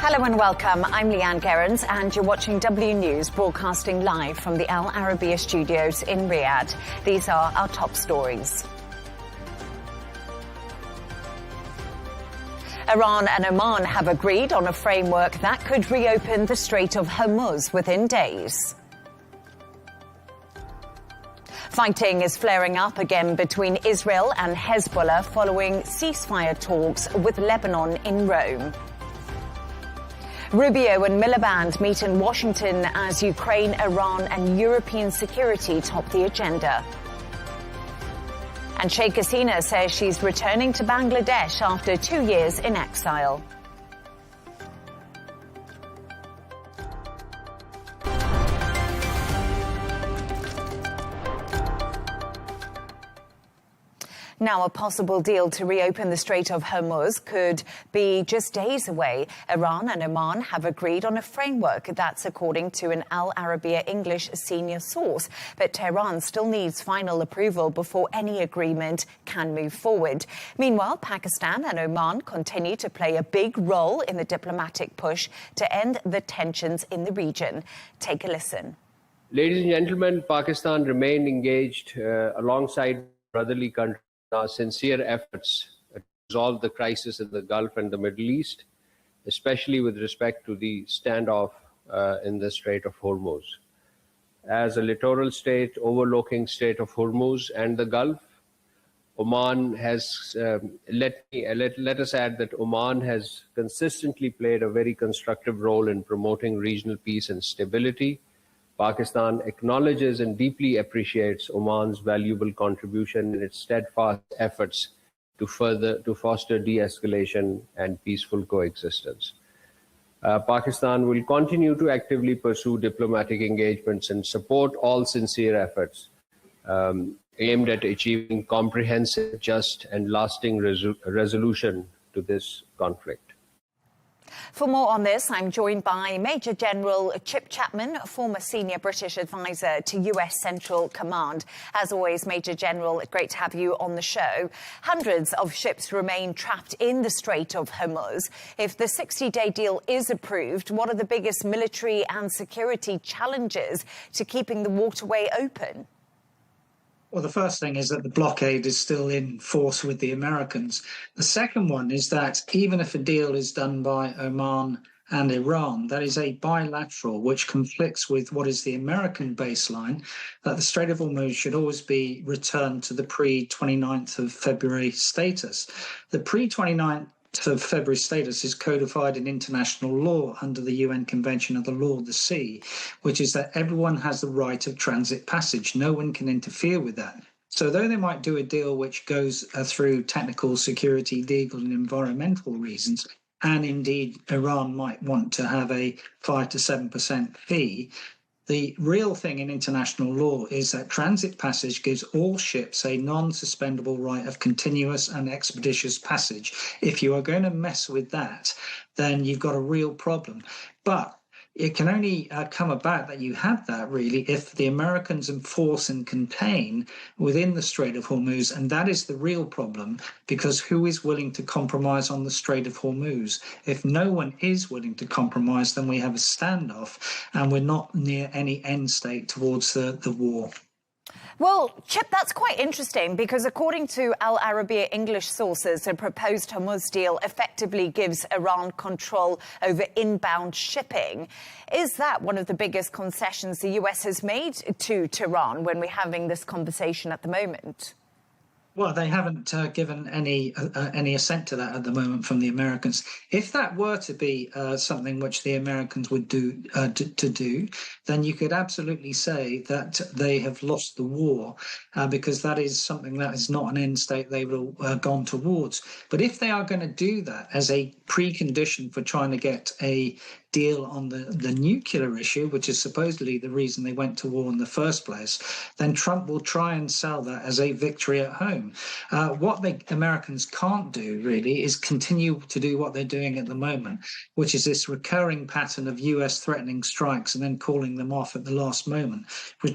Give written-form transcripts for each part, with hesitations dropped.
Hello and welcome. I'm Leigh Ann Gerrans and you're watching W News, broadcasting live from the Al Arabiya studios in Riyadh. These are our top stories. Iran and Oman have agreed on a framework that could reopen the Strait of Hormuz within days. Fighting is flaring up again between Israel and Hezbollah following ceasefire talks with Lebanon in Rome. Rubio and Miliband meet in Washington as Ukraine, Iran and European security top the agenda. And Sheikh Hasina says she's returning to Bangladesh after 2 years in exile. Now, a possible deal to reopen the Strait of Hormuz could be just days away. Iran and Oman have agreed on a framework, that's according to an Al Arabiya English senior source. But Tehran still needs final approval before any agreement can move forward. Meanwhile, Pakistan and Oman continue to play a big role in the diplomatic push to end the tensions in the region. Take a listen. Ladies and gentlemen, Pakistan remained engaged alongside brotherly countries. Our sincere efforts to resolve the crisis in the Gulf and the Middle East, especially with respect to the standoff in the Strait of Hormuz. As a littoral state overlooking Strait of Hormuz and the Gulf, Oman has, let us add that Oman has consistently played a very constructive role in promoting regional peace and stability. Pakistan acknowledges and deeply appreciates Oman's valuable contribution in its steadfast efforts to foster de-escalation and peaceful coexistence. Pakistan will continue to actively pursue diplomatic engagements and support all sincere efforts aimed at achieving comprehensive, just and lasting resolution to this conflict. For more on this, I'm joined by Major General Chip Chapman, former senior British advisor to US Central Command. As always, Major General, great to have you on the show. Hundreds of ships remain trapped in the Strait of Hormuz. If the 60-day deal is approved, what are the biggest military and security challenges to keeping the waterway open? Well, the first thing is that the blockade is still in force with the Americans. The second one is that even if a deal is done by Oman and Iran, that is a bilateral, which conflicts with what is the American baseline, that the Strait of Hormuz should always be returned to the pre-29th of February status. The pre-29th of February status is codified in international law under the UN Convention of the Law of the Sea, which is that everyone has the right of transit passage. No one can interfere with that. So though they might do a deal which goes through technical, security, legal and environmental reasons, and indeed Iran might want to have a 5 to 7% fee, the real thing in international law is that transit passage gives all ships a non-suspendable right of continuous and expeditious passage. If you are going to mess with that, then you've got a real problem. But it can only come about that you have that, really, if the Americans enforce and contain within the Strait of Hormuz. And that is the real problem, because who is willing to compromise on the Strait of Hormuz? If no one is willing to compromise, then we have a standoff and we're not near any end state towards the war. Well, Chip, that's quite interesting because according to Al Arabiya English sources, a proposed Hormuz deal effectively gives Iran control over inbound shipping. Is that one of the biggest concessions the US has made to Tehran when we're having this conversation at the moment? Well, they haven't given any assent to that at the moment from the Americans. If that were to be something which the Americans would do, then you could absolutely say that they have lost the war, because that is something that is not an end state they will gone towards. But if they are going to do that as a precondition for trying to get a deal on the nuclear issue, which is supposedly the reason they went to war in the first place, then Trump will try and sell that as a victory at home. What the Americans can't do, really, is continue to do what they're doing at the moment, which is this recurring pattern of US threatening strikes and then calling them off at the last moment,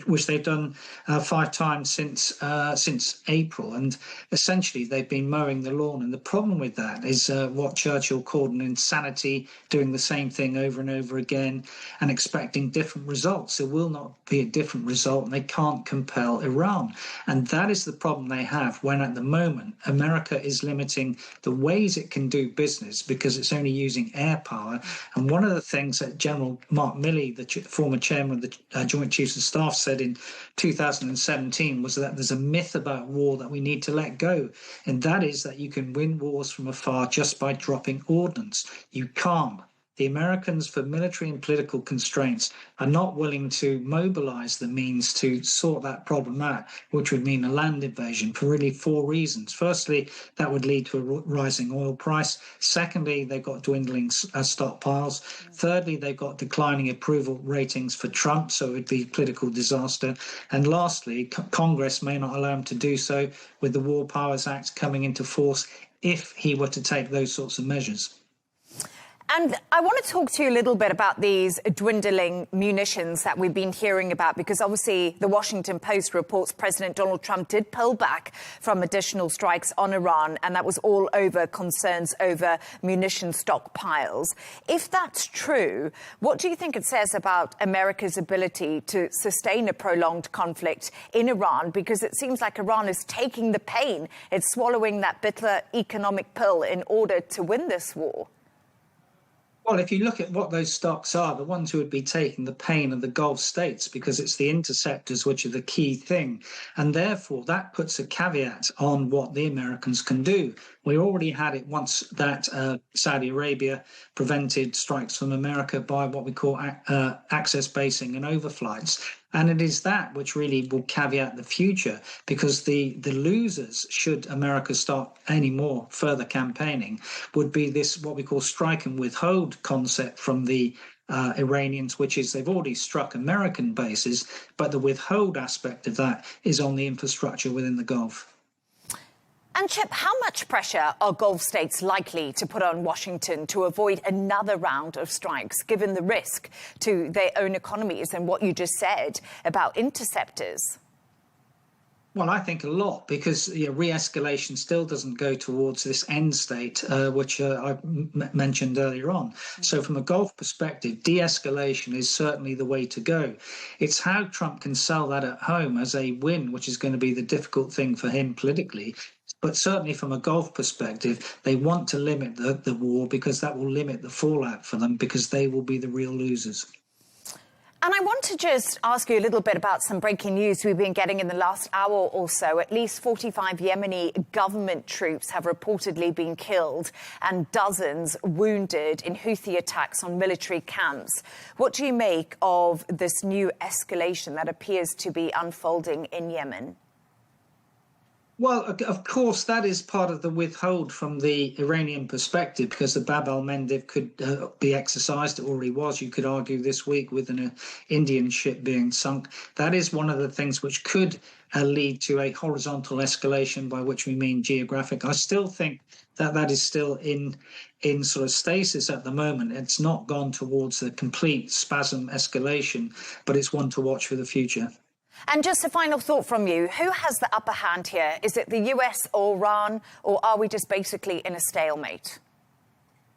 which they've done 5 times since April. And essentially, they've been mowing the lawn. And the problem with that is what Churchill called an insanity, doing the same thing over and over again and expecting different results. There will not be a different result, and they can't compel Iran. And that is the problem they have when, at the moment, America is limiting the ways it can do business because it's only using air power. And one of the things that General Mark Milley, the former chairman of the Joint Chiefs of Staff, said in 2017 was that there's a myth about war that we need to let go. And that is that you can win wars from afar just by dropping ordnance. You can't. The Americans, for military and political constraints, are not willing to mobilize the means to sort that problem out, which would mean a land invasion for really 4 reasons. Firstly, that would lead to a rising oil price. Secondly, they've got dwindling stockpiles. Thirdly, they've got declining approval ratings for Trump, so it would be political disaster. And lastly, Congress may not allow him to do so, with the War Powers Act coming into force if he were to take those sorts of measures. And I want to talk to you a little bit about these dwindling munitions that we've been hearing about, because obviously the Washington Post reports President Donald Trump did pull back from additional strikes on Iran, and that was all over concerns over munition stockpiles. If that's true, what do you think it says about America's ability to sustain a prolonged conflict in Iran? Because it seems like Iran is taking the pain. It's swallowing that bitter economic pill in order to win this war. Well, if you look at what those stocks are, the ones who would be taking the pain are the Gulf states, because it's the interceptors which are the key thing. And therefore, that puts a caveat on what the Americans can do. We already had it once that Saudi Arabia prevented strikes from America by what we call access basing and overflights. And it is that which really will caveat the future, because the losers, should America start any more further campaigning, would be this what we call strike and withhold concept from the Iranians, which is they've already struck American bases, but the withhold aspect of that is on the infrastructure within the Gulf. And Chip, how much pressure are Gulf states likely to put on Washington to avoid another round of strikes, given the risk to their own economies and what you just said about interceptors? Well, I think a lot, because re-escalation still doesn't go towards this end state, which I mentioned earlier on. So from a Gulf perspective, de-escalation is certainly the way to go. It's how Trump can sell that at home as a win, which is going to be the difficult thing for him politically. But certainly from a Gulf perspective, they want to limit the war, because that will limit the fallout for them, because they will be the real losers. And I want to just ask you a little bit about some breaking news we've been getting in the last hour or so. At least 45 Yemeni government troops have reportedly been killed and dozens wounded in Houthi attacks on military camps. What do you make of this new escalation that appears to be unfolding in Yemen? Well, of course, that is part of the withhold from the Iranian perspective, because the Bab al-Mandeb could be exercised. It already was, you could argue, this week with an Indian ship being sunk. That is one of the things which could lead to a horizontal escalation, by which we mean geographic. I still think that is still in sort of stasis at the moment. It's not gone towards a complete spasm escalation, but it's one to watch for the future. And just a final thought from you. Who has the upper hand here? Is it the US or Iran, or are we just basically in a stalemate?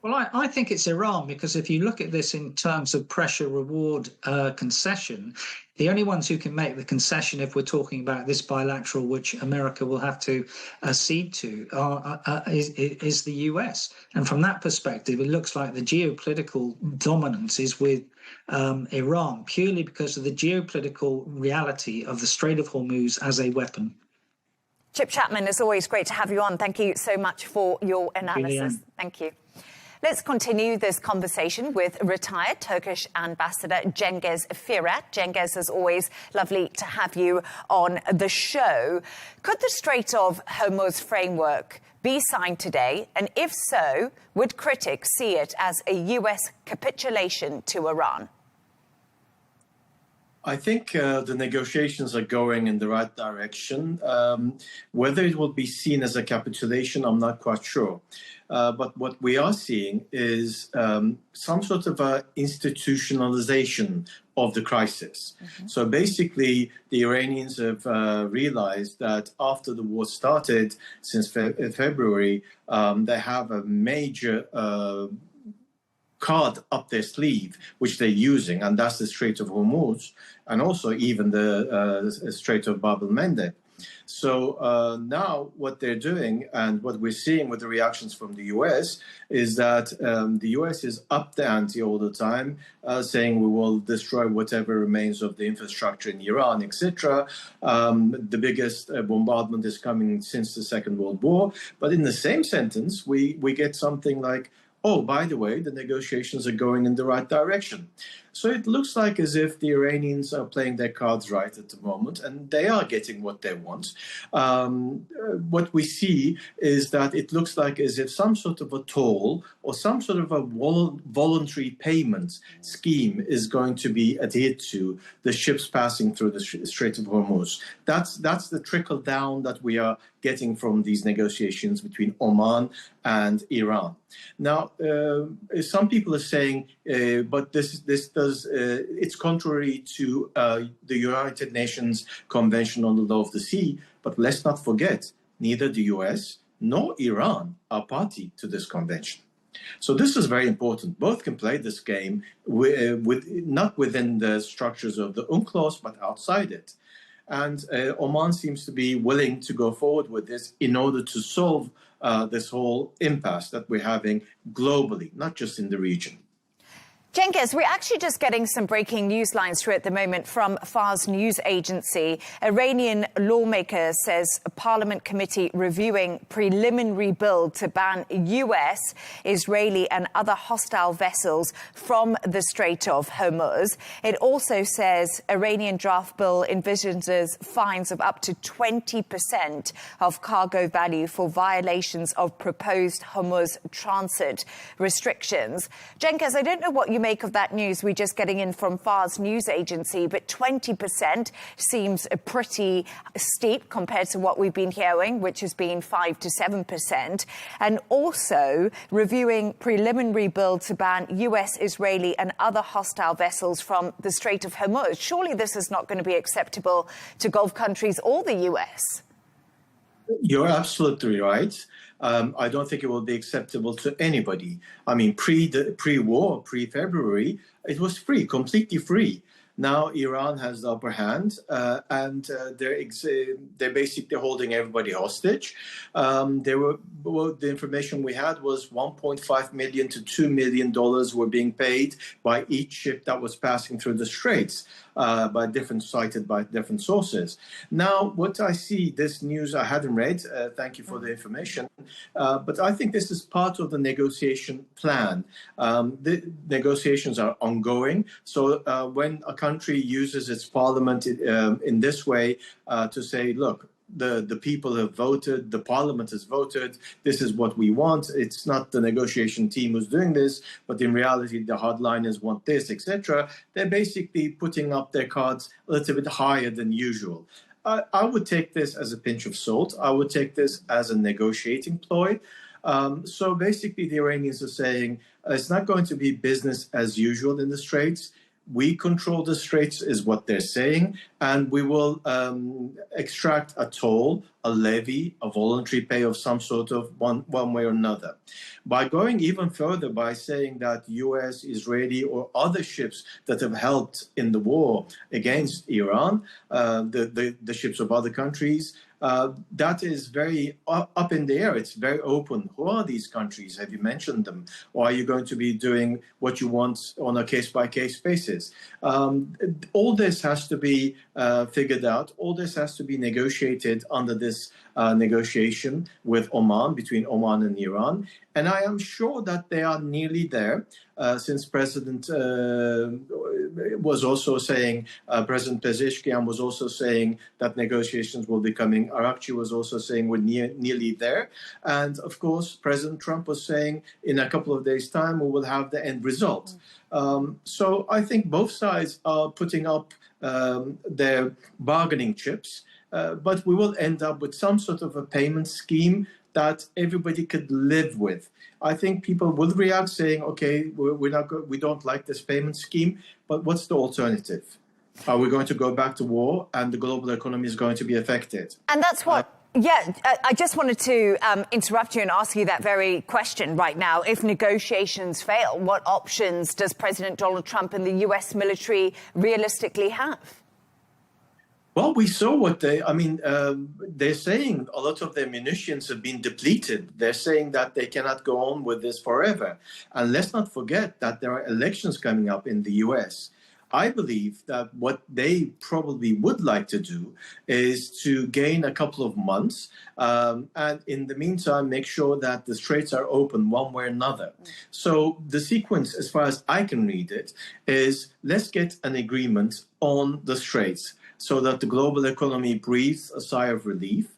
Well, I think it's Iran, because if you look at this in terms of pressure-reward concession, the only ones who can make the concession, if we're talking about this bilateral, which America will have to cede to, is the US. And from that perspective, it looks like the geopolitical dominance is with Iran, purely because of the geopolitical reality of the Strait of Hormuz as a weapon. Chip Chapman, it's always great to have you on. Thank you so much for your analysis. Thank you. Let's continue this conversation with retired Turkish Ambassador Cengiz Firat. Cengiz, as always, lovely to have you on the show. Could the Strait of Hormuz framework be signed today? And if so, would critics see it as a US capitulation to Iran? I think the negotiations are going in the right direction. Whether it will be seen as a capitulation, I'm not quite sure. But what we are seeing is some sort of a institutionalization of the crisis. So basically, the Iranians have realized that after the war started, since February, they have a major card up their sleeve, which they're using, and that's the Strait of Hormuz, and also even the Strait of Bab el-Mandeb. So now what they're doing, and what we're seeing with the reactions from the US, is that the US is up the ante all the time, saying we will destroy whatever remains of the infrastructure in Iran, etc. The biggest bombardment is coming since the Second World War. But in the same sentence, we get something like, oh, by the way, the negotiations are going in the right direction. So it looks like as if the Iranians are playing their cards right at the moment, and they are getting what they want. What we see is that it looks like as if some sort of a toll or some sort of a voluntary payment scheme is going to be adhered to the ships passing through the Strait of Hormuz. That's the trickle down that we are getting from these negotiations between Oman and Iran. Now, some people are saying, but it's contrary to the United Nations Convention on the Law of the Sea. But let's not forget, neither the US nor Iran are party to this convention. So this is very important. Both can play this game with not within the structures of the UNCLOS, but outside it. And Oman seems to be willing to go forward with this in order to solve this whole impasse that we're having globally, not just in the region. Cengiz, we're actually just getting some breaking news lines through at the moment from Fars news agency. Iranian lawmaker says a parliament committee reviewing preliminary bill to ban US, Israeli and other hostile vessels from the Strait of Hormuz. It also says Iranian draft bill envisions fines of up to 20% of cargo value for violations of proposed Hormuz transit restrictions. Cengiz, I don't know what you make of that news we're just getting in from Fars news agency, but 20% seems pretty steep compared to what we've been hearing, which has been 5 to 7%. And also reviewing preliminary bill to ban US, Israeli and other hostile vessels from the Strait of Hormuz. Surely this is not going to be acceptable to Gulf countries or the US. You're absolutely right. I don't think it will be acceptable to anybody. I mean, pre-war, pre-February, it was free, completely free. Now Iran has the upper hand, and they're basically holding everybody hostage. The information we had was $1.5 million to $2 million were being paid by each ship that was passing through the straits, cited by different sources. Now, what I see, this news I hadn't read, thank you for the information, but I think this is part of the negotiation plan. The negotiations are ongoing, so when a country uses its parliament in this way to say, look, the people have voted, the parliament has voted, this is what we want. It's not the negotiation team who's doing this, but in reality, the hardliners want this, etc. They're basically putting up their cards a little bit higher than usual. I would take this as a pinch of salt. I would take this as a negotiating ploy. So basically, the Iranians are saying it's not going to be business as usual in the Straits. We control the Straits is what they're saying, and we will extract a toll, a levy, a voluntary pay of some sort of one way or another. By going even further, by saying that US, Israeli or other ships that have helped in the war against Iran, the ships of other countries, that is very up in the air. It's very open. Who are these countries? Have you mentioned them? Or are you going to be doing what you want on a case-by-case basis? All this has to be figured out. All this has to be negotiated under this negotiation with Oman, between Oman and Iran. And I am sure that they are nearly there, since President was also saying, President Pezeshkian was also saying that negotiations will be coming. Arakchi was also saying we're nearly there. And of course, President Trump was saying in a couple of days' time, we will have the end result. So I think both sides are putting up their bargaining chips, but we will end up with some sort of a payment scheme that everybody could live with. I think people will react saying, okay, we don't like this payment scheme, but what's the alternative? Are we going to go back to war and the global economy is going to be affected? And that's what... I just wanted to interrupt you and ask you that very question right now. If negotiations fail, what options does President Donald Trump and the US military realistically have? Well, we saw what they're saying a lot of their munitions have been depleted. They're saying that they cannot go on with this forever. And let's not forget that there are elections coming up in the US. I believe that what they probably would like to do is to gain a couple of months and in the meantime make sure that the straits are open one way or another. So the sequence, as far as I can read it, is let's get an agreement on the straits so that the global economy breathes a sigh of relief.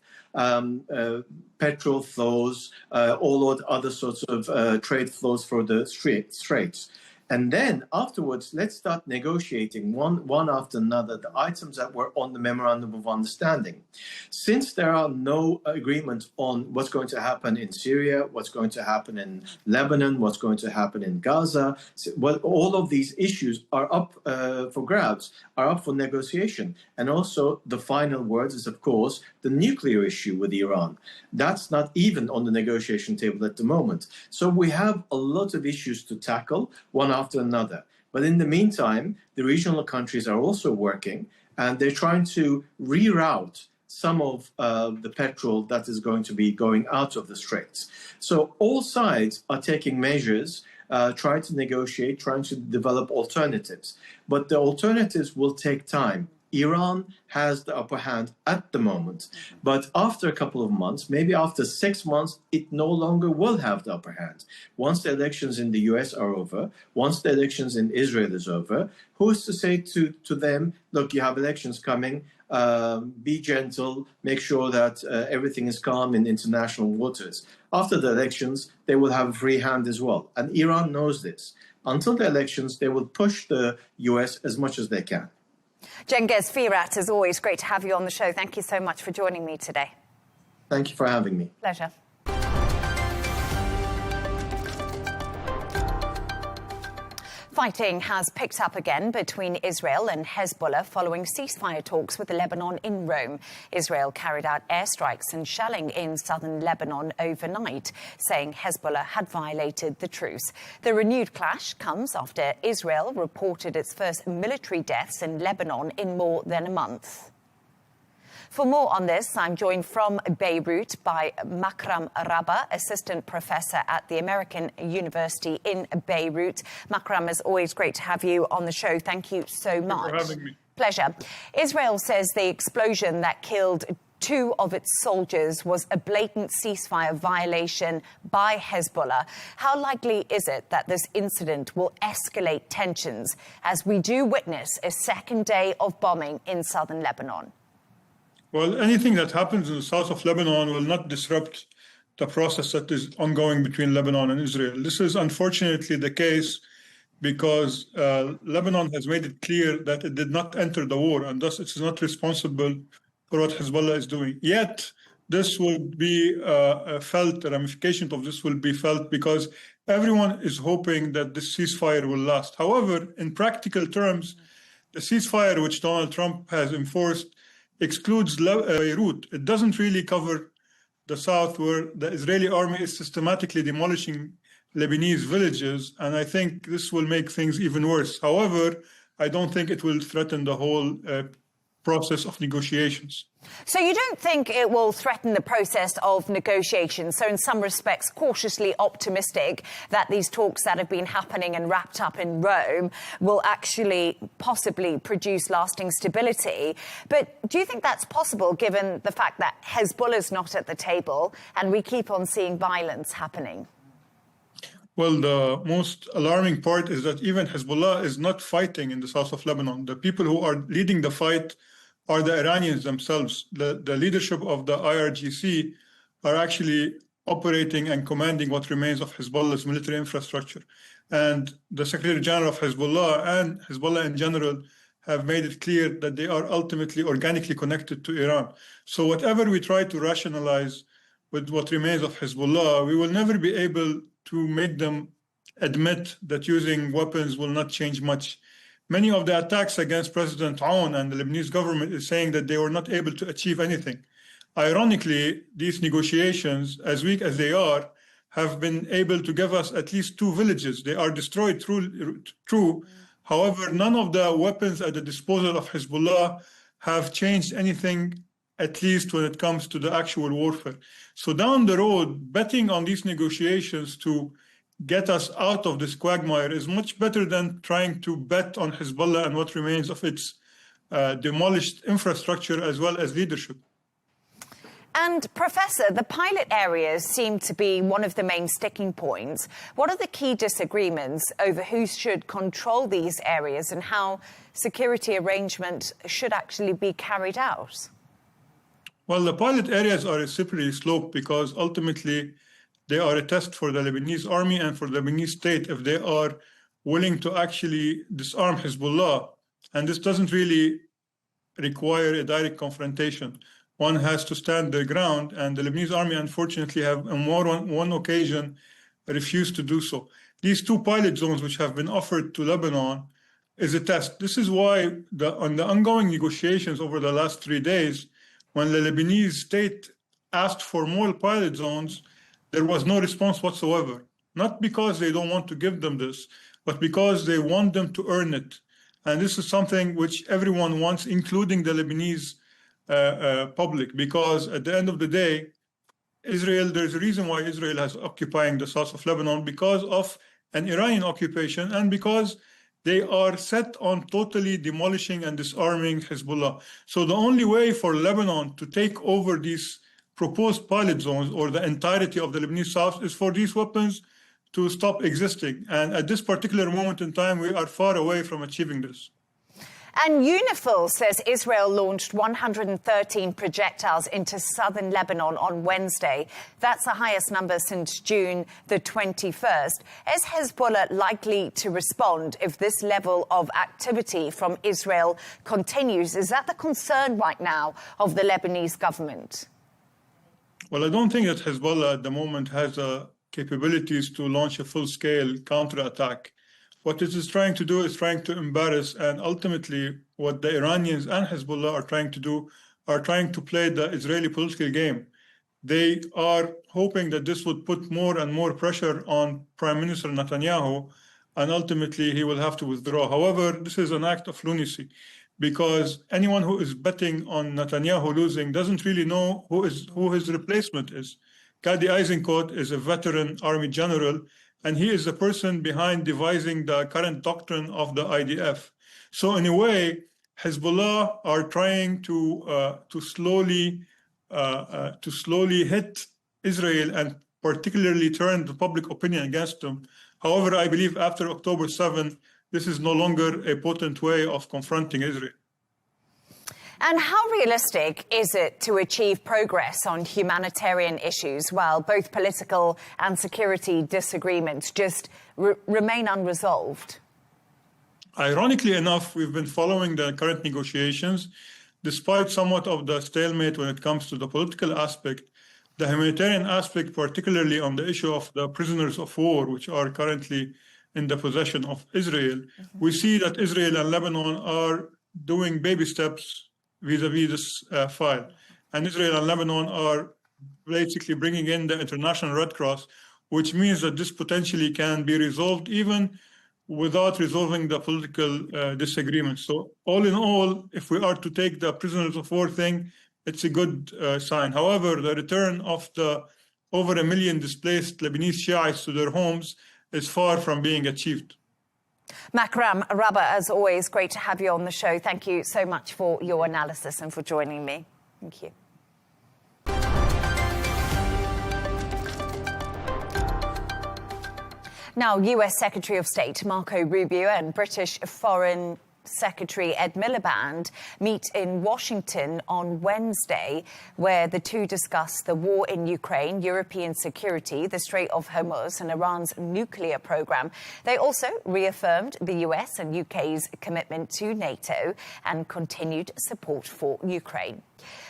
Petrol flows, all other sorts of trade flows for the straits. And then afterwards, let's start negotiating one after another the items that were on the Memorandum of Understanding. Since there are no agreement on what's going to happen in Syria, what's going to happen in Lebanon, what's going to happen in Gaza, all of these issues are up for grabs, are up for negotiation. And also the final word is, of course, the nuclear issue with Iran. That's not even on the negotiation table at the moment. So we have a lot of issues to tackle, one after another. But in the meantime, the regional countries are also working and they're trying to reroute some of the petrol that is going to be going out of the straits. So all sides are taking measures, trying to negotiate, trying to develop alternatives. But the alternatives will take time. Iran has the upper hand at the moment, but after a couple of months, maybe after 6 months, it no longer will have the upper hand. Once the elections in the US are over, once the elections in Israel is over, who is to say to them, look, you have elections coming, be gentle, make sure that everything is calm in international waters. After the elections, they will have a free hand as well. And Iran knows this. Until the elections, they will push the US as much as they can. Cengiz Firat, as always, great to have you on the show. Thank you so much for joining me today. Thank you for having me. Pleasure. Fighting has picked up again between Israel and Hezbollah following ceasefire talks with Lebanon in Rome. Israel carried out airstrikes and shelling in southern Lebanon overnight, saying Hezbollah had violated the truce. The renewed clash comes after Israel reported its first military deaths in Lebanon in more than a month. For more on this, I'm joined from Beirut by Makram Rabah, Assistant Professor at the American University in Beirut. Makram, as always, great to have you on the show. Thank you so much. Thank you for having me. Pleasure. Israel says the explosion that killed 2 of its soldiers was a blatant ceasefire violation by Hezbollah. How likely is it that this incident will escalate tensions as we do witness a second day of bombing in southern Lebanon? Well, anything that happens in the south of Lebanon will not disrupt the process that is ongoing between Lebanon and Israel. This is unfortunately the case because Lebanon has made it clear that it did not enter the war, and thus it is not responsible for what Hezbollah is doing. Yet, this will be felt, the ramifications of this will be felt because everyone is hoping that this ceasefire will last. However, in practical terms, the ceasefire which Donald Trump has enforced excludes Beirut. It doesn't really cover the south where the Israeli army is systematically demolishing Lebanese villages, and I think this will make things even worse. However, I don't think it will threaten the whole process of negotiations. So you don't think it will threaten the process of negotiations? So in some respects, cautiously optimistic that these talks that have been happening and wrapped up in Rome will actually possibly produce lasting stability. But do you think that's possible given the fact that Hezbollah's not at the table and we keep on seeing violence happening? Well, the most alarming part is that even Hezbollah is not fighting in the south of Lebanon. The people who are leading the fight are the Iranians themselves. The leadership of the IRGC are actually operating and commanding what remains of Hezbollah's military infrastructure. And the Secretary General of Hezbollah and Hezbollah in general have made it clear that they are ultimately organically connected to Iran. So whatever we try to rationalize with what remains of Hezbollah, we will never be able to make them admit that using weapons will not change much. Many of the attacks against President Aoun and the Lebanese government is saying that they were not able to achieve anything. Ironically, these negotiations, as weak as they are, have been able to give us at least 2 villages. They are destroyed, true. However, none of the weapons at the disposal of Hezbollah have changed anything, at least when it comes to the actual warfare. So down the road, betting on these negotiations to get us out of this quagmire is much better than trying to bet on Hezbollah and what remains of its demolished infrastructure as well as leadership. And Professor, the pilot areas seem to be one of the main sticking points. What are the key disagreements over who should control these areas and how security arrangements should actually be carried out? Well, the pilot areas are a slippery slope because ultimately they are a test for the Lebanese army and for the Lebanese state if they are willing to actually disarm Hezbollah. And this doesn't really require a direct confrontation. One has to stand their ground, and the Lebanese army, unfortunately, have on one occasion refused to do so. These 2 pilot zones, which have been offered to Lebanon, is a test. This is why on the ongoing negotiations over the last 3 days, when the Lebanese state asked for more pilot zones, there was no response whatsoever. Not because they don't want to give them this, but because they want them to earn it. And this is something which everyone wants, including the Lebanese public, because at the end of the day, Israel, there's a reason why Israel is occupying the south of Lebanon, because of an Iranian occupation and because they are set on totally demolishing and disarming Hezbollah. So the only way for Lebanon to take over these proposed pilot zones or the entirety of the Lebanese South is for these weapons to stop existing. And at this particular moment in time, we are far away from achieving this. And UNIFIL says Israel launched 113 projectiles into southern Lebanon on Wednesday. That's the highest number since June the 21st. Is Hezbollah likely to respond if this level of activity from Israel continues? Is that the concern right now of the Lebanese government? Well, I don't think that Hezbollah at the moment has capabilities to launch a full-scale counterattack. What it is trying to do is trying to embarrass, and ultimately what the Iranians and Hezbollah are trying to do are trying to play the Israeli political game. They are hoping that this would put more and more pressure on Prime Minister Netanyahu, and ultimately he will have to withdraw. However, this is an act of lunacy, because anyone who is betting on Netanyahu losing doesn't really know who his replacement is. Gadi Eisenkot is a veteran army general, and he is the person behind devising the current doctrine of the IDF. So in a way, Hezbollah are trying to slowly hit Israel and particularly turn the public opinion against them. However, I believe after October 7, this is no longer a potent way of confronting Israel. And how realistic is it to achieve progress on humanitarian issues while both political and security disagreements just remain unresolved? Ironically enough, we've been following the current negotiations. Despite somewhat of the stalemate when it comes to the political aspect, the humanitarian aspect, particularly on the issue of the prisoners of war, which are currently in the possession of Israel, we see that Israel and Lebanon are doing baby steps vis-a-vis this file. And Israel and Lebanon are basically bringing in the International Red Cross, which means that this potentially can be resolved even without resolving the political disagreement. So all in all, if we are to take the prisoners of war thing, it's a good sign. However, the return of the over 1 million displaced Lebanese Shiites to their homes is far from being achieved. Makram Rabba, as always, great to have you on the show. Thank you so much for your analysis and for joining me. Thank you. Now, US Secretary of State Marco Rubio and British Foreign Secretary Ed Miliband meet in Washington on Wednesday, where the two discuss the war in Ukraine, European security, the Strait of Hormuz, and Iran's nuclear program. They also reaffirmed the US and UK's commitment to NATO and continued support for Ukraine.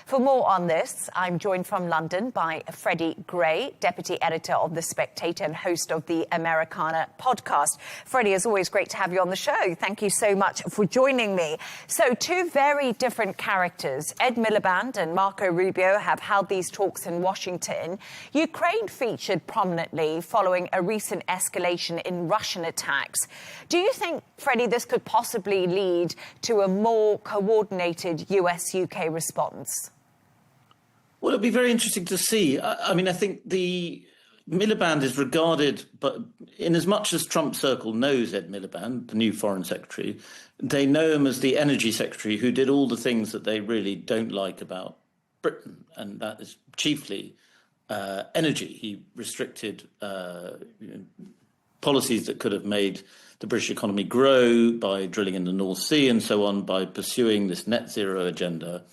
For more on this, I'm joined from London by Freddie Gray, Deputy Editor of The Spectator and host of the Americana podcast. Freddie, it's always great to have you on the show. Thank you so much for joining me. So, two very different characters, Ed Miliband and Marco Rubio, have held these talks in Washington. Ukraine featured prominently following a recent escalation in Russian attacks. Do you think, Freddie, this could possibly lead to a more coordinated US-UK response? Well, it'll be very interesting to see. I mean, I think the Miliband is regarded, but in as much as Trump Circle knows Ed Miliband, the new foreign secretary, they know him as the energy secretary who did all the things that they really don't like about Britain, and that is chiefly energy. He restricted policies that could have made the British economy grow by drilling in the North Sea and so on, by pursuing this net zero agenda.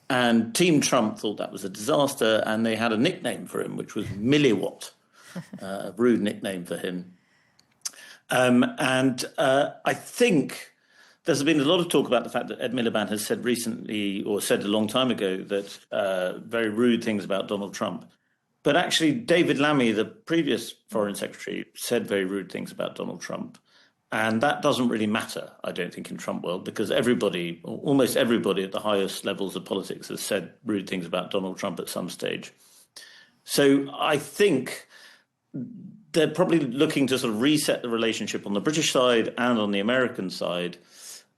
And Team Trump thought that was a disaster, and they had a nickname for him, which was Milliwatt, a rude nickname for him. I think there's been a lot of talk about the fact that Ed Miliband has said recently, or said a long time ago, that very rude things about Donald Trump. But actually, David Lammy, the previous foreign secretary, said very rude things about Donald Trump. And that doesn't really matter, I don't think, in Trump world, because everybody, almost everybody at the highest levels of politics has said rude things about Donald Trump at some stage. So I think they're probably looking to sort of reset the relationship on the British side and on the American side.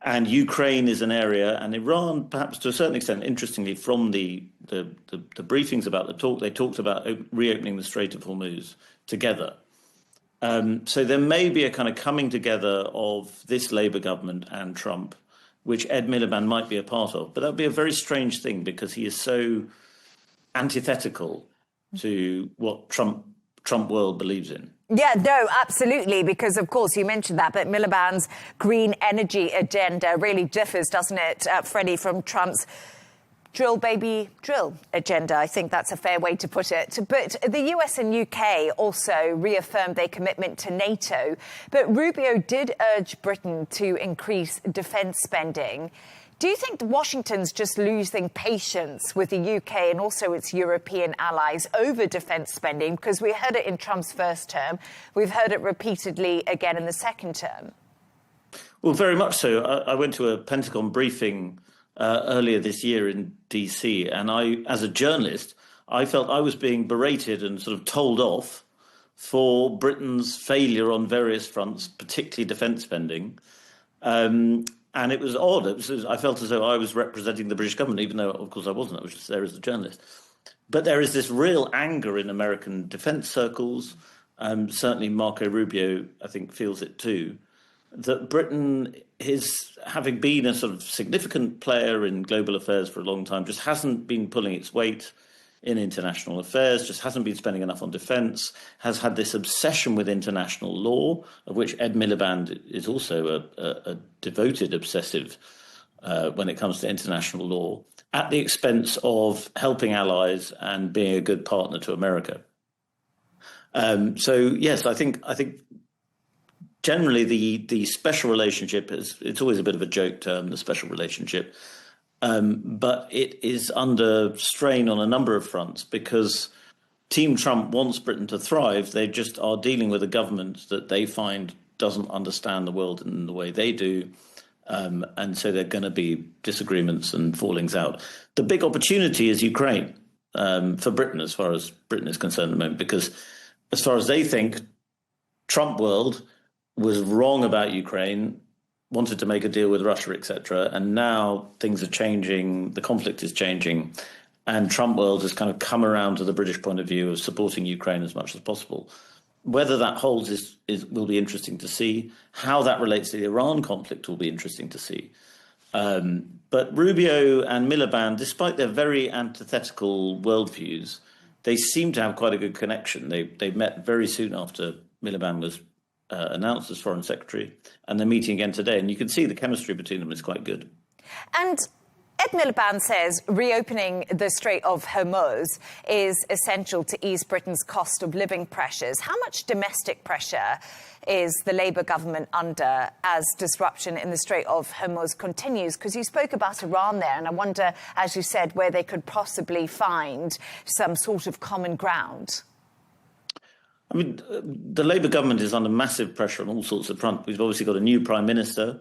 And Ukraine is an area, and Iran, perhaps to a certain extent, interestingly, from the briefings about the talk, they talked about reopening the Strait of Hormuz together. So there may be a kind of coming together of this Labour government and Trump, which Ed Miliband might be a part of. But that would be a very strange thing, because he is so antithetical to what Trump world believes in. Yeah, no, absolutely, because, of course, you mentioned that, but Miliband's green energy agenda really differs, doesn't it, Freddie, from Trump's drill, baby, drill agenda. I think that's a fair way to put it. But the US and UK also reaffirmed their commitment to NATO. But Rubio did urge Britain to increase defence spending. Do you think Washington's just losing patience with the UK and also its European allies over defence spending? Because we heard it in Trump's first term. We've heard it repeatedly again in the second term. Well, very much so. I went to a Pentagon briefing earlier this year in DC, and I, as a journalist, I felt I was being berated and sort of told off for Britain's failure on various fronts, particularly defence spending. And it was odd. I felt as though I was representing the British government, even though, of course, I wasn't. I was just there as a journalist. But there is this real anger in American defence circles. Certainly Marco Rubio, I think, feels it too, that Britain is, having been a sort of significant player in global affairs for a long time, just hasn't been pulling its weight in international affairs, just hasn't been spending enough on defence, has had this obsession with international law, of which Ed Miliband is also a devoted obsessive when it comes to international law, at the expense of helping allies and being a good partner to America. So, yes, I think generally the special relationship it's always a bit of a joke term, the special relationship. But it is under strain on a number of fronts, because Team Trump wants Britain to thrive. They just are dealing with a government that they find doesn't understand the world in the way they do. And so there are going to be disagreements and fallings out. The big opportunity is Ukraine for Britain, as far as Britain is concerned at the moment, because as far as they think, Trump world, was wrong about Ukraine, wanted to make a deal with Russia, etc. And now things are changing, the conflict is changing, and Trump world has kind of come around to the British point of view of supporting Ukraine as much as possible. Whether that holds will be interesting to see. How that relates to the Iran conflict will be interesting to see. But Rubio and Miliband, despite their very antithetical worldviews, they seem to have quite a good connection. They met very soon after Miliband was announced as Foreign Secretary, and they're meeting again today. And you can see the chemistry between them is quite good. And Ed Miliband says reopening the Strait of Hormuz is essential to ease Britain's cost of living pressures. How much domestic pressure is the Labour government under as disruption in the Strait of Hormuz continues? Because you spoke about Iran there, and I wonder, as you said, where they could possibly find some sort of common ground. I mean, the Labour government is under massive pressure on all sorts of fronts. We've obviously got a new Prime Minister,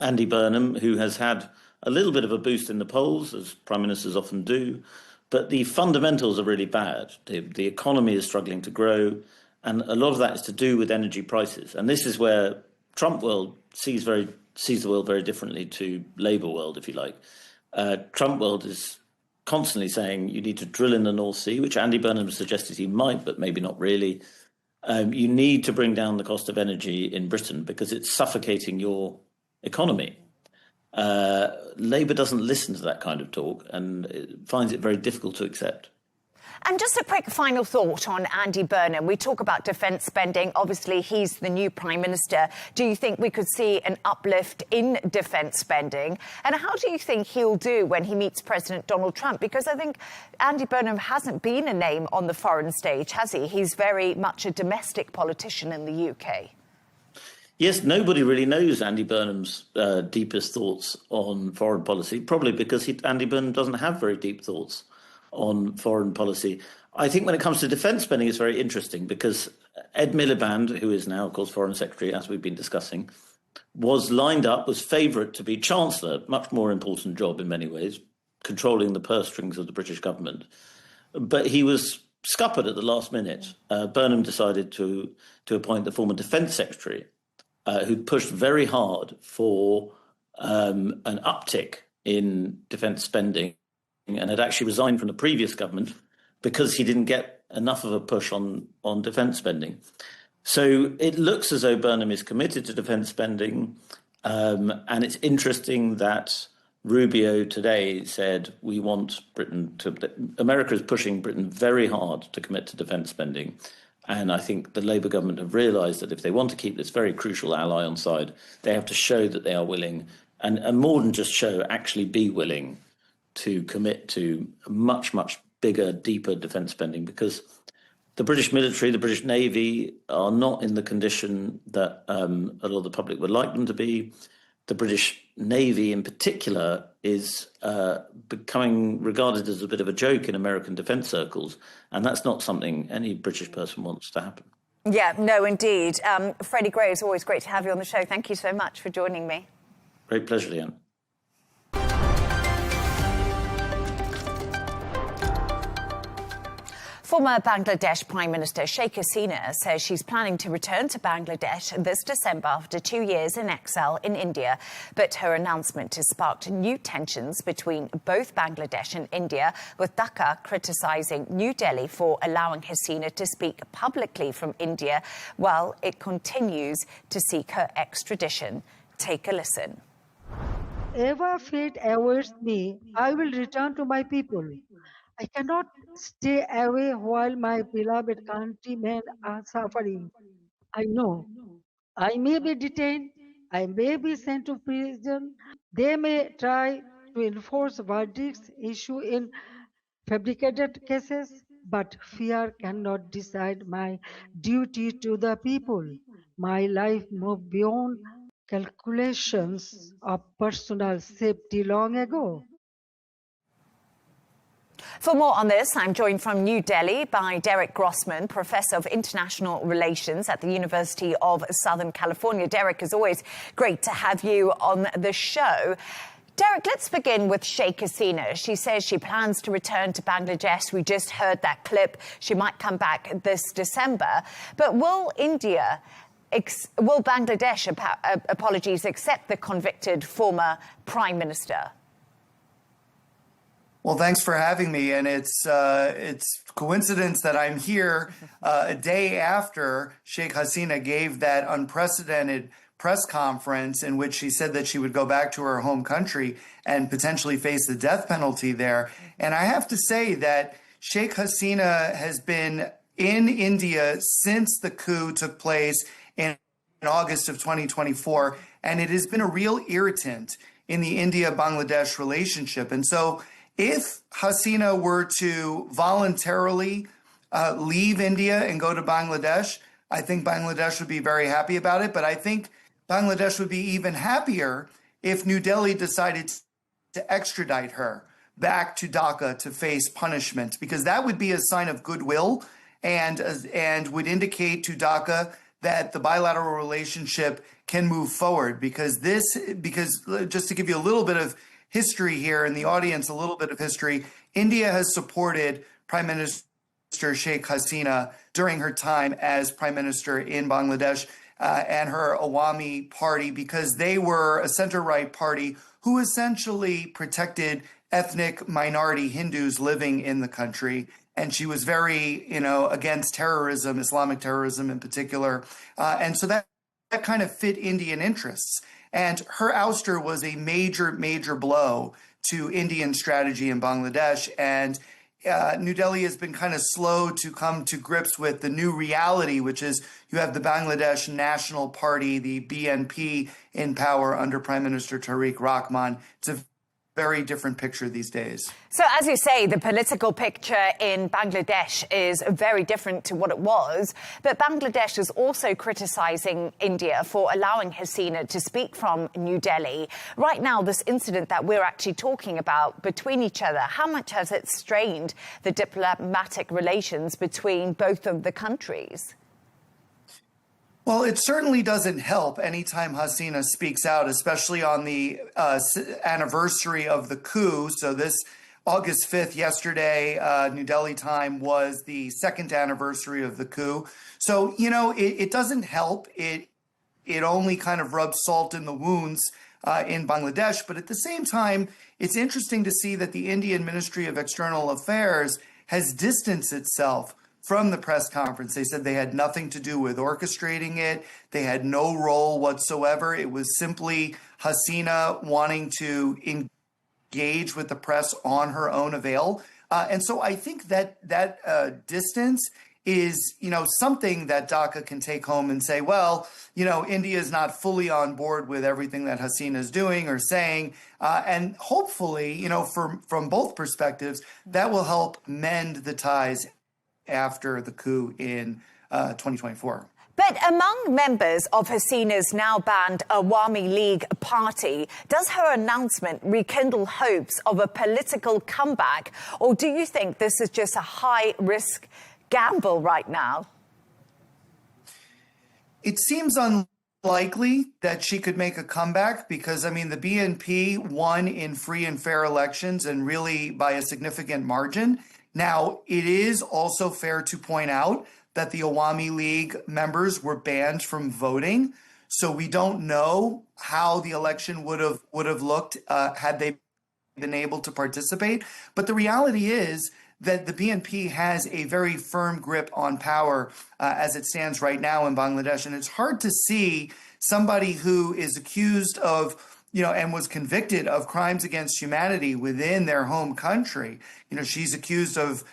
Andy Burnham, who has had a little bit of a boost in the polls, as Prime Ministers often do, but the fundamentals are really bad. The economy is struggling to grow, and a lot of that is to do with energy prices. And this is where Trump world sees the world very differently to Labour world, if you like. Trump world is constantly saying you need to drill in the North Sea, which Andy Burnham suggested he might, but maybe not really. You need to bring down the cost of energy in Britain because it's suffocating your economy. Labour doesn't listen to that kind of talk and finds it very difficult to accept. And just a quick final thought on Andy Burnham. We talk about defence spending. Obviously, he's the new Prime Minister. Do you think we could see an uplift in defence spending? And how do you think he'll do when he meets President Donald Trump? Because I think Andy Burnham hasn't been a name on the foreign stage, has he? He's very much a domestic politician in the UK. Yes, nobody really knows Andy Burnham's deepest thoughts on foreign policy, probably because Andy Burnham doesn't have very deep thoughts on foreign policy. I think when it comes to defence spending, it's very interesting because Ed Miliband, who is now, of course, Foreign Secretary, as we've been discussing, was lined up, was favourite to be Chancellor, much more important job in many ways, controlling the purse strings of the British government. But he was scuppered at the last minute. Burnham decided to appoint the former Defence Secretary, who pushed very hard for an uptick in defence spending and had actually resigned from the previous government because he didn't get enough of a push on defence spending. So it looks as though Burnham is committed to defence spending, and it's interesting that Rubio today said we want Britain to... America is pushing Britain very hard to commit to defence spending. And I think the Labour government have realised that if they want to keep this very crucial ally on side, they have to show that they are willing, and more than just show, actually be willing to commit to much, much bigger, deeper defence spending, because the British military, the British Navy are not in the condition that a lot of the public would like them to be. The British Navy in particular is becoming regarded as a bit of a joke in American defence circles, and that's not something any British person wants to happen. Yeah, no, indeed. Freddie Graves, always great to have you on the show. Thank you so much for joining me. Great pleasure, Leigh Ann. Former Bangladesh Prime Minister Sheikh Hasina says she's planning to return to Bangladesh this December after 2 years in exile in India. But her announcement has sparked new tensions between both Bangladesh and India, with Dhaka criticising New Delhi for allowing Hasina to speak publicly from India while it continues to seek her extradition. Take a listen. Ever fate awaits me, I will return to my people. I cannot stay away while my beloved countrymen are suffering. I know I may be detained, I may be sent to prison. They may try to enforce verdicts issued in fabricated cases, but fear cannot decide my duty to the people. My life moved beyond calculations of personal safety long ago. For more on this, I'm joined from New Delhi by Derek Grossman, Professor of International Relations at the University of Southern California. Derek, as always, great to have you on the show. Derek, let's begin with Sheikh Hasina. She says she plans to return to Bangladesh. We just heard that clip. She might come back this December. But will India will Bangladesh, apologies, accept the convicted former prime minister? Well, thanks for having me, and it's coincidence that I'm here a day after Sheikh Hasina gave that unprecedented press conference in which she said that she would go back to her home country and potentially face the death penalty there. And I have to say that Sheikh Hasina has been in India since the coup took place in August of 2024, and it has been a real irritant in the India-Bangladesh relationship. And so if Hasina were to voluntarily leave India and go to Bangladesh, I think Bangladesh would be very happy about it. But I think Bangladesh would be even happier if New Delhi decided to extradite her back to Dhaka to face punishment, because that would be a sign of goodwill and would indicate to Dhaka that the bilateral relationship can move forward. Because just to give you a little bit of history here in the audience, a little bit of history, India has supported Prime Minister Sheikh Hasina during her time as Prime Minister in Bangladesh and her Awami party, because they were a center-right party who essentially protected ethnic minority Hindus living in the country. And she was very, against terrorism, Islamic terrorism in particular. And so that kind of fit Indian interests. And her ouster was a major, major blow to Indian strategy in Bangladesh. And New Delhi has been kind of slow to come to grips with the new reality, which is you have the Bangladesh National Party, the BNP, in power under Prime Minister Tariq Rahman. It's a very different picture these days. So, as you say, the political picture in Bangladesh is very different to what it was. But Bangladesh is also criticizing India for allowing Hasina to speak from New Delhi. Right now, this incident that we're actually talking about between each other, how much has it strained the diplomatic relations between both of the countries? Well, it certainly doesn't help anytime Hasina speaks out, especially on the anniversary of the coup. So this August 5th, yesterday, New Delhi time, was the second anniversary of the coup. So, it doesn't help. It only kind of rubs salt in the wounds in Bangladesh. But at the same time, it's interesting to see that the Indian Ministry of External Affairs has distanced itself from the press conference. They said they had nothing to do with orchestrating it. They had no role whatsoever. It was simply Hasina wanting to engage with the press on her own avail. And so I think that distance is, something that Dhaka can take home and say, well, India is not fully on board with everything that Hasina is doing or saying. And hopefully, from both perspectives, that will help mend the ties after the coup in 2024. But among members of Hasina's now banned Awami League party, does her announcement rekindle hopes of a political comeback? Or do you think this is just a high-risk gamble right now? It seems unlikely that she could make a comeback because, the BNP won in free and fair elections and really by a significant margin. Now, it is also fair to point out that the Awami League members were banned from voting. So we don't know how the election would have looked had they been able to participate. But the reality is that the BNP has a very firm grip on power as it stands right now in Bangladesh. And it's hard to see somebody who is accused of and was convicted of crimes against humanity within their home country. She's accused of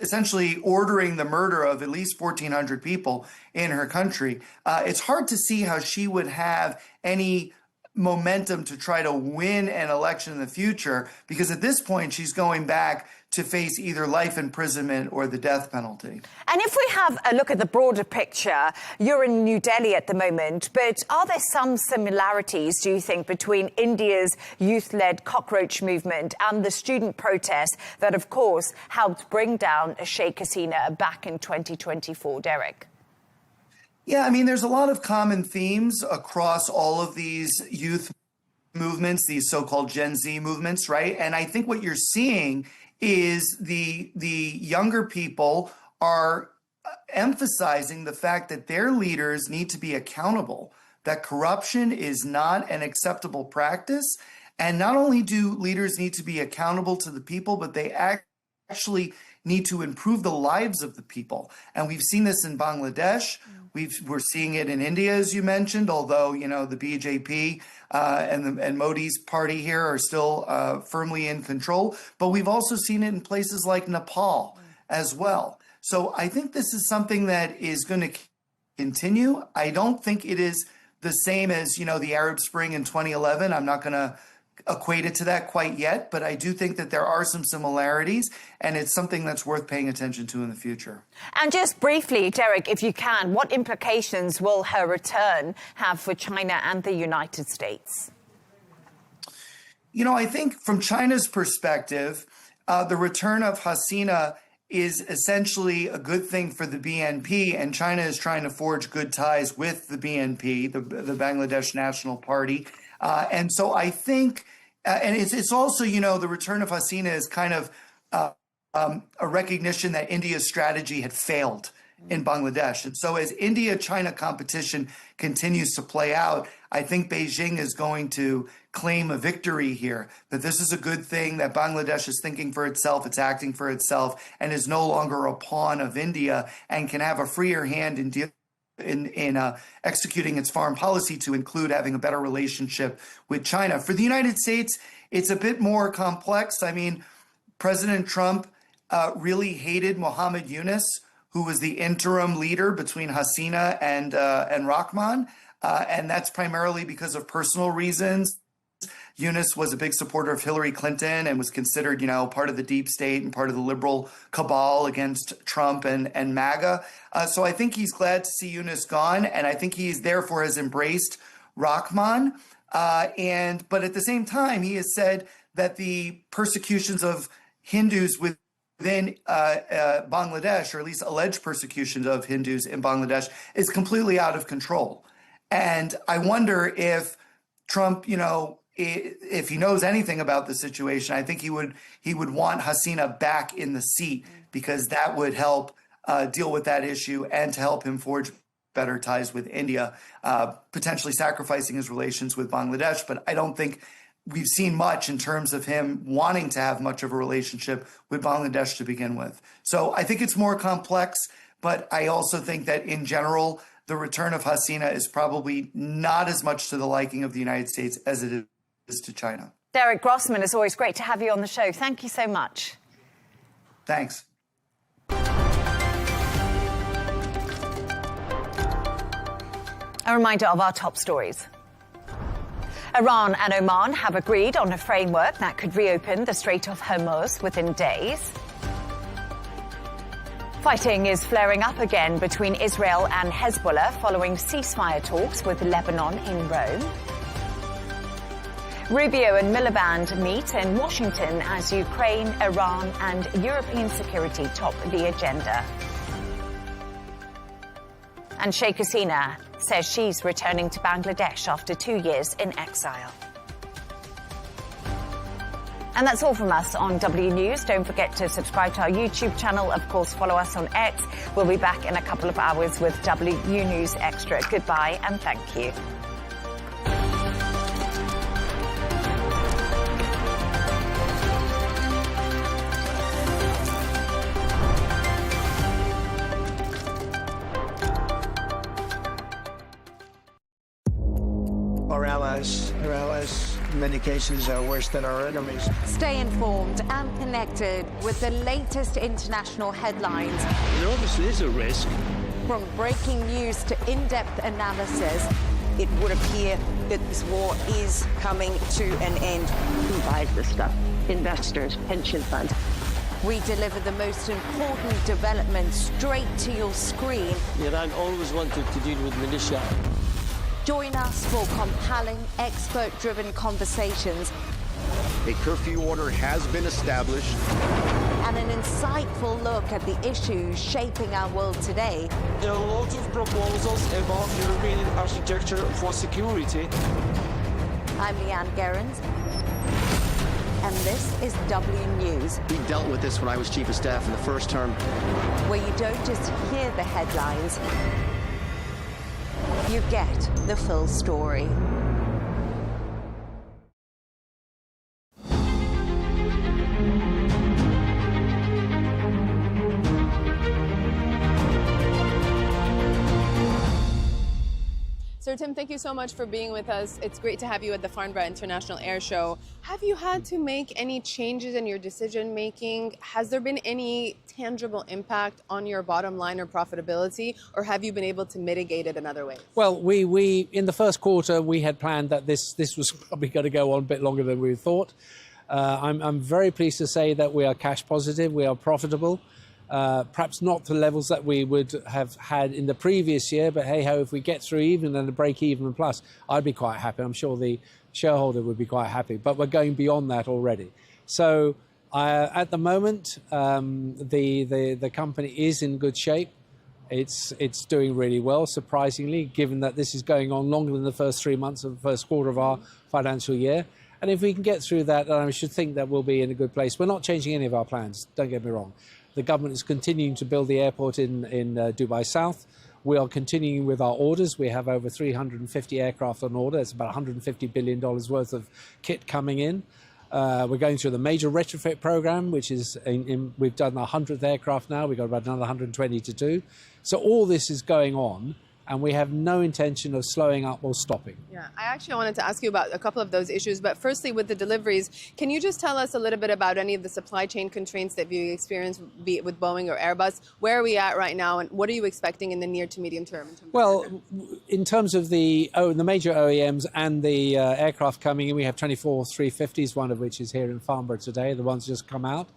essentially ordering the murder of at least 1,400 people in her country. It's hard to see how she would have any momentum to try to win an election in the future, because at this point she's going back to face either life imprisonment or the death penalty. And if we have a look at the broader picture, you're in New Delhi at the moment, but are there some similarities, do you think, between India's youth-led cockroach movement and the student protests that, of course, helped bring down Sheikh Hasina back in 2024, Derek? Yeah, there's a lot of common themes across all of these youth movements, these so-called Gen Z movements, right? And I think what you're seeing is the younger people are emphasizing the fact that their leaders need to be accountable, that corruption is not an acceptable practice. And not only do leaders need to be accountable to the people, but they actually need to improve the lives of the people. And we've seen this in Bangladesh. We're seeing it in India, as you mentioned, although, you know, the BJP and Modi's party here are still firmly in control. But we've also seen it in places like Nepal as well. So I think this is something that is going to continue. I don't think it is the same as, you know, the Arab Spring in 2011. I'm not going to equate it to that quite yet, but I do think that there are some similarities, and it's something that's worth paying attention to in the future. And just briefly, Derek, if you can, what implications will her return have for China and the United States? You know, I think from China's perspective, the return of Hasina is essentially a good thing for the BNP, and China is trying to forge good ties with the BNP, the Bangladesh National Party. And so I think, and it's also, you know, the return of Hasina is kind of a recognition that India's strategy had failed in Bangladesh. And so as India-China competition continues to play out, I think Beijing is going to claim a victory here, that this is a good thing, that Bangladesh is thinking for itself, it's acting for itself, and is no longer a pawn of India, and can have a freer hand in executing its foreign policy to include having a better relationship with China. For the United States, it's a bit more complex. I mean, President Trump really hated Mohammed Yunus, who was the interim leader between Hasina and Rahman, and that's primarily because of personal reasons. Yunus was a big supporter of Hillary Clinton and was considered, you know, part of the deep state and part of the liberal cabal against Trump and MAGA. So I think he's glad to see Yunus gone, and I think he's therefore has embraced Rahman. But at the same time, he has said that the persecutions of Hindus within Bangladesh, or at least alleged persecutions of Hindus in Bangladesh, is completely out of control. And I wonder if Trump, you know, if he knows anything about the situation, I think he would want Hasina back in the seat, because that would help deal with that issue and to help him forge better ties with India, potentially sacrificing his relations with Bangladesh. But I don't think we've seen much in terms of him wanting to have much of a relationship with Bangladesh to begin with. So I think it's more complex, but I also think that in general, the return of Hasina is probably not as much to the liking of the United States as it is to China. Derek Grossman, it's always great to have you on the show. Thank you so much. Thanks. A reminder of our top stories. Iran and Oman have agreed on a framework that could reopen the Strait of Hormuz within days. Fighting is flaring up again between Israel and Hezbollah following ceasefire talks with Lebanon in Rome. Rubio and Miliband meet in Washington as Ukraine, Iran and European security top the agenda. And Sheikh Hasina says she's returning to Bangladesh after 2 years in exile. And that's all from us on W News. Don't forget to subscribe to our YouTube channel. Of course, follow us on X. We'll be back in a couple of hours with W News Extra. Goodbye and thank you. Our allies, in many cases, are worse than our enemies. Stay informed and connected with the latest international headlines. There obviously is a risk. From breaking news to in-depth analysis. It would appear that this war is coming to an end. Who buys this stuff? Investors, pension funds. We deliver the most important developments straight to your screen. Iran always wanted to deal with militia. Join us for compelling, expert-driven conversations. A curfew order has been established. And an insightful look at the issues shaping our world today. There are lots of proposals about European architecture for security. I'm Leigh Ann Gerrans. and this is W News. We dealt with this when I was Chief of Staff in the first term. Where you don't just hear the headlines, you get the full story. Sir Tim, thank you so much for being with us. It's great to have you at the Farnborough International Air Show. Have you had to make any changes in your decision making? Has there been any tangible impact on your bottom line or profitability, or have you been able to mitigate it in other ways? Well, we in the first quarter we had planned that this was probably going to go on a bit longer than we thought. I'm very pleased to say that we are cash positive, we are profitable. Perhaps not the levels that we would have had in the previous year, but hey-ho, if we get through even and a break-even plus, I'd be quite happy. I'm sure the shareholder would be quite happy, but we're going beyond that already. So at the moment, the company is in good shape. It's doing really well, surprisingly, given that this is going on longer than the first 3 months of the first quarter of our financial year. And if we can get through that, I should think that we'll be in a good place. We're not changing any of our plans, don't get me wrong. The government is continuing to build the airport in Dubai South. We are continuing with our orders. We have over 350 aircraft on order. It's about $150 billion worth of kit coming in. We're going through the major retrofit program, which is, we've done the 100th aircraft now. We've got about another 120 to do. So all this is going on, and we have no intention of slowing up or stopping. Yeah, I actually wanted to ask you about a couple of those issues, but firstly with the deliveries, can you just tell us a little bit about any of the supply chain constraints that you experienced, be it with Boeing or Airbus? Where are we at right now, and what are you expecting in the near to medium term? Well, in terms of the major OEMs and the aircraft coming in, we have 24 350s, one of which is here in Farnborough today. The one's just come out.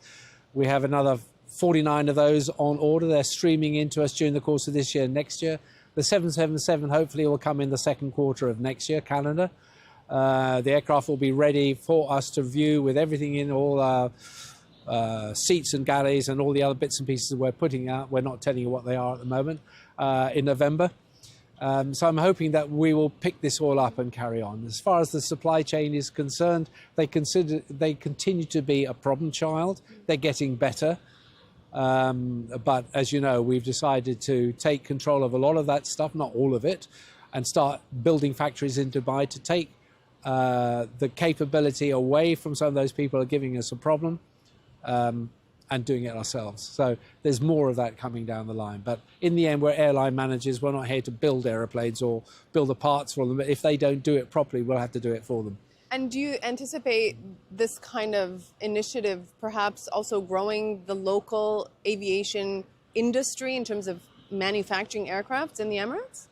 We have another 49 of those on order. They're streaming into us during the course of this year and next year. The 777 hopefully will come in the second quarter of next year, calendar. The aircraft will be ready for us to view with everything in, all our seats and galleys and all the other bits and pieces that we're putting out. We're not telling you what they are at the moment, in November. So I'm hoping that we will pick this all up and carry on. As far as the supply chain is concerned, they continue to be a problem child. They're getting better. But as you know, we've decided to take control of a lot of that stuff, not all of it, and start building factories in Dubai to take the capability away from some of those people who are giving us a problem, and doing it ourselves. So there's more of that coming down the line. But in the end, we're airline managers. We're not here to build aeroplanes or build the parts for them. But if they don't do it properly, we'll have to do it for them. And do you anticipate this kind of initiative perhaps also growing the local aviation industry in terms of manufacturing aircraft in the Emirates?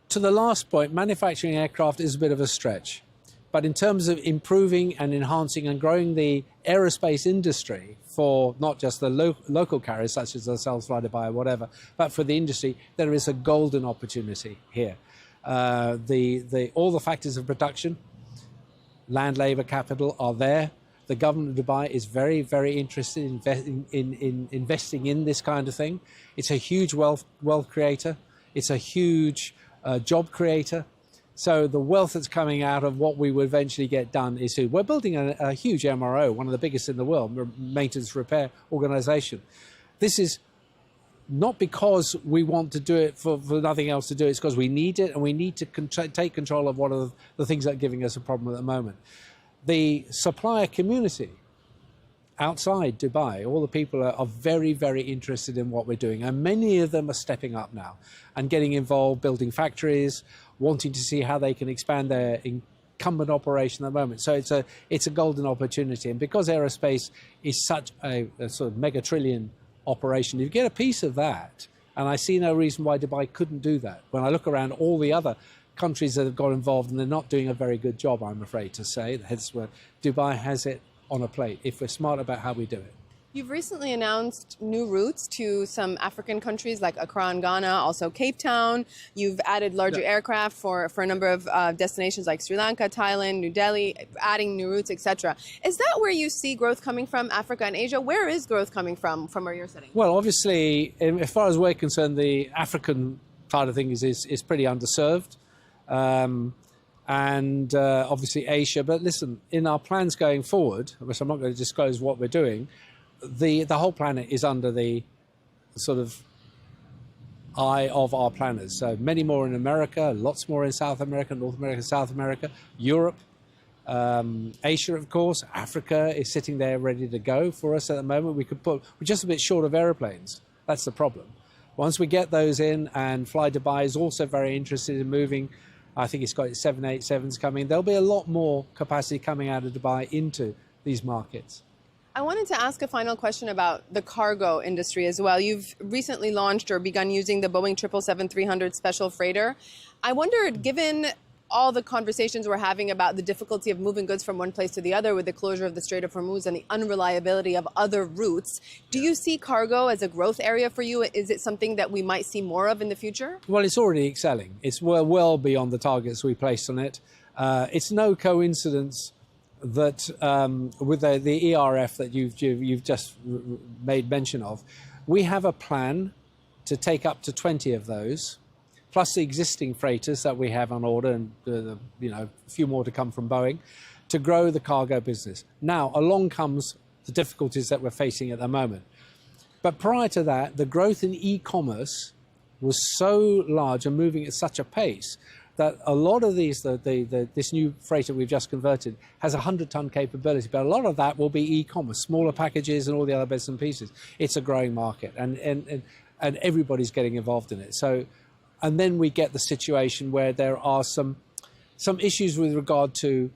To the last point, manufacturing aircraft is a bit of a stretch. But in terms of improving and enhancing and growing the aerospace industry for not just the local carriers such as ourselves, Fly Dubai or whatever, but for the industry, there is a golden opportunity here. All the factors of production, land, labour, capital are there. The government of Dubai is very, very interested in investing in this kind of thing. It's a huge wealth creator. It's a huge job creator. So the wealth that's coming out of what we will eventually get done is huge. We're building a huge MRO, one of the biggest in the world, maintenance repair organisation. This is not because we want to do it for nothing else to do. It's because we need it, and we need to take control of one of the things that are giving us a problem at the moment. The supplier community outside Dubai, all the people are very, very interested in what we're doing, and many of them are stepping up now and getting involved, building factories, wanting to see how they can expand their incumbent operation at the moment. So it's a golden opportunity, and because aerospace is such a sort of mega-trillion operation, if you get a piece of that, and I see no reason why Dubai couldn't do that. When I look around all the other countries that have got involved, and they're not doing a very good job, I'm afraid to say, hence where Dubai has it on a plate, if we're smart about how we do it. You've recently announced new routes to some African countries like Accra and Ghana, also Cape Town. You've added larger aircraft for a number of destinations like Sri Lanka, Thailand, New Delhi, adding new routes, etc. Is that where you see growth coming from, Africa and Asia? Where is growth coming from where you're sitting? Well, obviously, as far as we're concerned, the African part of things is pretty underserved. and obviously Asia. But listen, in our plans going forward, which I'm not going to disclose what we're doing, the whole planet is under the sort of eye of our planners. So many more in America, lots more in South America, North America, South America, Europe, Asia, of course. Africa is sitting there ready to go for us at the moment. We're just a bit short of aeroplanes. That's the problem. Once we get those in, and Fly Dubai is also very interested in moving, I think it's got its 787s coming. There'll be a lot more capacity coming out of Dubai into these markets. I wanted to ask a final question about the cargo industry as well. You've recently launched or begun using the Boeing 777-300 special freighter. I wondered, given all the conversations we're having about the difficulty of moving goods from one place to the other with the closure of the Strait of Hormuz and the unreliability of other routes, do you see cargo as a growth area for you? Is it something that we might see more of in the future? Well, it's already excelling. It's well beyond the targets we placed on it. It's no coincidence that with the ERF that you've just made mention of, we have a plan to take up to 20 of those, plus the existing freighters that we have on order, and a few more to come from Boeing, to grow the cargo business. Now, along comes the difficulties that we're facing at the moment. But prior to that, the growth in e-commerce was so large and moving at such a pace that a lot of these, this new freighter we've just converted, has a 100-ton capability, but a lot of that will be e-commerce, smaller packages and all the other bits and pieces. It's a growing market, and everybody's getting involved in it. So. And then we get the situation where there are some issues with regard to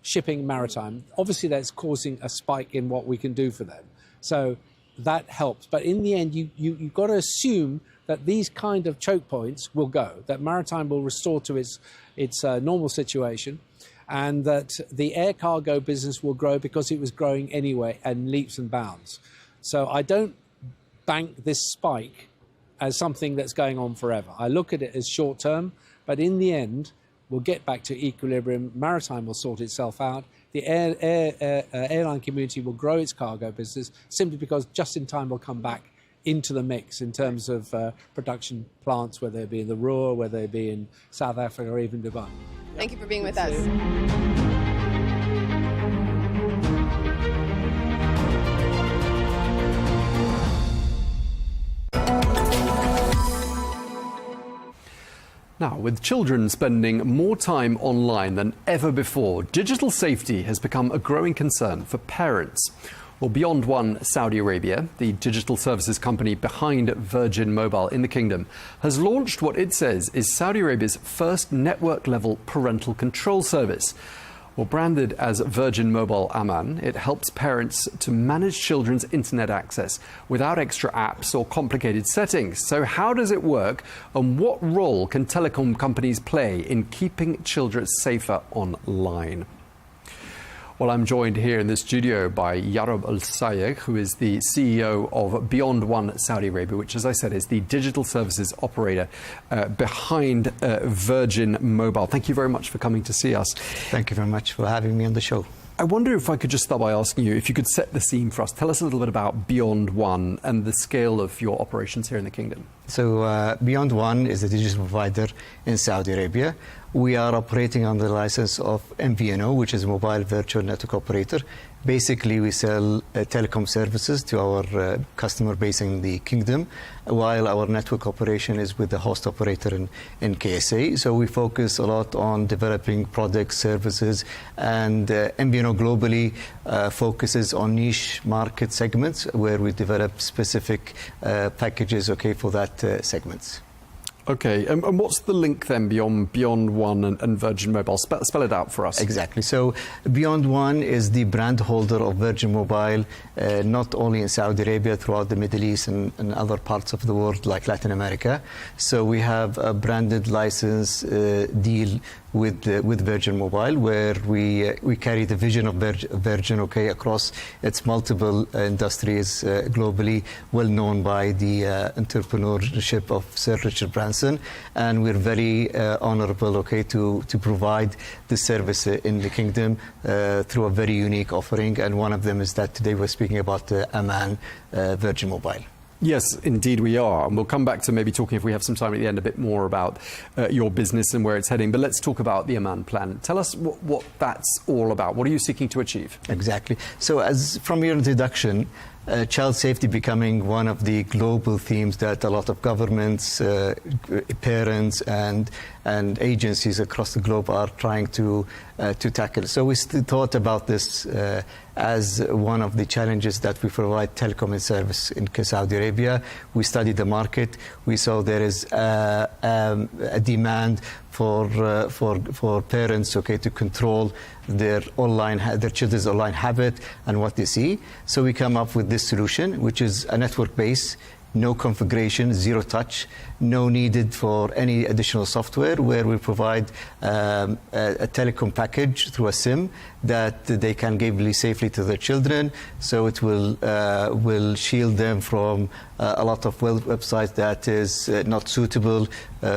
shipping maritime. Obviously, that's causing a spike in what we can do for them. So that helps. But in the end, you've got to assume that these kind of choke points will go, that maritime will restore to its normal situation, and that the air cargo business will grow because it was growing anyway and leaps and bounds. So I don't bank this spike as something that's going on forever. I look at it as short term, but in the end, we'll get back to equilibrium. Maritime will sort itself out. The airline community will grow its cargo business simply because just in time will come back into the mix in terms of production plants, whether they be in the Ruhr, whether they be in South Africa or even Dubai. Thank you for being with us. Now, with children spending more time online than ever before, digital safety has become a growing concern for parents. Well, Beyond One Saudi Arabia, the digital services company behind Virgin Mobile in the kingdom, has launched what it says is Saudi Arabia's first network-level parental control service. Well, branded as Virgin Mobile Aman, it helps parents to manage children's internet access without extra apps or complicated settings. So how does it work, and what role can telecom companies play in keeping children safer online? Well, I'm joined here in the studio by Yarob Al-Sayegh, who is the CEO of Beyond One Saudi Arabia, which, as I said, is the digital services operator behind Virgin Mobile. Thank you very much for coming to see us. Thank you very much for having me on the show. I wonder if I could just start by asking you if you could set the scene for us. Tell us a little bit about Beyond One and the scale of your operations here in the kingdom. So Beyond One is a digital provider in Saudi Arabia. We are operating under the license of MVNO, which is a mobile virtual network operator. Basically, we sell telecom services to our customer base in the kingdom, while our network operation is with the host operator in KSA. So we focus a lot on developing products, services, and MVNO globally focuses on niche market segments where we develop specific packages, for that segments. Okay, and what's the link then Beyond One and Virgin Mobile? Spell it out for us. Exactly. So Beyond One is the brand holder of Virgin Mobile, not only in Saudi Arabia, throughout the Middle East and other parts of the world like Latin America. So we have a branded license deal with Virgin Mobile, where we carry the vision of Virgin, across its multiple industries globally, well known by the entrepreneurship of Sir Richard Branson, and we're very honourable, to provide this service in the kingdom through a very unique offering, and one of them is that today we're speaking about Aman Virgin Mobile. Yes, indeed we are. And we'll come back to maybe talking, if we have some time at the end, a bit more about your business and where it's heading. But let's talk about the Oman plan. Tell us what that's all about. What are you seeking to achieve? Exactly. So as from your introduction, child safety becoming one of the global themes that a lot of governments, parents and agencies across the globe are trying to tackle. So we thought about this as one of the challenges that we provide telecom and service in Saudi Arabia. We studied the market. We saw there is a demand for parents, to control their children's online habit and what they see. So we come up with this solution, which is a network base, no configuration, zero touch, no needed for any additional software, where we provide a telecom package through a SIM that they can give safely to their children. So it will shield them from a lot of websites that is not suitable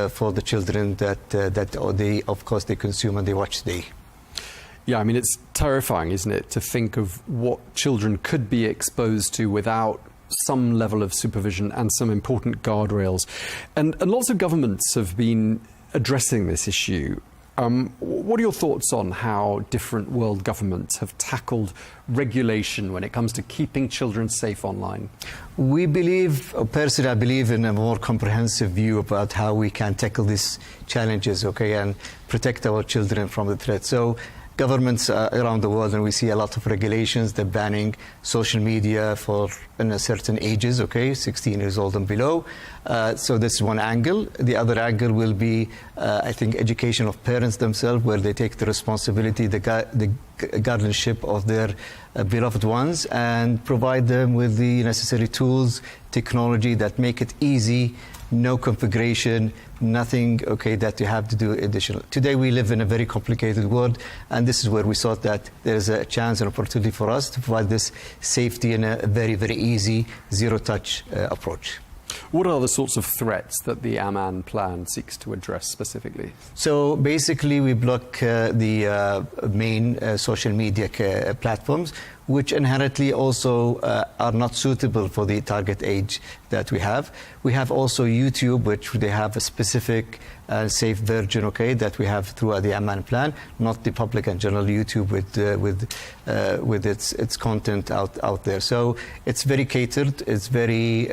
for the children that they, of course, they consume and they watch daily. Yeah, I mean, it's terrifying, isn't it, to think of what children could be exposed to without some level of supervision and some important guardrails. And lots of governments have been addressing this issue. What are your thoughts on how different world governments have tackled regulation when it comes to keeping children safe online? We believe, personally I believe, in a more comprehensive view about how we can tackle these challenges, and protect our children from the threat. So governments around the world, and we see a lot of regulations, they're banning social media for certain ages, 16 years old and below. So this is one angle. The other angle will be, I think, education of parents themselves, where they take the responsibility, the guardianship of their beloved ones, and provide them with the necessary tools, technology that make it easy, no configuration, nothing that you have to do additional. Today we live in a very complicated world, and this is where we thought that there is a chance and opportunity for us to provide this safety in a very, very easy zero-touch approach. What are the sorts of threats that the Oman plan seeks to address specifically? So basically we block the main social media platforms, which inherently also are not suitable for the target age that we have. We have also YouTube, which they have a specific safe version, that we have through the Oman plan, not the public and general YouTube with its content out there. So it's very catered. It's very,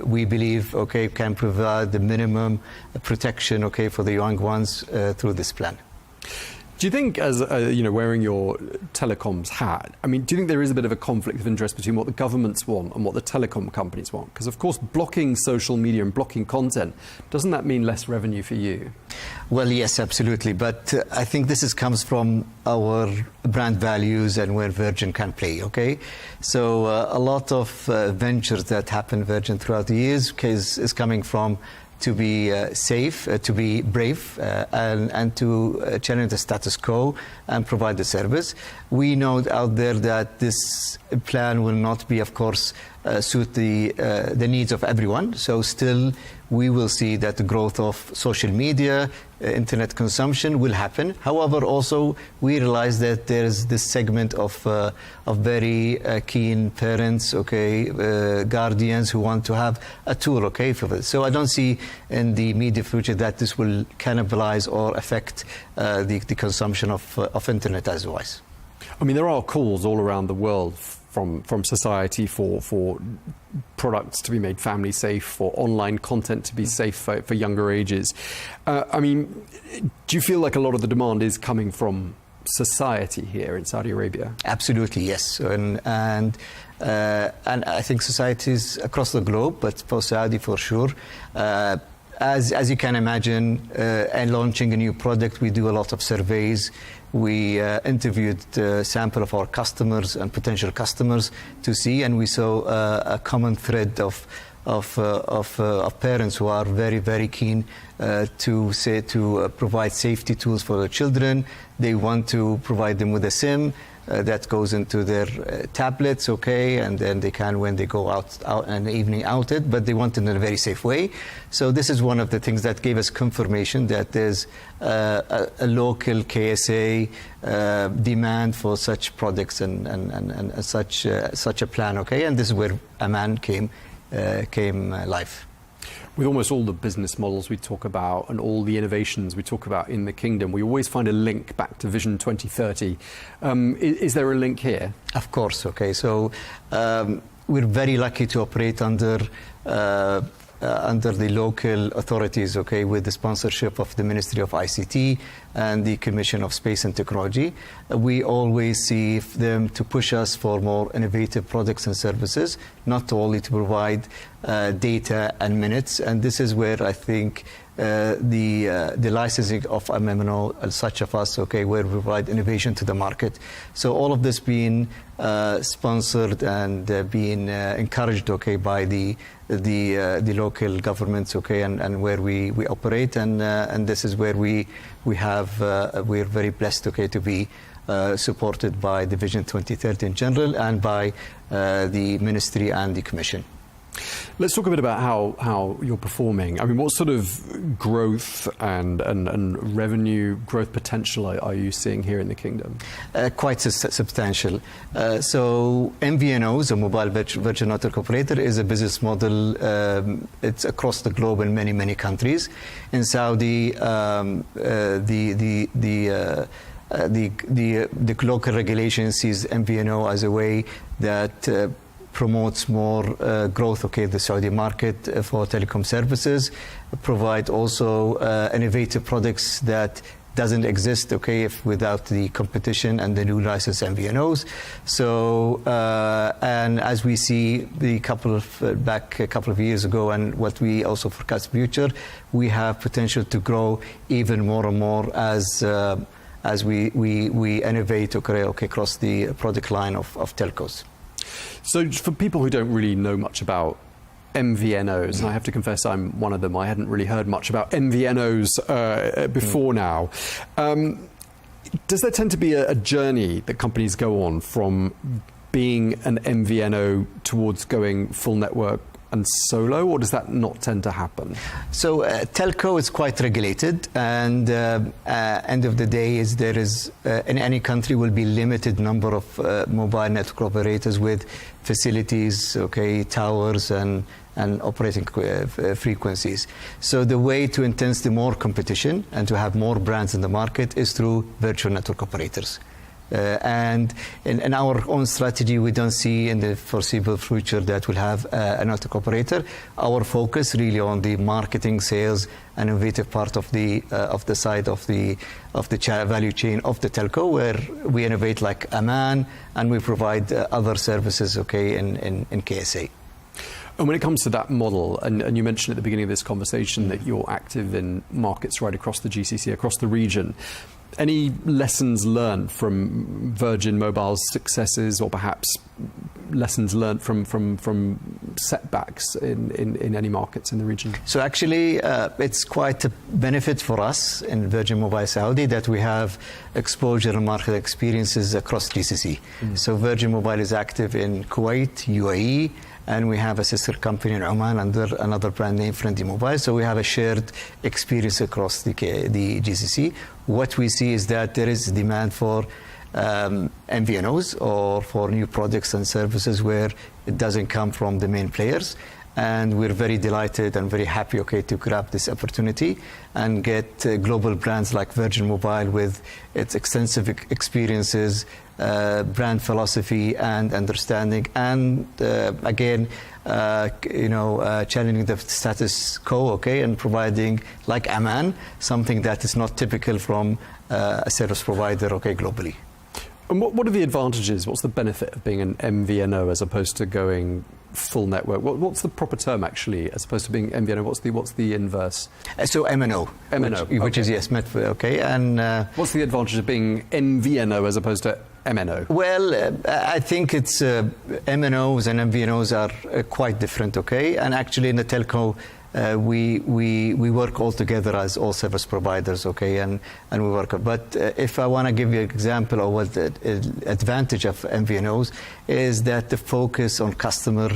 we believe, can provide the minimum protection, for the young ones through this plan. Do you think, as wearing your telecoms hat, do you think there is a bit of a conflict of interest between what the governments want and what the telecom companies want? Because, of course, blocking social media and blocking content, doesn't that mean less revenue for you? Well, yes, absolutely. But I think this comes from our brand values and where Virgin can play, So a lot of ventures that happen Virgin throughout the years is coming from to be safe, to be brave, and to challenge the status quo and provide the service. We know out there that this plan will not be, of course, suit the needs of everyone. So still, we will see that the growth of social media, internet consumption will happen. However, also we realize that there is this segment of very keen parents, guardians who want to have a tool, for this. So I don't see in the immediate future that this will cannibalize or affect the consumption of internet as wise. There are calls all around the world from society for products to be made family safe, for online content to be safe for younger ages. Do you feel like a lot of the demand is coming from society here in Saudi Arabia? Absolutely, yes. And I think societies across the globe, but for Saudi for sure. As you can imagine, and launching a new product, we do a lot of surveys. We interviewed a sample of our customers and potential customers to see, and we saw a common thread of parents who are very, very keen to provide safety tools for their children. They want to provide them with a SIM that goes into their tablets, and then they can, when they go out in the evening, out it, but they want it in a very safe way. So this is one of the things that gave us confirmation that there's a local KSA demand for such products and such a plan, and this is where Oman came came live. With almost all the business models we talk about and all the innovations we talk about in the kingdom, we always find a link back to Vision 2030. Is there a link here? Of course, okay. So we're very lucky to operate under the local authorities, okay, with the sponsorship of the Ministry of ICT and the Commission of Space and Technology. We always see them to push us for more innovative products and services, not only to provide data and minutes. And this is where I think the licensing of MMO, such of us, okay, where we provide innovation to the market. So all of this being sponsored and being encouraged, okay, by the local governments, okay, and where we operate, and this is where we're very blessed, okay, to be supported by the Vision 2030 in general and by the Ministry and the Commission. Let's talk a bit about how you're performing. I mean, what sort of growth and revenue growth potential are you seeing here in the kingdom? Quite substantial. So MVNOs, a mobile virtual network operator, is a business model. It's across the globe in many countries. In Saudi, the local regulation sees MVNO as a way that promotes more growth, okay, the Saudi market for telecom services, provide also innovative products that doesn't exist, okay, without the competition and the new licensed MVNOs. So, and as we see a couple of years ago, and what we also forecast future, we have potential to grow even more and more as we innovate, okay, across the product line of telcos. So for people who don't really know much about MVNOs, and I have to confess I'm one of them, I hadn't really heard much about MVNOs before now. Does there tend to be a journey that companies go on from being an MVNO towards going full network and solo, or does that not tend to happen? So telco is quite regulated, and end of the day is there is in any country will be limited number of mobile network operators with facilities, okay, towers and operating frequencies. So the way to intensify more competition and to have more brands in the market is through virtual network operators. And in our own strategy, we don't see in the foreseeable future that we'll have a network operator. Our focus really on the marketing, sales, and innovative part of the side of the value chain of the telco, where we innovate like Oman, and we provide other services, okay, in KSA. And when it comes to that model, and you mentioned at the beginning of this conversation that you're active in markets right across the GCC, across the region. Any lessons learned from Virgin Mobile's successes, or perhaps lessons learned from setbacks in any markets in the region? So actually, it's quite a benefit for us in Virgin Mobile Saudi that we have exposure and market experiences across GCC. So Virgin Mobile is active in Kuwait, UAE, and we have a sister company in Oman under another brand name, Friendly Mobile. So we have a shared experience across the GCC. What we see is that there is demand for MVNOs or for new products and services where it doesn't come from the main players. And we're very delighted and very happy, okay, to grab this opportunity and get global brands like Virgin Mobile with its extensive experiences, brand philosophy and understanding, and again, challenging the status quo, okay, and providing, like Oman, something that is not typical from a service provider, okay, globally. And what are the advantages? What's the benefit of being an MVNO as opposed to going full network? What's the proper term actually, as opposed to being MVNO? What's the inverse? So MNO, which is yes, okay. And what's the advantage of being MVNO as opposed to MNO? Well, I think it's MNOs and MVNOs are quite different, okay. And actually, in the telco, we work all together as all service providers, okay, and we work. But if I want to give you an example of what the advantage of MVNOs is, that the focus on customer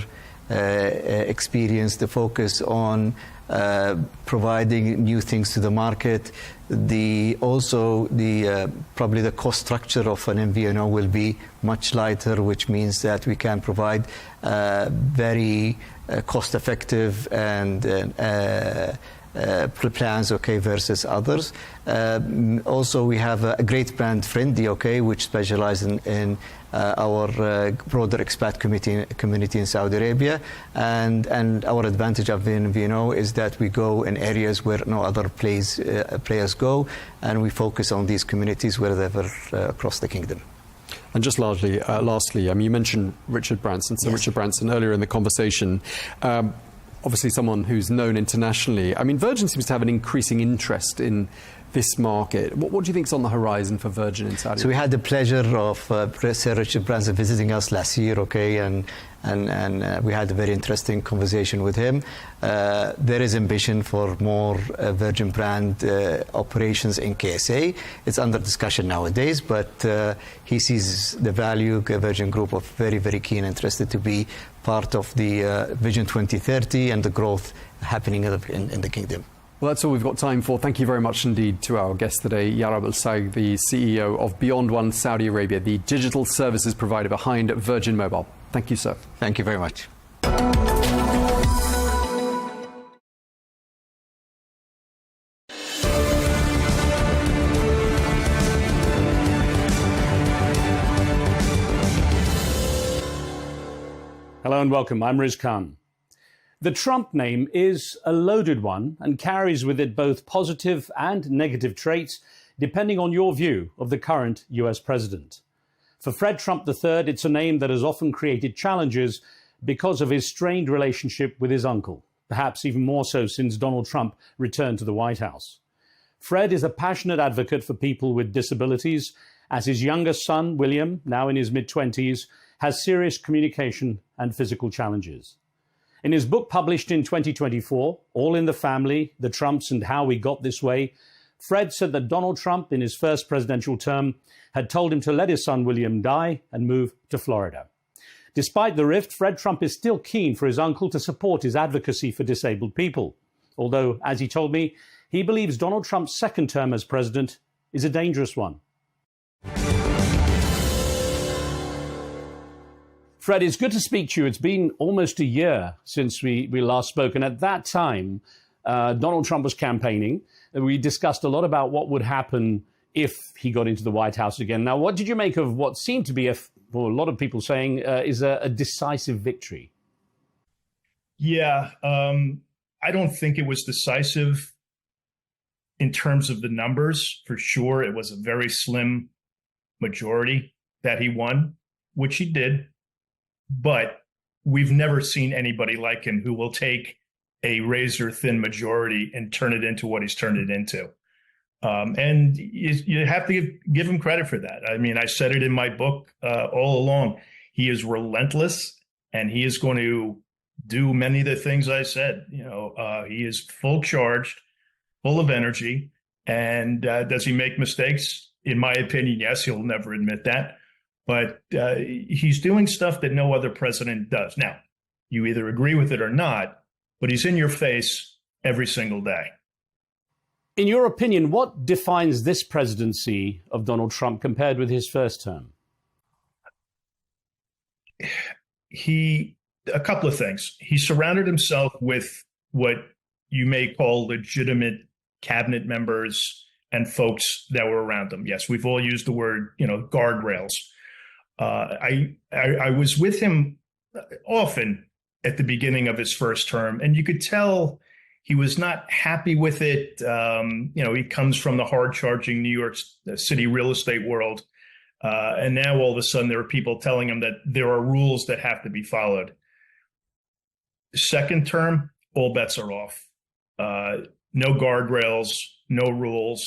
experience, the focus on providing new things to the market. Probably the cost structure of an MVNO will be much lighter, which means that we can provide very cost-effective and plans, versus others. Also, we have a great brand, Friendly, which specializes in our broader expat community in Saudi Arabia, and our advantage of the MVNO is that we go in areas where no other players go, and we focus on these communities wherever across the kingdom. And just lastly, you mentioned Richard Branson. So yes. Richard Branson earlier in the conversation. Obviously someone who's known internationally. I mean, Virgin seems to have an increasing interest in this market. What do you think is on the horizon for Virgin in Saudi Arabia? So we had the pleasure of Sir Richard Branson visiting us last year, and we had a very interesting conversation with him. There is ambition for more Virgin brand operations in KSA. It's under discussion nowadays, but he sees the value. Virgin Group of very, very keen interested to be part of the Vision 2030 and the growth happening in the kingdom. Well, that's all we've got time for. Thank you very much indeed to our guest today, Yarab Al-Saig, the CEO of Beyond One Saudi Arabia, the digital services provider behind Virgin Mobile. Thank you, sir. Thank you very much. Hello and welcome. I'm Riz Khan. The Trump name is a loaded one and carries with it both positive and negative traits, depending on your view of the current US president. For Fred Trump III, it's a name that has often created challenges because of his strained relationship with his uncle, perhaps even more so since Donald Trump returned to the White House. Fred is a passionate advocate for people with disabilities, as his younger son, William, now in his mid-20s, has serious communication and physical challenges. In his book published in 2024, All in the Family, The Trumps and How We Got This Way, Fred said that Donald Trump, in his first presidential term, had told him to let his son William die and move to Florida. Despite the rift, Fred Trump is still keen for his uncle to support his advocacy for disabled people. Although, as he told me, he believes Donald Trump's second term as president is a dangerous one. Fred, it's good to speak to you. It's been almost a year since we last spoke. And at that time, Donald Trump was campaigning. We discussed a lot about what would happen if he got into the White House again. Now, what did you make of what seemed to be, for a lot of people saying, is a decisive victory? Yeah, I don't think it was decisive in terms of the numbers. For sure, it was a very slim majority that he won, which he did. But we've never seen anybody like him who will take a razor-thin majority and turn it into what he's turned it into. And you have to give him credit for that. I mean, I said it in my book all along. He is relentless, and he is going to do many of the things I said. He is full charged, full of energy. And does he make mistakes? In my opinion, yes. He'll never admit that. But he's doing stuff that no other president does. Now, you either agree with it or not, but he's in your face every single day. In your opinion, what defines this presidency of Donald Trump compared with his first term? A couple of things. He surrounded himself with what you may call legitimate cabinet members and folks that were around him. Yes, we've all used the word, guardrails. I was with him often at the beginning of his first term, and you could tell he was not happy with it. He comes from the hard-charging New York City real estate world, and now all of a sudden there are people telling him that there are rules that have to be followed. Second term, all bets are off. No guardrails, no rules.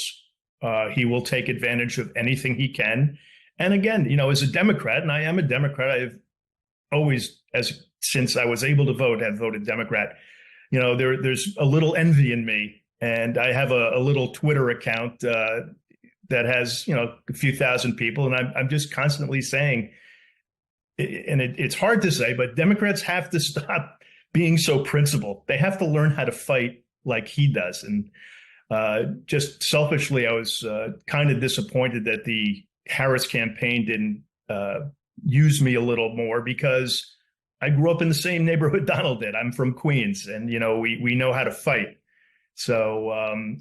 He will take advantage of anything he can. And again, as a Democrat, and I am a Democrat, I've always, since I was able to vote, have voted Democrat. There's a little envy in me, and I have a little Twitter account that has, a few thousand people, and I'm just constantly saying, it's hard to say, but Democrats have to stop being so principled. They have to learn how to fight like he does. And just selfishly, I was kind of disappointed that the Harris campaign didn't use me a little more, because I grew up in the same neighborhood Donald did. I'm from Queens, and we know how to fight. So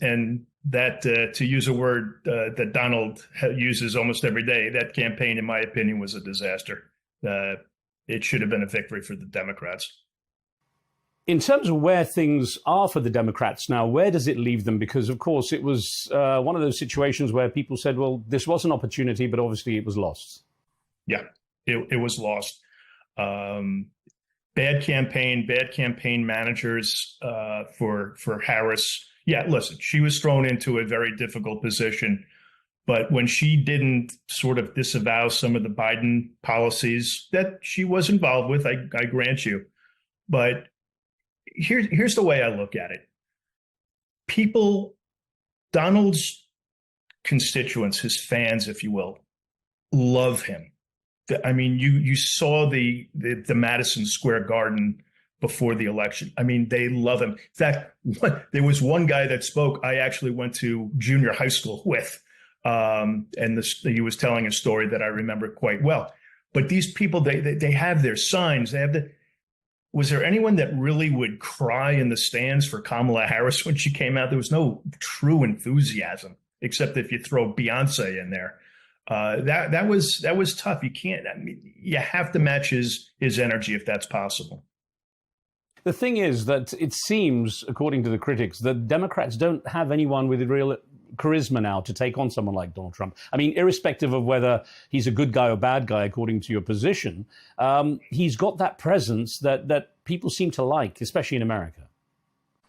and that to use a word that Donald uses almost every day, that campaign, in my opinion, was a disaster. It should have been a victory for the Democrats. In terms of where things are for the Democrats now, where does it leave them? Because, of course, it was one of those situations where people said, well, this was an opportunity, but obviously it was lost. Yeah, it was lost. Bad campaign managers for Harris. Yeah, listen, she was thrown into a very difficult position. But when she didn't sort of disavow some of the Biden policies that she was involved with, I grant you. But here's the way I look at it. Donald's constituents, his fans, if you will, love him. I mean, you saw the Madison Square Garden before the election. I mean, they love him. In fact, there was one guy that spoke I actually went to junior high school with, and he was telling a story that I remember quite well. But these people, they have their signs. They have Was there anyone that really would cry in the stands for Kamala Harris when she came out? There was no true enthusiasm, except if you throw Beyonce in there. That was tough. You can't. I mean, you have to match his energy if that's possible. The thing is that it seems, according to the critics, that Democrats don't have anyone with real charisma now to take on someone like Donald Trump. I mean, irrespective of whether he's a good guy or bad guy, according to your position, he's got that presence that people seem to like, especially in America.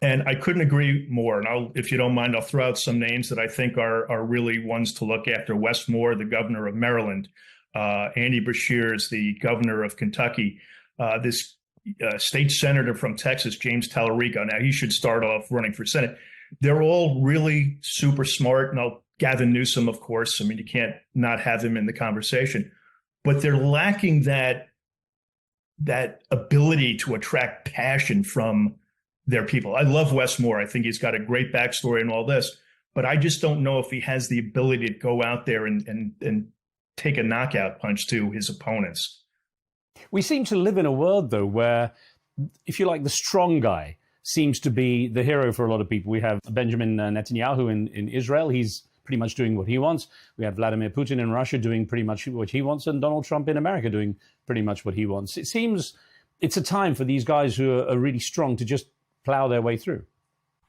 And I couldn't agree more. And if you don't mind, I'll throw out some names that I think are really ones to look after. Wes Moore, the governor of Maryland, Andy Beshear is the governor of Kentucky, this state senator from Texas, James Tallarico. Now, he should start off running for Senate. They're all really super smart. And Gavin Newsom, of course. I mean, you can't not have him in the conversation. But they're lacking that ability to attract passion from their people. I love Wes Moore. I think he's got a great backstory and all this. But I just don't know if he has the ability to go out there and take a knockout punch to his opponents. We seem to live in a world, though, where, if you like, the strong guy seems to be the hero for a lot of people. We have Benjamin Netanyahu in Israel. He's pretty much doing what he wants. We have Vladimir Putin in Russia doing pretty much what he wants, and Donald Trump in America doing pretty much what he wants. It seems it's a time for these guys who are really strong to just plow their way through.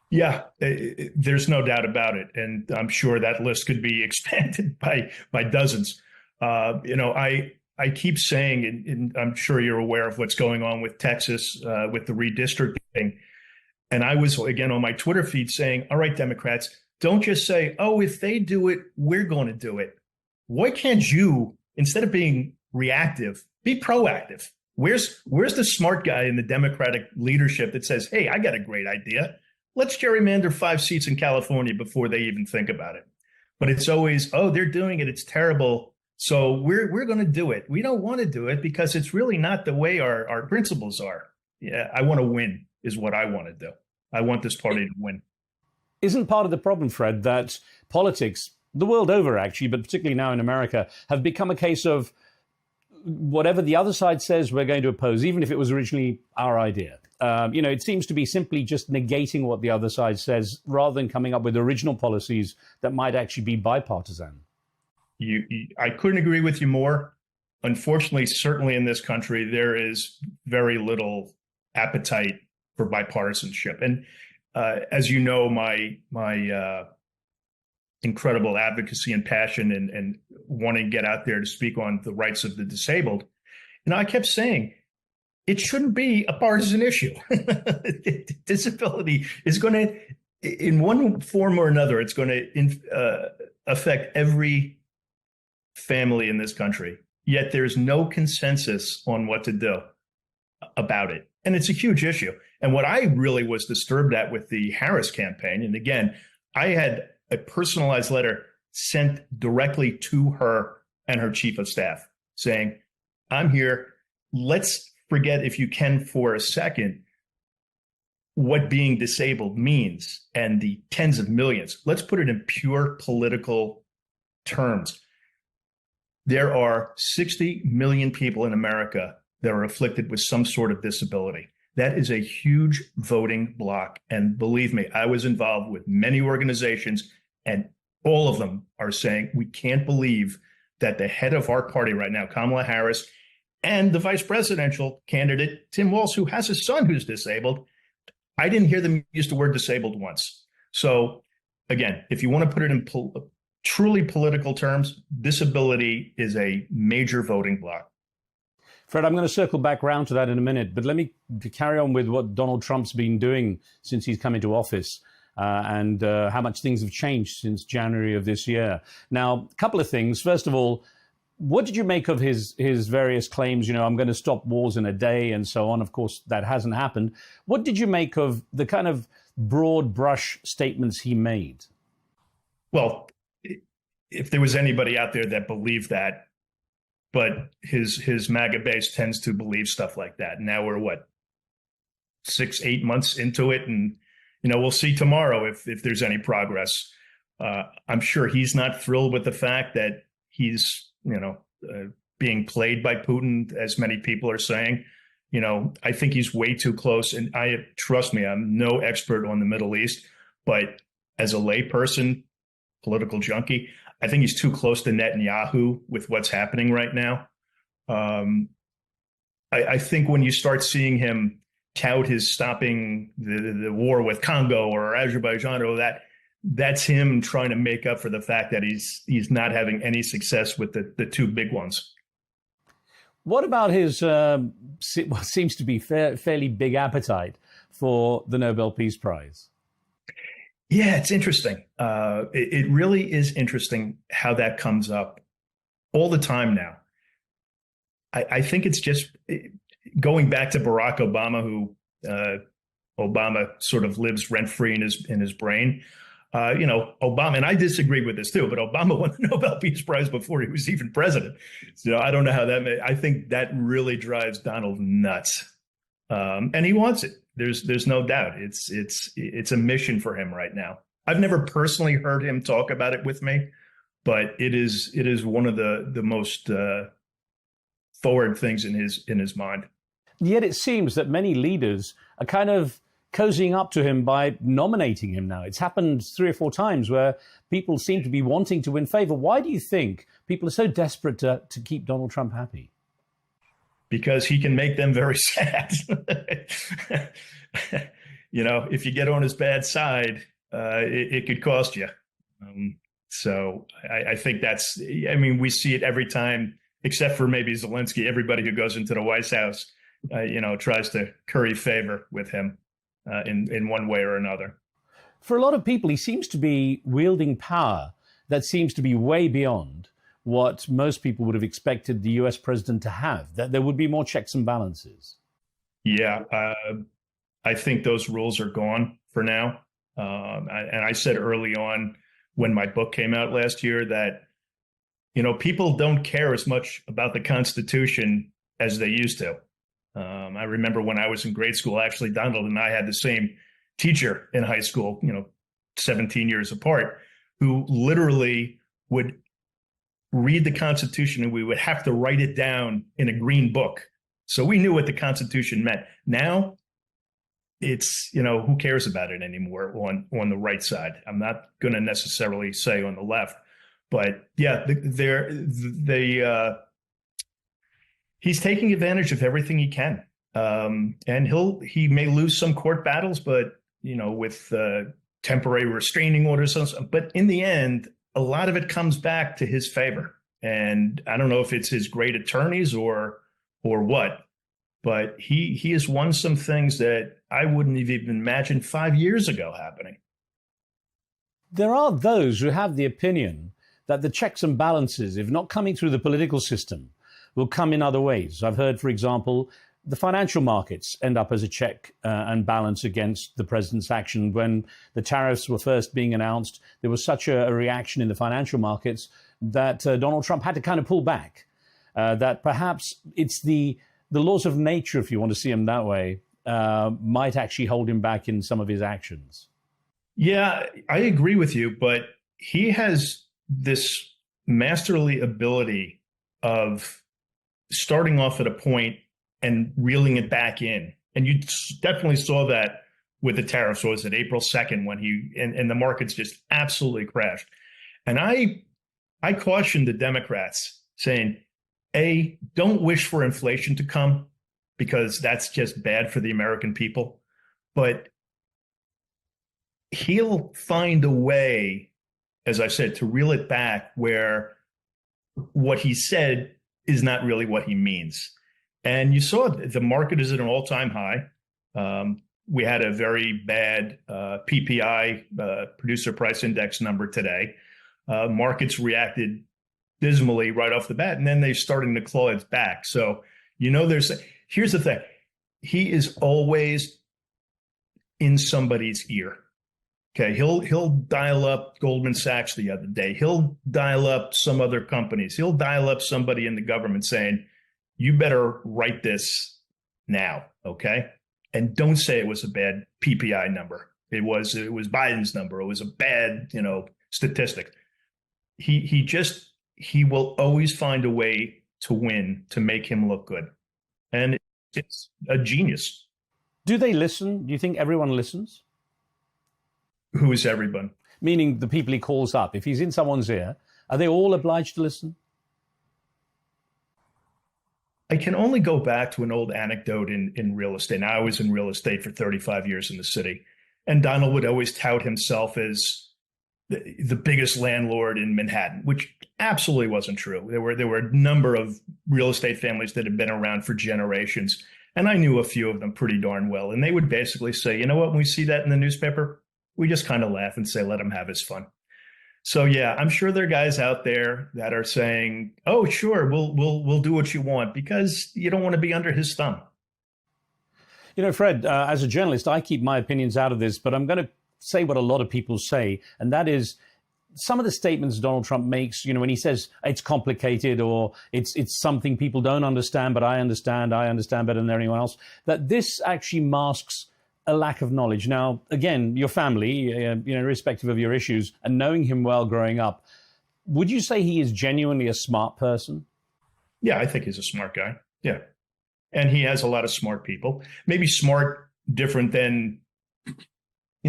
Yeah, there's no doubt about it. And I'm sure that list could be expanded by dozens. I keep saying, and I'm sure you're aware of what's going on with Texas, with the redistricting. And I was, again, on my Twitter feed saying, all right, Democrats, don't just say, oh, if they do it, we're going to do it. Why can't you, instead of being reactive, be proactive? Where's the smart guy in the Democratic leadership that says, hey, I got a great idea. Let's gerrymander 5 seats in California before they even think about it. But it's always, oh, they're doing it. It's terrible. So we're going to do it. We don't want to do it because it's really not the way our principles are. Yeah, I want to win is what I want to do. I want this party to win. Isn't part of the problem, Fred, that politics, the world over actually, but particularly now in America, have become a case of whatever the other side says, we're going to oppose, even if it was originally our idea. It seems to be simply just negating what the other side says rather than coming up with original policies that might actually be bipartisan. I couldn't agree with you more. Unfortunately, certainly in this country, there is very little appetite for bipartisanship. And as you know, my incredible advocacy and passion and wanting to get out there to speak on the rights of the disabled, I kept saying, it shouldn't be a partisan issue. Disability is going to, in one form or another, it's going to affect every family in this country. Yet there's no consensus on what to do about it. And it's a huge issue. And what I really was disturbed at with the Harris campaign, and again, I had a personalized letter sent directly to her and her chief of staff saying, I'm here. let's forget, if you can, for a second, what being disabled means and the tens of millions. Let's put it in pure political terms. There are 60 million people in America that are afflicted with some sort of disability. That is a huge voting bloc. And believe me, I was involved with many organizations, and all of them are saying, we can't believe that the head of our party right now, Kamala Harris, and the vice presidential candidate, Tim Walz, who has a son who's disabled, I didn't hear them use the word disabled once. So again, if you want to put it in truly political terms, disability is a major voting bloc. Fred, I'm going to circle back around to that in a minute, but let me carry on with what Donald Trump's been doing since he's come into office and how much things have changed since January of this year. Now, a couple of things. First of all, what did you make of his various claims? You know, I'm going to stop wars in a day and so on. Of course, that hasn't happened. What did you make of the kind of broad brush statements he made? Well, if there was anybody out there that believed that, but his MAGA base tends to believe stuff like that. Now we're 6-8 months into it, and we'll see tomorrow if there's any progress. I'm sure he's not thrilled with the fact that he's being played by Putin, as many people are saying. I think he's way too close, and trust me, I'm no expert on the Middle East, but as a layperson, political junkie, I think he's too close to Netanyahu with what's happening right now. I think when you start seeing him tout his stopping the war with Congo or Azerbaijan or that's him trying to make up for the fact that he's not having any success with the two big ones. What about his what seems to be fairly big appetite for the Nobel Peace Prize? Yeah, it's interesting. It really is interesting how that comes up all the time now. I think it's just going back to Barack Obama, who Obama sort of lives rent-free in his brain. Obama, and I disagree with this too, but Obama won the Nobel Peace Prize before he was even president. So I don't know how I think that really drives Donald nuts. And he wants it. There's no doubt. It's a mission for him right now. I've never personally heard him talk about it with me, but it is one of the most forward things in his mind. Yet it seems that many leaders are kind of cozying up to him by nominating him now. It's happened 3 or 4 times where people seem to be wanting to win favor. Why do you think people are so desperate to keep Donald Trump happy? Because he can make them very sad. If you get on his bad side, it could cost you. So I think we see it every time, except for maybe Zelensky. Everybody who goes into the White House, tries to curry favor with him in one way or another. For a lot of people, he seems to be wielding power that seems to be way beyond what most people would have expected the US president to have, that there would be more checks and balances. Yeah, I think those rules are gone for now. And I said early on when my book came out last year that, people don't care as much about the Constitution as they used to. I remember when I was in grade school, actually, Donald and I had the same teacher in high school, 17 years apart, who literally would read the Constitution and we would have to write it down in a green book. So we knew what the Constitution meant. Now it's, who cares about it anymore on the right side? I'm not going to necessarily say on the left, but yeah, he's taking advantage of everything he can. And he may lose some court battles, but, with temporary restraining orders, but in the end, a lot of it comes back to his favor. And I don't know if it's his great attorneys or what, but he has won some things that I wouldn't have even imagined 5 years ago happening. There are those who have the opinion that the checks and balances, if not coming through the political system, will come in other ways. I've heard, for example, the financial markets end up as a check and balance against the president's action. When the tariffs were first being announced, there was such a reaction in the financial markets that Donald Trump had to kind of pull back, that perhaps it's the the laws of nature, if you want to see them that way, might actually hold him back in some of his actions. Yeah, I agree with you, but he has this masterly ability of starting off at a point and reeling it back in. And you definitely saw that with the tariffs. Was it April 2nd when and the markets just absolutely crashed? And I cautioned the Democrats saying, A, don't wish for inflation to come because that's just bad for the American people. But he'll find a way, as I said, to reel it back where what he said is not really what he means. And you saw the market is at an all-time high. We had a very bad PPI, producer price index number today. Markets reacted dismally right off the bat, and then they're starting to claw its back. So, here's the thing. He is always in somebody's ear. Okay, he'll dial up Goldman Sachs the other day. He'll dial up some other companies. He'll dial up somebody in the government saying, you better write this now, okay? And don't say it was a bad PPI number. It was Biden's number. It was a bad, statistic. He will always find a way to win, to make him look good. And it's a genius. Do they listen? Do you think everyone listens? Who is everyone? Meaning the people he calls up. If he's in someone's ear, are they all obliged to listen? I can only go back to an old anecdote in real estate. Now, I was in real estate for 35 years in the city, and Donald would always tout himself as the biggest landlord in Manhattan, which absolutely wasn't true. There were a number of real estate families that had been around for generations, and I knew a few of them pretty darn well. And they would basically say, you know what, when we see that in the newspaper, we just kind of laugh and say, let him have his fun. So, yeah, I'm sure there are guys out there that are saying, oh, sure, we'll do what you want because you don't want to be under his thumb. Fred, as a journalist, I keep my opinions out of this, but I'm going to say what a lot of people say, and that is some of the statements Donald Trump makes, when he says it's complicated or it's something people don't understand, but I understand better than anyone else, that this actually masks a lack of knowledge. Now, again, your family, irrespective of your issues, and knowing him well growing up, would you say he is genuinely a smart person? Yeah, I think he's a smart guy. Yeah. And he has a lot of smart people. Maybe smart different than,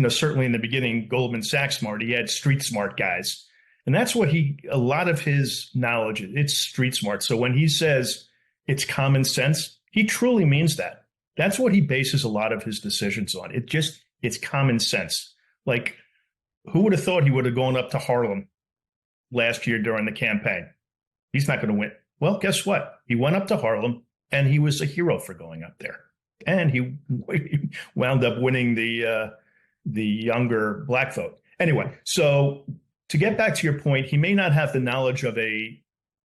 certainly in the beginning, Goldman Sachs smart. He had street smart guys. And that's what a lot of his knowledge, it's street smart. So when he says it's common sense, he truly means that. That's what he bases a lot of his decisions on. It's common sense. Like, who would have thought he would have gone up to Harlem last year during the campaign? He's not going to win. Well, guess what? He went up to Harlem, and he was a hero for going up there. And he wound up winning the younger black vote. Anyway, so to get back to your point, he may not have the knowledge of a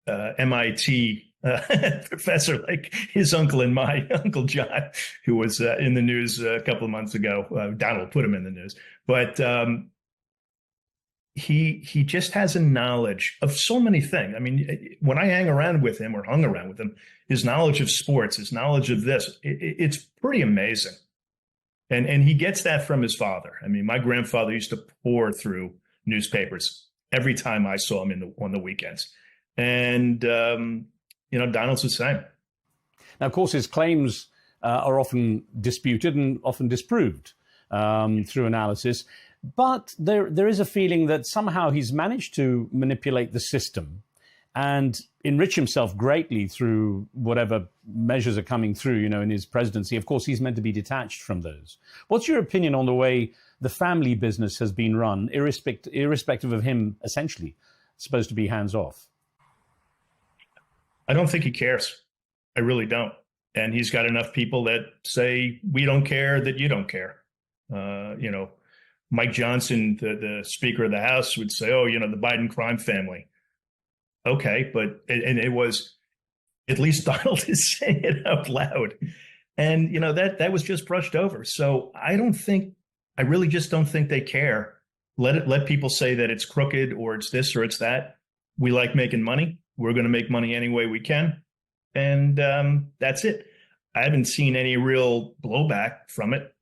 MIT professor like his uncle and my Uncle John, who was in the news a couple of months ago. Donald put him in the news. But he just has a knowledge of so many things. I mean, when I hung around with him, his knowledge of sports, his knowledge of this, it's pretty amazing. And he gets that from his father. I mean, my grandfather used to pour through newspapers every time I saw him on the weekends. And, Donald's the same. Now, of course, his claims are often disputed and often disproved through analysis. But there is a feeling that somehow he's managed to manipulate the system and enrich himself greatly through whatever measures are coming through, in his presidency. Of course, he's meant to be detached from those. What's your opinion on the way the family business has been run, irrespective of him essentially supposed to be hands-off? I don't think he cares. I really don't. And he's got enough people that say, we don't care, that you don't care. Mike Johnson, the Speaker of the House, would say, the Biden crime family. Okay, but it was, at least Donald is saying it out loud. And, that was just brushed over. So I really just don't think they care. Let people say that it's crooked or it's this or it's that. We like making money. We're going to make money any way we can. And that's it. I haven't seen any real blowback from it.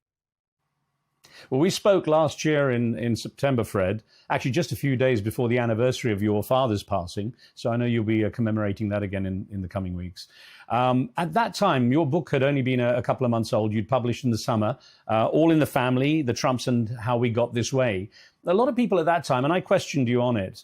Well, we spoke last year in September, Fred, actually just a few days before the anniversary of your father's passing. So I know you'll be commemorating that again in the coming weeks. At that time, your book had only been a couple of months old. You'd published in the summer, All in the Family, The Trumps and How We Got This Way. A lot of people at that time, and I questioned you on it,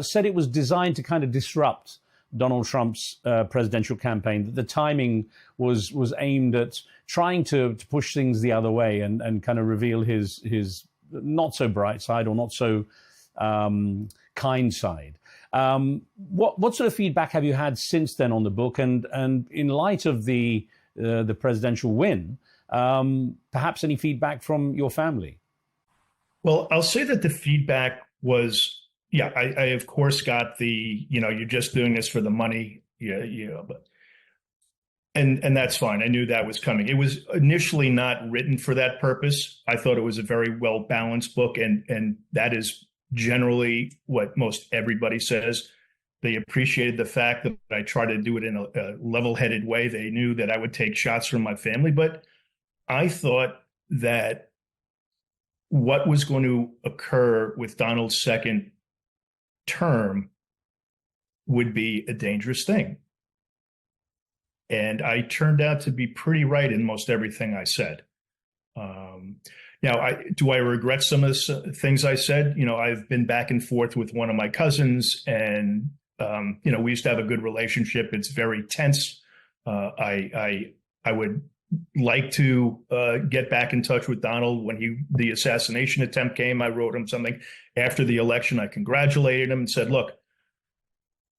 said it was designed to kind of disrupt Donald Trump's presidential campaign, that the timing was aimed at trying to push things the other way and kind of reveal his not so bright side or not so kind side. What sort of feedback have you had since then on the book? And in light of the presidential win, perhaps any feedback from your family? Well, I'll say that the feedback was, yeah, I of course got the, you're just doing this for the money, but and that's fine. I knew that was coming. It was initially not written for that purpose. I thought it was a very well balanced book, and that is generally what most everybody says. They appreciated the fact that I tried to do it in a level-headed way. They knew that I would take shots from my family, but I thought that what was going to occur with Donald's second term would be a dangerous thing. And I turned out to be pretty right in most everything I said. Now, do I regret some of the things I said? I've been back and forth with one of my cousins, and we used to have a good relationship. It's very tense. I would like to get back in touch with Donald. When the assassination attempt came, I wrote him something after the election. I congratulated him and said, look,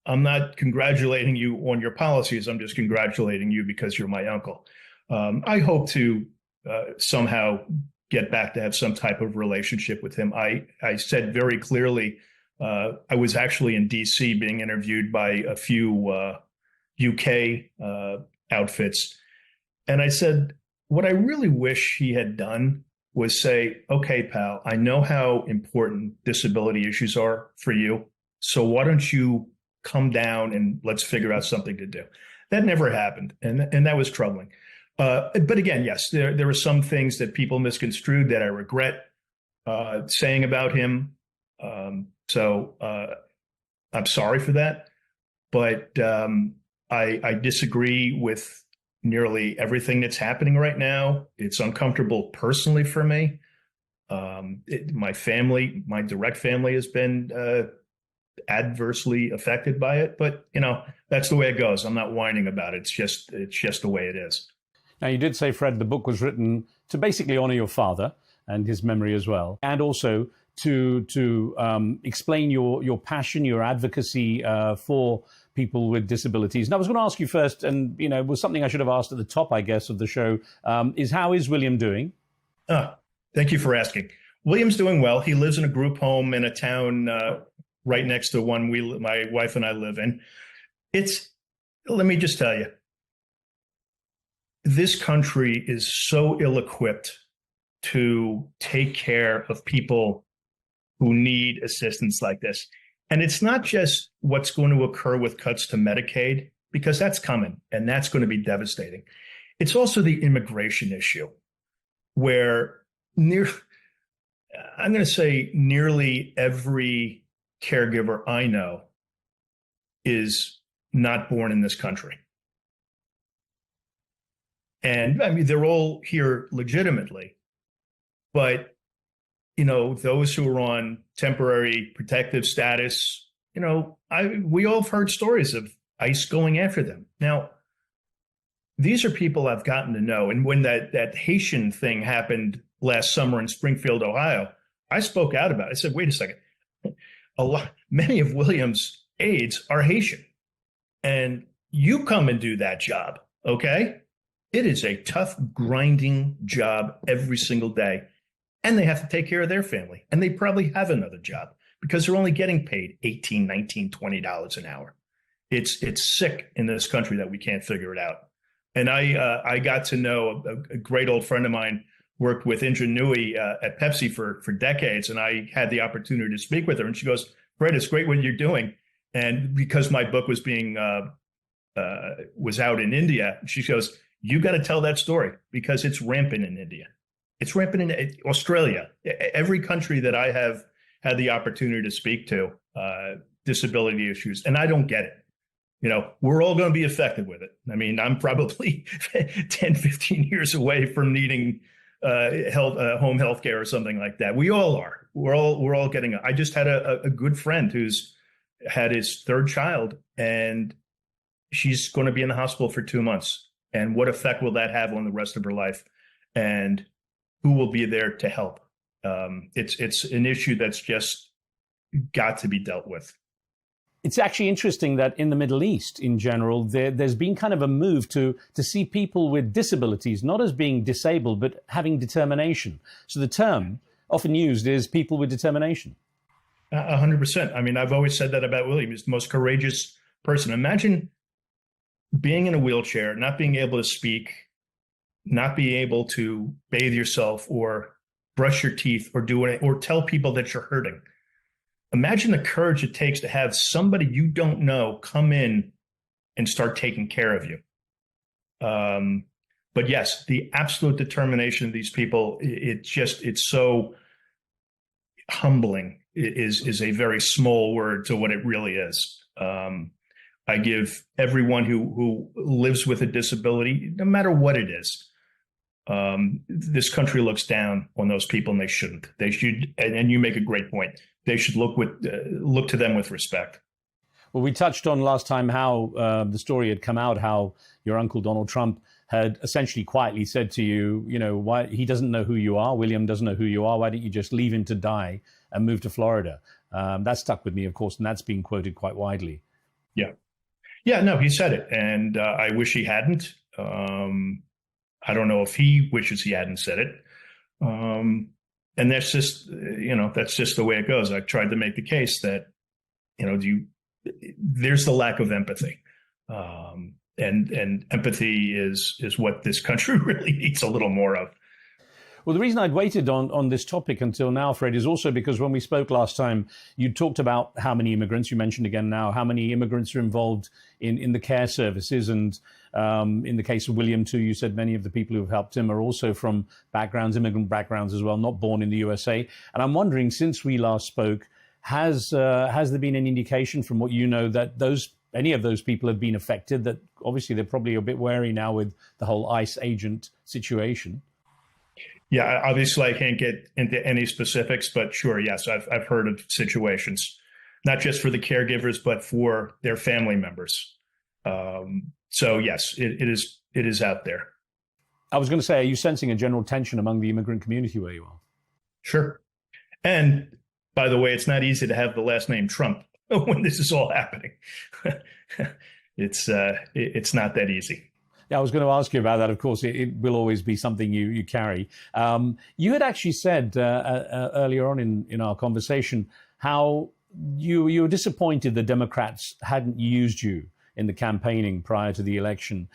I'm not congratulating you on your policies. I'm just congratulating you because you're my uncle. I hope to somehow get back to have some type of relationship with him. I said very clearly, I was actually in DC being interviewed by a few UK outfits. And I said, what I really wish he had done was say, okay, pal, I know how important disability issues are for you. So why don't you come down and let's figure out something to do? That never happened. And that was troubling. But again, yes, there were some things that people misconstrued that I regret saying about him. So I'm sorry for that. But I disagree with nearly everything that's happening right now. It's uncomfortable personally for me. My family, my direct family has been adversely affected by it, but that's the way it goes. I'm not whining about it. It's just the way it is. Now, you did say, Fred, the book was written to basically honor your father and his memory as well, and also to explain your passion, your advocacy for people with disabilities. And I was going to ask you first, and it was something I should have asked at the top, I guess, of the show, is how is William doing? Thank you for asking. William's doing well. He lives in a group home in a town right next to one my wife and I live in. Let me just tell you, this country is so ill-equipped to take care of people who need assistance like this. And it's not just what's going to occur with cuts to Medicaid, because that's coming and that's going to be devastating. It's also the immigration issue, where nearly every caregiver I know is not born in this country. And I mean, they're all here legitimately, but those who are on temporary protective status, we all have heard stories of ICE going after them. Now, these are people I've gotten to know. And when that Haitian thing happened last summer in Springfield, Ohio, I spoke out about it. I said, wait a second. Many of William's aides are Haitian, and you come and do that job, okay? It is a tough, grinding job every single day, and they have to take care of their family, and they probably have another job because they're only getting paid $18, $19, $20 an hour. It's sick in this country that we can't figure it out. And I got to know a great old friend of mine, worked with Ingenuity at Pepsi for decades, and I had the opportunity to speak with her, and she goes, Fred, it's great what you're doing. And because my book was was out in India, she goes, You got to tell that story because it's rampant in India. It's rampant in Australia. Every country that I have had the opportunity to speak to, disability issues, and I don't get it. You know, we're all going to be affected with it. I mean, I'm probably 10, 15 years away from needing home health care or something like that. We all are. We're all getting. I just had a good friend who's had his third child, and she's going to be in the hospital for 2 months. And what effect will that have on the rest of her life? And who will be there to help? It's an issue that's just got to be dealt with. It's actually interesting that in the Middle East, in general, there's been kind of a move to see people with disabilities not as being disabled, but having determination. So the term often used is people with determination. 100%. I mean, I've always said that about William. He's the most courageous person. Imagine being in a wheelchair, not being able to speak, not being able to bathe yourself or brush your teeth or do it, or tell people that you're hurting. Imagine the courage it takes to have somebody you don't know come in and start taking care of you. But yes, the absolute determination of these people, it's so humbling. It is a very small word to what it really is. I give everyone who lives with a disability, no matter what it is, this country looks down on those people, and they shouldn't. They should, and you make a great point. They should look to them with respect. Well, we touched on last time how the story had come out, how your uncle Donald Trump had essentially quietly said to you, you know, why he doesn't know who you are. William doesn't know who you are. Why don't you just leave him to die and move to Florida? That stuck with me, of course, and that's been quoted quite widely. Yeah, no, he said it, and I wish he hadn't. I don't know if he wishes he hadn't said it. And that's just, that's just the way it goes. I tried to make the case that, there's the lack of empathy. And empathy is what this country really needs a little more of. Well, the reason I'd waited on this topic until now, Fred, is also because when we spoke last time, you talked about how many immigrants, you mentioned again now, how many immigrants are involved in the care services. And in the case of William, too, you said many of the people who have helped him are also from immigrant backgrounds as well, not born in the USA. And I'm wondering, since we last spoke, has there been any indication from what you know that any of those people have been affected, that obviously they're probably a bit wary now with the whole ICE agent situation? Yeah, obviously I can't get into any specifics, but sure, yes, I've heard of situations, not just for the caregivers, but for their family members. So yes, it is out there. I was going to say, are you sensing a general tension among the immigrant community where you are? Sure. And by the way, it's not easy to have the last name Trump when this is all happening. It's not that easy. Yeah, I was going to ask you about that. Of course, it will always be something you carry. You had actually said earlier on in our conversation how you were disappointed the Democrats hadn't used you in the campaigning prior to the election.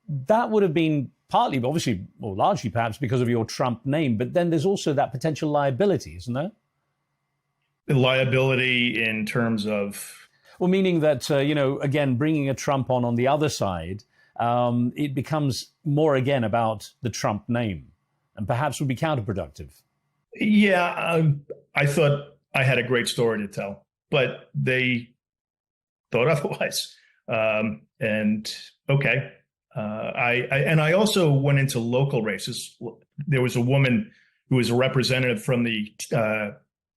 That would have been partly, obviously, or largely perhaps, because of your Trump name. But then there's also that potential liability, isn't there? The liability in terms of? Well, meaning that, again, bringing a Trump on the other side, it becomes more again about the Trump name, and perhaps would be counterproductive. Yeah, I thought I had a great story to tell, but they thought otherwise. And okay, I also went into local races. There was a woman who was a representative from the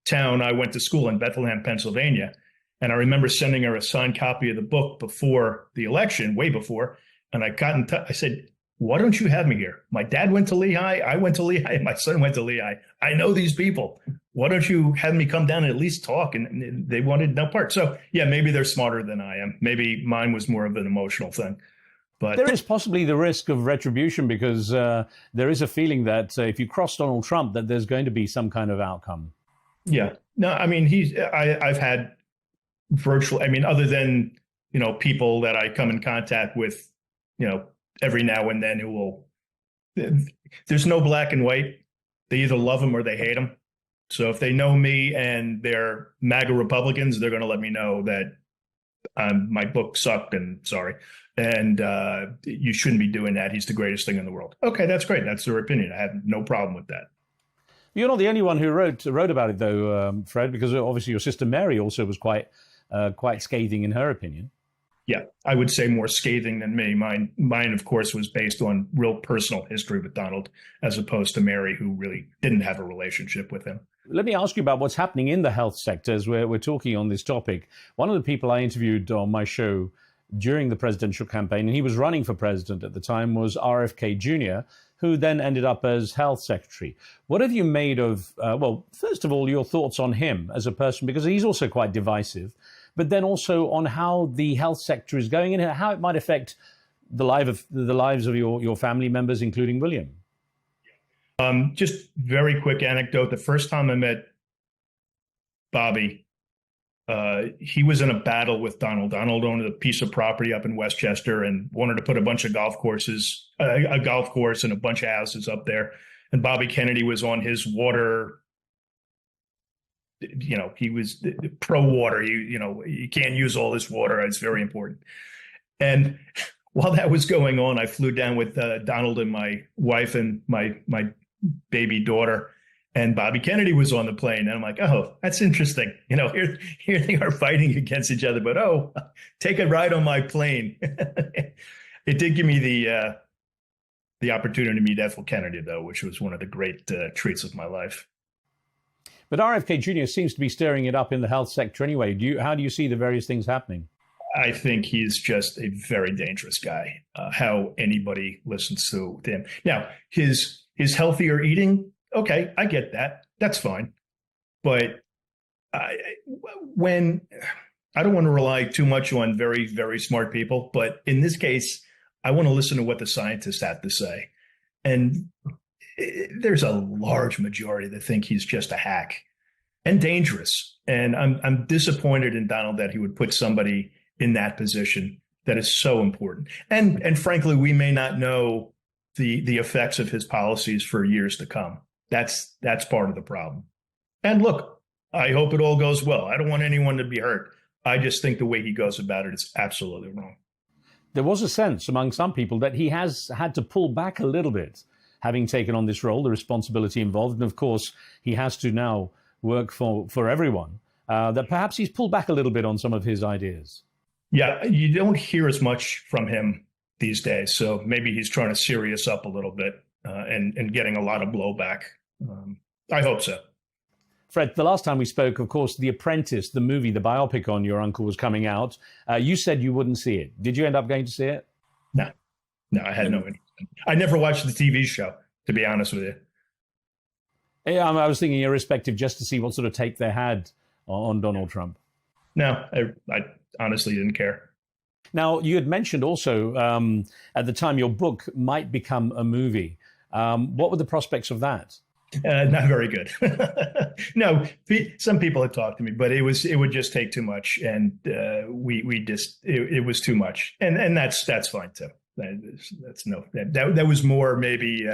town I went to school in, Bethlehem, Pennsylvania, and I remember sending her a signed copy of the book before the election, way before. And I got in touch. I said, why don't you have me here? My dad went to Lehigh. I went to Lehigh. My son went to Lehigh. I know these people. Why don't you have me come down and at least talk? And they wanted no part. So, yeah, maybe they're smarter than I am. Maybe mine was more of an emotional thing. But there is possibly the risk of retribution, because there is a feeling that if you cross Donald Trump, that there's going to be some kind of outcome. Yeah. No, I mean, I've had other than, people that I come in contact with, every now and then, there's no black and white. They either love him or they hate him. So if they know me and they're MAGA Republicans, they're going to let me know that my book sucked and sorry. and you shouldn't be doing that. He's the greatest thing in the world. Okay, that's great. That's their opinion. I have no problem with that. You're not the only one who wrote about it, though, Fred, because obviously your sister Mary also was quite scathing in her opinion. Yeah, I would say more scathing than me. Mine, of course, was based on real personal history with Donald, as opposed to Mary, who really didn't have a relationship with him. Let me ask you about what's happening in the health sector as we're talking on this topic. One of the people I interviewed on my show during the presidential campaign, and he was running for president at the time, was RFK Jr., who then ended up as health secretary. What have you made of, well, first of all, your thoughts on him as a person, because he's also quite divisive, but then also on how the health sector is going and how it might affect the lives of your family members, including William? Just very quick anecdote. The first time I met Bobby, he was in a battle with Donald. Donald owned a piece of property up in Westchester and wanted to put a bunch of golf courses, a golf course and a bunch of houses up there. And Bobby Kennedy was on his water. You know, he was pro water. You can't use all this water. It's very important. And while that was going on, I flew down with Donald and my wife and my baby daughter, and Bobby Kennedy was on the plane. And I'm like, oh, that's interesting. You know, here they are fighting against each other, but oh, take a ride on my plane. It did give me the opportunity to meet Ethel Kennedy, though, which was one of the great treats of my life. But RFK Jr. seems to be stirring it up in the health sector anyway. How do you see the various things happening? I think he's just a very dangerous guy. How anybody listens to him. Now, his healthier eating, okay, I get that. That's fine. But when I don't want to rely too much on very, very smart people, but in this case, I want to listen to what the scientists have to say. And there's a large majority that think he's just a hack and dangerous. And I'm disappointed in Donald that he would put somebody in that position that is so important. And frankly, we may not know the effects of his policies for years to come. That's part of the problem. And look, I hope it all goes well. I don't want anyone to be hurt. I just think the way he goes about it is absolutely wrong. There was a sense among some people that he has had to pull back a little bit, having taken on this role, the responsibility involved. And of course, he has to now work for everyone, that perhaps he's pulled back a little bit on some of his ideas. Yeah, you don't hear as much from him these days. So maybe he's trying to serious up a little bit and getting a lot of blowback. I hope so. Fred, the last time we spoke, of course, The Apprentice, the movie, the biopic on your uncle, was coming out. You said you wouldn't see it. Did you end up going to see it? No, I had no interest. I never watched the TV show, to be honest with you. Yeah, I was thinking irrespective, just to see what sort of take they had on Donald Trump. No, I honestly didn't care. Now, you had mentioned also at the time your book might become a movie. What were the prospects of that? Not very good. No, some people have talked to me, but it would just take too much, and it was too much, and that's fine too. That was more maybe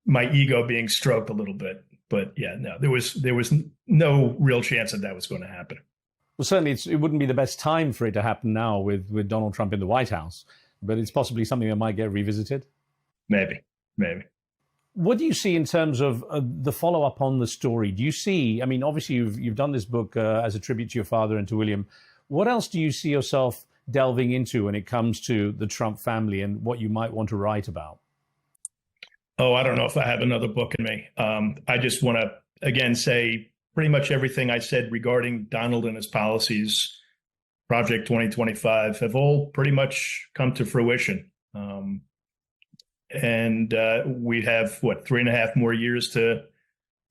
my ego being stroked a little bit, but yeah, no, there was no real chance that was going to happen. Well, certainly it wouldn't be the best time for it to happen now with Donald Trump in the White House, but it's possibly something that might get revisited. Maybe. What do you see in terms of the follow-up on the story? Do you see, I mean, obviously you've done this book as a tribute to your father and to William. What else do you see yourself delving into when it comes to the Trump family and what you might want to write about? Oh, I don't know if I have another book in me. I just want to, again, say pretty much everything I said regarding Donald and his policies, Project 2025, have all pretty much come to fruition. And we have, 3.5 more years to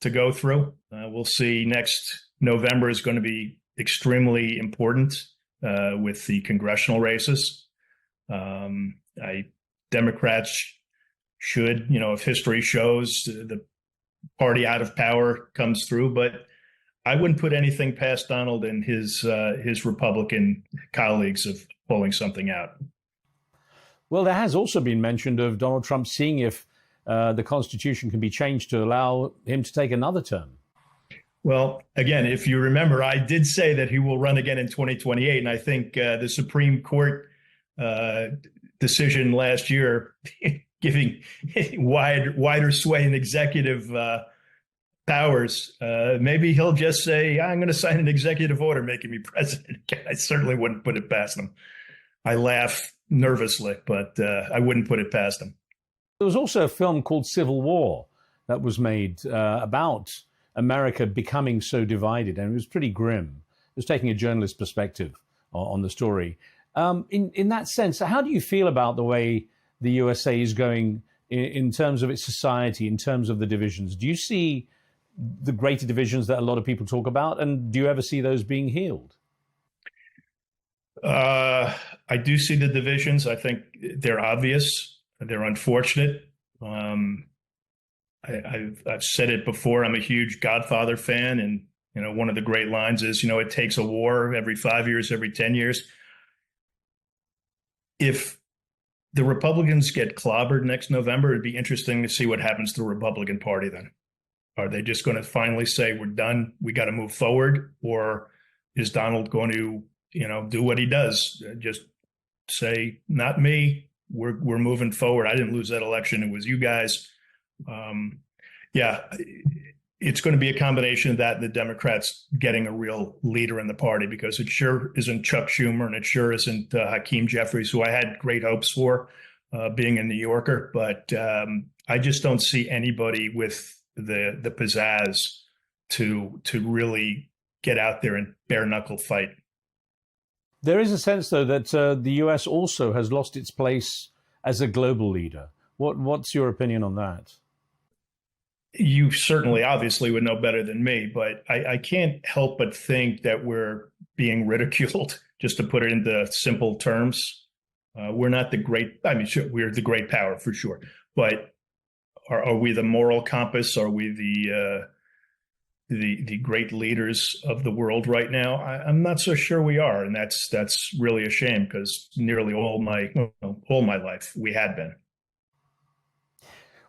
go through. We'll see. Next November is going to be extremely important with the congressional races. Democrats should, if history shows the party out of power comes through, but I wouldn't put anything past Donald and his Republican colleagues of pulling something out. Well, there has also been mention of Donald Trump seeing if the Constitution can be changed to allow him to take another term. Well, again, if you remember, I did say that he will run again in 2028. And I think the Supreme Court decision last year, giving wider sway in executive powers. Maybe he'll just say, I'm going to sign an executive order making me president again. I certainly wouldn't put it past him. I laugh nervously, but I wouldn't put it past him. There was also a film called Civil War that was made about America becoming so divided, and it was pretty grim. It was taking a journalist perspective on the story. In that sense, how do you feel about the way the USA is going in terms of its society, in terms of the divisions? Do you see the greater divisions that a lot of people talk about, and do you ever see those being healed? I do see the divisions. I think they're obvious. They're unfortunate. I've said it before. I'm a huge Godfather fan, and one of the great lines is, it takes a war every 5 years, every 10 years. If the Republicans get clobbered next November, it'd be interesting to see what happens to the Republican Party then. Are they just going to finally say, we're done, we got to move forward? Or is Donald going to, do what he does? Just say, not me, we're moving forward. I didn't lose that election, it was you guys. It's going to be a combination of that and the Democrats getting a real leader in the party, because it sure isn't Chuck Schumer and it sure isn't Hakeem Jeffries, who I had great hopes for being a New Yorker. But I just don't see anybody with the pizzazz to really get out there and bare knuckle fight. There is a sense, though, that the US also has lost its place as a global leader. What's your opinion on that? You certainly, obviously, would know better than me, but I can't help but think that we're being ridiculed, just to put it into simple terms. We're not the great, sure, we're the great power for sure, but are we the moral compass? Are we the great leaders of the world right now? I'm not so sure we are, and that's really a shame, because nearly all my life we had been.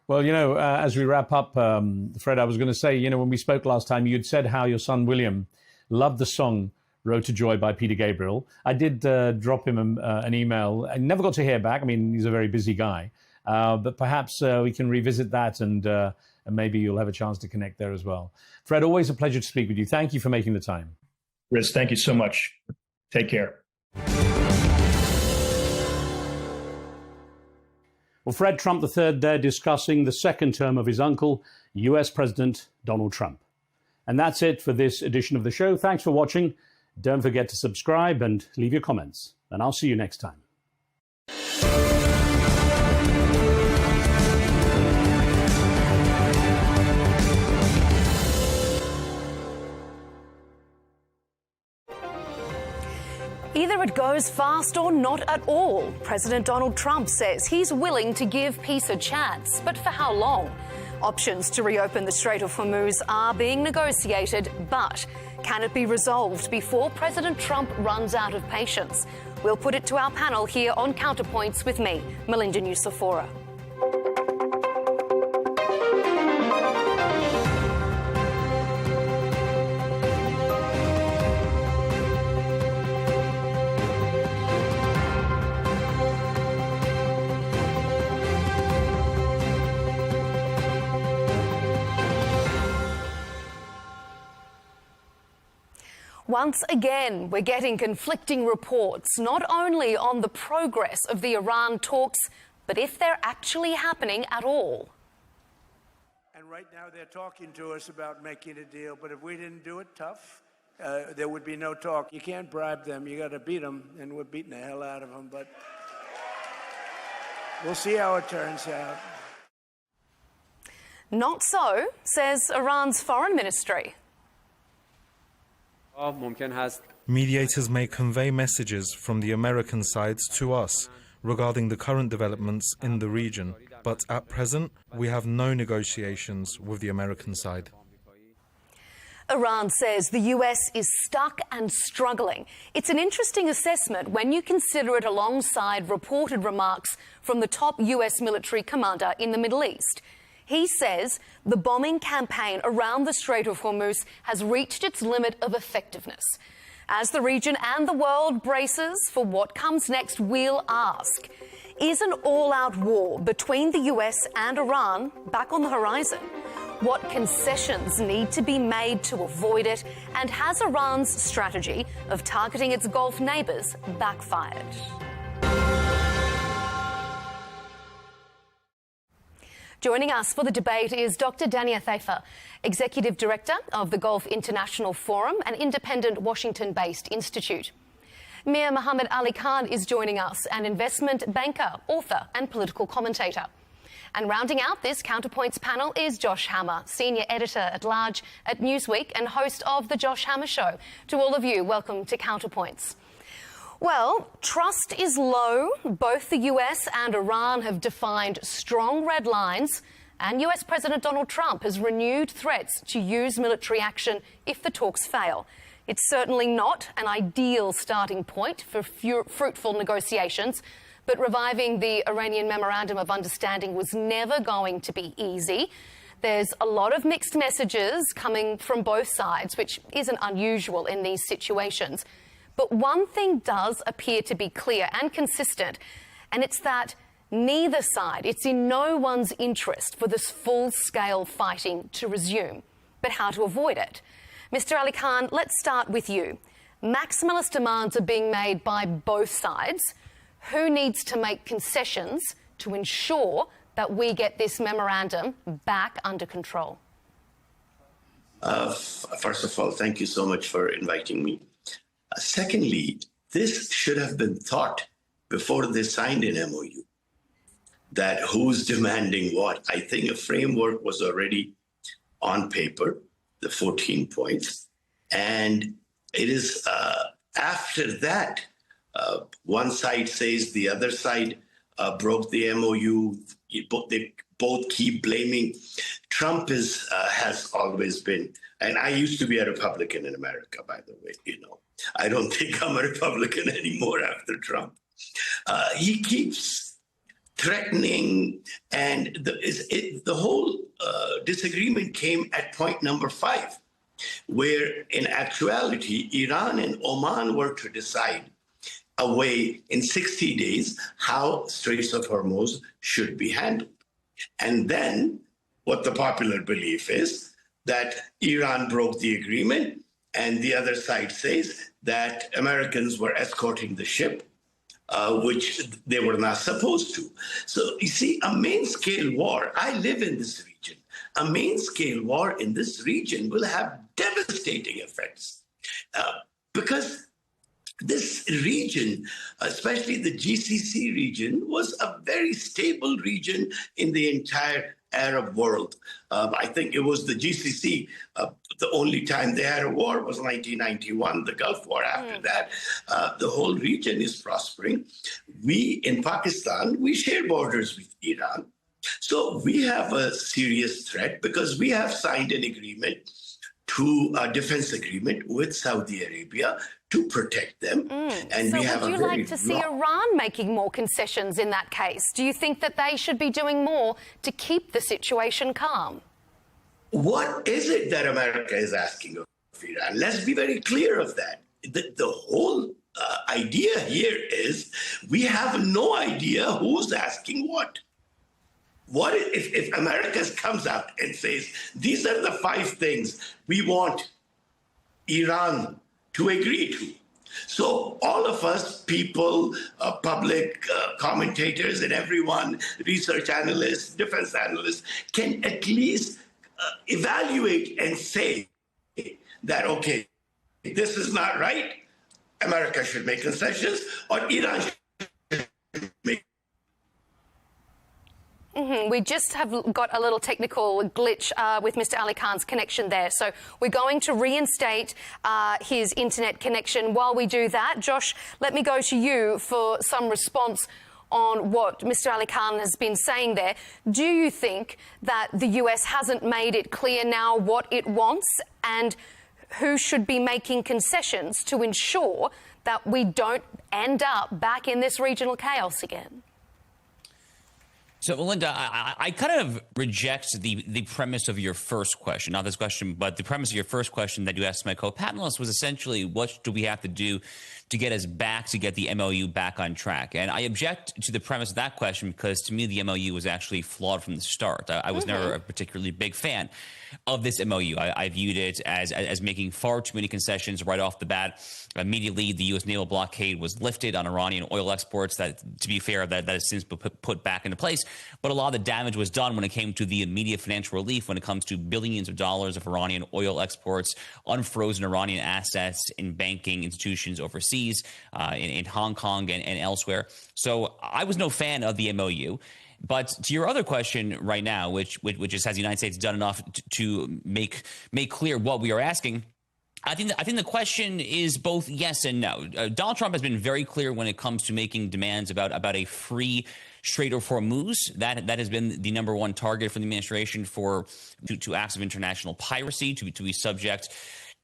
Well, as we wrap up, Fred, I was going to say, when we spoke last time, you'd said how your son William loved the song Road to Joy by Peter Gabriel. I did drop him an email. I never got to hear back. He's a very busy guy. But perhaps we can revisit that, and maybe you'll have a chance to connect there as well. Fred, always a pleasure to speak with you. Thank you for making the time. Riz, thank you so much. Take care. Well, Fred Trump III there discussing the second term of his uncle, US President Donald Trump. And that's it for this edition of the show. Thanks for watching. Don't forget to subscribe and leave your comments. And I'll see you next time. Either it goes fast or not at all. President Donald Trump says he's willing to give peace a chance, but for how long? Options to reopen the Strait of Hormuz are being negotiated, but can it be resolved before President Trump runs out of patience? We'll put it to our panel here on Counterpoints with me, Melinda Nucifora. Once again, we're getting conflicting reports, not only on the progress of the Iran talks, but if they're actually happening at all. And right now they're talking to us about making a deal, but if we didn't do it tough, there would be no talk. You can't bribe them, you got to beat them, and we're beating the hell out of them, but we'll see how it turns out. Not so, says Iran's foreign ministry. Mediators may convey messages from the American side to us regarding the current developments in the region, but at present we have no negotiations with the American side. Iran says the US is stuck and struggling. It's an interesting assessment when you consider it alongside reported remarks from the top US military commander in the Middle East. He says the bombing campaign around the Strait of Hormuz has reached its limit of effectiveness. As the region and the world braces for what comes next, we'll ask, is an all-out war between the US and Iran back on the horizon? What concessions need to be made to avoid it? And has Iran's strategy of targeting its Gulf neighbours backfired? Joining us for the debate is Dr. Dania Thaifa, Executive Director of the Gulf International Forum, an independent Washington-based institute. Mir Mohammed Ali Khan is joining us, an investment banker, author and political commentator. And rounding out this Counterpoints panel is Josh Hammer, Senior Editor-at-Large at Newsweek and host of The Josh Hammer Show. To all of you, welcome to Counterpoints. Well, trust is low. Both the US and Iran have defined strong red lines, and US President Donald Trump has renewed threats to use military action if the talks fail. It's certainly not an ideal starting point for fruitful negotiations, but reviving the Iranian Memorandum of Understanding was never going to be easy. There's a lot of mixed messages coming from both sides, which isn't unusual in these situations. But one thing does appear to be clear and consistent, and it's that neither side, it's in no one's interest for this full-scale fighting to resume. But how to avoid it? Mr. Ali Khan, let's start with you. Maximalist demands are being made by both sides. Who needs to make concessions to ensure that we get this memorandum back under control? First of all, thank you so much for inviting me. Secondly, this should have been thought before they signed an MOU, that who's demanding what. I think a framework was already on paper, the 14 points, and it is after that, one side says the other side broke the MOU. They both keep blaming. Trump has always been, and I used to be a Republican in America, by the way, you know. I don't think I'm a Republican anymore after Trump. He keeps threatening, and the whole disagreement came at point number 5, where in actuality, Iran and Oman were to decide a way in 60 days how Straits of Hormuz should be handled. And then what the popular belief is that Iran broke the agreement, and the other side says that Americans were escorting the ship, which they were not supposed to. So you see, a main-scale war, I live in this region, a main-scale war in this region will have devastating effects because this region, especially the GCC region, was a very stable region in the entire Arab world. I think it was the GCC, the only time they had a war was 1991, the Gulf War. After that, the whole region is prospering. We in Pakistan, we share borders with Iran. So we have a serious threat because we have signed an agreement a defense agreement with Saudi Arabia to protect them. And so we have would you like to see Iran making more concessions in that case? Do you think that they should be doing more to keep the situation calm? What is it that America is asking of Iran? Let's be very clear of that. The whole idea here is we have no idea who's asking what. What if America comes out and says, these are the 5 things we want Iran to agree to? So all of us, people, public commentators and everyone, research analysts, defense analysts, can at least evaluate and say that, okay, this is not right. America should make concessions, or Iran should make. We just have got a little technical glitch with Mr. Ali Khan's connection there. So we're going to reinstate his internet connection. While we do that, Josh, let me go to you for some response on what Mr. Ali Khan has been saying there. Do you think that the US hasn't made it clear now what it wants and who should be making concessions to ensure that we don't end up back in this regional chaos again? So, Melinda, I kind of reject the premise of your first question, not this question, but the premise of your first question that you asked my co-panelist was essentially, what do we have to do to get us back, to get the MOU back on track? And I object to the premise of that question because, to me, the MOU was actually flawed from the start. I was never a particularly big fan of this MOU. I viewed it as making far too many concessions right off the bat. Immediately, the U.S. naval blockade was lifted on Iranian oil exports. That, to be fair, that has since been put back into place. But a lot of the damage was done when it came to the immediate financial relief, when it comes to billions of dollars of Iranian oil exports, unfrozen Iranian assets in banking institutions overseas, in Hong Kong and elsewhere. So I was no fan of the MOU. But to your other question right now, which is, has the United States done enough to make clear what we are asking? I think the question is both yes and no. Donald Trump has been very clear when it comes to making demands about a free Strait of Hormuz. That has been the number one target for the administration to acts of international piracy, to be subject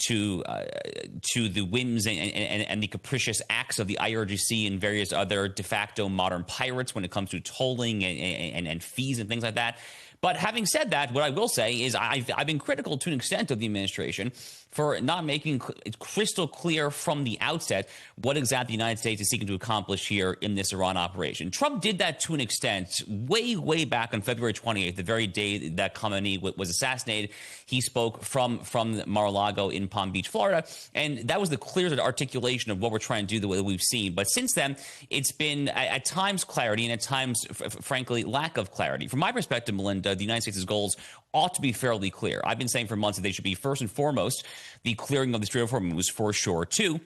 to the whims and the capricious acts of the IRGC and various other de facto modern pirates when it comes to tolling and fees and things like that. But having said that, what I will say is I've been critical to an extent of the administration for not making it crystal clear from the outset what exactly the United States is seeking to accomplish here in this Iran operation. Trump did that to an extent way back on February 28th, the very day that Khamenei was assassinated. He spoke from Mar-a-Lago in Palm Beach, Florida, and that was the clear articulation of what we're trying to do, the way that we've seen. But since then, it's been at times clarity and at times, frankly, lack of clarity. From my perspective, Melinda, the United States' goals ought to be fairly clear. I've been saying for months that they should be, first and foremost, the clearing of the Strait of Hormuz for sure. Two,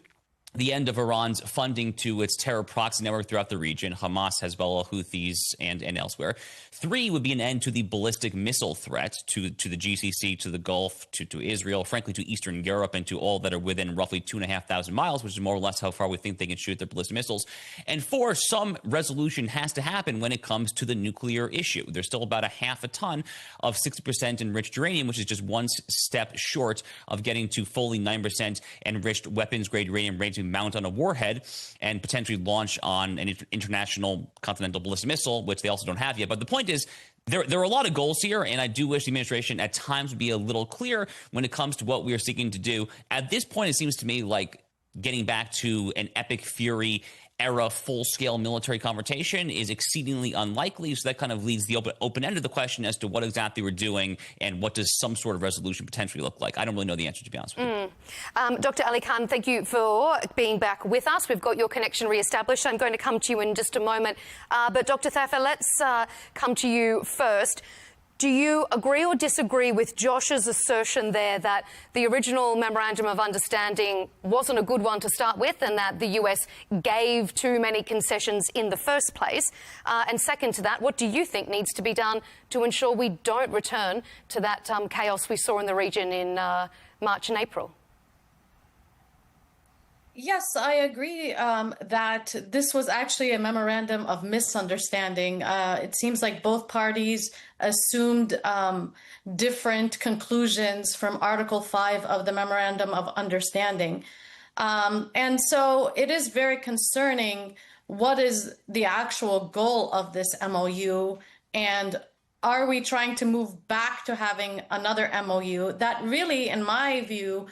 the end of Iran's funding to its terror proxy network throughout the region, Hamas, Hezbollah, Houthis, and elsewhere. Three would be an end to the ballistic missile threat to the GCC, to the Gulf, to Israel, frankly, to Eastern Europe, and to all that are within roughly 2,500 miles, which is more or less how far we think they can shoot their ballistic missiles. And four, some resolution has to happen when it comes to the nuclear issue. There's still about a half a ton of 60% enriched uranium, which is just one step short of getting to fully 9% enriched weapons-grade uranium ready to mount on a warhead and potentially launch on an international continental ballistic missile, which they also don't have yet. But the point is, there are a lot of goals here, and I do wish the administration at times would be a little clear when it comes to what we are seeking to do. At this point, it seems to me like getting back to an epic fury era full-scale military confrontation is exceedingly unlikely. So that kind of leaves the open end of the question as to what exactly we're doing and what does some sort of resolution potentially look like. I don't really know the answer, to be honest with you. Dr. Ellie Cohanim, thank you for being back with us. We've got your connection re-established. I'm going to come to you in just a moment. But Dr. Thafer, let's come to you first. Do you agree or disagree with Josh's assertion there that the original Memorandum of Understanding wasn't a good one to start with and that the US gave too many concessions in the first place? And second to that, what do you think needs to be done to ensure we don't return to that chaos we saw in the region in March and April? Yes, I agree that this was actually a memorandum of misunderstanding. It seems like both parties assumed different conclusions from Article 5 of the Memorandum of Understanding. And so it is very concerning what is the actual goal of this MOU, and are we trying to move back to having another MOU that really, in my view,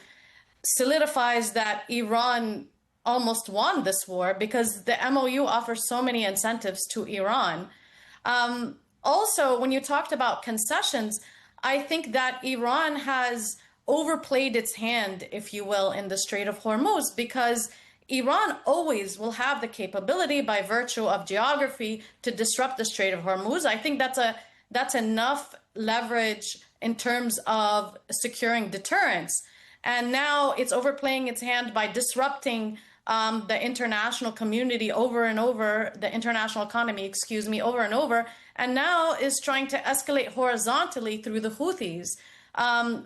solidifies that Iran almost won this war because the MOU offers so many incentives to Iran. Also, when you talked about concessions, I think that Iran has overplayed its hand, if you will, in the Strait of Hormuz, because Iran always will have the capability by virtue of geography to disrupt the Strait of Hormuz. I think that's enough leverage in terms of securing deterrence. And now it's overplaying its hand by disrupting the international community over and over, the international economy, over and over, and now is trying to escalate horizontally through the Houthis.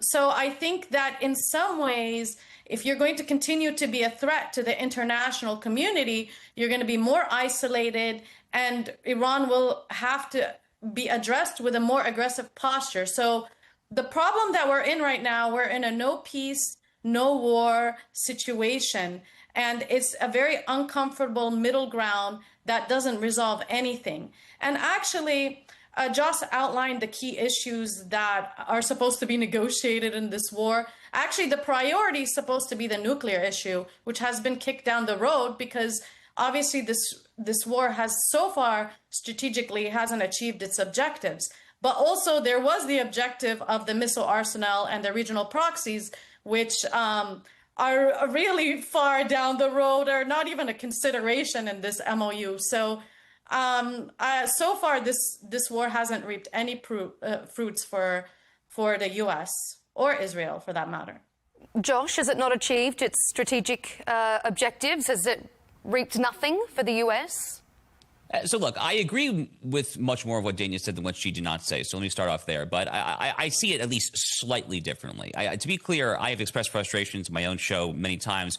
So I think that in some ways, if you're going to continue to be a threat to the international community, you're going to be more isolated, and Iran will have to be addressed with a more aggressive posture. So the problem that we're in right now, we're in a no peace, no war situation. And it's a very uncomfortable middle ground that doesn't resolve anything. And actually, Josh outlined the key issues that are supposed to be negotiated in this war. Actually, the priority is supposed to be the nuclear issue, which has been kicked down the road because obviously this war has so far strategically hasn't achieved its objectives. But also there was the objective of the missile arsenal and the regional proxies, which are really far down the road, or not even a consideration in this MOU. So so far this war hasn't reaped any fruits for the US or Israel, for that matter. Josh, has it not achieved its strategic objectives? Has it reaped nothing for the US? So look, I agree with much more of what Dania said than what she did not say. So let me start off there. But I see it at least slightly differently. To be clear, I have expressed frustrations in my own show many times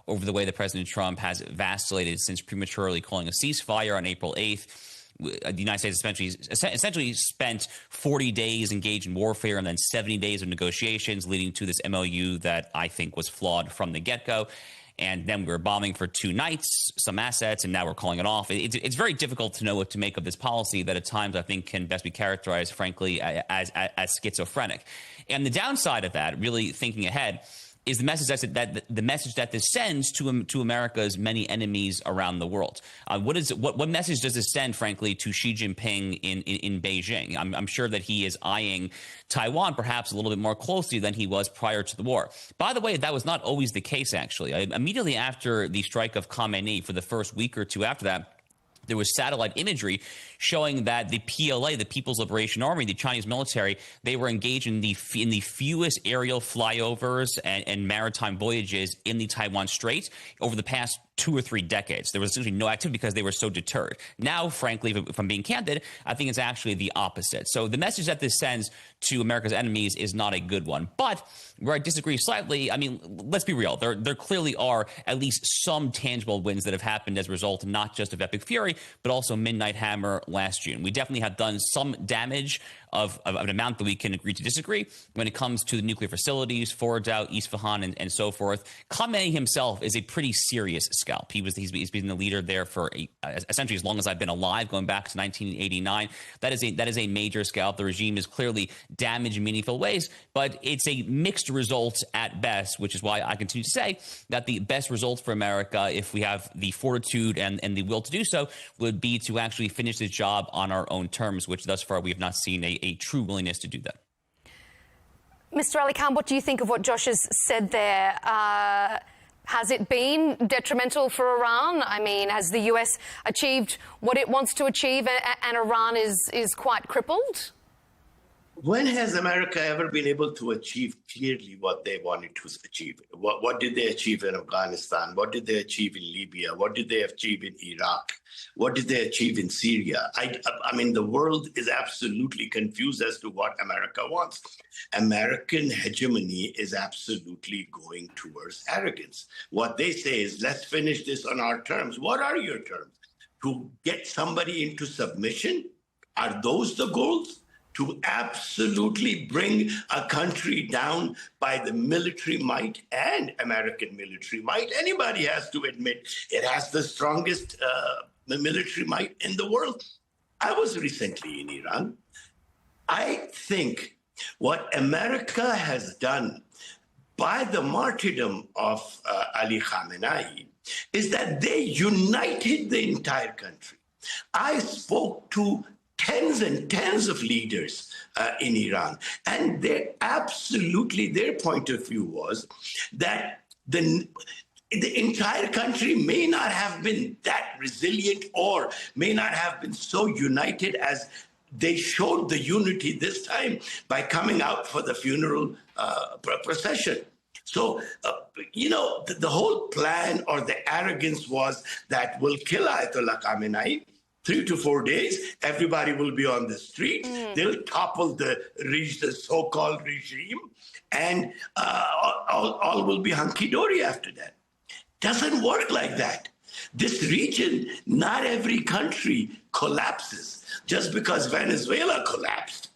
over the way that President Trump has vacillated since prematurely calling a ceasefire on April 8th. The United States essentially spent 40 days engaged in warfare and then 70 days of negotiations, leading to this MOU that I think was flawed from the get-go. And then we were bombing for 2 nights, some assets, and now we're calling it off. It's very difficult to know what to make of this policy that at times I think can best be characterized, frankly, as schizophrenic. And the downside of that, really thinking ahead, is the message that this sends to America's many enemies around the world. What message does this send, frankly, to Xi Jinping in Beijing? I'm sure that he is eyeing Taiwan perhaps a little bit more closely than he was prior to the war. By the way, that was not always the case, actually. Immediately after the strike of Khamenei, for the first week or two after that, there was satellite imagery showing that the PLA, the People's Liberation Army, the Chinese military, they were engaged in the fewest aerial flyovers and maritime voyages in the Taiwan Strait over the past 2 or 3 decades. There was essentially no activity because they were so deterred. Now, frankly, if I'm being candid, I think it's actually the opposite. So the message that this sends to America's enemies is not a good one. But where I disagree slightly, I mean, let's be real. There clearly are at least some tangible wins that have happened as a result, not just of Epic Fury, but also Midnight Hammer last June. We definitely have done some damage of an amount that we can agree to disagree when it comes to the nuclear facilities, Fordow, Isfahan, and so forth. Khamenei himself is a pretty serious scalp. He's been the leader there for essentially as long as I've been alive, going back to 1989. That is a major scalp. The regime is clearly damaged in meaningful ways, but it's a mixed result at best, which is why I continue to say that the best result for America, if we have the fortitude and the will to do so, would be to actually finish this job on our own terms, which thus far we have not seen a true willingness to do that. Mr. Ali Khan, what do you think of what Josh has said there? Has it been detrimental for Iran? I mean, has the US achieved what it wants to achieve and Iran is quite crippled? When has America ever been able to achieve clearly what they wanted to achieve? What did they achieve in Afghanistan? What did they achieve in Libya? What did they achieve in Iraq? What did they achieve in Syria? I mean, the world is absolutely confused as to what America wants. American hegemony is absolutely going towards arrogance. What they say is, let's finish this on our terms. What are your terms? To get somebody into submission? Are those the goals? To absolutely bring a country down by the military might and American military might. Anybody has to admit it has the strongest military might in the world. I was recently in Iran. I think what America has done by the martyrdom of Ali Khamenei is that they united the entire country. I spoke to tens and tens of leaders in Iran. And their point of view was that the entire country may not have been that resilient or may not have been so united as they showed the unity this time by coming out for the funeral procession. So, the whole plan or the arrogance was that we'll kill Ayatollah Khamenei. 3 to 4 days, everybody will be on the street. They'll topple the so-called regime, and all will be hunky-dory after that. Doesn't work like that. This region, not every country collapses. Just because Venezuela collapsed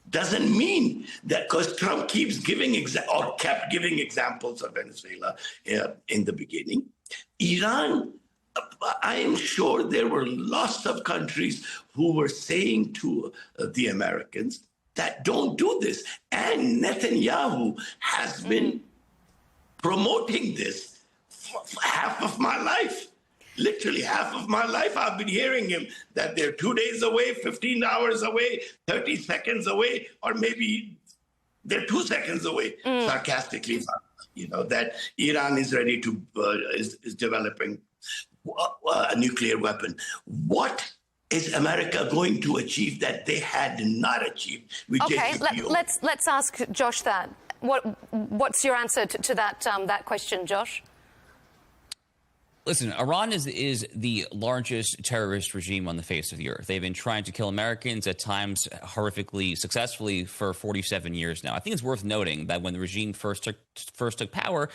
doesn't mean that because Trump keeps kept giving examples of Venezuela in the beginning. Iran I am sure there were lots of countries who were saying to the Americans that don't do this. And Netanyahu has been promoting this for half of my life. Literally half of my life, I've been hearing him that they're 2 days away, 15 hours away, 30 seconds away, or maybe they're 2 seconds away, sarcastically, that Iran is ready to, is developing a nuclear weapon. What is America going to achieve that they had not achieved with JCPOA? Let's ask Josh that. What's your answer to that question, Josh? Listen, Iran is the largest terrorist regime on the face of the earth. They've been trying to kill Americans, at times horrifically successfully, for 47 years now. I think it's worth noting that when the regime first took power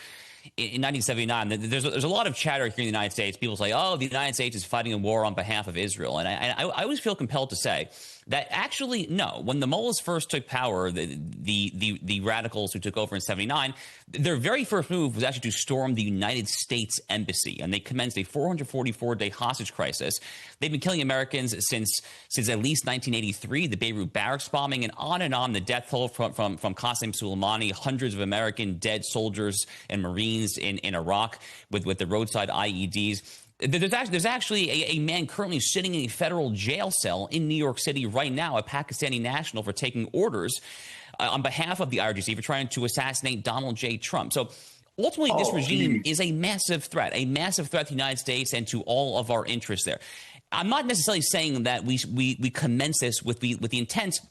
in 1979, there's a lot of chatter here in the United States. People say, oh, the United States is fighting a war on behalf of Israel. And I always feel compelled to say that actually, no. When the mullahs first took power, the radicals who took over in 79, their very first move was actually to storm the United States Embassy. And they commenced a 444-day hostage crisis. They've been killing Americans since at least 1983, the Beirut barracks bombing, and on, the death toll from Qasem Soleimani, hundreds of American dead soldiers and Marines in Iraq with the roadside IEDs. There's actually a man currently sitting in a federal jail cell in New York City right now, a Pakistani national, for taking orders on behalf of the IRGC for trying to assassinate Donald J. Trump. So ultimately, this regime is a massive threat to the United States and to all of our interests there. I'm not necessarily saying that we commence this with the intent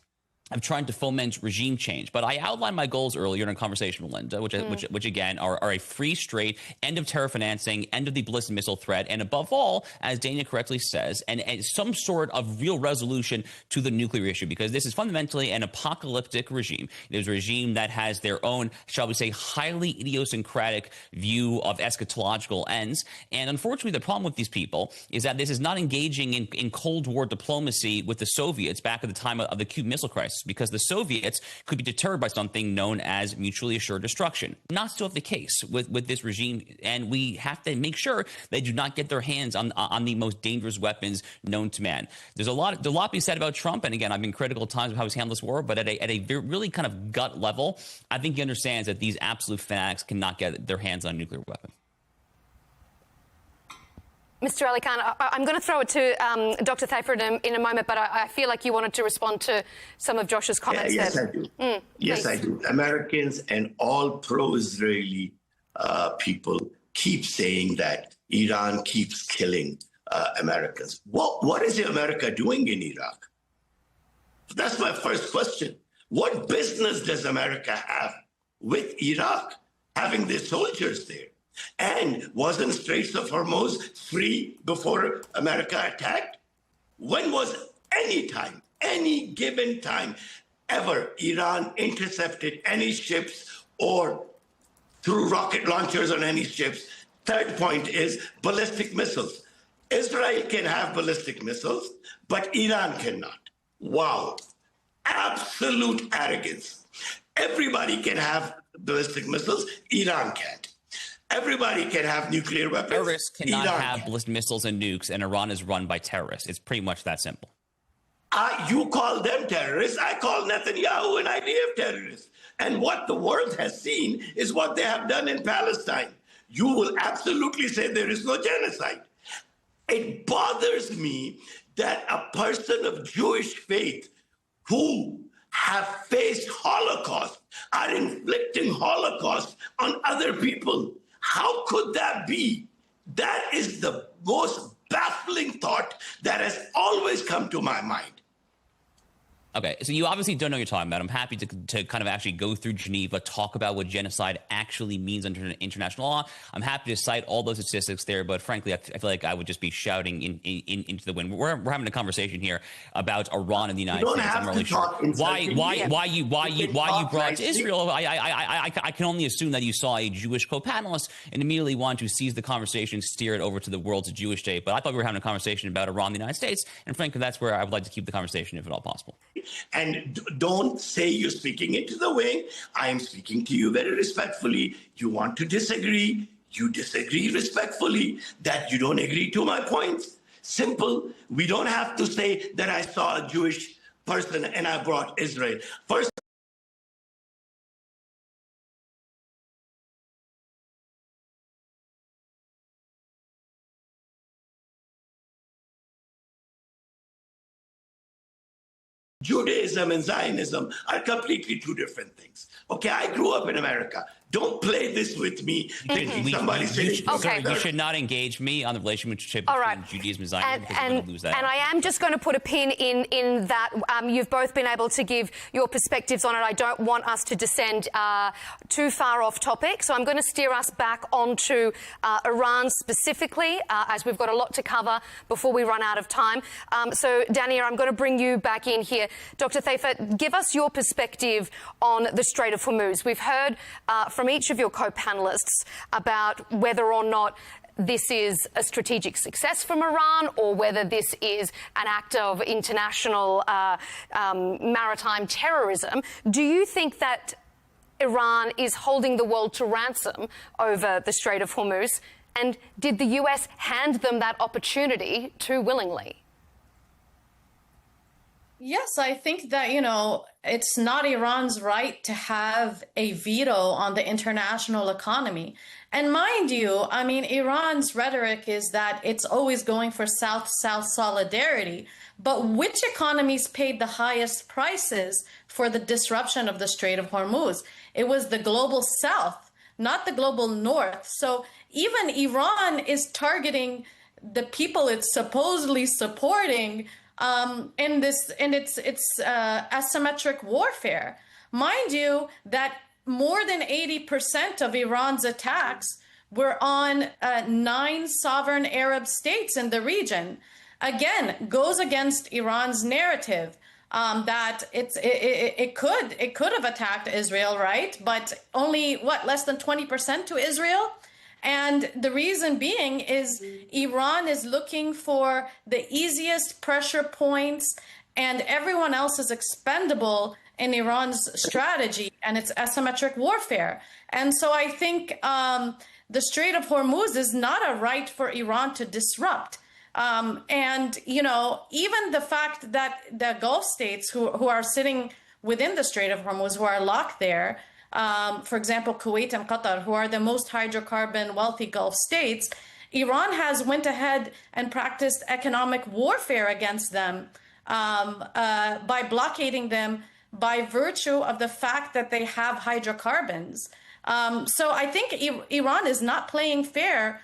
of trying to foment regime change. But I outlined my goals earlier in a conversation with Linda, which again are a free, straight end of terror financing, end of the ballistic missile threat, and above all, as Dana correctly says, and some sort of real resolution to the nuclear issue, because this is fundamentally an apocalyptic regime. It is a regime that has their own, shall we say, highly idiosyncratic view of eschatological ends. And unfortunately, the problem with these people is that this is not engaging in Cold War diplomacy with the Soviets back at the time of the Cuban Missile Crisis, because the Soviets could be deterred by something known as mutually assured destruction. Not still the case with this regime, and we have to make sure they do not get their hands on the most dangerous weapons known to man. There's a lot to be said about Trump, and again, I've been critical at times of how he's handled this war, but at a really kind of gut level, I think he understands that these absolute fanatics cannot get their hands on a nuclear weapon. Mr. Ali Khan, I'm going to throw it to Dr. Thafer in a moment, but I feel like you wanted to respond to some of Josh's comments. Yes, I do. Yes, I do. Americans and all pro-Israeli people keep saying that Iran keeps killing Americans. What is America doing in Iraq? That's my first question. What business does America have with Iraq, having their soldiers there? And wasn't Straits of Hormuz free before America attacked? When was any given time, ever Iran intercepted any ships or threw rocket launchers on any ships? Third point is ballistic missiles. Israel can have ballistic missiles, but Iran cannot. Wow. Absolute arrogance. Everybody can have ballistic missiles, Iran can't. Everybody can have nuclear weapons. Terrorists cannot have ballistic missiles and nukes, and Iran is run by terrorists. It's pretty much that simple. You call them terrorists. I call Netanyahu an IDF terrorist. And what the world has seen is what they have done in Palestine. You will absolutely say there is no genocide. It bothers me that a person of Jewish faith who have faced Holocaust are inflicting Holocaust on other people. How could that be? That is the most baffling thought that has always come to my mind. Okay, so you obviously don't know what you're talking about. I'm happy to kind of actually go through Geneva, talk about what genocide actually means under international law. I'm happy to cite all those statistics there, but frankly, I feel like I would just be shouting into the wind. We're having a conversation here about Iran and the United States. I'm really sure why you brought Israel. I can only assume that you saw a Jewish co-panelist and immediately wanted to seize the conversation, steer it over to the world's Jewish day. But I thought we were having a conversation about Iran and the United States, and frankly, that's where I would like to keep the conversation, if at all possible. And don't say you're speaking into the wind. I am speaking to you very respectfully. You want to disagree, You disagree respectfully that you don't agree to my points. Simple. We don't have to say that I saw a Jewish person and I brought Israel. First, Judaism and Zionism are completely two different things. Okay, I grew up in America. Don't play this with me thinking somebody says, you should not engage me on the relationship between Judaism and Zionism because you're going to lose that. And I am just going to put a pin in that. You've both been able to give your perspectives on it. I don't want us to descend too far off topic, so I'm going to steer us back onto Iran specifically, as we've got a lot to cover before we run out of time. So, Dania, I'm going to bring you back in here. Dr. Thafar, give us your perspective on the Strait of Hormuz. We've heard from each of your co-panelists about whether or not this is a strategic success from Iran or whether this is an act of international maritime terrorism. Do you think that Iran is holding the world to ransom over the Strait of Hormuz? And did the US hand them that opportunity too willingly? Yes, I think that, it's not Iran's right to have a veto on the international economy. And mind you, Iran's rhetoric is that it's always going for South-South solidarity. But which economies paid the highest prices for the disruption of the Strait of Hormuz? It was the global South, not the global North. So even Iran is targeting the people it's supposedly supporting in its asymmetric warfare. Mind you that more than 80% of Iran's attacks were on 9 sovereign Arab states in the region. Again, goes against Iran's narrative that it could have attacked Israel, right? But only less than 20% to Israel. And the reason being is Iran is looking for the easiest pressure points, and everyone else is expendable in Iran's strategy and its asymmetric warfare. And so I think the Strait of Hormuz is not a right for Iran to disrupt. And, even the fact that the Gulf states who are sitting within the Strait of Hormuz, who are locked there, for example, Kuwait and Qatar, who are the most hydrocarbon wealthy Gulf states, Iran has went ahead and practiced economic warfare against them by blockading them by virtue of the fact that they have hydrocarbons. So I think Iran is not playing fair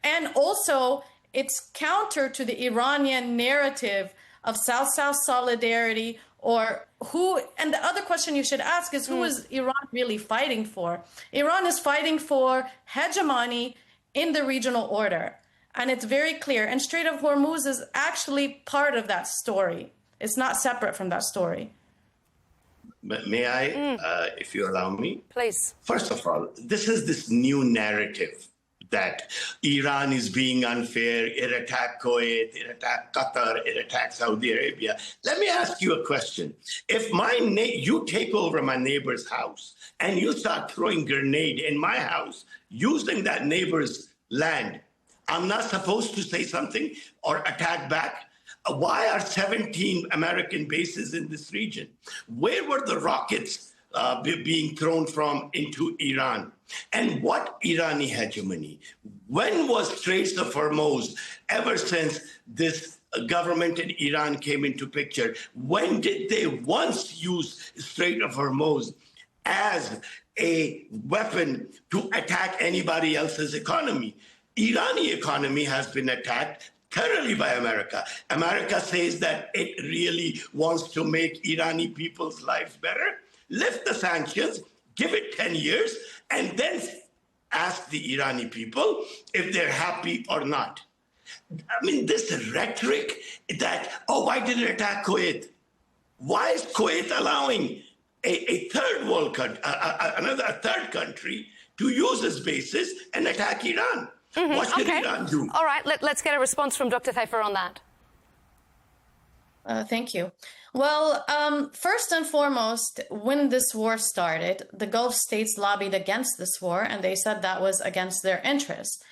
and also it's counter to the Iranian narrative of South-South solidarity, and the other question you should ask is, who is Iran really fighting for? Iran is fighting for hegemony in the regional order. And it's very clear. And Strait of Hormuz is actually part of that story. It's not separate from that story. May I, if you allow me? Please. First of all, this new narrative that Iran is being unfair, it attacked Kuwait, it attacked Qatar, it attacked Saudi Arabia. Let me ask you a question. If you take over my neighbor's house and you start throwing grenade in my house using that neighbor's land, I'm not supposed to say something or attack back? Why are 17 American bases in this region? Where were the rockets being thrown from into Iran? And what Irani hegemony? When was Straits of Hormuz, ever since this government in Iran came into picture, when did they once use Strait of Hormuz as a weapon to attack anybody else's economy? Irani economy has been attacked thoroughly by America. America says that it really wants to make Irani people's lives better. Lift the sanctions, give it 10 years, and then ask the Irani people if they're happy or not. This rhetoric that, why did it attack Kuwait? Why is Kuwait allowing a third world country, a third country to use its bases and attack Iran? What did Iran do? All right, let's get a response from Dr. Thafar on that. Thank you. Well, first and foremost, when this war started, the Gulf states lobbied against this war, and they said that was against their interests.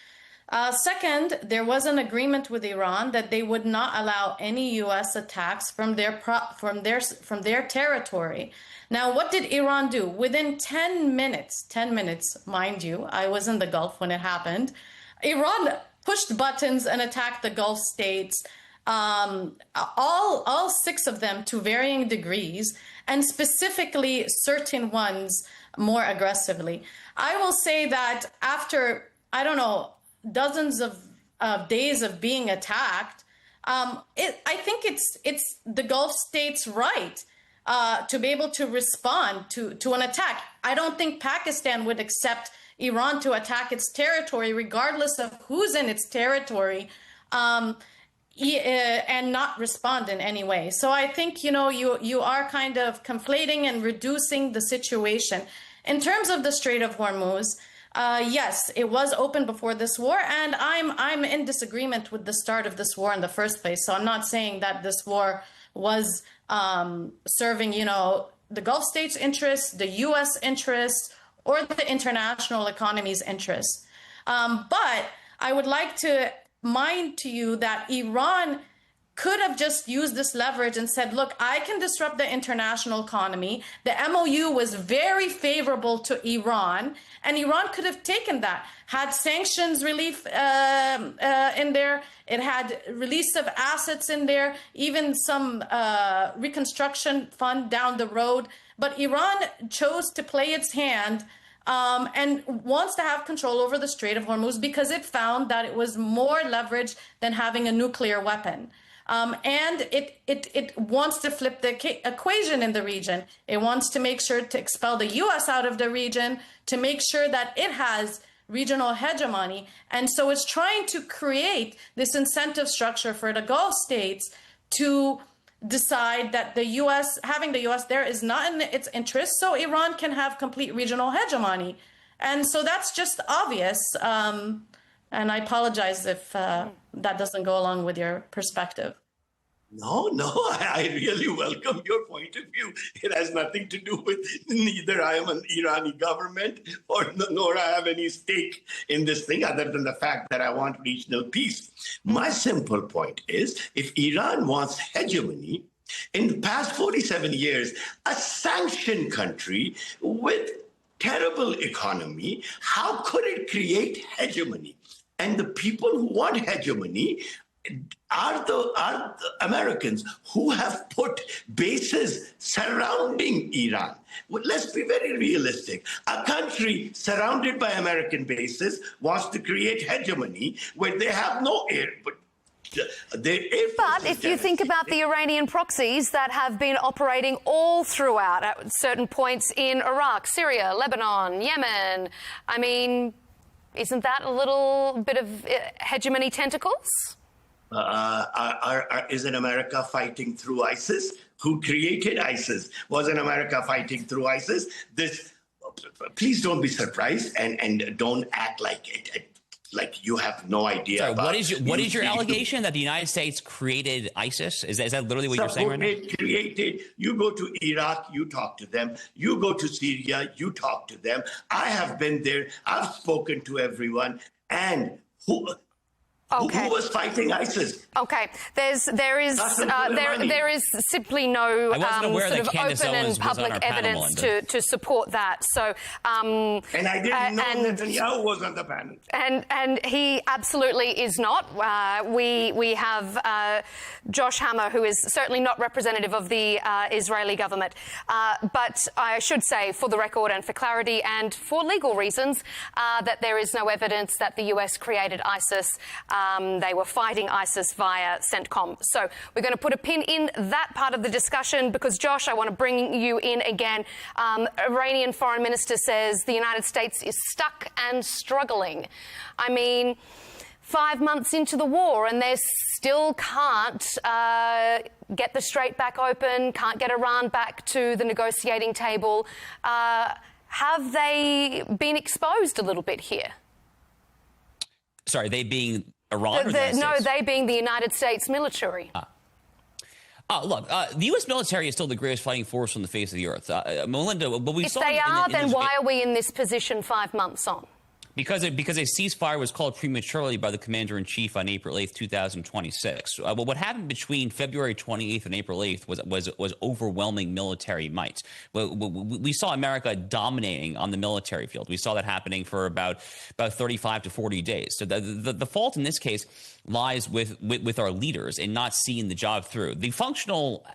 Second, there was an agreement with Iran that they would not allow any U.S. attacks from their territory. Now, what did Iran do? Within 10 minutes, mind you, I was in the Gulf when it happened, Iran pushed buttons and attacked the Gulf states, all 6 of them to varying degrees, and specifically certain ones more aggressively. I will say that after, I don't know, dozens of days of being attacked, I think it's the Gulf states' right to be able to respond to an attack. I don't think Pakistan would accept Iran to attack its territory, regardless of who's in its territory, and not respond in any way. So I think, you are kind of conflating and reducing the situation. In terms of the Strait of Hormuz, yes, it was open before this war, and I'm in disagreement with the start of this war in the first place. So I'm not saying that this war was serving, the Gulf states' interests, the U.S. interests, or the international economy's interests. But I would like to mind to you that Iran could have just used this leverage and said, look, I can disrupt the international economy. The MOU was very favorable to Iran, and Iran could have taken that, had sanctions relief in there. It had release of assets in there, even some reconstruction fund down the road. But Iran chose to play its hand and wants to have control over the Strait of Hormuz because it found that it was more leverage than having a nuclear weapon. And it wants to flip the equation in the region. It wants to make sure to expel the U.S. out of the region, to make sure that it has regional hegemony. And so it's trying to create this incentive structure for the Gulf states to decide that the U.S., having the U.S. there is not in its interest, so Iran can have complete regional hegemony. And so that's just obvious. And I apologize if that doesn't go along with your perspective. No, I really welcome your point of view. It has nothing to do with neither I am an Irani government nor I have any stake in this thing other than the fact that I want regional peace. My simple point is, if Iran wants hegemony, in the past 47 years, a sanctioned country with terrible economy, how could it create hegemony? And the people who want hegemony are the Americans who have put bases surrounding Iran. Well, let's be very realistic. A country surrounded by American bases wants to create hegemony where they have no air. But if you think about the Iranian proxies that have been operating all throughout at certain points in Iraq, Syria, Lebanon, Yemen, I mean, isn't that a little bit of hegemony tentacles? Isn't America fighting through ISIS? Who created ISIS? Wasn't America fighting through ISIS? Please don't be surprised and don't act like you have no idea. Sorry, about what is your allegation that the United States created ISIS? Is that literally what you're saying right now? Created. You go to Iraq, you talk to them. You go to Syria, you talk to them. I have been there. I've spoken to everyone. And who was fighting ISIS? Okay, there is simply no sort of open and public evidence to support that. So, and I didn't know Netanyahu was on the panel. And he absolutely is not. We have Josh Hammer, who is certainly not representative of the Israeli government. But I should say, for the record and for clarity and for legal reasons, that there is no evidence that the US created ISIS. They were fighting ISIS via CENTCOM. So we're going to put a pin in that part of the discussion because, Josh, I want to bring you in again. Iranian foreign minister says the United States is stuck and struggling. I mean, 5 months into the war and they still can't get the Strait back open, can't get Iran back to the negotiating table. Have they been exposed a little bit here? Sorry, they being Iran or the United no, States? they being the United States military. Look, the U.S. military is still the greatest fighting force on the face of the earth. Melinda, but we If saw they are, then why are we in this position 5 months on? Because a ceasefire was called prematurely by the commander-in-chief on April 8th, 2026. What happened between February 28th and April 8th was overwhelming military might. We saw America dominating on the military field. We saw that happening for about 35 to 40 days. So the fault in this case lies with our leaders in not seeing the job through. The functional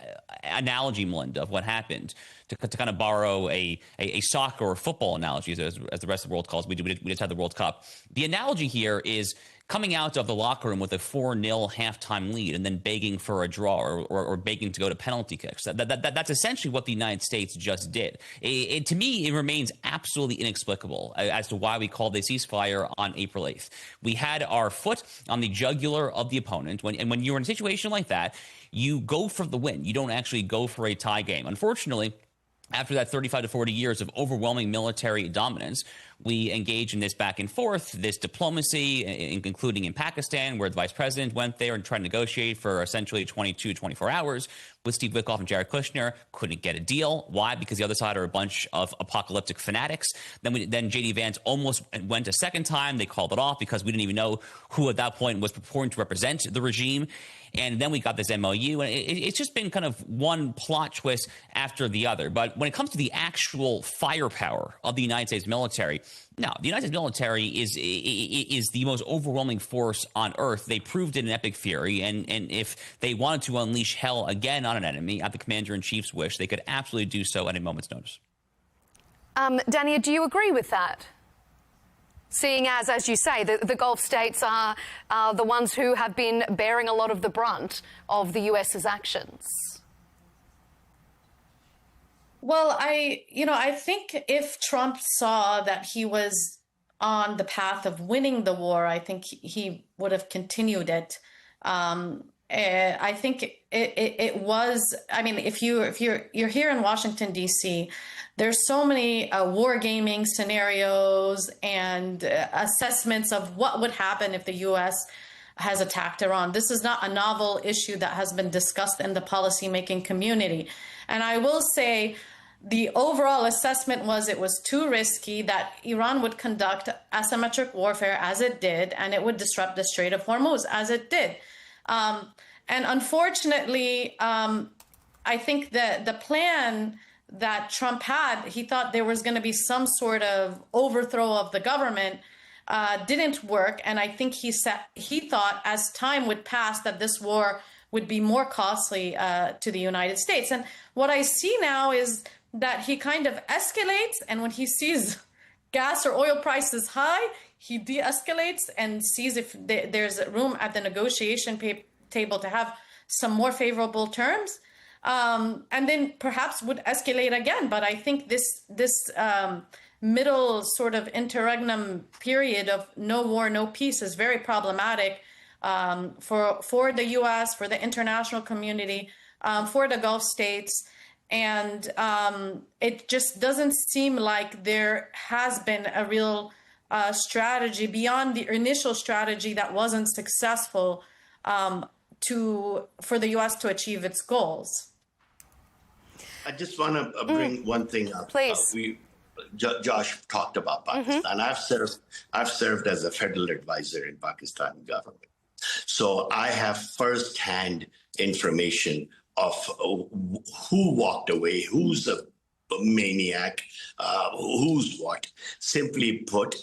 analogy, Melinda, of what happened, to kind of borrow a soccer or football analogy, as the rest of the world calls, we just had the World Cup. The analogy here is coming out of the locker room with a 4-0 halftime lead and then begging for a draw or begging to go to penalty kicks. That's essentially what the United States just did. To me, it remains absolutely inexplicable as to why we called a ceasefire on April 8th. We had our foot on the jugular of the opponent. When you're in a situation like that, you go for the win. You don't actually go for a tie game. Unfortunately, after that 35 to 40 years of overwhelming military dominance, we engage in this back and forth, this diplomacy, including in Pakistan, where the vice president went there and tried to negotiate for essentially 22, 24 hours with Steve Witkoff and Jared Kushner. Couldn't get a deal. Why? Because the other side are a bunch of apocalyptic fanatics. Then J.D. Vance almost went a second time. They called it off because we didn't even know who at that point was purporting to represent the regime. And then we got this MOU, and it's just been kind of one plot twist after the other. But when it comes to the actual firepower of the United States military, no, the United States military is the most overwhelming force on earth. They proved it in Epic Fury, and if they wanted to unleash hell again on an enemy at the commander-in-chief's wish, they could absolutely do so at a moment's notice. Dania, do you agree with that? Seeing as you say, the Gulf states are the ones who have been bearing a lot of the brunt of the US's actions. Well, I think if Trump saw that he was on the path of winning the war, I think he would have continued it. I think it was. I mean, if you're here in Washington D.C., there's so many wargaming scenarios and assessments of what would happen if the U.S. has attacked Iran. This is not a novel issue that has been discussed in the policymaking community. And I will say the overall assessment was it was too risky, that Iran would conduct asymmetric warfare as it did, and it would disrupt the Strait of Hormuz as it did. And unfortunately, I think the plan that Trump had, he thought there was going to be some sort of overthrow of the government, didn't work. And I think he thought as time would pass that this war would be more costly to the United States. And what I see now is that he kind of escalates, and when he sees gas or oil prices high, he de-escalates and sees if there's room at the negotiation table to have some more favorable terms. And then perhaps would escalate again. But I think this middle sort of interregnum period of no war, no peace is very problematic for the U.S., for the international community, for the Gulf states. And it just doesn't seem like there has been a real strategy beyond the initial strategy that wasn't successful for the U.S. to achieve its goals. I just want to bring one thing up. Please. Josh talked about Pakistan. I've served as a federal advisor in Pakistani government. So I have firsthand information of who walked away, who's a maniac, who's what. Simply put,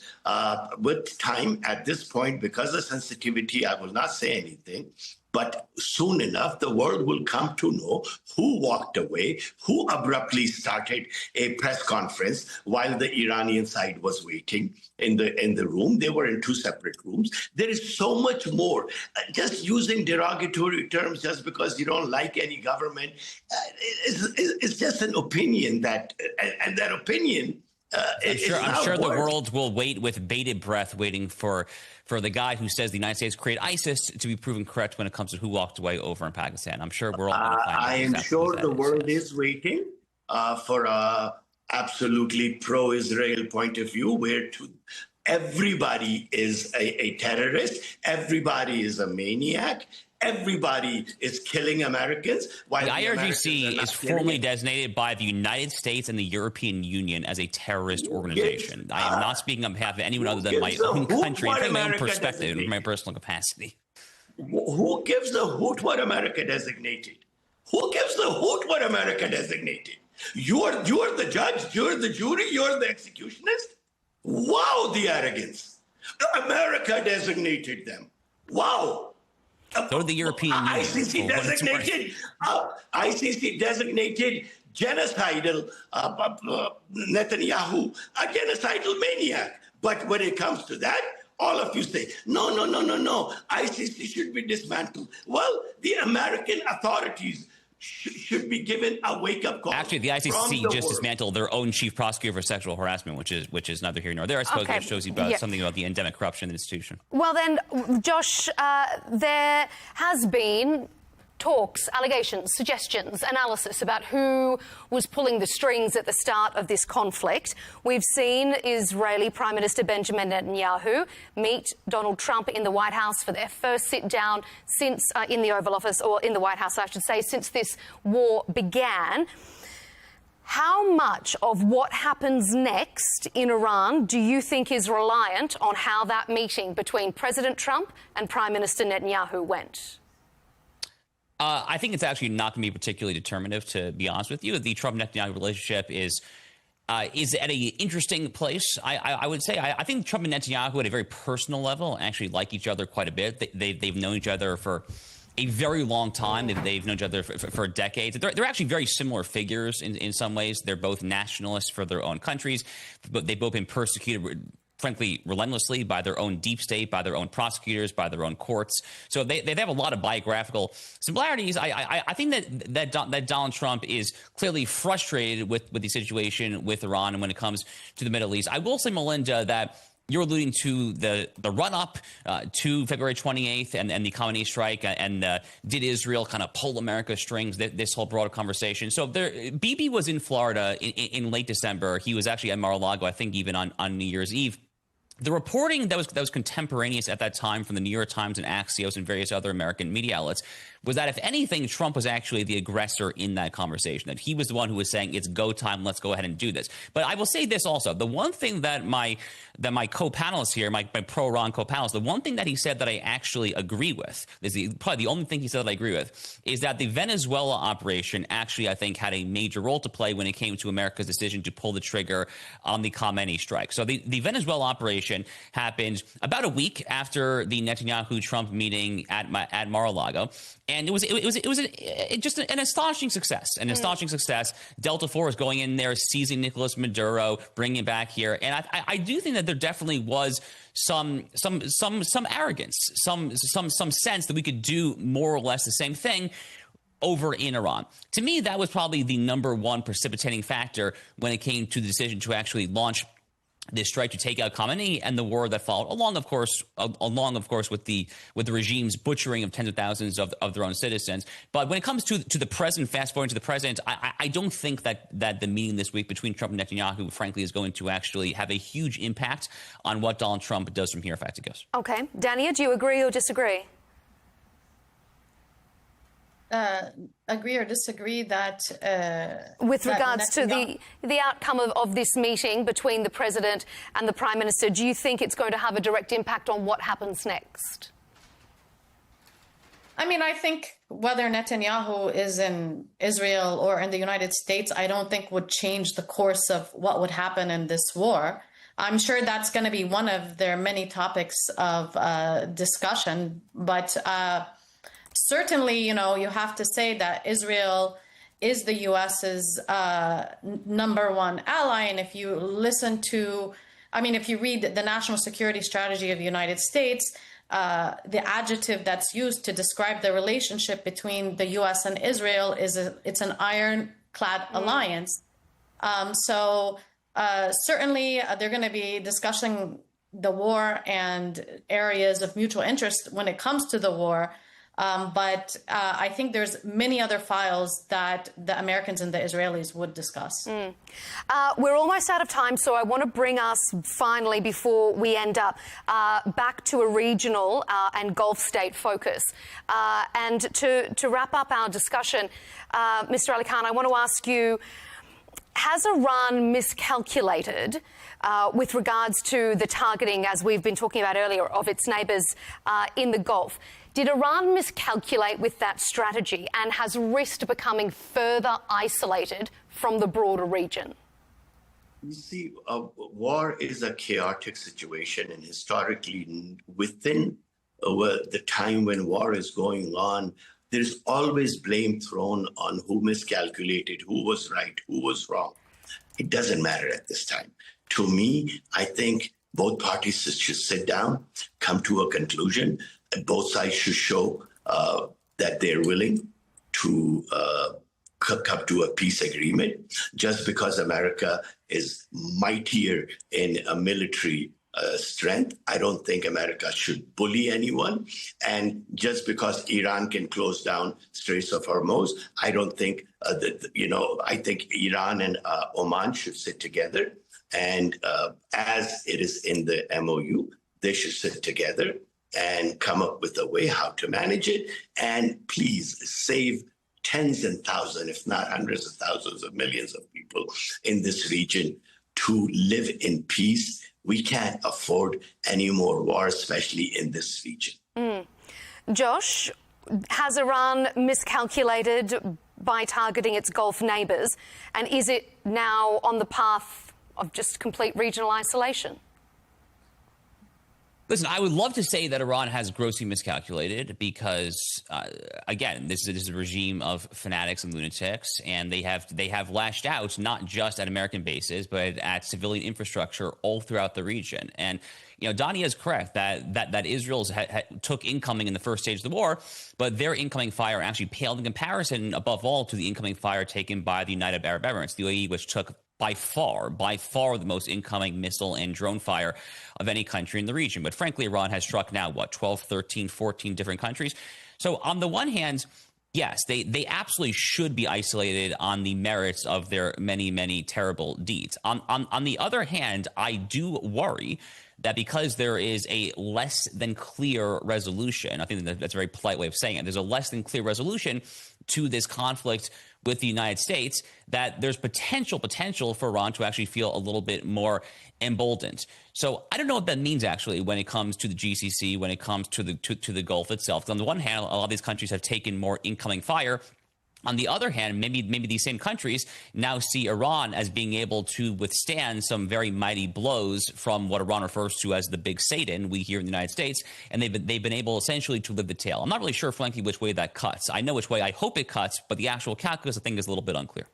with time at this point, because of sensitivity, I will not say anything. But soon enough, the world will come to know who walked away, who abruptly started a press conference while the Iranian side was waiting in the room. They were in two separate rooms. There is so much more. Just using derogatory terms just because you don't like any government, it's just an opinion and that opinion. I'm sure the world will wait with bated breath, waiting for the guy who says the United States created ISIS to be proven correct when it comes to who walked away over in Pakistan. I'm sure we're all going to find out. I am sure the world is waiting for a absolutely pro-Israel point of view, where everybody is a terrorist, everybody is a maniac, everybody is killing Americans. While The Americans are IRGC not is killing formally it. designated by the United States and the European Union as a terrorist organization. I am not speaking on behalf of anyone other than my own country, from my own perspective, and my personal capacity. Who gives the hoot what America designated? Who gives the hoot what America designated? You're the judge, you're the jury, you're the executionist? Wow, the arrogance. America designated them. Wow. So did the European Union. ICC designated genocidal Netanyahu a genocidal maniac. But when it comes to that, all of you say, no, ICC should be dismantled. Well, the American authorities should be given a wake-up call. Actually, the ICC just dismantled their own chief prosecutor for sexual harassment, which is neither here nor there. I suppose it shows you something about the endemic corruption in the institution. Well then, Josh, there has been talks, allegations, suggestions, analysis about who was pulling the strings at the start of this conflict. We've seen Israeli Prime Minister Benjamin Netanyahu meet Donald Trump in the White House for their first sit-down since in the Oval Office, or in the White House, I should say, since this war began. How much of what happens next in Iran do you think is reliant on how that meeting between President Trump and Prime Minister Netanyahu went? I think it's actually not going to be particularly determinative, to be honest with you. The Trump-Netanyahu relationship is at an interesting place. I would say I think Trump and Netanyahu at a very personal level actually like each other quite a bit. They've known each other for a very long time. They've known each other for decades. They're actually very similar figures in some ways. They're both nationalists for their own countries, but they've both been persecuted, frankly, relentlessly by their own deep state, by their own prosecutors, by their own courts. So they have a lot of biographical similarities. I think that Donald Trump is clearly frustrated with the situation with Iran and when it comes to the Middle East. I will say, Melinda, that you're alluding to the run-up to February 28th and the Khamenei strike and did Israel kind of pull America's strings, this whole broader conversation. So Bibi was in Florida in late December. He was actually at Mar-a-Lago, I think even on New Year's Eve. The reporting that was contemporaneous at that time from the New York Times and Axios and various other American media outlets was that, if anything, Trump was actually the aggressor in that conversation, that he was the one who was saying, it's go time, let's go ahead and do this. But I will say this also. The one thing that my co-panelists here, my pro-Iran co-panelists, the one thing that he said that I actually agree with, probably the only thing he said that I agree with, is that the Venezuela operation actually, I think, had a major role to play when it came to America's decision to pull the trigger on the Khamenei strike. So the Venezuela operation happened about a week after the Netanyahu-Trump meeting at Mar-a-Lago. And it was just an astonishing success. An astonishing success. Delta Force going in there, seizing Nicolas Maduro, bringing it back here. And I do think that there definitely was some arrogance, some sense that we could do more or less the same thing over in Iran. To me, that was probably the number one precipitating factor when it came to the decision to actually launch this strike to take out Khamenei and the war that followed, along of course with the regime's butchering of tens of thousands of their own citizens. But when it comes to the present, fast forwarding to the present, I don't think that the meeting this week between Trump and Netanyahu, frankly, is going to actually have a huge impact on what Donald Trump does from here, in fact it goes. Okay. Dania, do you agree or disagree? Agree or disagree that with regards to the outcome of this meeting between the president and the prime minister, do you think it's going to have a direct impact on what happens next? I mean, I think whether Netanyahu is in Israel or in the United States, I don't think would change the course of what would happen in this war. I'm sure that's going to be one of their many topics of discussion, but certainly, you know, you have to say that Israel is the U.S.'s number one ally. And if you listen to, I mean, if you read the National Security Strategy of the United States, the adjective that's used to describe the relationship between the U.S. and Israel is it's an ironclad alliance. So certainly they're going to be discussing the war and areas of mutual interest when it comes to the war. But I think there's many other files that the Americans and the Israelis would discuss. We're almost out of time, so I want to bring us finally, before we end up, back to a regional and Gulf state focus. And to wrap up our discussion, Mr. Ali Khan, I want to ask you, has Iran miscalculated with regards to the targeting, as we've been talking about earlier, of its neighbours in the Gulf? Did Iran miscalculate with that strategy and has risked becoming further isolated from the broader region? You see, war is a chaotic situation, and historically, within the time when war is going on, there's always blame thrown on who miscalculated, who was right, who was wrong. It doesn't matter at this time. To me, I think both parties should sit down, come to a conclusion, and both sides should show that they're willing to come to a peace agreement. Just because America is mightier in a military strength, I don't think America should bully anyone. And just because Iran can close down Straits of Hormuz, I don't think I think Iran and Oman should sit together. And as it is in the MOU, they should sit together and come up with a way how to manage it. And please save tens and thousands, if not hundreds of thousands of millions of people in this region to live in peace. We can't afford any more war, especially in this region. Josh, has Iran miscalculated by targeting its Gulf neighbours? And is it now on the path of just complete regional isolation? Listen, I would love to say that Iran has grossly miscalculated because, again, this is a regime of fanatics and lunatics, and they have lashed out not just at American bases, but at civilian infrastructure all throughout the region. And Dania is correct that Israel took incoming in the first stage of the war, but their incoming fire actually paled in comparison, above all, to the incoming fire taken by the United Arab Emirates, the UAE, which took by far the most incoming missile and drone fire of any country in the region. But frankly, Iran has struck now, 12, 13, 14 different countries. So on the one hand, yes, they absolutely should be isolated on the merits of their many, many terrible deeds. On the other hand, I do worry that because there is a less than clear resolution, I think that's a very polite way of saying it, there's a less than clear resolution to this conflict with the United States, that there's potential for Iran to actually feel a little bit more emboldened. So I don't know what that means actually when it comes to the GCC, when it comes to the Gulf itself. On the one hand, a lot of these countries have taken more incoming fire. On the other hand, maybe these same countries now see Iran as being able to withstand some very mighty blows from what Iran refers to as the big Satan, we here in the United States, and they've been able essentially to live the tale. I'm not really sure, frankly, which way that cuts. I know which way I hope it cuts, but the actual calculus, I think, is a little bit unclear.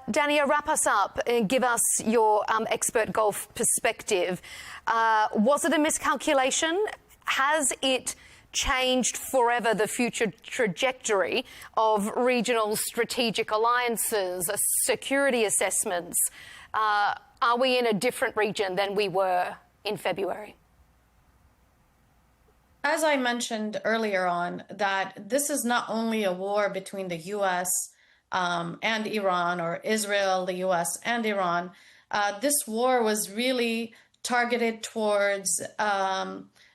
Dania, wrap us up and give us your expert Gulf perspective. Was it a miscalculation? Has it changed forever the future trajectory of regional strategic alliances, security assessments? Are we in a different region than we were in February? As I mentioned earlier on, that this is not only a war between the U.S. And Iran, or Israel, the U.S. and Iran. This war was really targeted towards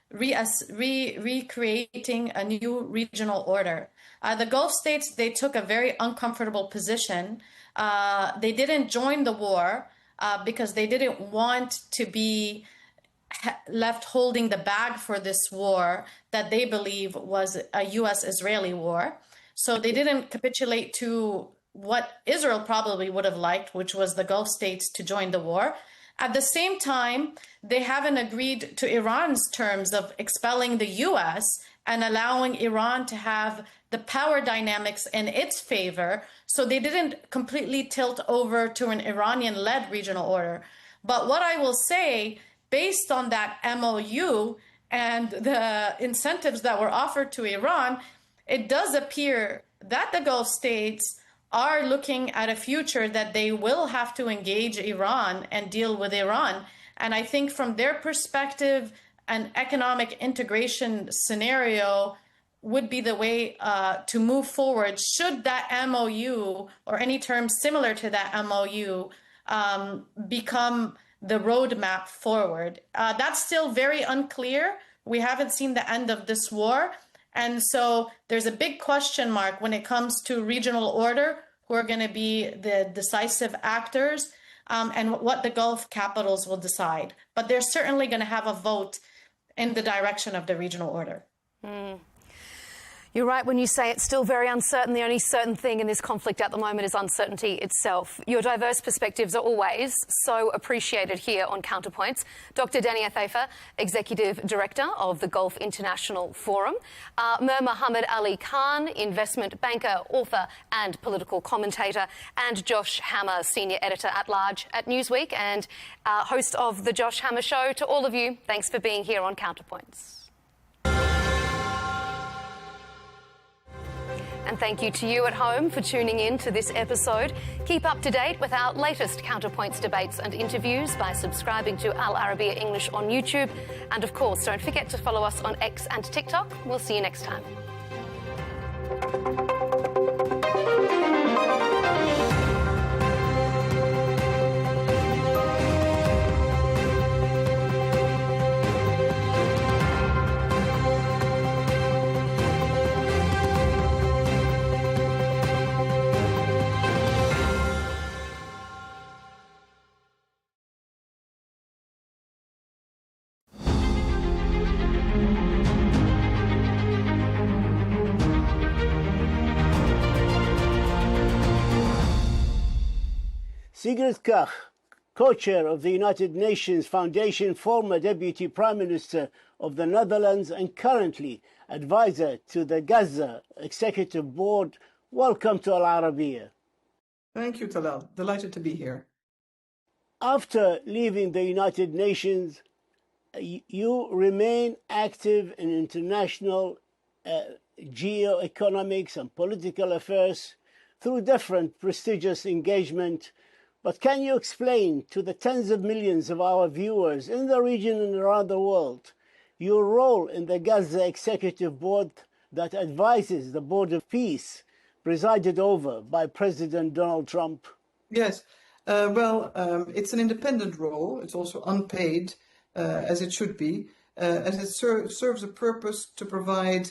recreating a new regional order. The Gulf states, they took a very uncomfortable position. They didn't join the war because they didn't want to be left holding the bag for this war that they believe was a U.S.-Israeli war. So they didn't capitulate to what Israel probably would have liked, which was the Gulf states to join the war. At the same time, they haven't agreed to Iran's terms of expelling the U.S. and allowing Iran to have the power dynamics in its favor. So they didn't completely tilt over to an Iranian-led regional order. But what I will say, based on that MOU and the incentives that were offered to Iran, it does appear that the Gulf states are looking at a future that they will have to engage Iran and deal with Iran. And I think from their perspective, an economic integration scenario would be the way to move forward should that MOU or any term similar to that MOU become the roadmap forward. That's still very unclear. We haven't seen the end of this war. And so there's a big question mark when it comes to regional order, who are going to be the decisive actors, and what the Gulf capitals will decide. But they're certainly going to have a vote in the direction of the regional order. You're right when you say it's still very uncertain. The only certain thing in this conflict at the moment is uncertainty itself. Your diverse perspectives are always so appreciated here on Counterpoints. Dr. Dania Thaifa, Executive Director of the Gulf International Forum. Mir Mohammed Ali Khan, investment banker, author and political commentator. And Josh Hammer, Senior Editor at Large at Newsweek and host of The Josh Hammer Show. To all of you, thanks for being here on Counterpoints. And thank you to you at home for tuning in to this episode. Keep up to date with our latest Counterpoints debates and interviews by subscribing to Al Arabiya English on YouTube. And of course, don't forget to follow us on X and TikTok. We'll see you next time. Sigrid Kaag, co-chair of the United Nations Foundation, former Deputy Prime Minister of the Netherlands and currently advisor to the Gaza Executive Board. Welcome to Al Arabiya. Thank you, Talal. Delighted to be here. After leaving the United Nations, you remain active in international geoeconomics and political affairs through different prestigious engagement. But can you explain to the tens of millions of our viewers in the region and around the world your role in the Gaza Executive Board that advises the Board of Peace presided over by President Donald Trump? Yes. It's an independent role. It's also unpaid, as it should be, as it serves a purpose to provide,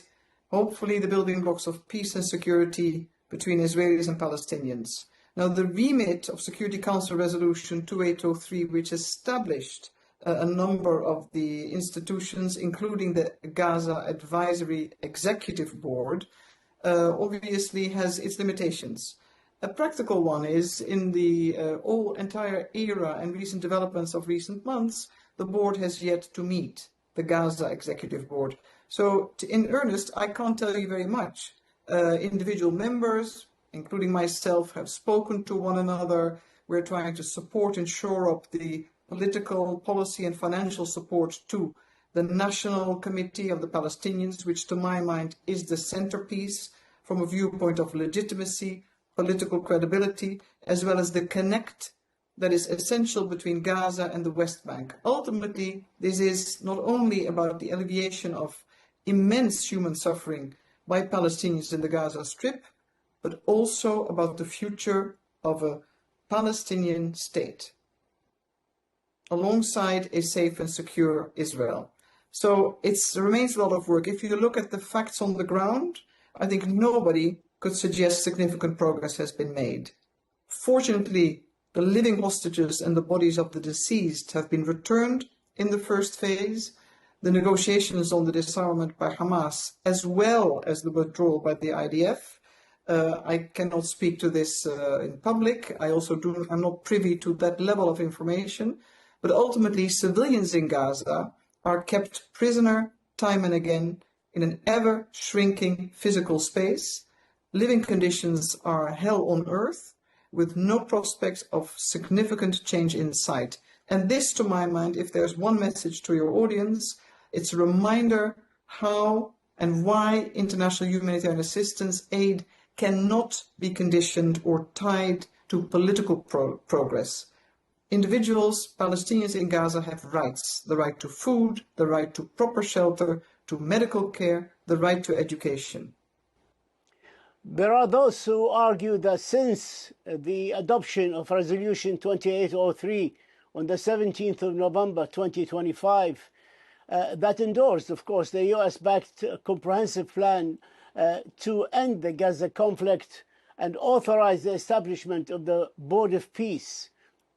hopefully, the building blocks of peace and security between Israelis and Palestinians. Now, the remit of Security Council Resolution 2803, which established a number of the institutions, including the Gaza Advisory Executive Board, obviously has its limitations. A practical one is, in the entire era and recent developments of recent months, the board has yet to meet, the Gaza Executive Board. So, in earnest, I can't tell you very much. Individual members, including myself, have spoken to one another. We're trying to support and shore up the political, policy and financial support to the National Committee of the Palestinians, which to my mind is the centerpiece from a viewpoint of legitimacy, political credibility, as well as the connect that is essential between Gaza and the West Bank. Ultimately, this is not only about the alleviation of immense human suffering by Palestinians in the Gaza Strip, but also about the future of a Palestinian state alongside a safe and secure Israel. So it remains a lot of work. If you look at the facts on the ground, I think nobody could suggest significant progress has been made. Fortunately, the living hostages and the bodies of the deceased have been returned in the first phase. The negotiations on the disarmament by Hamas, as well as the withdrawal by the IDF. I cannot speak to this in public. I'm not privy to that level of information. But ultimately, civilians in Gaza are kept prisoner time and again in an ever-shrinking physical space. Living conditions are hell on earth, with no prospects of significant change in sight. And this, to my mind, if there's one message to your audience, it's a reminder how and why international humanitarian assistance aid cannot be conditioned or tied to political progress. Individuals, Palestinians in Gaza have rights, the right to food, the right to proper shelter, to medical care, the right to education. There are those who argue that since the adoption of Resolution 2803 on the 17th of November 2025, that endorsed, of course, the US-backed comprehensive plan to end the Gaza conflict and authorize the establishment of the Board of Peace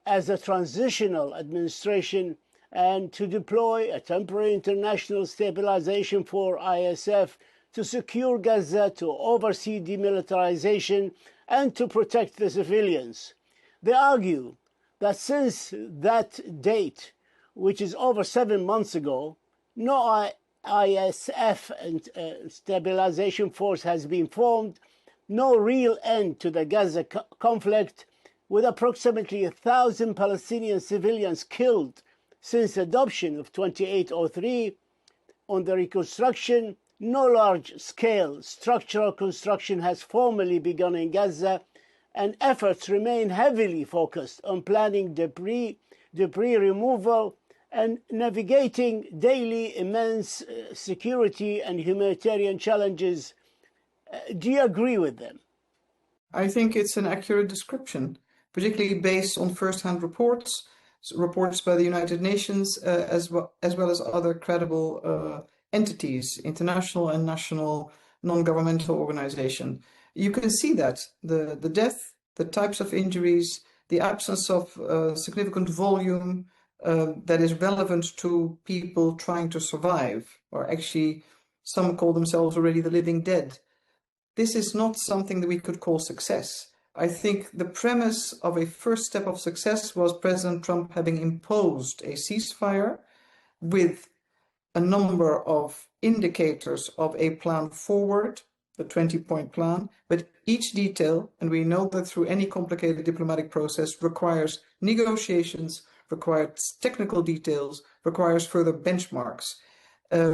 as a transitional administration and to deploy a temporary international stabilization force ISF to secure Gaza, to oversee demilitarization and to protect the civilians. They argue that since that date, which is over 7 months ago, no ISF and stabilization force has been formed, no real end to the Gaza conflict, with approximately 1,000 Palestinian civilians killed since adoption of 2803 on the reconstruction. No large-scale structural construction has formally begun in Gaza, and efforts remain heavily focused on planning debris removal and navigating daily immense security and humanitarian challenges. Do you agree with them? I think it's an accurate description, particularly based on first-hand reports by the United Nations, as well as other credible entities, international and national non-governmental organizations. You can see that the death, the types of injuries, the absence of significant volume that is relevant to people trying to survive, or actually some call themselves already the living dead. This is not something that we could call success. I think the premise of a first step of success was President Trump having imposed a ceasefire with a number of indicators of a plan forward, the 20-point plan, but each detail, and we know that through any complicated diplomatic process, requires negotiations, requires technical details, requires further benchmarks.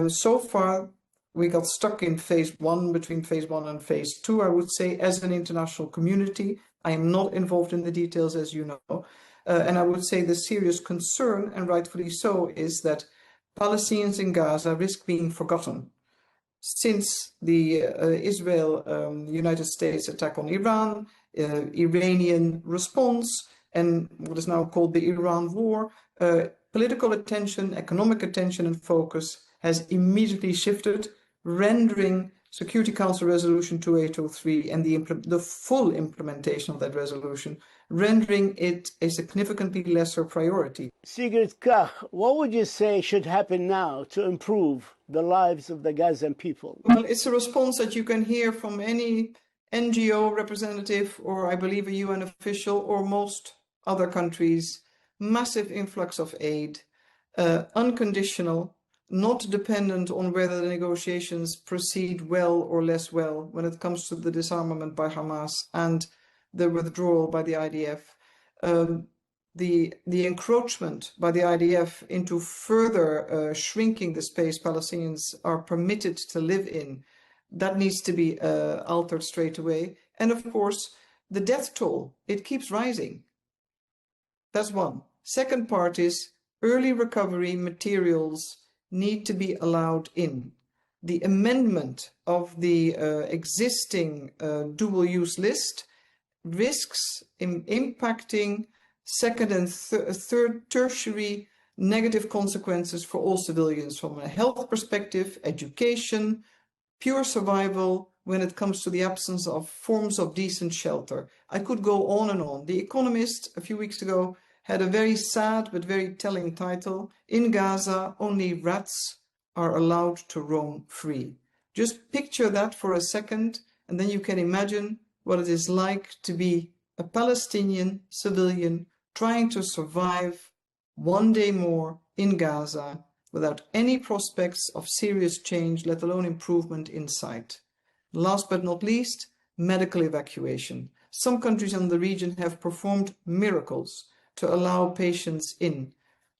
So far, we got stuck in phase one, between phase one and phase two, I would say, as an international community. I am not involved in the details, as you know. And I would say the serious concern, and rightfully so, is that Palestinians in Gaza risk being forgotten. Since the Israel-United States attack on Iran, Iranian response, and what is now called the Iran war, political attention, economic attention and focus has immediately shifted, rendering Security Council Resolution 2803 and the full implementation of that resolution, rendering it a significantly lesser priority. Sigrid Kach, what would you say should happen now to improve the lives of the Gazan people? Well, it's a response that you can hear from any NGO representative, or I believe a UN official, or most other countries. Massive influx of aid, unconditional, not dependent on whether the negotiations proceed well or less well when it comes to the disarmament by Hamas and the withdrawal by the IDF. The encroachment by the IDF into further shrinking the space Palestinians are permitted to live in, that needs to be altered straight away. And of course, the death toll, it keeps rising. That's one. Second part is early recovery materials need to be allowed in. The amendment of the existing dual-use list risks impacting second and third tertiary negative consequences for all civilians from a health perspective, education, pure survival when it comes to the absence of forms of decent shelter. I could go on and on. The Economist a few weeks ago had a very sad but very telling title: "In Gaza, only rats are allowed to roam free." Just picture that for a second, and then you can imagine what it is like to be a Palestinian civilian trying to survive one day more in Gaza without any prospects of serious change, let alone improvement in sight. Last but not least, medical evacuation. Some countries in the region have performed miracles to allow patients in,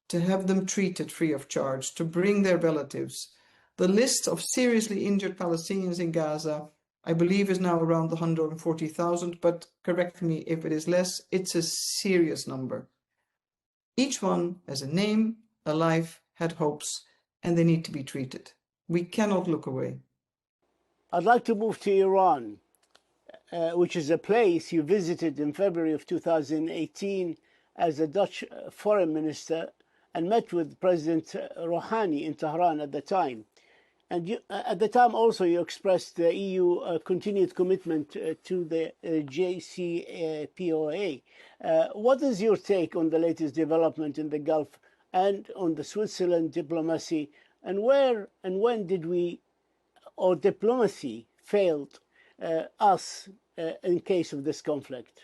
to have them treated free of charge, to bring their relatives. The list of seriously injured Palestinians in Gaza, I believe, is now around 140,000, but correct me if it is less. It's a serious number. Each one has a name, a life, had hopes, and they need to be treated. We cannot look away. I'd like to move to Iran, which is a place you visited in February of 2018 as a Dutch foreign minister and met with President Rouhani in Tehran at the time. And you, at the time also you expressed the EU continued commitment to the JCPOA. What is your take on the latest development in the Gulf and on the Switzerland diplomacy, and where and when did we, or diplomacy, failed us in case of this conflict?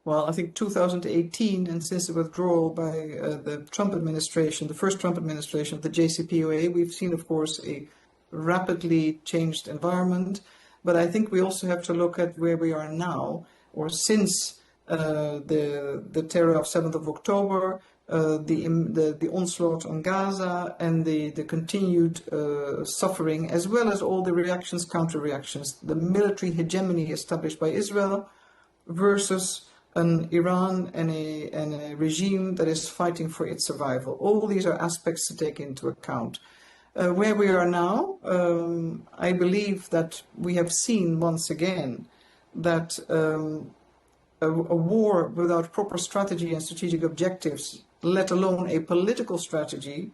Well, I think 2018, and since the withdrawal by the Trump administration, the first Trump administration of the JCPOA, we've seen, of course, a rapidly changed environment. But I think we also have to look at where we are now, or since the terror of 7th of October, the onslaught on Gaza, and the continued suffering, as well as all the reactions, counter-reactions, the military hegemony established by Israel versus an Iran and a regime that is fighting for its survival. All these are aspects to take into account. Where we are now, I believe that we have seen once again that a war without proper strategy and strategic objectives, let alone a political strategy,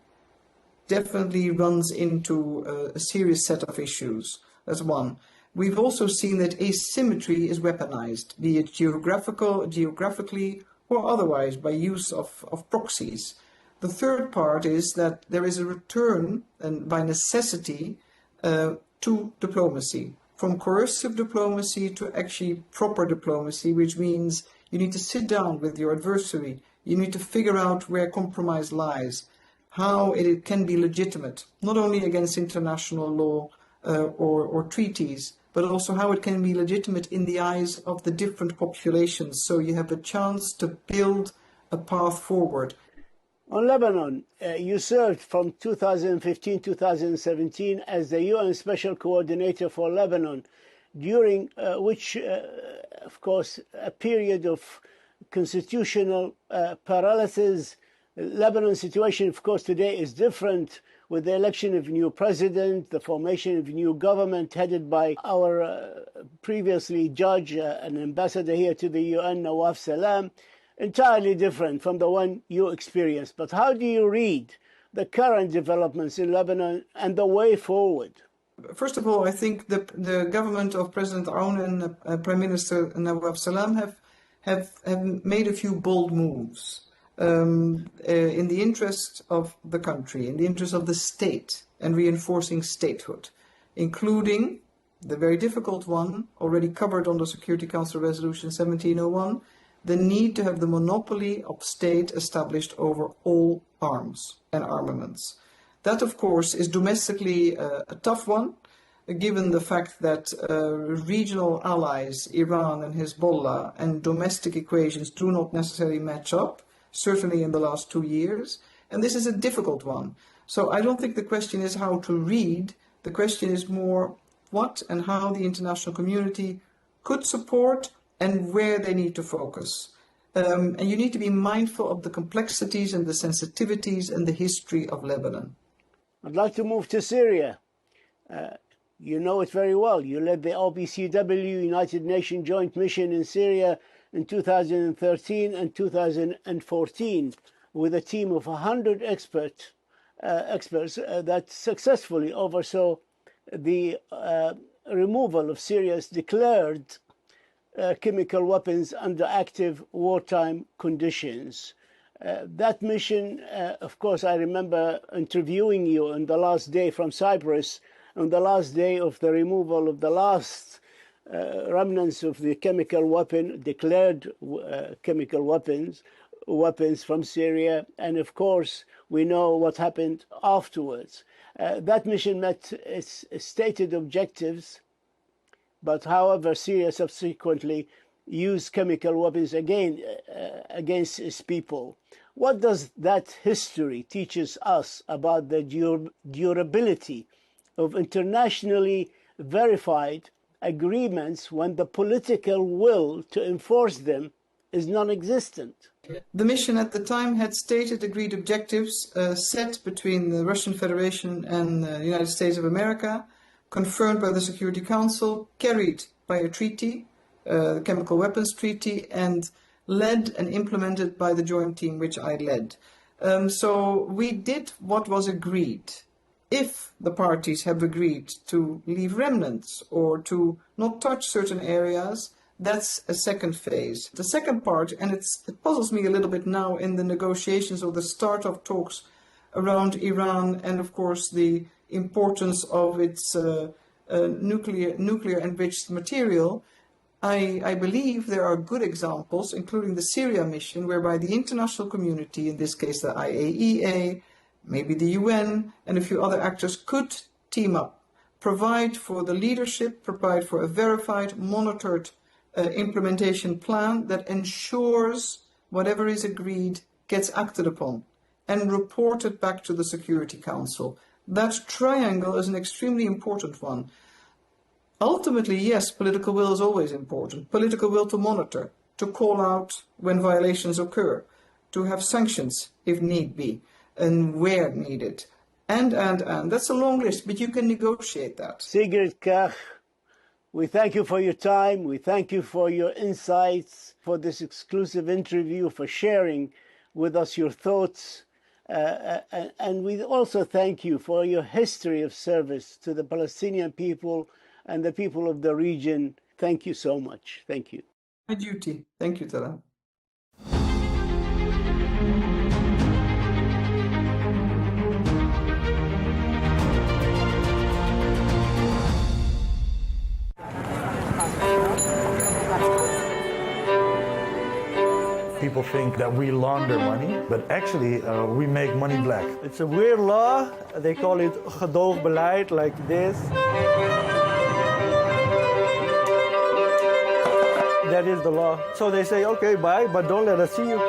definitely runs into a serious set of issues. That's one. We've also seen that asymmetry is weaponized, be it geographically, or otherwise by use of proxies. The third part is that there is a return, and by necessity, to diplomacy, from coercive diplomacy to actually proper diplomacy, which means you need to sit down with your adversary. You need to figure out where compromise lies, how it can be legitimate, not only against international law or treaties, but also how it can be legitimate in the eyes of the different populations. So you have a chance to build a path forward. On Lebanon, you served from 2015-2017 as the UN Special Coordinator for Lebanon, during which, of course, a period of constitutional paralysis. Lebanon situation, of course, today is different, with the election of new president, the formation of new government headed by our previously judge and ambassador here to the UN, Nawaf Salam, entirely different from the one you experienced. But how do you read the current developments in Lebanon and the way forward? First of all, I think the government of President Aoun and Prime Minister Nawaf Salam have made a few bold moves. In the interest of the country, in the interest of the state, and reinforcing statehood, including the very difficult one, already covered under Security Council Resolution 1701, the need to have the monopoly of state established over all arms and armaments. That, of course, is domestically a tough one, given the fact that regional allies, Iran and Hezbollah, and domestic equations do not necessarily match up, certainly in the last 2 years, and this is a difficult one. So I don't think the question is how to read, the question is more what and how the international community could support and where they need to focus. And you need to be mindful of the complexities and the sensitivities and the history of Lebanon. I'd like to move to Syria. You know it very well. You led the OPCW United Nations Joint Mission in Syria in 2013 and 2014 with a team of 100 experts that successfully oversaw the removal of Syria's declared chemical weapons under active wartime conditions. That mission, of course, I remember interviewing you on the last day from Cyprus, on the last day of the removal of the last remnants of the chemical weapon, declared chemical weapons from Syria. And of course, we know what happened afterwards. That mission met its stated objectives, but however, Syria subsequently used chemical weapons again against its people. What does that history teaches us about the durability of internationally verified agreements when the political will to enforce them is non-existent? The mission at the time had stated agreed objectives set between the Russian Federation and the United States of America, confirmed by the Security Council, carried by a treaty, the Chemical Weapons Treaty, and led and implemented by the joint team which I led. So we did what was agreed. If the parties have agreed to leave remnants or to not touch certain areas, that's a second phase. The second part, and it puzzles me a little bit now in the negotiations or the start of talks around Iran and, of course, the importance of its nuclear enriched material, I believe there are good examples, including the Syria mission, whereby the international community, in this case the IAEA, maybe the UN, and a few other actors could team up, provide for the leadership, provide for a verified, monitored implementation plan that ensures whatever is agreed gets acted upon and reported back to the Security Council. That triangle is an extremely important one. Ultimately, yes, political will is always important. Political will to monitor, to call out when violations occur, to have sanctions if need be, and where needed. And. That's a long list, but you can negotiate that. Sigrid Kaag, we thank you for your time. We thank you for your insights, for this exclusive interview, for sharing with us your thoughts. And we also thank you for your history of service to the Palestinian people and the people of the region. Thank you so much. Thank you. My duty. Thank you, Tara. People think that we launder money, but actually we make money black. It's a weird law. They call it gedoogbeleid, like this. That is the law. So they say, okay, bye, but don't let us see you.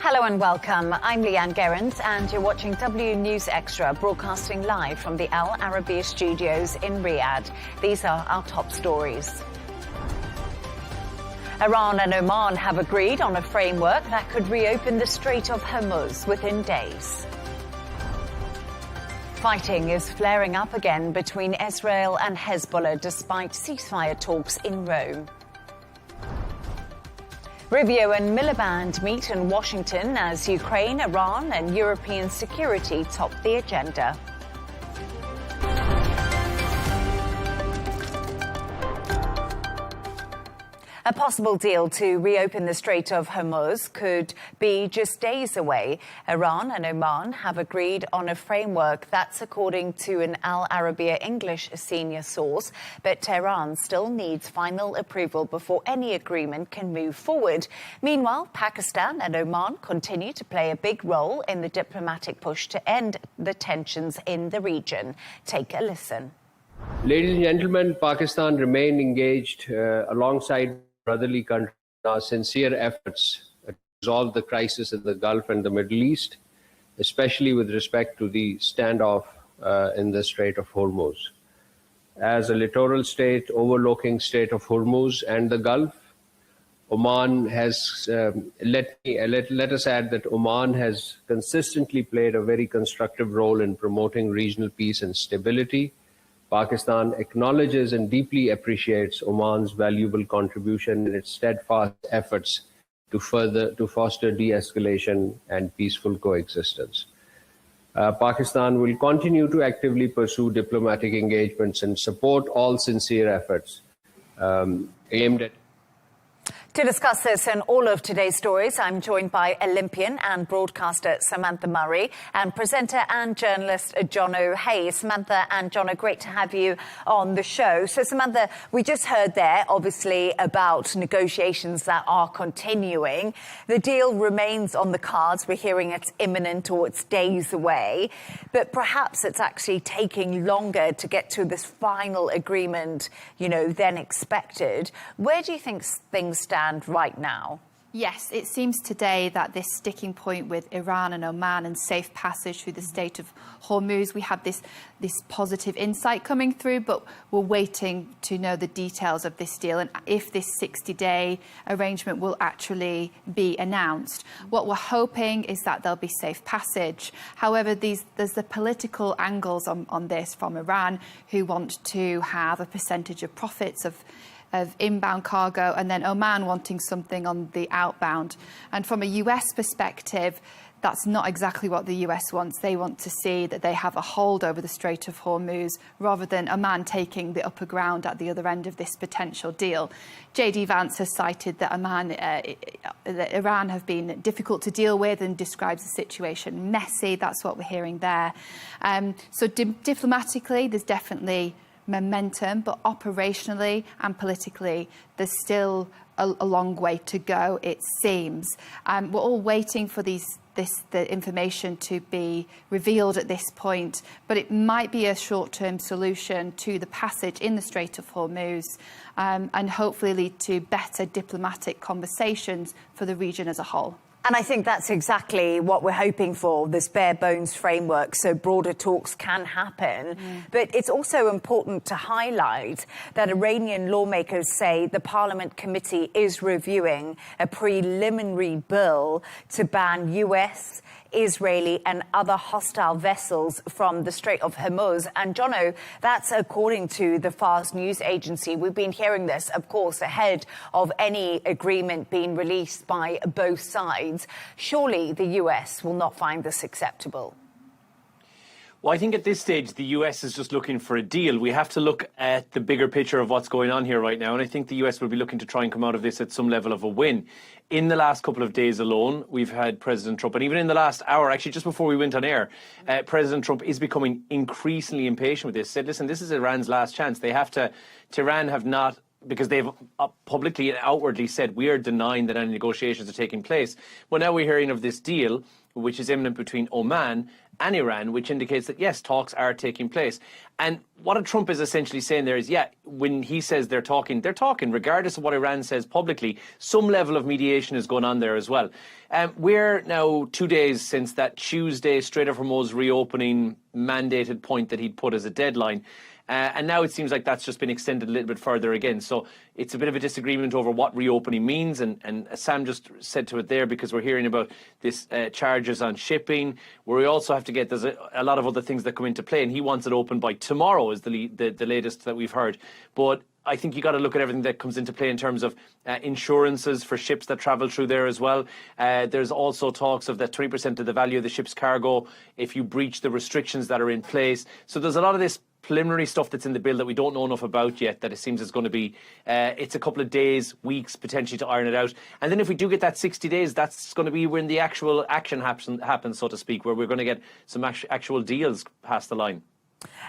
Hello and welcome. I'm Leigh Ann Gerrans and you're watching W News Extra, broadcasting live from the Al Arabiya studios in Riyadh. These are our top stories. Iran and Oman have agreed on a framework that could reopen the Strait of Hormuz within days. Fighting is flaring up again between Israel and Hezbollah despite ceasefire talks in Rome. Rubio and Miliband meet in Washington as Ukraine, Iran and European security top the agenda. A possible deal to reopen the Strait of Hormuz could be just days away. Iran and Oman have agreed on a framework, that's according to an Al Arabiya English senior source, but Tehran still needs final approval before any agreement can move forward. Meanwhile, Pakistan and Oman continue to play a big role in the diplomatic push to end the tensions in the region. Take a listen. Ladies and gentlemen, Pakistan remained engaged alongside brotherly countries in our sincere efforts to resolve the crisis in the Gulf and the Middle East, especially with respect to the standoff in the Strait of Hormuz. As a littoral state overlooking Strait of Hormuz and the Gulf, Oman has, let us add that Oman has consistently played a very constructive role in promoting regional peace and stability. Pakistan acknowledges and deeply appreciates Oman's valuable contribution in its steadfast efforts to foster de-escalation and peaceful coexistence. Pakistan will continue to actively pursue diplomatic engagements and support all sincere efforts aimed at To discuss this and all of today's stories, I'm joined by Olympian and broadcaster Samantha Murray and presenter and journalist Jono Hayes. Samantha and Jono, great to have you on the show. So, Samantha, we just heard there, obviously, about negotiations that are continuing. The deal remains on the cards. We're hearing it's imminent or it's days away. But perhaps it's actually taking longer to get to this final agreement, than expected. Where do you think things stand right now? Yes, it seems today that this sticking point with Iran and Oman and safe passage through the Strait of Hormuz, we have this positive insight coming through, but we're waiting to know the details of this deal and if this 60-day arrangement will actually be announced. What we're hoping is that there'll be safe passage. However, there's the political angles on this from Iran, who want to have a percentage of profits of inbound cargo, and then Oman wanting something on the outbound. And from a US perspective, that's not exactly what the US wants. They want to see that they have a hold over the Strait of Hormuz rather than Oman taking the upper ground at the other end of this potential deal. JD Vance has cited that that Iran have been difficult to deal with and describes the situation messy. That's what we're hearing there. So diplomatically, there's definitely momentum, but operationally and politically, there's still a long way to go, it seems. We're all waiting for the information to be revealed at this point, but it might be a short-term solution to the passage in the Strait of Hormuz and hopefully lead to better diplomatic conversations for the region as a whole. And I think that's exactly what we're hoping for, this bare bones framework, so broader talks can happen. But it's also important to highlight that Iranian lawmakers say the Parliament Committee is reviewing a preliminary bill to ban US, Israeli and other hostile vessels from the Strait of Hormuz. And Jono, that's according to the Fars news agency. We've been hearing this, of course, ahead of any agreement being released by both sides. Surely the US will not find this acceptable. Well, I think at this stage, the US is just looking for a deal. We have to look at the bigger picture of what's going on here right now. And I think the US will be looking to try and come out of this at some level of a win. In the last couple of days alone, we've had President Trump, and even in the last hour, actually just before we went on air, President Trump is becoming increasingly impatient with this. Said, listen, this is Iran's last chance. Tehran have not, because they've publicly and outwardly said, we are denying that any negotiations are taking place. Well, now we're hearing of this deal, which is imminent between Oman and Iran, which indicates that, yes, talks are taking place. And what Trump is essentially saying there is, yeah, when he says they're talking, regardless of what Iran says publicly. Some level of mediation is going on there as well. We're now 2 days since that Tuesday Strait of Hormuz reopening mandated point that he'd put as a deadline. And now it seems like that's just been extended a little bit further again. So it's a bit of a disagreement over what reopening means. And Sam just said to it there, because we're hearing about this charges on shipping, where we also have to get, there's a lot of other things that come into play. And he wants it open by tomorrow is the latest that we've heard. But I think you got to look at everything that comes into play in terms of insurances for ships that travel through there as well. There's also talks of that 20% of the value of the ship's cargo if you breach the restrictions that are in place. So there's a lot of this preliminary stuff that's in the bill that we don't know enough about yet, that it seems is going to be, it's a couple of days, weeks, potentially to iron it out. And then if we do get that 60 days, that's going to be when the actual action happens, so to speak, where we're going to get some actual deals past the line.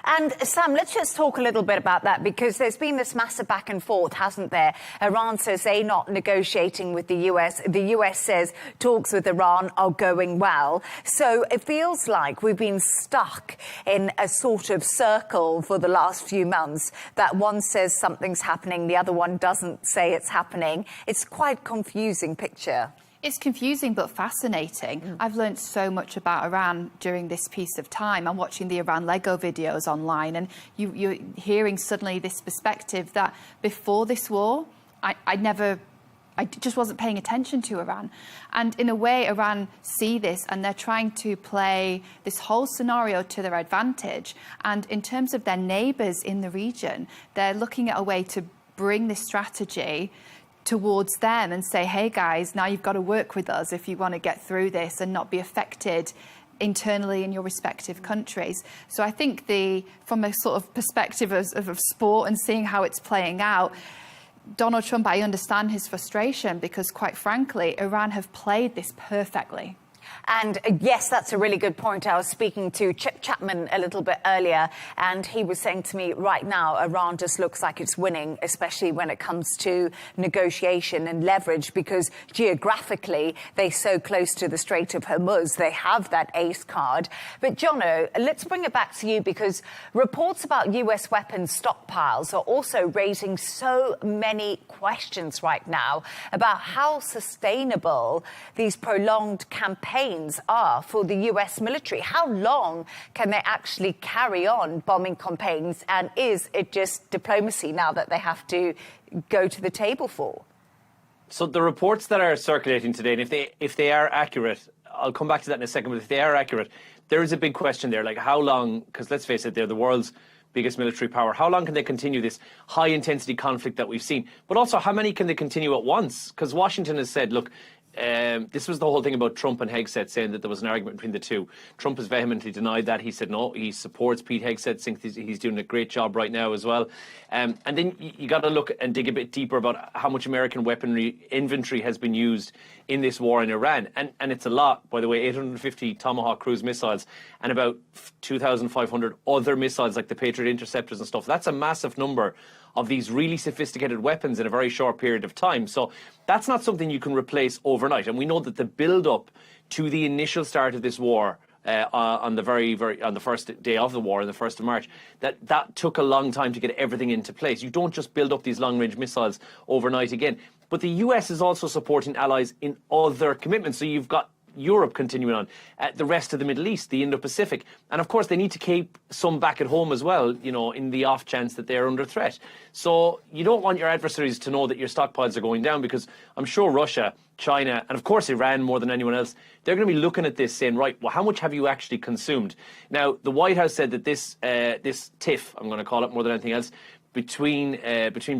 And Sam, let's just talk a little bit about that, because there's been this massive back and forth, hasn't there? Iran says they're not negotiating with the US. The US says talks with Iran are going well. So it feels like we've been stuck in a sort of circle for the last few months, that one says something's happening, the other one doesn't say it's happening. It's quite a confusing picture. It's confusing but fascinating. I've learned so much about Iran during this piece of time. I'm watching the Iran Lego videos online, and you're hearing suddenly this perspective that before this war, I just wasn't paying attention to Iran. And in a way, Iran see this and they're trying to play this whole scenario to their advantage. And in terms of their neighbours in the region, they're looking at a way to bring this strategy towards them and say, hey guys, now you've got to work with us if you want to get through this and not be affected internally in your respective countries. So I think from a sort of perspective of sport and seeing how it's playing out, Donald Trump, I understand his frustration because, quite frankly, Iran have played this perfectly. And yes, that's a really good point. I was speaking to Chip Chapman a little bit earlier, and he was saying to me, right now, Iran just looks like it's winning, especially when it comes to negotiation and leverage, because geographically, they're so close to the Strait of Hormuz. They have that ace card. But, Jono, let's bring it back to you, because reports about US weapons stockpiles are also raising so many questions right now about how sustainable these prolonged campaigns are for the US military. How long can they actually carry on bombing campaigns, and is it just diplomacy now that they have to go to the table for? So the reports that are circulating today, and if they are accurate, I'll come back to that in a second, but if they are accurate, there is a big question there, like how long, because let's face it, they're the world's biggest military power. How long can they continue this high-intensity conflict that we've seen? But also, how many can they continue at once? Because Washington has said, look, this was the whole thing about Trump and Hegseth, saying that there was an argument between the two. Trump has vehemently denied that. He said no, he supports Pete Hegseth, thinks he's doing a great job right now as well. And then you got to look and dig a bit deeper about how much American weaponry inventory has been used in this war in Iran. And it's a lot, by the way, 850 Tomahawk cruise missiles and about 2,500 other missiles like the Patriot interceptors and stuff. That's a massive number of these really sophisticated weapons in a very short period of time. So that's not something you can replace overnight. And we know that the build-up to the initial start of this war on the first day of the war, on the 1st of March, that took a long time to get everything into place. You don't just build up these long-range missiles overnight again. But the US is also supporting allies in other commitments. So you've got Europe continuing on, the rest of the Middle East, the Indo-Pacific. And of course, they need to keep some back at home as well, you know, in the off chance that they're under threat. So you don't want your adversaries to know that your stockpiles are going down, because I'm sure Russia, China, and of course Iran more than anyone else, they're going to be looking at this saying, right, well, how much have you actually consumed? Now, the White House said that this tiff, I'm going to call it more than anything else, between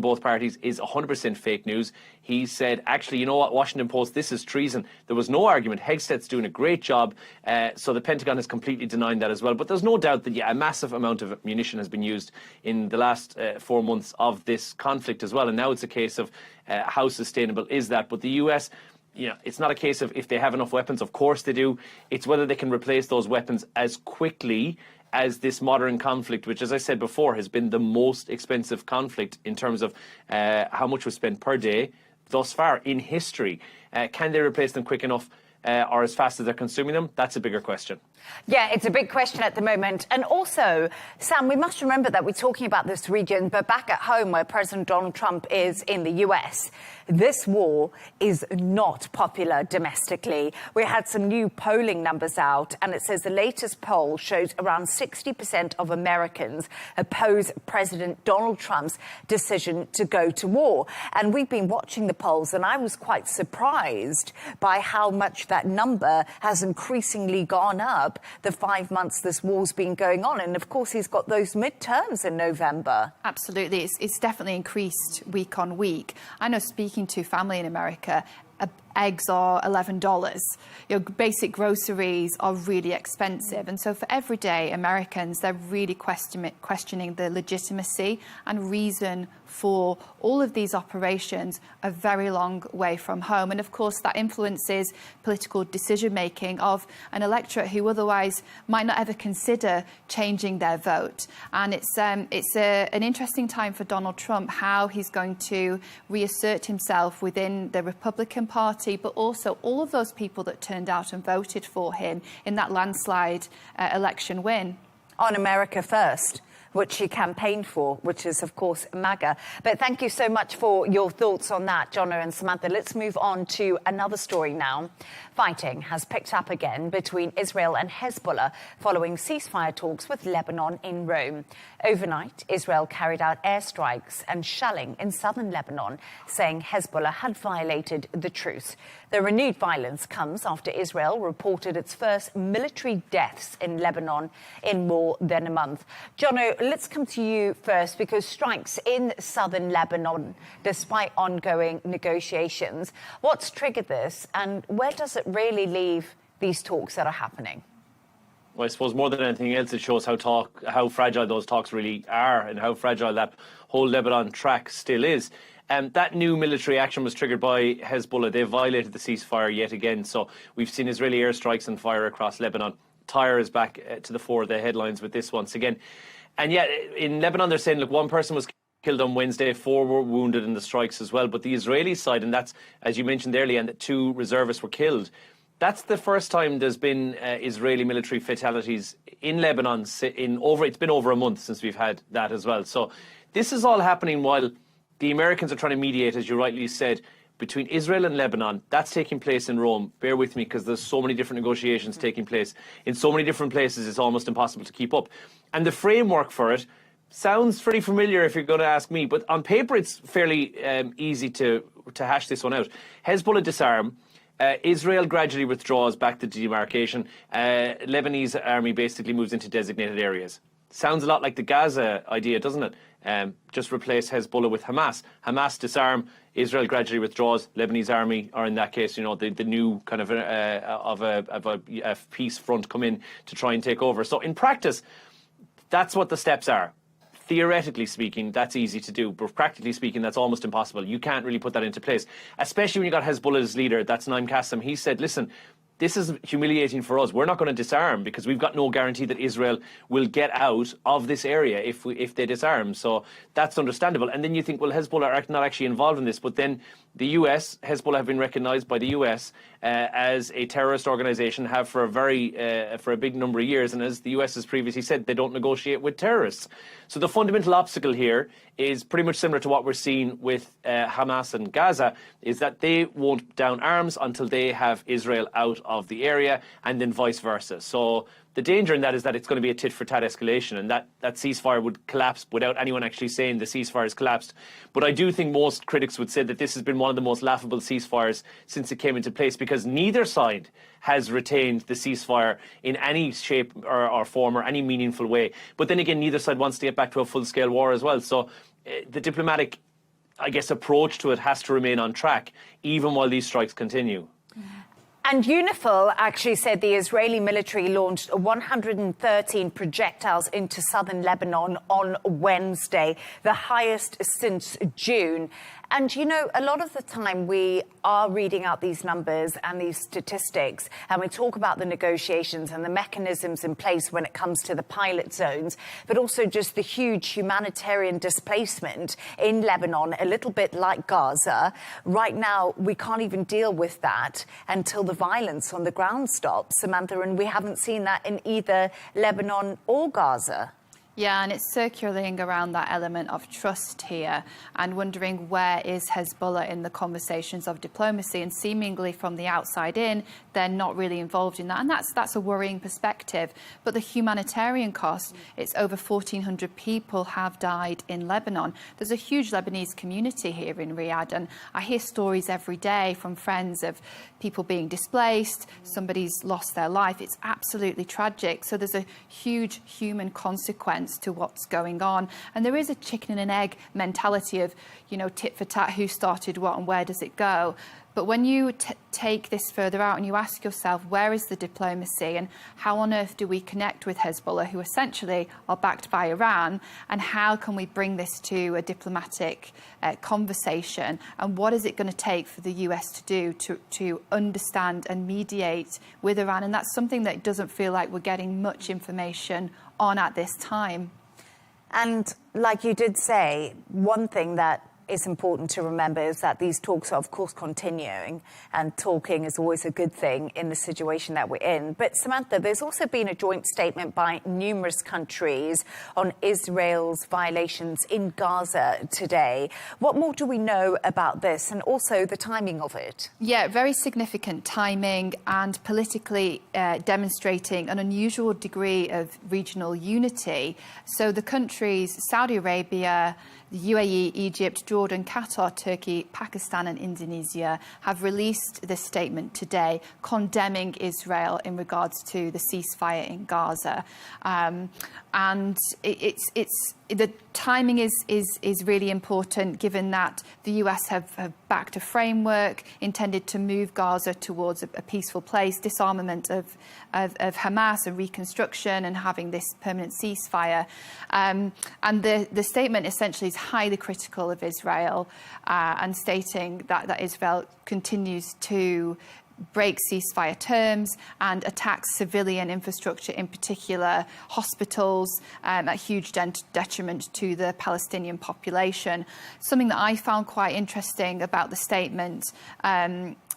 both parties is 100% fake news. He said, actually, you know what, Washington Post, this is treason. There was no argument. Hegseth's doing a great job. So the Pentagon has completely denied that as well. But there's no doubt that, yeah, a massive amount of ammunition has been used in the last 4 months of this conflict as well. And now it's a case of how sustainable is that. But the US, you know, it's not a case of if they have enough weapons. Of course they do. It's whether they can replace those weapons as quickly as this modern conflict, which, as I said before, has been the most expensive conflict in terms of how much was spent per day thus far in history. Can they replace them quick enough or as fast as they're consuming them? That's a bigger question. Yeah, it's a big question at the moment. And also, Sam, we must remember that we're talking about this region, but back at home where President Donald Trump is in the US, this war is not popular domestically. We had some new polling numbers out, and it says the latest poll shows around 60% of Americans oppose President Donald Trump's decision to go to war. And we've been watching the polls, and I was quite surprised by how much that number has increasingly gone up the 5 months this war's been going on. And of course, he's got those midterms in November. Absolutely. It's definitely increased week on week. I know, speaking to family in America, eggs are $11. Your basic groceries are really expensive. And so for everyday Americans, they're really questioning the legitimacy and reason for all of these operations a very long way from home. And of course, that influences political decision-making of an electorate who otherwise might not ever consider changing their vote. And it's an interesting time for Donald Trump, how he's going to reassert himself within the Republican Party, but also all of those people that turned out and voted for him in that landslide election win. On America First, which he campaigned for, which is, of course, MAGA. But thank you so much for your thoughts on that, Jono and Samantha. Let's move on to another story now. Fighting has picked up again between Israel and Hezbollah following ceasefire talks with Lebanon in Rome. Overnight, Israel carried out airstrikes and shelling in southern Lebanon, saying Hezbollah had violated the truce. The renewed violence comes after Israel reported its first military deaths in Lebanon in more than a month. Jono, let's come to you first, because strikes in southern Lebanon, despite ongoing negotiations. What's triggered this, and where does it really leave these talks that are happening? Well, I suppose more than anything else, it shows how fragile those talks really are and how fragile that whole Lebanon track still is. That new military action was triggered by Hezbollah. They violated the ceasefire yet again. So we've seen Israeli airstrikes and fire across Lebanon. Tyre is back to the fore of the headlines with this once again. And yet in Lebanon, they're saying, look, one person was killed on Wednesday, 4 were wounded in the strikes as well. But the Israeli side, and that's, as you mentioned earlier, and that 2 reservists were killed. That's the first time there's been Israeli military fatalities in Lebanon it's been over a month since we've had that as well. So this is all happening while the Americans are trying to mediate, as you rightly said, between Israel and Lebanon. That's taking place in Rome. Bear with me, because there's so many different negotiations taking place. In so many different places, it's almost impossible to keep up. And the framework for it sounds pretty familiar if you're going to ask me, but on paper it's fairly easy to hash this one out. Hezbollah disarm. Israel gradually withdraws back to demarcation. Lebanese army basically moves into designated areas. Sounds a lot like the Gaza idea, doesn't it? Just replace Hezbollah with Hamas. Hamas disarm, Israel gradually withdraws. Lebanese army, or in that case, the new kind of a peace front come in to try and take over. So in practice, that's what the steps are. Theoretically speaking, that's easy to do, but practically speaking, that's almost impossible. You can't really put that into place, especially when you got Hezbollah's leader, that's Naim Qassem. He said, listen, this is humiliating for us. We're not going to disarm because we've got no guarantee that Israel will get out of this area if they disarm. So that's understandable. And then you think, well, Hezbollah are not actually involved in this. But then the US, Hezbollah have been recognized by the US as a terrorist organization, have for a big number of years. And as the US has previously said, they don't negotiate with terrorists. So the fundamental obstacle here is pretty much similar to what we're seeing with Hamas and Gaza, is that they won't down arms until they have Israel out of the area, and then vice versa. So the danger in that is that it's going to be a tit-for-tat escalation, and that ceasefire would collapse without anyone actually saying the ceasefire has collapsed. But I do think most critics would say that this has been one of the most laughable ceasefires since it came into place, because neither side has retained the ceasefire in any shape or form or any meaningful way. But then again, neither side wants to get back to a full-scale war as well. So the diplomatic, I guess, approach to it has to remain on track, even while these strikes continue. And UNIFIL actually said the Israeli military launched 113 projectiles into southern Lebanon on Wednesday, the highest since June. And, you know, a lot of the time we are reading out these numbers and these statistics, and we talk about the negotiations and the mechanisms in place when it comes to the pilot zones, but also just the huge humanitarian displacement in Lebanon, a little bit like Gaza. Right now, we can't even deal with that until the violence on the ground stops, Samantha, and we haven't seen that in either Lebanon or Gaza. Yeah, and it's circulating around that element of trust here and wondering where is Hezbollah in the conversations of diplomacy, and seemingly from the outside in, they're not really involved in that. And that's a worrying perspective. But the humanitarian cost, it's over 1,400 people have died in Lebanon. There's a huge Lebanese community here in Riyadh, and I hear stories every day from friends of people being displaced, somebody's lost their life. It's absolutely tragic. So there's a huge human consequence to what's going on, and there is a chicken and egg mentality of, you know, tit for tat, who started what and where does it go. But when you take this further out and you ask yourself, where is the diplomacy, and how on earth do we connect with Hezbollah, who essentially are backed by Iran, and how can we bring this to a diplomatic conversation, and what is it going to take for the US to do to understand and mediate with Iran? And that's something that doesn't feel like we're getting much information on at this time. And like you did say, one thing that is important to remember is that these talks are, of course, continuing, and talking is always a good thing in the situation that we're in. But Samantha, there's also been a joint statement by numerous countries on Israel's violations in Gaza today. What more do we know about this, and also the timing of it? Yeah, very significant timing, and politically demonstrating an unusual degree of regional unity. So the countries, Saudi Arabia, the UAE, Egypt, Jordan, Qatar, Turkey, Pakistan and Indonesia have released this statement today condemning Israel in regards to the ceasefire in Gaza. And it's the timing is really important, given that the US have backed a framework intended to move Gaza towards a peaceful place, disarmament of Hamas and reconstruction and having this permanent ceasefire. And the statement essentially is highly critical of Israel and stating that Israel continues to break ceasefire terms and attacks civilian infrastructure, in particular hospitals, at huge detriment to the Palestinian population. Something that I found quite interesting about the statement,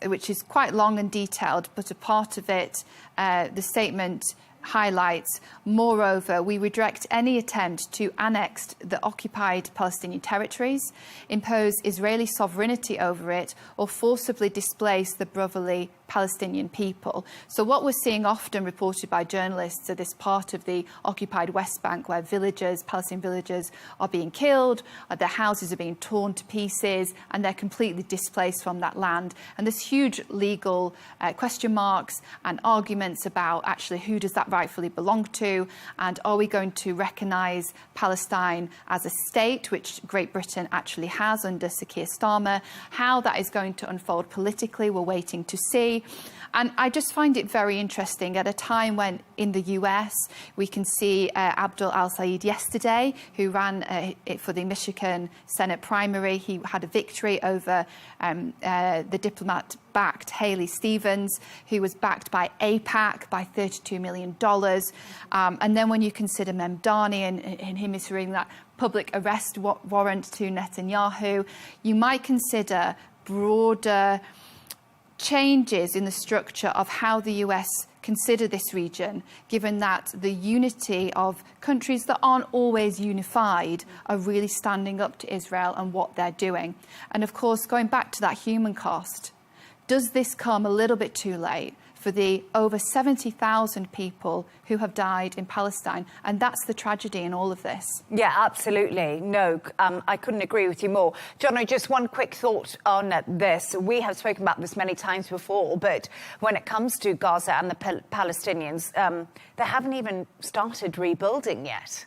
which is quite long and detailed, but a part of it, the statement highlights, moreover, we reject any attempt to annex the occupied Palestinian territories, impose Israeli sovereignty over it, or forcibly displace the brotherly Palestinian people. So what we're seeing often reported by journalists are this part of the occupied West Bank where villagers, Palestinian villagers, are being killed, their houses are being torn to pieces, and they're completely displaced from that land. And there's huge legal question marks and arguments about actually who does that rightfully belong to, and are we going to recognise Palestine as a state, which Great Britain actually has under Sir Keir Starmer. How that is going to unfold politically, we're waiting to see. And I just find it very interesting at a time when in the US we can see Abdul al-Sayed yesterday, who ran for the Michigan Senate primary. He had a victory over the diplomat-backed Haley Stevens, who was backed by AIPAC by $32 million. And then when you consider Memdani and him issuing that public arrest warrant to Netanyahu, you might consider broader changes in the structure of how the US consider this region, given that the unity of countries that aren't always unified are really standing up to Israel and what they're doing. And of course, going back to that human cost, does this come a little bit too late for the over 70,000 people who have died in Palestine? And that's the tragedy in all of this. Yeah, absolutely. No, I couldn't agree with you more. Jono, just one quick thought on this. We have spoken about this many times before, but when it comes to Gaza and the Palestinians, they haven't even started rebuilding yet.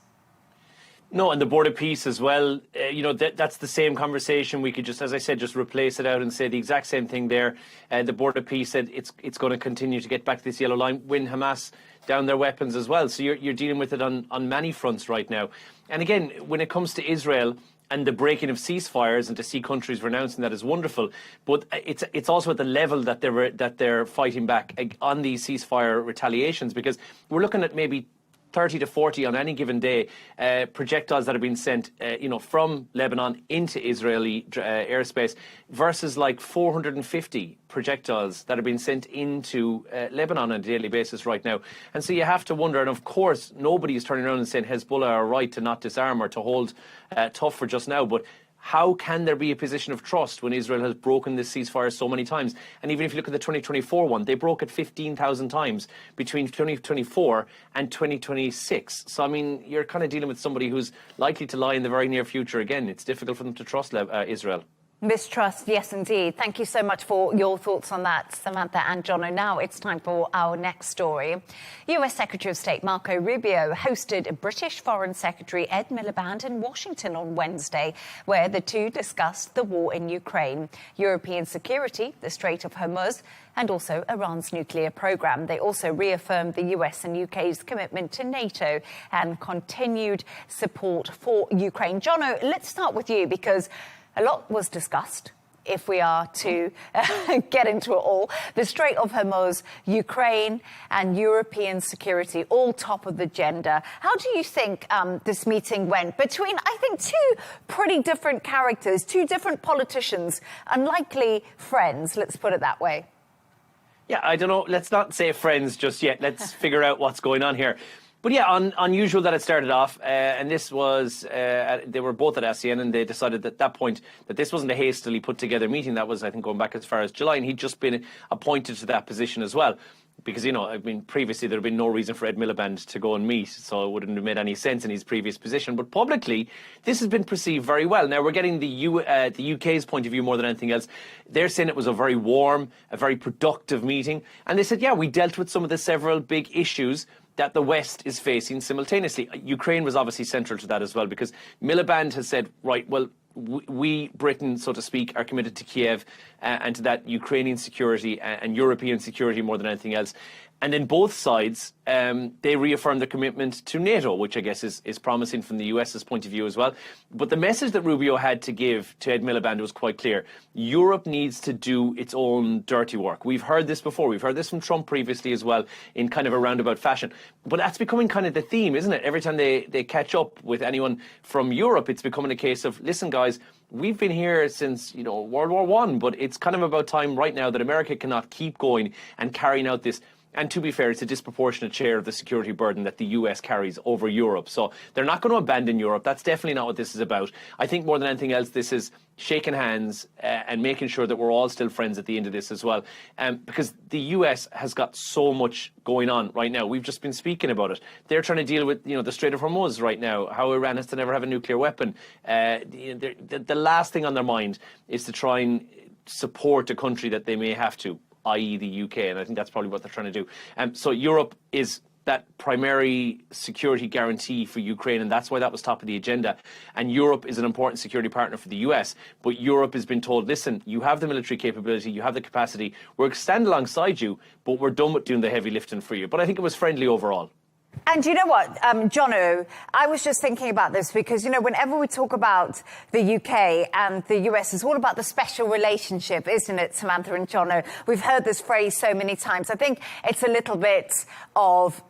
No, and the border peace as well, that's the same conversation. We could just, as I said, just replace it out and say the exact same thing there. The border peace said it's going to continue to get back to this yellow line, win Hamas down their weapons as well. So you're dealing with it on many fronts right now. And again, when it comes to Israel and the breaking of ceasefires, and to see countries renouncing that is wonderful, but it's also at the level that they're fighting back on these ceasefire retaliations, because we're looking at maybe 30 to 40 on any given day projectiles that have been sent, from Lebanon into Israeli airspace, versus like 450 projectiles that are being sent into Lebanon on a daily basis right now. And so you have to wonder, and of course, nobody is turning around and saying Hezbollah are right to not disarm or to hold tough for just now, but how can there be a position of trust when Israel has broken this ceasefire so many times? And even if you look at the 2024 one, they broke it 15,000 times between 2024 and 2026. So, I mean, you're kind of dealing with somebody who's likely to lie in the very near future again. It's difficult for them to trust Israel. Mistrust, yes, indeed. Thank you so much for your thoughts on that, Samantha and Jono. Now it's time for our next story. US Secretary of State Marco Rubio hosted British Foreign Secretary Ed Miliband in Washington on Wednesday, where the two discussed the war in Ukraine, European security, the Strait of Hormuz, and also Iran's nuclear program. They also reaffirmed the US and UK's commitment to NATO and continued support for Ukraine. Jono, let's start with you, because a lot was discussed, if we are to get into it all. The Strait of Hormuz, Ukraine and European security, all top of the agenda. How do you think this meeting went between, I think, two pretty different characters, two different politicians, unlikely friends, let's put it that way? Yeah, I don't know. Let's not say friends just yet. Let's figure out what's going on here. But yeah, unusual that it started off, and this was, they were both at ASEAN, and they decided at that point that this wasn't a hastily put together meeting. That was, I think, going back as far as July, and he'd just been appointed to that position as well. Because, previously there had been no reason for Ed Miliband to go and meet, so it wouldn't have made any sense in his previous position. But publicly, this has been perceived very well. Now, we're getting the UK's point of view more than anything else. They're saying it was a very warm, a very productive meeting. And they said, yeah, we dealt with some of the several big issues that the West is facing simultaneously. Ukraine was obviously central to that as well, because Miliband has said, right, well, we, Britain, so to speak, are committed to Kiev and to that Ukrainian security and European security more than anything else. And then both sides, they reaffirmed their commitment to NATO, which I guess is promising from the US's point of view as well. But the message that Rubio had to give to Ed Miliband was quite clear. Europe needs to do its own dirty work. We've heard this before. We've heard this from Trump previously as well, in kind of a roundabout fashion. But that's becoming kind of the theme, isn't it? Every time they catch up with anyone from Europe, it's becoming a case of, listen, guys, we've been here since, World War I, but it's kind of about time right now that America cannot keep going and carrying out this. And to be fair, it's a disproportionate share of the security burden that the US carries over Europe. So they're not going to abandon Europe. That's definitely not what this is about. I think more than anything else, this is shaking hands and making sure that we're all still friends at the end of this as well. Because the US has got so much going on right now. We've just been speaking about it. They're trying to deal with, the Strait of Hormuz right now, how Iran has to never have a nuclear weapon. The last thing on their mind is to try and support a country that they may have to, i.e. the UK, and I think that's probably what they're trying to do. So Europe is that primary security guarantee for Ukraine, and that's why that was top of the agenda. And Europe is an important security partner for the US, but Europe has been told, listen, you have the military capability, you have the capacity, we'll stand alongside you, but we're done with doing the heavy lifting for you. But I think it was friendly overall. And you know what, Jono, I was just thinking about this because, whenever we talk about the UK and the US, it's all about the special relationship, isn't it, Samantha and Jono? We've heard this phrase so many times. I think it's a little bit of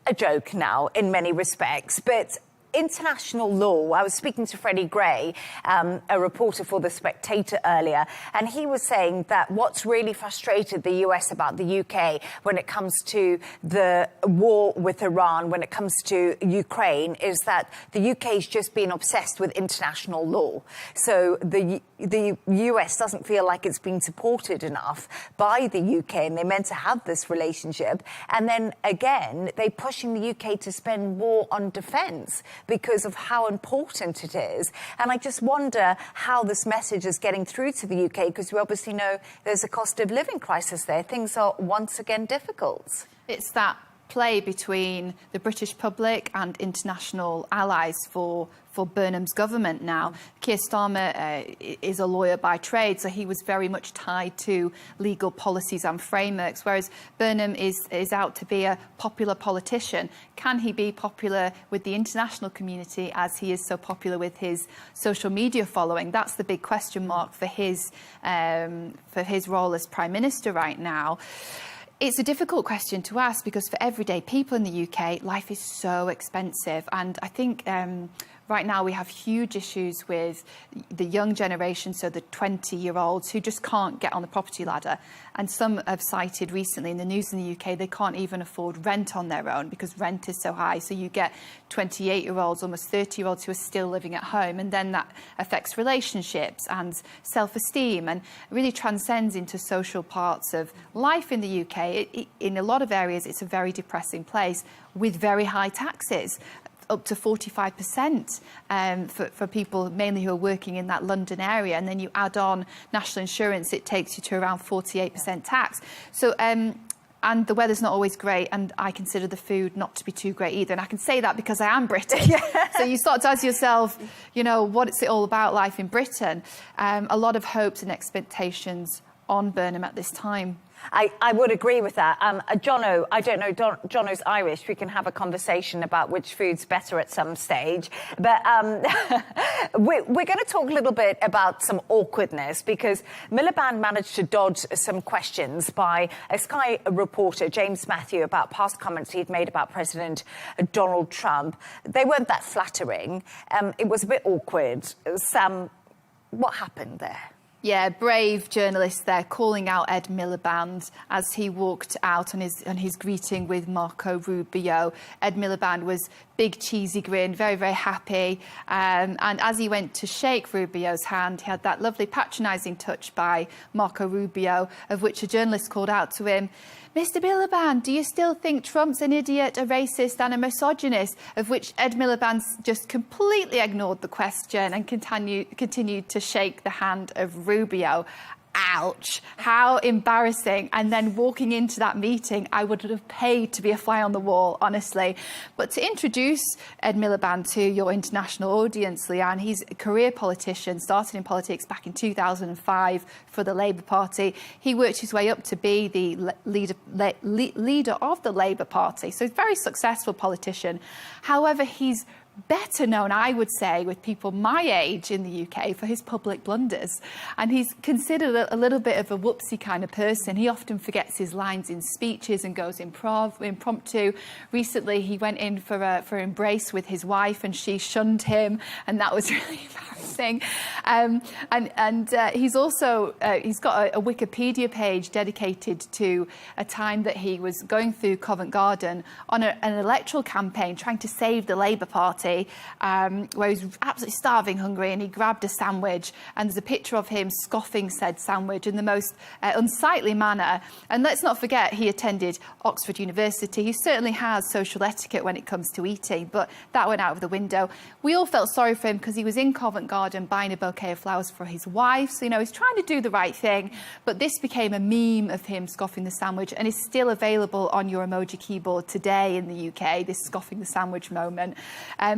a joke now in many respects, but international law, I was speaking to Freddie Gray, a reporter for The Spectator earlier, and he was saying that what's really frustrated the US about the UK when it comes to the war with Iran, when it comes to Ukraine, is that the UK's just been obsessed with international law. So the US doesn't feel like it's been supported enough by the UK, and they're meant to have this relationship. And then again, they're pushing the UK to spend more on defence because of how important it is. And I just wonder how this message is getting through to the UK, because we obviously know there's a cost of living crisis there. Things are once again difficult. It's that play between the British public and international allies for Burnham's government now. Keir Starmer is a lawyer by trade, so he was very much tied to legal policies and frameworks, whereas Burnham is out to be a popular politician. Can he be popular with the international community as he is so popular with his social media following? That's the big question mark for his role as Prime Minister right now. It's a difficult question to ask because for everyday people in the UK, life is so expensive. And I think right now we have huge issues with the young generation, so the 20-year-olds who just can't get on the property ladder. And some have cited recently in the news in the UK, they can't even afford rent on their own because rent is so high. So you get 28-year-olds, almost 30-year-olds who are still living at home. And then that affects relationships and self-esteem and really transcends into social parts of life in the UK. In a lot of areas, it's a very depressing place with very high taxes, up to 45% for people mainly who are working in that London area. And then you add on national insurance, it takes you to around 48% tax. So, and the weather's not always great, and I consider the food not to be too great either. And I can say that because I am British. So you start to ask yourself, what's it all about, life in Britain? A lot of hopes and expectations on Burnham at this time. I would agree with that. Jono, I don't know, Jono's Irish. We can have a conversation about which food's better at some stage. But we're going to talk a little bit about some awkwardness because Miliband managed to dodge some questions by a Sky reporter, James Matthew, about past comments he'd made about President Donald Trump. They weren't that flattering. It was a bit awkward. Sam, what happened there? Yeah, brave journalist there calling out Ed Miliband as he walked out on his greeting with Marco Rubio. Ed Miliband was big cheesy grin, very, very happy. And as he went to shake Rubio's hand, he had that lovely patronising touch by Marco Rubio, of which a journalist called out to him, "Mr. Miliband, do you still think Trump's an idiot, a racist and a misogynist?" Of which Ed Miliband just completely ignored the question and continued to shake the hand of Rubio. ouch, how embarrassing. And then walking into that meeting, I would have paid to be a fly on the wall, honestly. But to introduce Ed Miliband to your international audience, Leigh Ann, he's a career politician, started in politics back in 2005 for the Labour Party. He worked his way up to be the leader of the Labour Party. So he's a very successful politician. However, he's better known, I would say, with people my age in the UK for his public blunders. And he's considered a little bit of a whoopsie kind of person. He often forgets his lines in speeches and goes impromptu. Recently, he went in for an embrace with his wife and she shunned him, and that was really embarrassing. He's also, he's got a Wikipedia page dedicated to a time that he was going through Covent Garden on an electoral campaign trying to save the Labour Party, where he was absolutely starving hungry, and he grabbed a sandwich, and there's a picture of him scoffing said sandwich in the most unsightly manner. And let's not forget, he attended Oxford University. He certainly has social etiquette when it comes to eating, but that went out of the window. We all felt sorry for him because he was in Covent Garden buying a bouquet of flowers for his wife. So, you know, he's trying to do the right thing, but this became a meme of him scoffing the sandwich, and is still available on your emoji keyboard today in the UK, this scoffing the sandwich moment.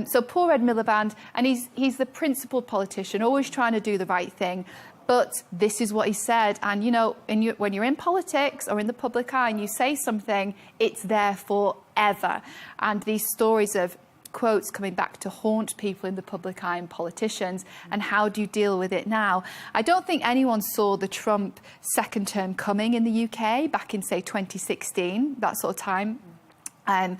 So poor Ed Miliband, and he's the principled politician, always trying to do the right thing. But this is what he said. And, you know, when you're in politics or in the public eye and you say something, it's there forever. And these stories of quotes coming back to haunt people in the public eye and politicians, and how do you deal with it now? I don't think anyone saw the Trump second term coming in the UK back in, say, 2016, that sort of time. And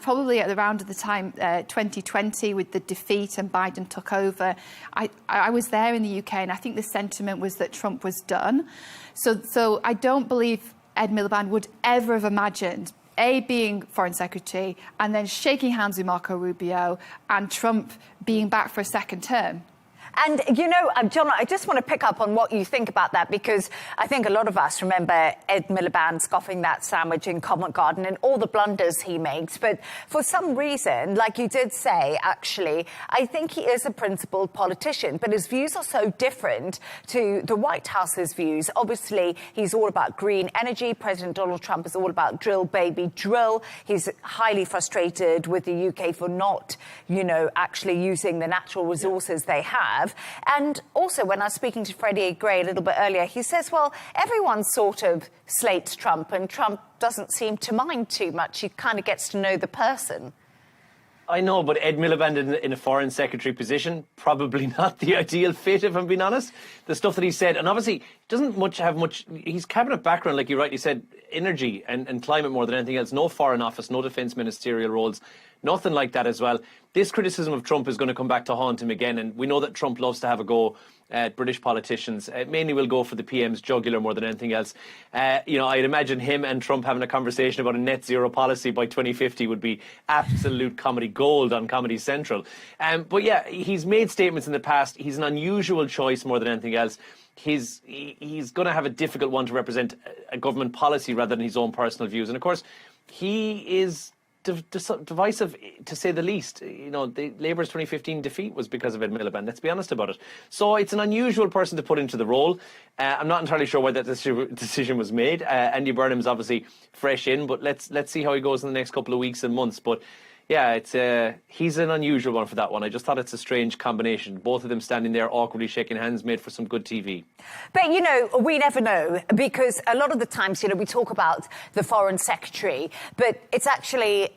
probably at around the time 2020, with the defeat and Biden took over, I was there in the UK, and I think the sentiment was that Trump was done. So I don't believe Ed Miliband would ever have imagined being Foreign Secretary and then shaking hands with Marco Rubio and Trump being back for a second term. And, you know, John, I just want to pick up on what you think about that, because I think a lot of us remember Ed Miliband scoffing that sandwich in Covent Garden and all the blunders he makes. But for some reason, like you did say, actually, I think he is a principled politician, but his views are so different to the White House's views. Obviously, he's all about green energy. President Donald Trump is all about drill, baby, drill. He's highly frustrated with the UK for not, you know, actually using the natural resources they have. And also, when I was speaking to Freddie Gray a little bit earlier, he says, well, everyone sort of slates Trump, and Trump doesn't seem to mind too much. He kind of gets to know the person. I know, but Ed Miliband in a foreign secretary position, probably not the ideal fit, if I'm being honest. The stuff that he said, and obviously doesn't have much, his cabinet background, like you rightly said, energy and climate more than anything else, no foreign office, no defence ministerial roles, nothing like that as well. This criticism of Trump is going to come back to haunt him again, and we know that Trump loves to have a go at British politicians. Mainly will go for the PM's jugular more than anything else. You know, I'd imagine him and Trump having a conversation about a net zero policy by 2050 would be absolute comedy gold on Comedy Central. But yeah, he's made statements in the past. He's an unusual choice more than anything else. He's going to have a difficult one to represent a government policy rather than his own personal views. And of course, he is divisive, to say the least. You know, the Labour's 2015 defeat was because of Ed Miliband. Let's be honest about it. So it's an unusual person to put into the role. I'm not entirely sure why that decision was made. Andy Burnham's obviously fresh in, but let's see how he goes in the next couple of weeks and months. But yeah, he's an unusual one for that one. I just thought it's a strange combination. Both of them standing there awkwardly shaking hands, made for some good TV. But, you know, we never know, because a lot of the times, you know, we talk about the Foreign Secretary, but it's actually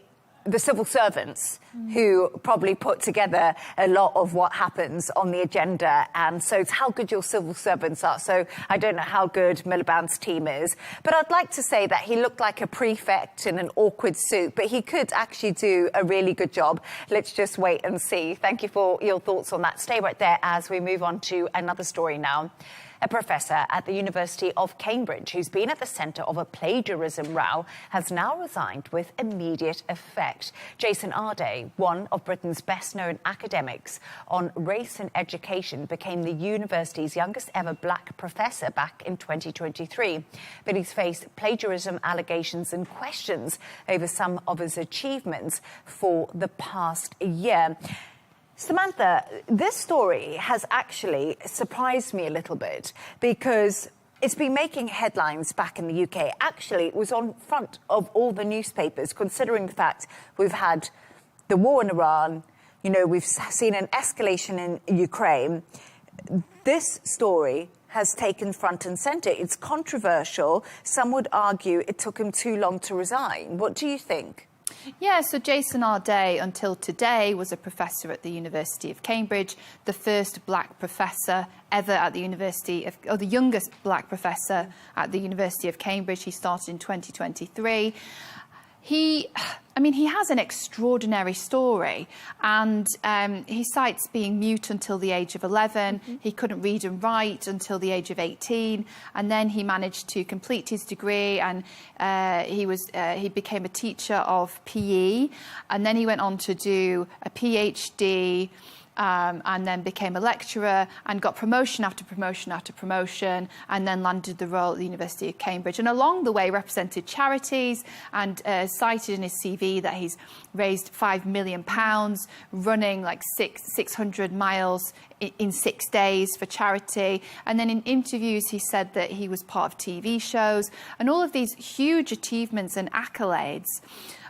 the civil servants who probably put together a lot of what happens on the agenda. And so it's how good your civil servants are. So I don't know how good Miliband's team is. But I'd like to say that he looked like a prefect in an awkward suit, but he could actually do a really good job. Let's just wait and see. Thank you for your thoughts on that. Stay right there as we move on to another story now. A professor at the University of Cambridge, who's been at the centre of a plagiarism row, has now resigned with immediate effect. Jason Arday, one of Britain's best-known academics on race and education, became the university's youngest ever black professor back in 2023. But he's faced plagiarism allegations and questions over some of his achievements for the past year. Samantha, this story has actually surprised me a little bit, because It's been making headlines back in the UK. Actually, it was on front of all the newspapers, considering the fact we've had the war in Iran, you know, we've seen an escalation in Ukraine. This story has taken front and centre. It's controversial. Some would argue it took him too long to resign. What do you think? Yeah, so Jason Arday, until today, was a professor at the University of Cambridge, the first black professor ever at the University of, or the youngest black professor at the University of Cambridge. He started in 2023. He has an extraordinary story, and he cites being mute until the age of 11. He couldn't read and write until the age of 18, and then he managed to complete his degree, and he became a teacher of PE, and then he went on to do a PhD. And then became a lecturer and got promotion after promotion after promotion, and then landed the role at the University of Cambridge. And along the way represented charities, and cited in his CV that he's raised £5 million, running like 600 miles in 6 days for charity. And then in interviews he said that he was part of TV shows and all of these huge achievements and accolades,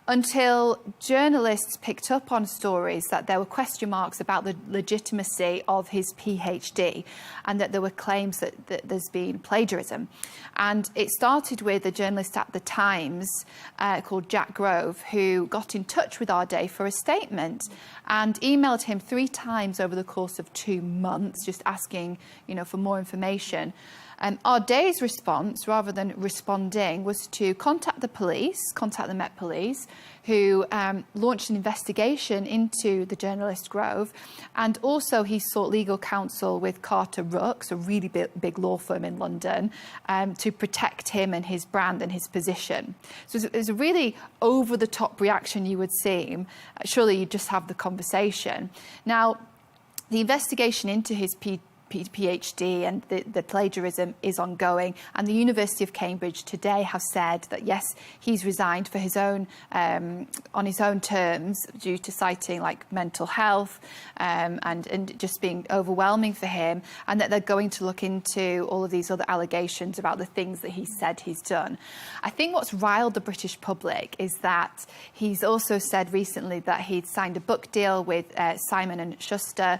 until journalists picked up on stories that there were question marks about the legitimacy of his PhD, and that there were claims that there's been plagiarism. And it started with a journalist at the Times called Jack Grove, who got in touch with Arday for a statement and emailed him 3 times over the course of 2 months, just asking, you know, for more information. Arday's response, rather than responding, was to contact the Met Police, who launched an investigation into the journalist Grove. And also he sought legal counsel with Carter Rooks, a really big law firm in London, to protect him and his brand and his position. So it was a really over-the-top reaction, you would seem. Surely you'd just have the conversation. Now, the investigation into his PhD and the plagiarism is ongoing, and the University of Cambridge today have said that yes, he's resigned for his own on his own terms due to citing like mental health and just being overwhelming for him, and that they're going to look into all of these other allegations about the things that he said he's done. I think what's riled the British public is that he's also said recently that he'd signed a book deal with Simon & Schuster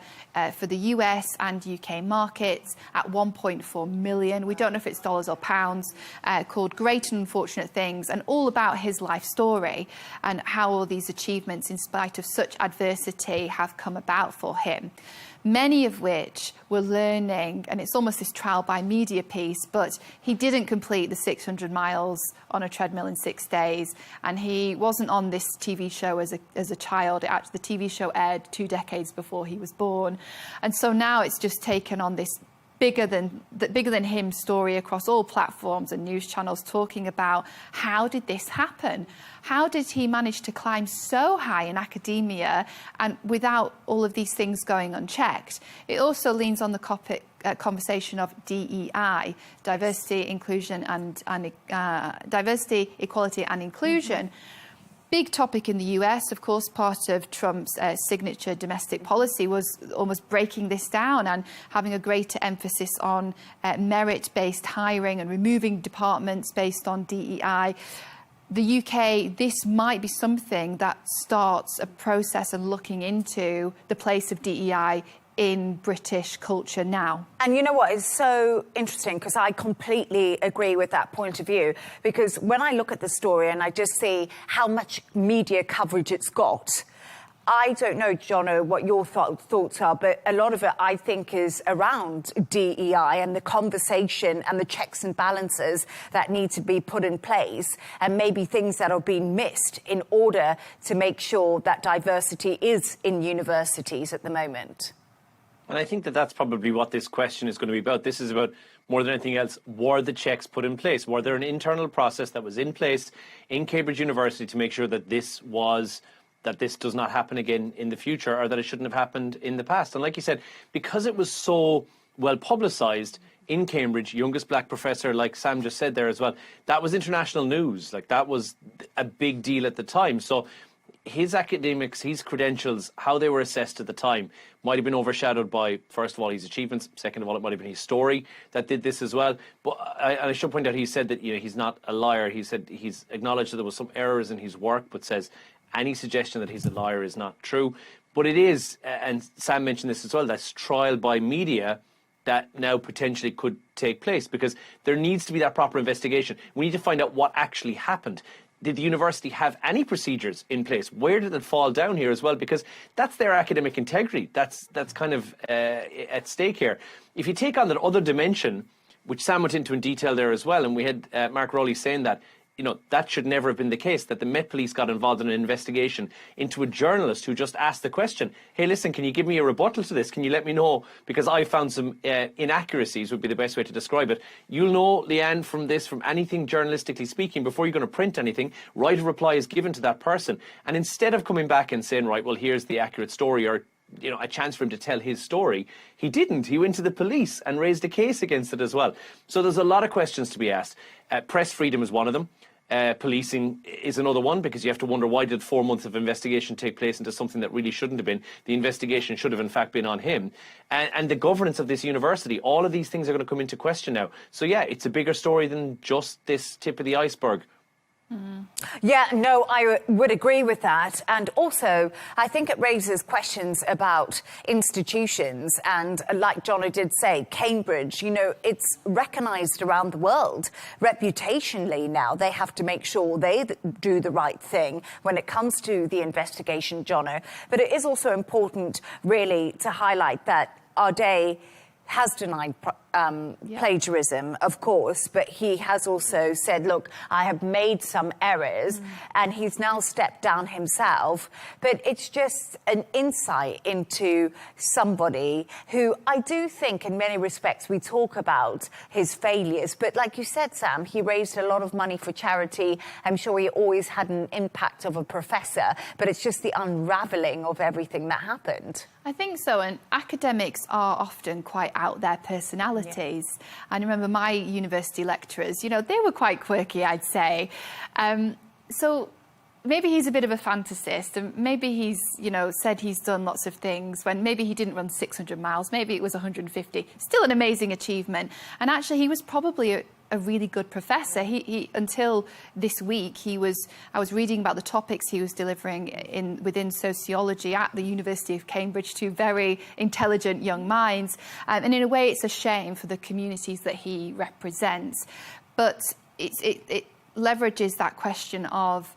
for the US and UK markets at 1.4 million. We don't know if it's dollars or pounds, called Great and Unfortunate Things, and all about his life story and how all these achievements, in spite of such adversity, have come about for him. Many of which were learning, and it's almost this trial by media piece, but he didn't complete the 600 miles on a treadmill in 6 days, and he wasn't on this TV show as a child. The TV show aired 2 decades before he was born, and so now it's just taken on this bigger than him story across all platforms and news channels, talking about how did this happen? How did he manage to climb so high in academia and without all of these things going unchecked? It also leans on the conversation of DEI, diversity, inclusion, and diversity, equality, and inclusion. Big topic in the US, of course. Part of Trump's signature domestic policy was almost breaking this down and having a greater emphasis on merit-based hiring and removing departments based on DEI. The UK, this might be something that starts a process of looking into the place of DEI in British culture now. And you know what is so interesting, because I completely agree with that point of view, because when I look at the story and I just see how much media coverage it's got, I don't know, Jono, what your thoughts are, but a lot of it, I think, is around DEI and the conversation and the checks and balances that need to be put in place, and maybe things that are being missed in order to make sure that diversity is in universities at the moment. And I think that that's probably what this question is going to be about. This is about, more than anything else, were the checks put in place? Were there an internal process that was in place in Cambridge University to make sure that this does not happen again in the future, or that it shouldn't have happened in the past? And like you said, because it was so well publicised in Cambridge, youngest black professor, like Sam just said there as well, that was international news. Like, that was a big deal at the time. So his academics, his credentials, how they were assessed at the time might have been overshadowed by, first of all, his achievements. Second of all, it might have been his story that did this as well. But I should point out, he said that he's not a liar. He said he's acknowledged that there was some errors in his work, but says any suggestion that he's a liar is not true. But it is, and Sam mentioned this as well, that's trial by media that now potentially could take place, because there needs to be that proper investigation. We need to find out what actually happened. Did the university have any procedures in place? Where did it fall down here as well? Because that's their academic integrity. That's kind of at stake here. If you take on that other dimension, which Sam went into in detail there as well, and we had Mark Rowley saying that, that should never have been the case, that the Met Police got involved in an investigation into a journalist who just asked the question, hey, listen, can you give me a rebuttal to this? Can you let me know? Because I found some inaccuracies, would be the best way to describe it. You'll know, Leigh Ann, from this, from anything journalistically speaking, before you're going to print anything, right of reply is given to that person. And instead of coming back and saying, right, well, here's the accurate story, or a chance for him to tell his story, he didn't. He went to the police and raised a case against it as well. So there's a lot of questions to be asked. Press freedom is one of them. Policing is another one, because you have to wonder, why did 4 months of investigation take place into something that really shouldn't have been? The investigation should have in fact been on him. And the governance of this university, all of these things are going to come into question now. So yeah, it's a bigger story than just this tip of the iceberg. Yeah, no, I would agree with that. And also, I think it raises questions about institutions. And like Jono did say, Cambridge, it's recognised around the world reputationally now. They have to make sure they do the right thing when it comes to the investigation, Jono. But it is also important, really, to highlight that Ardei has denied plagiarism, of course, but he has also said, look, I have made some errors, and he's now stepped down himself. But it's just an insight into somebody who I do think in many respects we talk about his failures. But like you said, Sam, he raised a lot of money for charity. I'm sure he always had an impact of a professor, but it's just the unraveling of everything that happened. I think so, and academics are often quite out there personalities. Yeah. I remember my university lecturers, they were quite quirky, I'd say. So maybe he's a bit of a fantasist, and maybe he's, said he's done lots of things when maybe he didn't run 600 miles, maybe it was 150. Still an amazing achievement. And actually, he was probably a really good professor. He until this week, I was reading about the topics he was delivering within sociology at the University of Cambridge to very intelligent young minds. And in a way, it's a shame for the communities that he represents. But it leverages that question of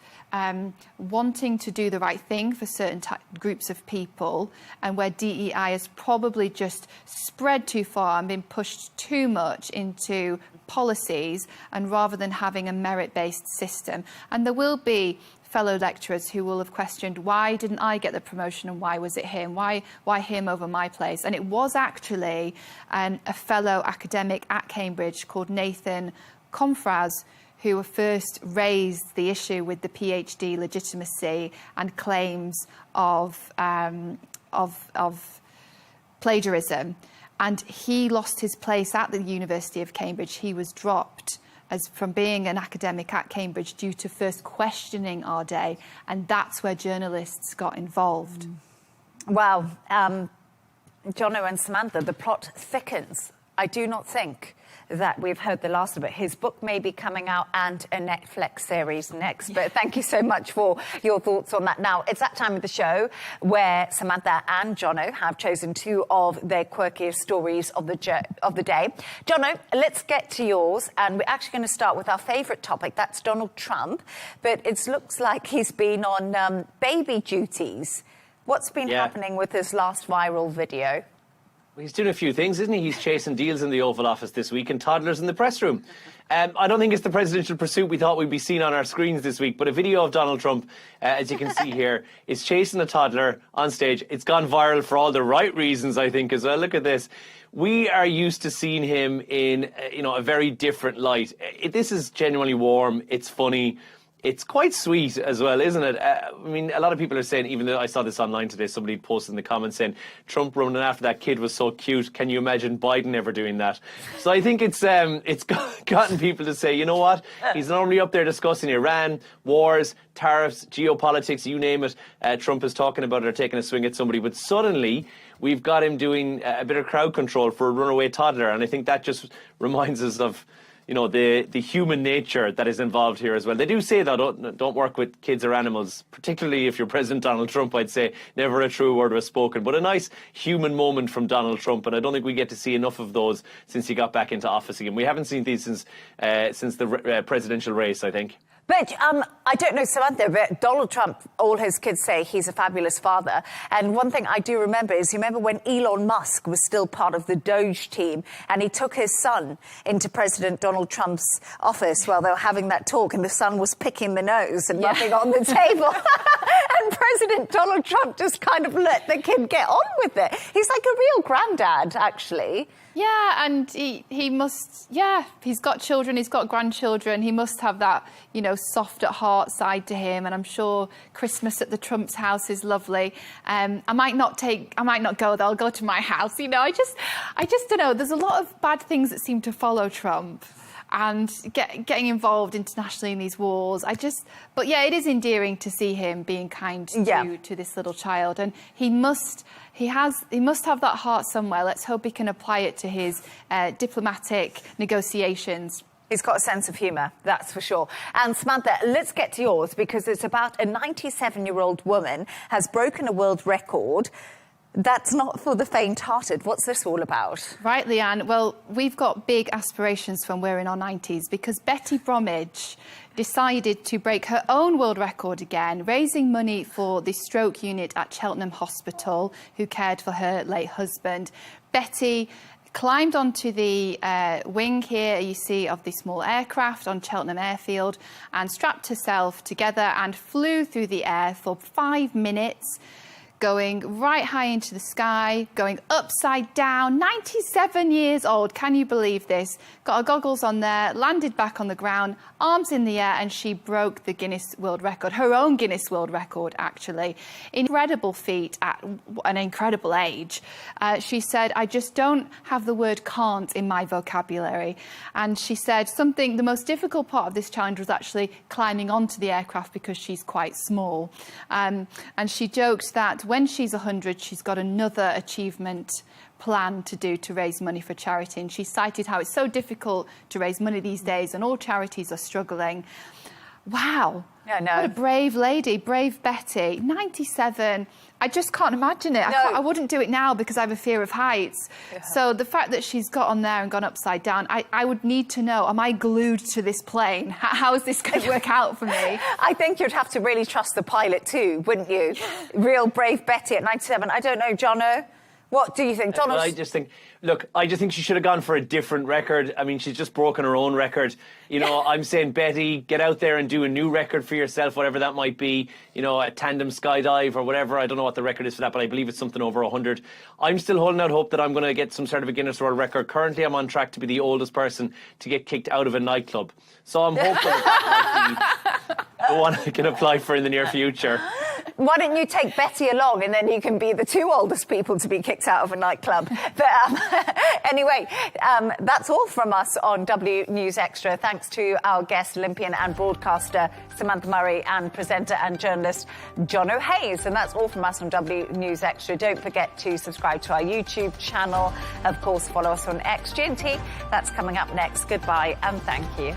wanting to do the right thing for certain groups of people, and where DEI has probably just spread too far and been pushed too much into policies, and rather than having a merit-based system. And there will be fellow lecturers who will have questioned, why didn't I get the promotion and why was it him? Why him over my place? And it was actually a fellow academic at Cambridge called Nathan Confraz who first raised the issue with the PhD legitimacy and claims of plagiarism. And he lost his place at the University of Cambridge. He was dropped from being an academic at Cambridge due to first questioning Ardei, and that's where journalists got involved. Wow. Jono and Samantha, the plot thickens. I do not think that we've heard the last of it. His book may be coming out and a Netflix series next, but thank you so much for your thoughts on that. Now, it's that time of the show where Samantha and Jono have chosen two of their quirkiest stories of the day. Jono, let's get to yours, and we're actually going to start with our favourite topic. That's Donald Trump, but it looks like he's been on baby duties. What's been happening with his last viral video? He's doing a few things, isn't he? He's chasing deals in the Oval Office this week and toddlers in the press room. I don't think it's the presidential pursuit we thought we'd be seeing on our screens this week, but a video of Donald Trump, as you can see here, is chasing a toddler on stage. It's gone viral for all the right reasons, I think, as well. Look at this. We are used to seeing him in, a very different light. This is genuinely warm. It's funny. It's quite sweet as well, isn't it? I mean, a lot of people are saying, even though I saw this online today, somebody posted in the comments saying, Trump running after that kid was so cute. Can you imagine Biden ever doing that? So I think it's gotten people to say, you know what? He's normally up there discussing Iran, wars, tariffs, geopolitics, you name it. Trump is talking about it or taking a swing at somebody. But suddenly, we've got him doing a bit of crowd control for a runaway toddler. And I think that just reminds us of, you know, the human nature that is involved here as well. They do say that don't work with kids or animals, particularly if you're President Donald Trump. I'd say never a true word was spoken, but a nice human moment from Donald Trump, and I don't think we get to see enough of those since he got back into office again. We haven't seen these since the presidential race, I think. But I don't know, Samantha, but Donald Trump, all his kids say he's a fabulous father. And one thing I do remember is, you remember when Elon Musk was still part of the Doge team and he took his son into President Donald Trump's office while they were having that talk, and the son was picking the nose and rubbing on the table. And President Donald Trump just kind of let the kid get on with it. He's like a real granddad, actually. Yeah, and he must, he's got children, he's got grandchildren. He must have that, you know, soft at heart side to him. And I'm sure Christmas at the Trump's house is lovely. I might not go there. I'll go to my house. You know, I just don't know. There's a lot of bad things that seem to follow Trump. And getting involved internationally in these wars, but yeah, it is endearing to see him being kind to this little child, and he must have that heart somewhere. Let's hope he can apply it to his diplomatic negotiations. He's got a sense of humour, that's for sure. And Samantha, let's get to yours, because it's about a 97-year-old woman has broken a world record. That's not for the faint-hearted. What's this all about? Right, Leigh Ann. Well, we've got big aspirations when we're in our 90s, because Betty Bromwich decided to break her own world record again, raising money for the stroke unit at Cheltenham Hospital, who cared for her late husband. Betty climbed onto the wing here, you see, of the small aircraft on Cheltenham Airfield, and strapped herself together and flew through the air for 5 minutes, going right high into the sky, going upside down, 97 years old. Can you believe this? Got her goggles on there, landed back on the ground, arms in the air, and she broke the Guinness World Record, her own Guinness World Record, actually. Incredible feat at an incredible age. She said, I just don't have the word can't in my vocabulary. And she said the most difficult part of this challenge was actually climbing onto the aircraft because she's quite small. And she joked that when she's 100, she's got another achievement plan to do to raise money for charity. And she cited how it's so difficult to raise money these days and all charities are struggling. Wow. Yeah, no. What a brave lady, brave Betty. 97. I just can't imagine it. No. I wouldn't do it now because I have a fear of heights. Yeah. So the fact that she's got on there and gone upside down, I would need to know, am I glued to this plane? How is this going to work out for me? I think you'd have to really trust the pilot too, wouldn't you? Real brave Betty at 97. I don't know, Jono. What do you think, Donald? I just think she should have gone for a different record. I mean, she's just broken her own record. You know, I'm saying, Betty, get out there and do a new record for yourself, whatever that might be. You know, a tandem skydive or whatever. I don't know what the record is for that, but I believe it's something over 100. I'm still holding out hope that I'm going to get some sort of a Guinness World Record. Currently, I'm on track to be the oldest person to get kicked out of a nightclub. So I'm hopeful that might be the one I can apply for in the near future. Why don't you take Betty along and then you can be the two oldest people to be kicked out of a nightclub. But anyway, that's all from us on W News Extra. Thanks to our guest, Olympian and broadcaster Samantha Murray, and presenter and journalist Jono Hayes. And that's all from us on W News Extra. Don't forget to subscribe to our YouTube channel. Of course, follow us on XGNT. That's coming up next. Goodbye and thank you.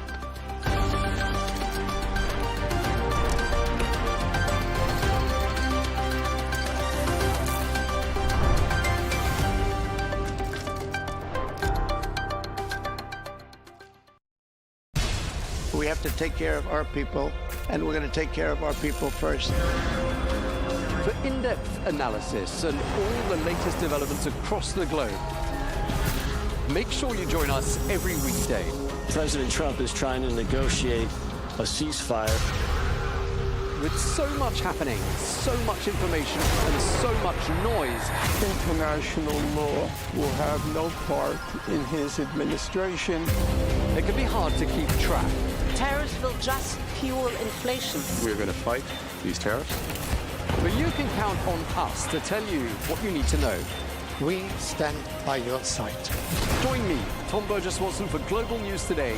We have to take care of our people, and we're going to take care of our people first. For in-depth analysis and all the latest developments across the globe, make sure you join us every weekday. President Trump is trying to negotiate a ceasefire. With so much happening, so much information, and so much noise, international law will have no part in his administration. It can be hard to keep track. Tariffs will just fuel inflation. We're going to fight these tariffs. But you can count on us to tell you what you need to know. We stand by your side. Join me, Tom Burges Watson, for Global News Today,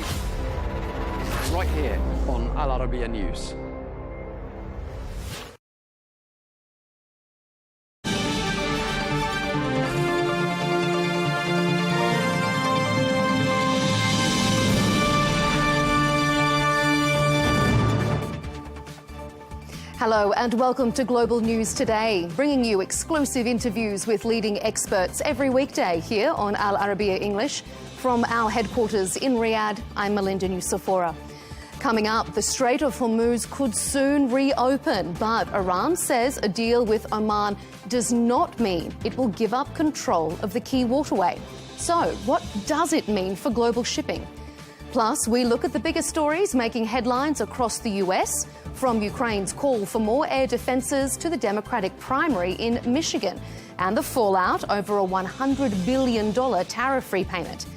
right here on Al Arabiya News. Hello and welcome to Global News Today, bringing you exclusive interviews with leading experts every weekday here on Al Arabiya English. From our headquarters in Riyadh, I'm Melinda Nucifora. Coming up, the Strait of Hormuz could soon reopen, but Iran says a deal with Oman does not mean it will give up control of the key waterway. So, what does it mean for global shipping? Plus, we look at the biggest stories making headlines across the US, from Ukraine's call for more air defences to the Democratic primary in Michigan and the fallout over a $100 billion tariff-free payment.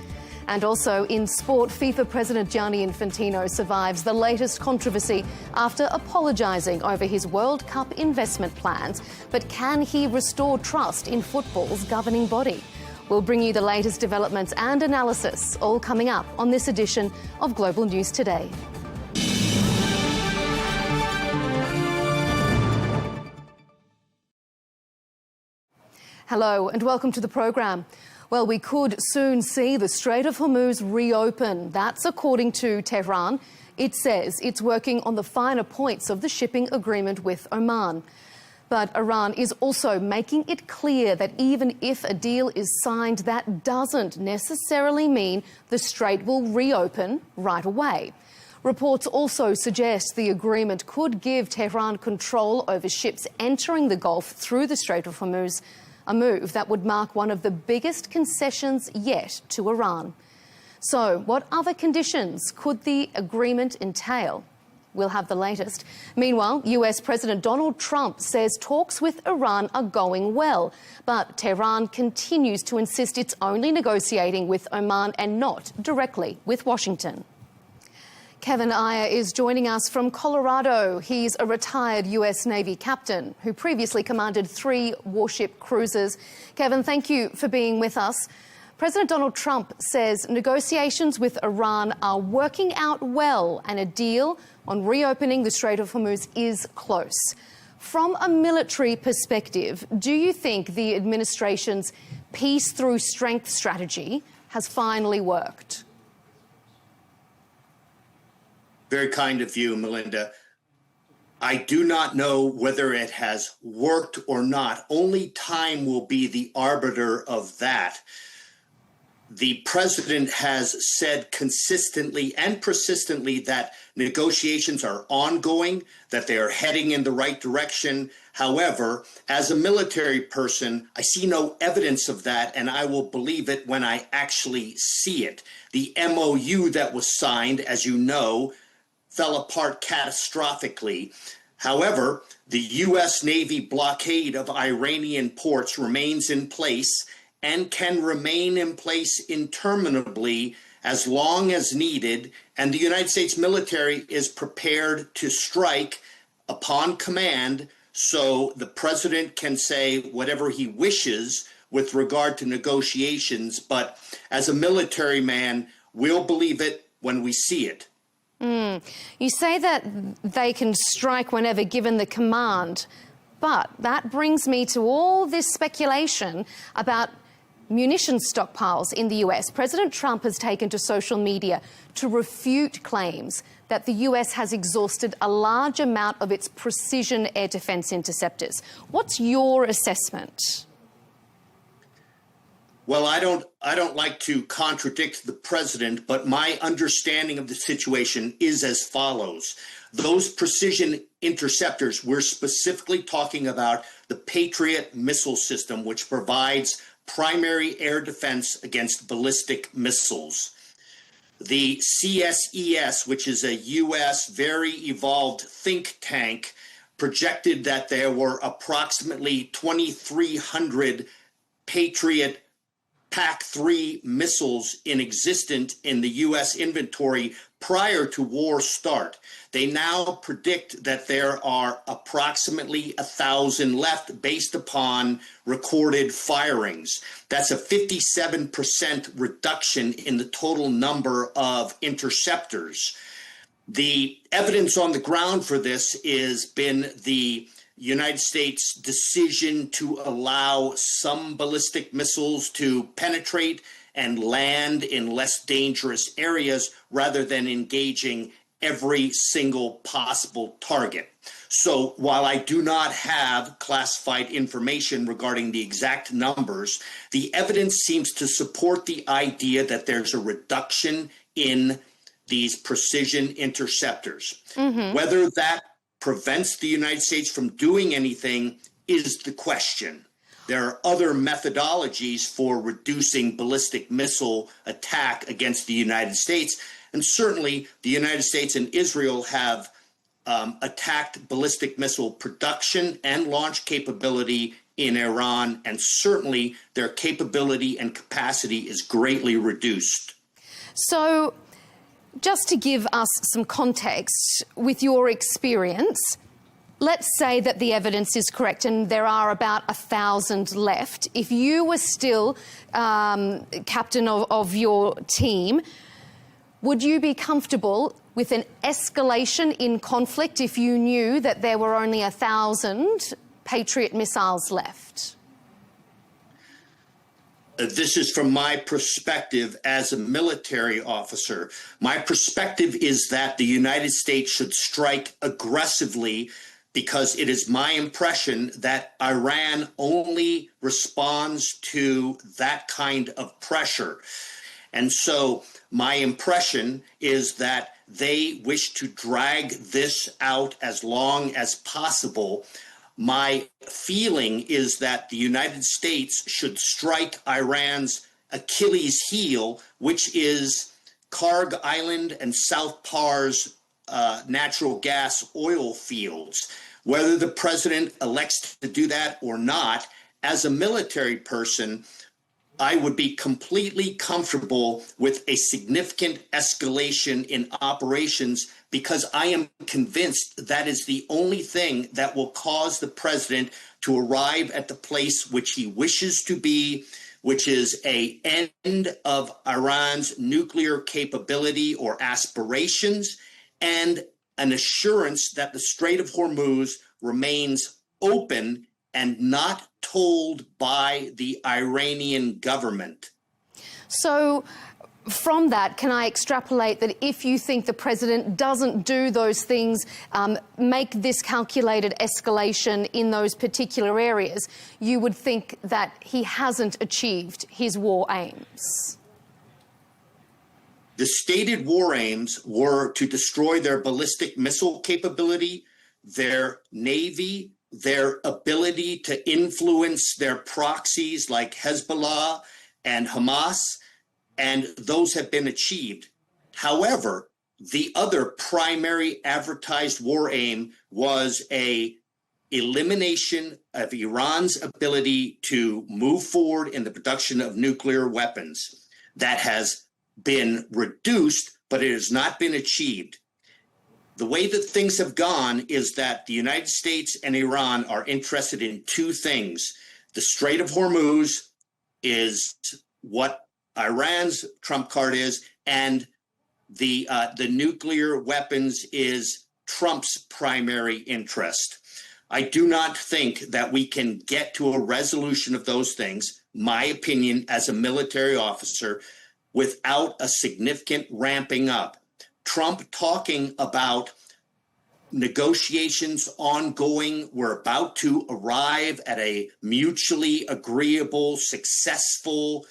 And also in sport, FIFA President Gianni Infantino survives the latest controversy after apologising over his World Cup investment plans. But can he restore trust in football's governing body? We'll bring you the latest developments and analysis, all coming up on this edition of Global News Today. Hello and welcome to the program. Well, we could soon see the Strait of Hormuz reopen. That's according to Tehran. It says it's working on the finer points of the shipping agreement with Oman. But Iran is also making it clear that even if a deal is signed, that doesn't necessarily mean the strait will reopen right away. Reports also suggest the agreement could give Tehran control over ships entering the Gulf through the Strait of Hormuz, a move that would mark one of the biggest concessions yet to Iran. So, what other conditions could the agreement entail? We'll have the latest. Meanwhile, US President Donald Trump says talks with Iran are going well, but Tehran continues to insist it's only negotiating with Oman and not directly with Washington. Kevin Ayer is joining us from Colorado. He's a retired US Navy captain who previously commanded 3 warship cruisers. Kevin, thank you for being with us. President Donald Trump says negotiations with Iran are working out well and a deal on reopening the Strait of Hormuz is close. From a military perspective, do you think the administration's peace through strength strategy has finally worked? Very kind of you, Melinda. I do not know whether it has worked or not. Only time will be the arbiter of that. The president has said consistently and persistently that negotiations are ongoing, that they are heading in the right direction. However, as a military person, I see no evidence of that, and I will believe it when I actually see it. The MOU that was signed, as you know, fell apart catastrophically. However, the U.S. Navy blockade of Iranian ports remains in place and can remain in place interminably as long as needed, and the United States military is prepared to strike upon command, so the president can say whatever he wishes with regard to negotiations, but as a military man, we'll believe it when we see it. You say that they can strike whenever given the command, but that brings me to all this speculation about munitions stockpiles in the US. President Trump has taken to social media to refute claims that the US has exhausted a large amount of its precision air defense interceptors. What's your assessment? Well, I don't like to contradict the president, but my understanding of the situation is as follows. Those precision interceptors, we're specifically talking about the Patriot missile system, which provides primary air defense against ballistic missiles. The CSES, which is a U.S. very evolved think tank, projected that there were approximately 2,300 Patriot PAC-3 missiles in existence in the U.S. inventory prior to war start. They now predict that there are approximately 1,000 left based upon recorded firings. That's a 57% reduction in the total number of interceptors. The evidence on the ground for this has been the United States' decision to allow some ballistic missiles to penetrate and land in less dangerous areas rather than engaging every single possible target. So while I do not have classified information regarding the exact numbers, the evidence seems to support the idea that there's a reduction in these precision interceptors. Whether that prevents the United States from doing anything is the question. There are other methodologies for reducing ballistic missile attack against the United States. And certainly the United States and Israel have attacked ballistic missile production and launch capability in Iran. And certainly their capability and capacity is greatly reduced. So just to give us some context, with your experience, let's say that the evidence is correct and there are about 1,000 left. If you were still captain of your team, would you be comfortable with an escalation in conflict if you knew that there were only 1,000 Patriot missiles left? This is from my perspective as a military officer. My perspective is that the United States should strike aggressively because it is my impression that Iran only responds to that kind of pressure. And so my impression is that they wish to drag this out as long as possible. My feeling is that the United States should strike Iran's Achilles heel, which is Karg Island and South Pars natural gas oil fields. Whether the president elects to do that or not, as a military person, I would be completely comfortable with a significant escalation in operations because I am convinced that is the only thing that will cause the president to arrive at the place which he wishes to be, which is an end of Iran's nuclear capability or aspirations, and an assurance that the Strait of Hormuz remains open and not told by the Iranian government. So from that, can I extrapolate that if you think the president doesn't do those things, make this calculated escalation in those particular areas, you would think that he hasn't achieved his war aims? The stated war aims were to destroy their ballistic missile capability, their navy, their ability to influence their proxies like Hezbollah and Hamas, and those have been achieved. However, the other primary advertised war aim was a elimination of Iran's ability to move forward in the production of nuclear weapons. That has been reduced, but it has not been achieved. The way that things have gone is that the United States and Iran are interested in two things. The Strait of Hormuz is what Iran's trump card is, and the nuclear weapons is Trump's primary interest. I do not think that we can get to a resolution of those things, my opinion as a military officer, without a significant ramping up. Trump talking about negotiations ongoing, we're about to arrive at a mutually agreeable, successful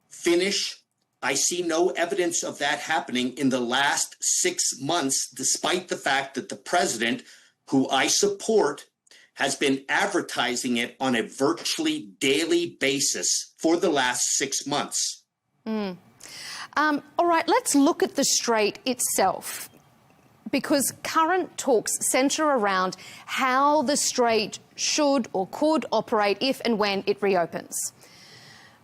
finish. I see no evidence of that happening in the last 6 months, despite the fact that the president, who I support, has been advertising it on a virtually daily basis for the last 6 months. All right, let's look at the Strait itself, because current talks centre around how the Strait should or could operate if and when it reopens.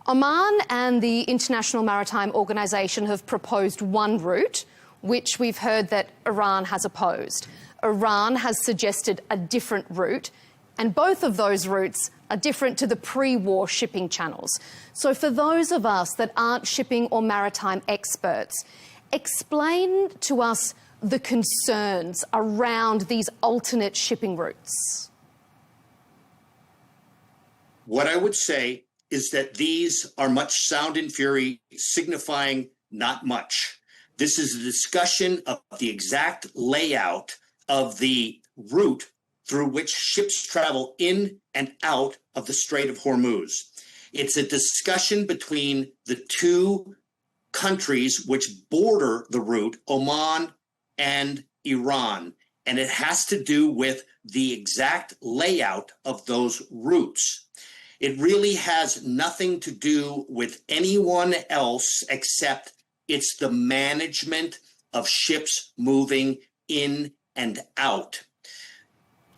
Oman and the International Maritime Organization have proposed one route, which we've heard that Iran has opposed. Iran has suggested a different route, and both of those routes are different to the pre-war shipping channels. So for those of us that aren't shipping or maritime experts, explain to us the concerns around these alternate shipping routes. What I would say is that these are much sound and fury, signifying not much. This is a discussion of the exact layout of the route through which ships travel in and out of the Strait of Hormuz. It's a discussion between the two countries which border the route, Oman and Iran, and it has to do with the exact layout of those routes. It really has nothing to do with anyone else except it's the management of ships moving in and out.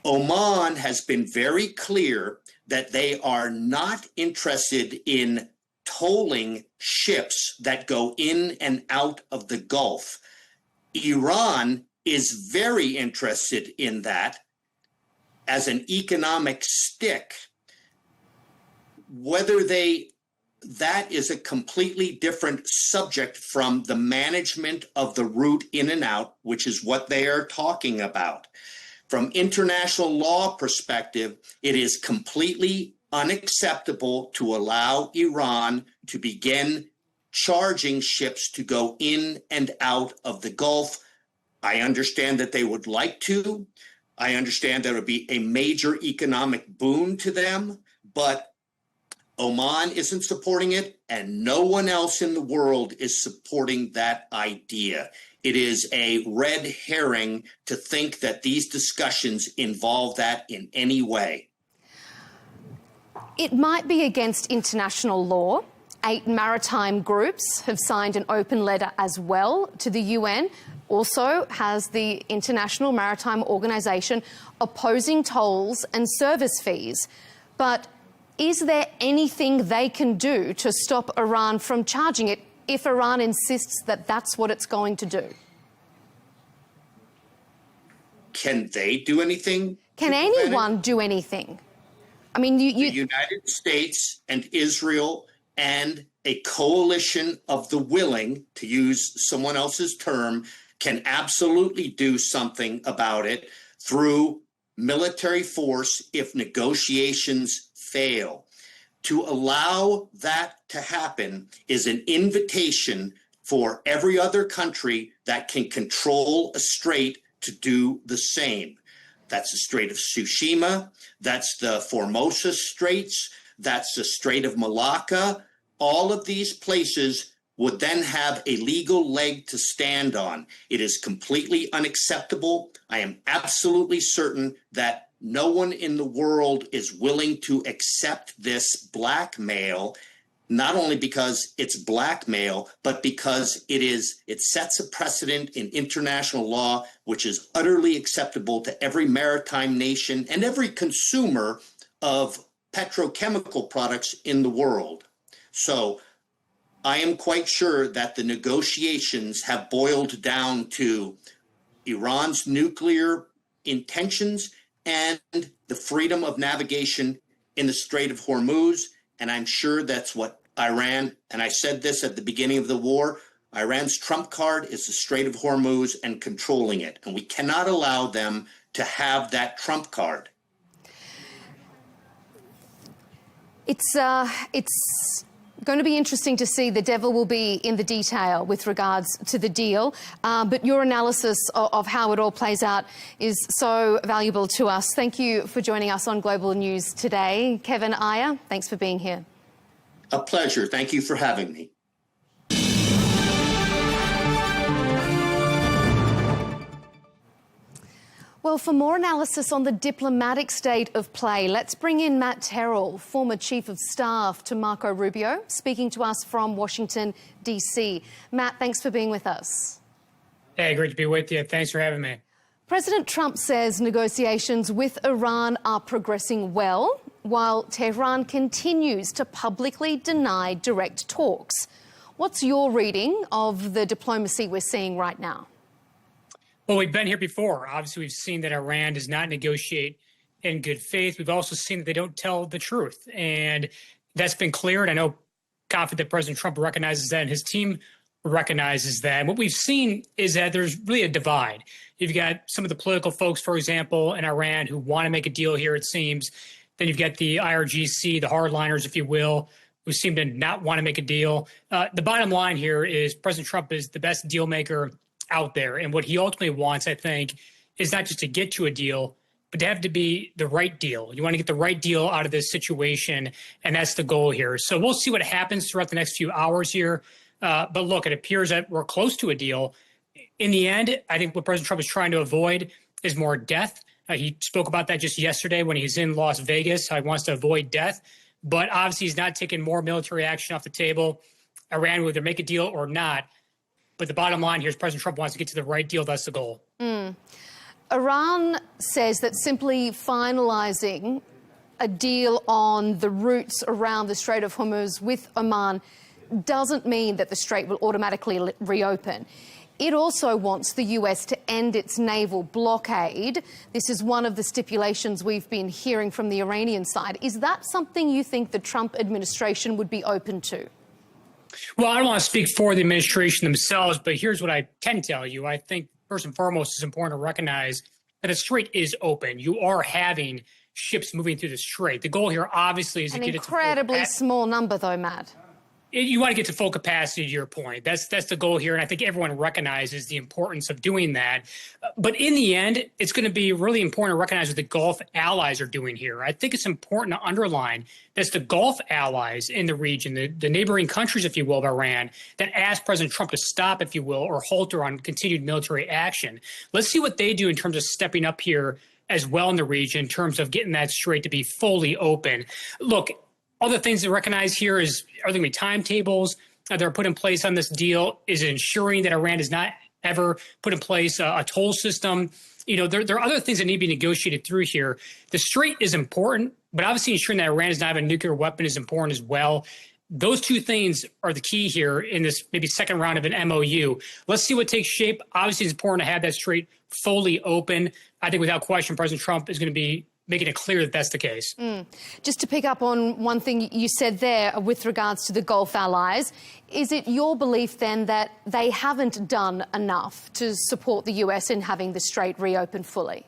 Oman has been very clear that they are not interested in tolling ships that go in and out of the Gulf. Iran is very interested in that as an economic stick. That is a completely different subject from the management of the route in and out, which is what they are talking about. From international law perspective, it is completely unacceptable to allow Iran to begin charging ships to go in and out of the Gulf. I understand that they would like to. I understand that it would be a major economic boon to them, but Oman isn't supporting it, and no one else in the world is supporting that idea. It is a red herring to think that these discussions involve that in any way. It might be against international law. 8 maritime groups have signed an open letter as well to the UN. Also has the International Maritime Organization opposing tolls and service fees. But is there anything they can do to stop Iran from charging it if Iran insists that that's what it's going to do? Can they do anything? Can anyone do anything? I mean, the United States and Israel and a coalition of the willing, to use someone else's term, can absolutely do something about it through military force if negotiations fail. To allow that to happen is an invitation for every other country that can control a strait to do the same. That's the Strait of Tsushima, that's the Formosa Straits, that's the Strait of Malacca. All of these places would then have a legal leg to stand on. It is completely unacceptable. I am absolutely certain that no one in the world is willing to accept this blackmail, not only because it's blackmail, but because it sets a precedent in international law which is utterly acceptable to every maritime nation and every consumer of petrochemical products in the world. So I am quite sure that the negotiations have boiled down to Iran's nuclear intentions and the freedom of navigation in the Strait of Hormuz. And I'm sure that's what Iran, and I said this at the beginning of the war, Iran's trump card is the Strait of Hormuz and controlling it. And we cannot allow them to have that trump card. It's going to be interesting to see. The devil will be in the detail with regards to the deal. But your analysis of how it all plays out is so valuable to us. Thank you for joining us on Global News today. Kevin Ayer, thanks for being here. A pleasure. Thank you for having me. Well, for more analysis on the diplomatic state of play, let's bring in Matt Terrell, former Chief of Staff to Marco Rubio, speaking to us from Washington, D.C. Matt, thanks for being with us. Hey, great to be with you. Thanks for having me. President Trump says negotiations with Iran are progressing well. while Tehran continues to publicly deny direct talks. What's your reading of the diplomacy we're seeing right now? Well, we've been here before. Obviously, we've seen that Iran does not negotiate in good faith. We've also seen that they don't tell the truth. And that's been clear. And I know confident that President Trump recognizes that and his team recognizes that. And what we've seen is that there's really a divide. You've got some of the political folks, for example, in Iran who want to make a deal here, it seems. Then you've got the IRGC, the hardliners, if you will, who seem to not want to make a deal. The bottom line here is President Trump is the best deal maker out there. And what he ultimately wants, I think, is not just to get to a deal, but to have to be the right deal. You want to get the right deal out of this situation, and that's the goal here. So we'll see what happens throughout the next few hours here. But look, it appears that we're close to a deal. In the end, I think what President Trump is trying to avoid is more death. He spoke about that just yesterday when he's in Las Vegas, how he wants to avoid death. But obviously, he's not taking more military action off the table. Iran will either make a deal or not. But the bottom line here is President Trump wants to get to the right deal. That's the goal. Iran says that simply finalising a deal on the routes around the Strait of Hormuz with Oman doesn't mean that the strait will automatically reopen. It also wants the US to end its naval blockade. This is one of the stipulations we've been hearing from the Iranian side. Is that something you think the Trump administration would be open to? Well, I don't want to speak for the administration themselves, but here's what I can tell you. I think first and foremost, it's important to recognize that a strait is open. You are having ships moving through the strait. The goal here, obviously, is to get it to incredibly small number, though, Matt. You want to get to full capacity, to your point. That's the goal here, and I think everyone recognizes the importance of doing that. But in the end, it's going to be really important to recognize what the Gulf allies are doing here. I think it's important to underline that the Gulf allies in the region, the neighboring countries, if you will, of Iran, that asked President Trump to stop, if you will, or halter on continued military action. Let's see what they do in terms of stepping up here as well in the region in terms of getting that strait to be fully open. Look, other things to recognize here are there going to be timetables that are put in place on this deal? Is it ensuring that Iran does not ever put in place a toll system? You know, there are other things that need to be negotiated through here. The strait is important, but obviously ensuring that Iran does not have a nuclear weapon is important as well. Those two things are the key here in this maybe second round of an MOU. Let's see what takes shape. Obviously, it's important to have that strait fully open. I think without question, President Trump is going to be making it clear that that's the case. Just to pick up on one thing you said there with regards to the Gulf allies, is it your belief then that they haven't done enough to support the US in having the strait reopened fully?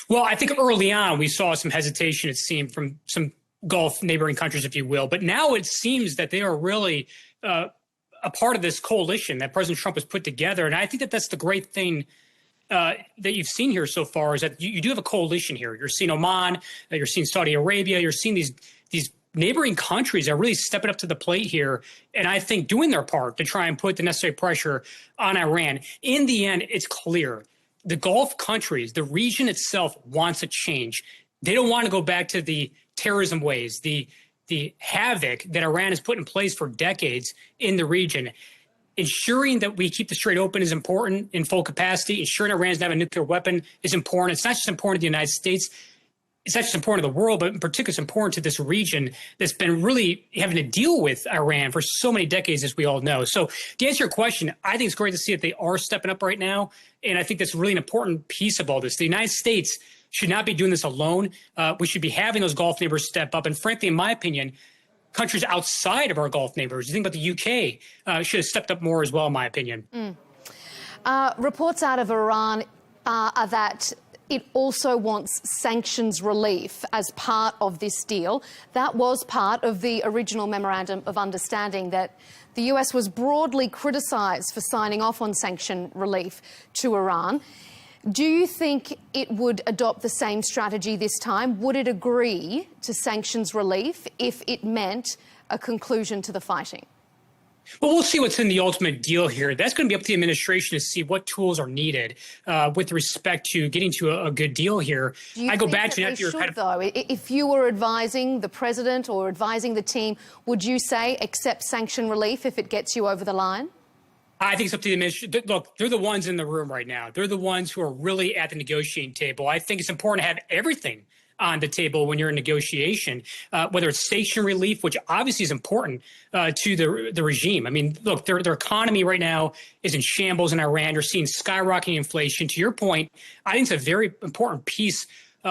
Well, I think early on we saw some hesitation, it seemed, from some Gulf neighboring countries, if you will. But now it seems that they are really a part of this coalition that President Trump has put together. And I think that that's the great thing that you've seen here so far, is that you do have a coalition here. You're seeing Oman, you're seeing Saudi Arabia, you're seeing these neighboring countries are really stepping up to the plate here, and I think doing their part to try and put the necessary pressure on Iran. In the end, it's clear. The Gulf countries, the region itself wants a change. They don't want to go back to the terrorism ways, the havoc that Iran has put in place for decades in the region. Ensuring that we keep the strait open is important in full capacity. Ensuring Iran doesn't have a nuclear weapon is important. It's not just important to the United States. It's not just important to the world, but in particular, it's important to this region that's been really having to deal with Iran for so many decades, as we all know. So to answer your question, I think it's great to see that they are stepping up right now. And I think that's really an important piece of all this. The United States should not be doing this alone. We should be having those Gulf neighbors step up. And frankly, in my opinion, countries outside of our Gulf neighbors, you think about the UK, should have stepped up more as well, in my opinion. Reports out of Iran are that it also wants sanctions relief as part of this deal. That was part of the original memorandum of understanding that the US was broadly criticised for signing off on sanction relief to Iran. Do you think it would adopt the same strategy this time? Would it agree to sanctions relief if it meant a conclusion to the fighting? Well, we'll see what's in the ultimate deal here. That's going to be up to the administration to see what tools are needed with respect to getting to a good deal here. I go back to that. Though, if you were advising the president or advising the team, would you say accept sanction relief if it gets you over the line? I think it's up to the administration. Look, they're the ones in the room right now. They're the ones who are really at the negotiating table. I think it's important to have everything on the table when you're in negotiation, whether it's sanction relief, which obviously is important to the regime. I mean, look, their economy right now is in shambles in Iran. You're seeing skyrocketing inflation. To your point, I think it's a very important piece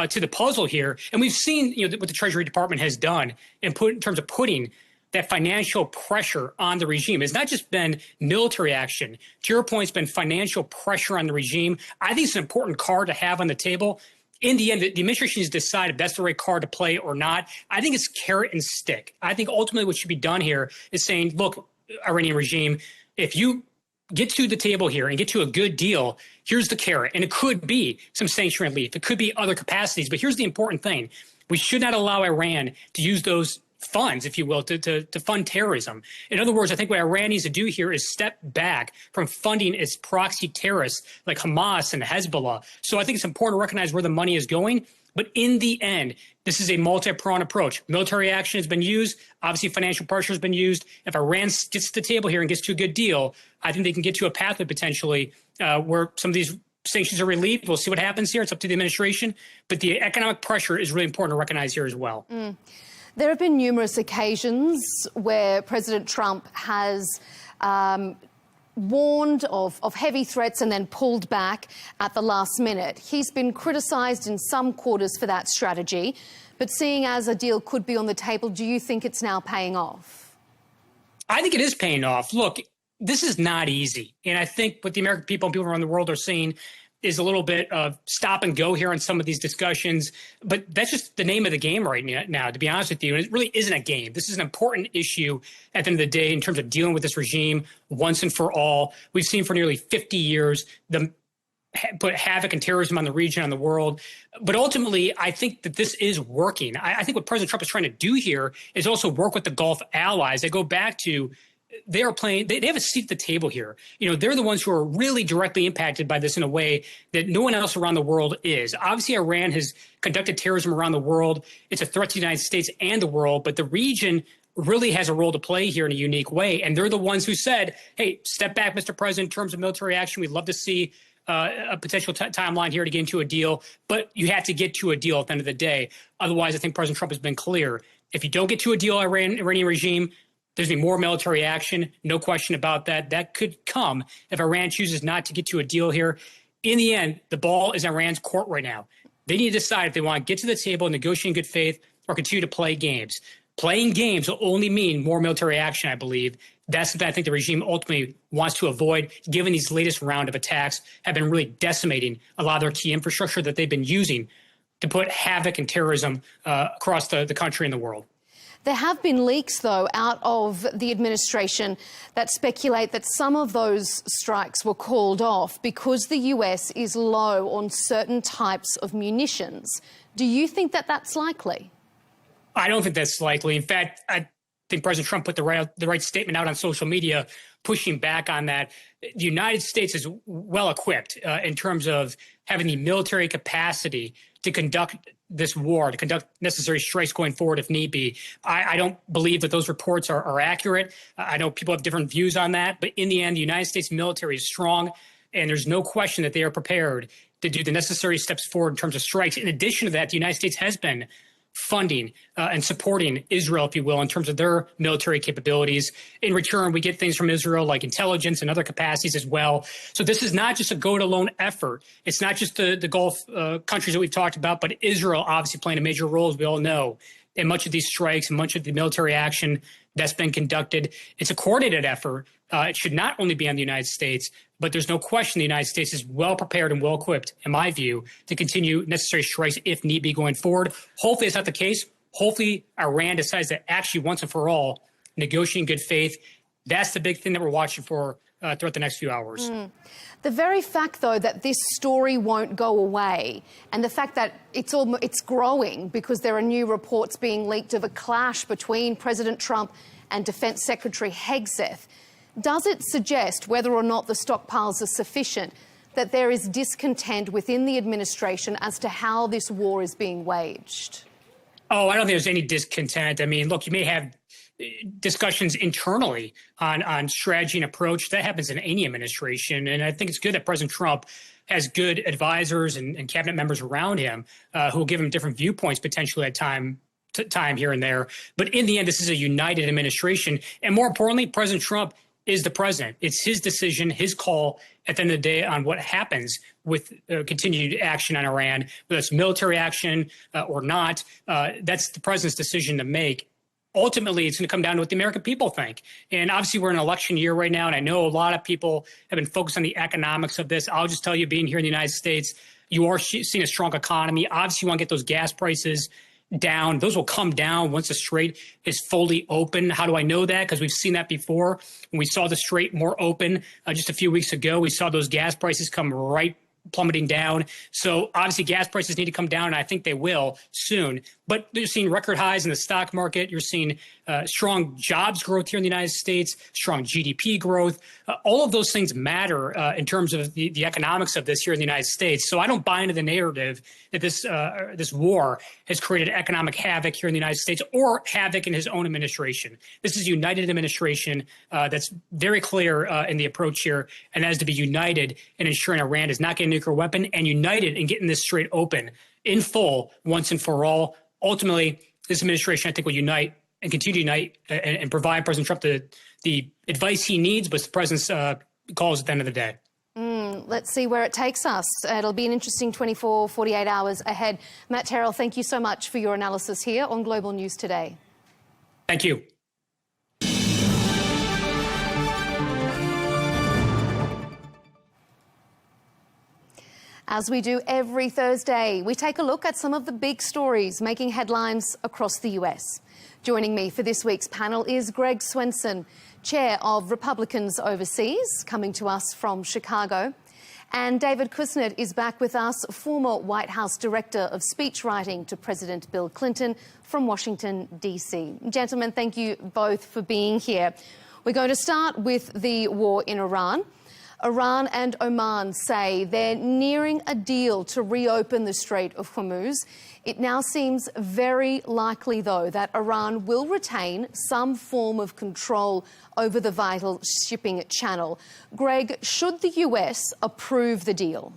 to the puzzle here. And we've seen, what the Treasury Department has done in terms of putting that financial pressure on the regime. It's not just been military action. To your point, it's been financial pressure on the regime. I think it's an important card to have on the table. In the end, the administration has decided if that's the right card to play or not. I think it's carrot and stick. I think ultimately what should be done here is saying, look, Iranian regime, if you get to the table here and get to a good deal, here's the carrot. And it could be some sanction relief. It could be other capacities. But here's the important thing. We should not allow Iran to use those funds, if you will, to fund terrorism. In other words, I think what Iran needs to do here is step back from funding its proxy terrorists like Hamas and Hezbollah. So I think it's important to recognize where the money is going. But in the end, this is a multi-pronged approach. Military action has been used. Obviously, financial pressure has been used. If Iran gets to the table here and gets to a good deal, I think they can get to a pathway potentially where some of these sanctions are relieved. We'll see what happens here. It's up to the administration. But the economic pressure is really important to recognize here as well. There have been numerous occasions where President Trump has warned of heavy threats and then pulled back at the last minute. He's been criticised in some quarters for that strategy, but seeing as a deal could be on the table, do you think it's now paying off? I think it is paying off. Look, this is not easy. And I think what the American people and people around the world are seeing is a little bit of stop and go here on some of these discussions. But that's just the name of the game right now, to be honest with you. And it really isn't a game. This is an important issue at the end of the day in terms of dealing with this regime once and for all. We've seen for nearly 50 years them put havoc and terrorism on the region, on the world. But ultimately, I think that this is working. I think what President Trump is trying to do here is also work with the Gulf allies. They go back to they have a seat at the table here. They're the ones who are really directly impacted by this in a way that no one else around the world is. Obviously, Iran has conducted terrorism around the world. It's a threat to the United States and the world, but the region really has a role to play here in a unique way. And they're the ones who said, hey, step back, Mr. President, in terms of military action. We'd love to see a potential timeline here to get into a deal, but you have to get to a deal at the end of the day. Otherwise, I think President Trump has been clear. If you don't get to a deal, Iranian regime, there's going to be more military action, no question about that. That could come if Iran chooses not to get to a deal here. In the end, the ball is in Iran's court right now. They need to decide if they want to get to the table, negotiate in good faith, or continue to play games. Playing games will only mean more military action, I believe. That's something I think the regime ultimately wants to avoid, given these latest round of attacks have been really decimating a lot of their key infrastructure that they've been using to put havoc and terrorism across the country and the world. There have been leaks, though, out of the administration that speculate that some of those strikes were called off because the US is low on certain types of munitions. Do you think that that's likely? I don't think that's likely. In fact, I think President Trump put the right statement out on social media, pushing back on that. The United States is well equipped in terms of having the military capacity to conduct this war, to conduct necessary strikes going forward if need be. I don't believe that those reports are accurate. I know people have different views on that, but in the end, the United States military is strong, and there's no question that they are prepared to do the necessary steps forward in terms of strikes. In addition to that, the United States has been funding and supporting Israel, if you will, in terms of their military capabilities. In return, we get things from Israel like intelligence and other capacities as well. So this is not just a go-it-alone effort. It's not just the Gulf countries that we've talked about, but Israel obviously playing a major role, as we all know, in much of these strikes and much of the military action that's been conducted. It's a coordinated effort. It should not only be on the United States, but there's no question the United States is well prepared and well equipped, in my view, to continue necessary strikes if need be going forward. Hopefully it's not the case. Hopefully Iran decides to actually once and for all negotiate in good faith. That's the big thing that we're watching for throughout the next few hours. The very fact, though, that this story won't go away, and the fact that it's growing because there are new reports being leaked of a clash between President Trump and Defense Secretary Hegseth, does it suggest, whether or not the stockpiles are sufficient, that there is discontent within the administration as to how this war is being waged? Oh, I don't think there's any discontent. I mean, look, you may have discussions internally on strategy and approach. That happens in any administration. And I think it's good that President Trump has good advisors and cabinet members around him who will give him different viewpoints potentially at time here and there. But in the end, this is a united administration. And more importantly, President Trump is the president. It's his decision, his call at the end of the day on what happens with continued action on Iran, whether it's military action or not. That's the president's decision to make. Ultimately, it's going to come down to what the American people think. And obviously, we're in an election year right now, and I know a lot of people have been focused on the economics of this. I'll just tell you, being here in the United States, you are seeing a strong economy. Obviously, you want to get those gas prices down. Those will come down once the strait is fully open. How do I know that? Because we've seen that before. When we saw the strait more open just a few weeks ago, we saw those gas prices come right plummeting down. So obviously gas prices need to come down, and I think they will soon. But you're seeing record highs in the stock market. You're seeing strong jobs growth here in the United States, strong GDP growth. All of those things matter in terms of the economics of this here in the United States. So I don't buy into the narrative that this war has created economic havoc here in the United States or havoc in his own administration. This is a united administration that's very clear in the approach here, and that is to be united in ensuring Iran does not get a nuclear weapon, and united in getting this strait open in full once and for all. Ultimately, this administration, I think, will unite and continue to unite and provide President Trump the advice he needs, but the president's calls at the end of the day. Let's see where it takes us. It'll be an interesting 24, 48 hours ahead. Matt Terrell, thank you so much for your analysis here on Global News Today. Thank you. As we do every Thursday, we take a look at some of the big stories making headlines across the US. Joining me for this week's panel is Greg Swenson, Chair of Republicans Overseas, coming to us from Chicago. And David Kuznets is back with us, former White House Director of Speechwriting to President Bill Clinton from Washington, D.C. Gentlemen, thank you both for being here. We're going to start with the war in Iran. Iran and Oman say they're nearing a deal to reopen the Strait of Hormuz. It now seems very likely, though, that Iran will retain some form of control over the vital shipping channel. Greg, should the US approve the deal?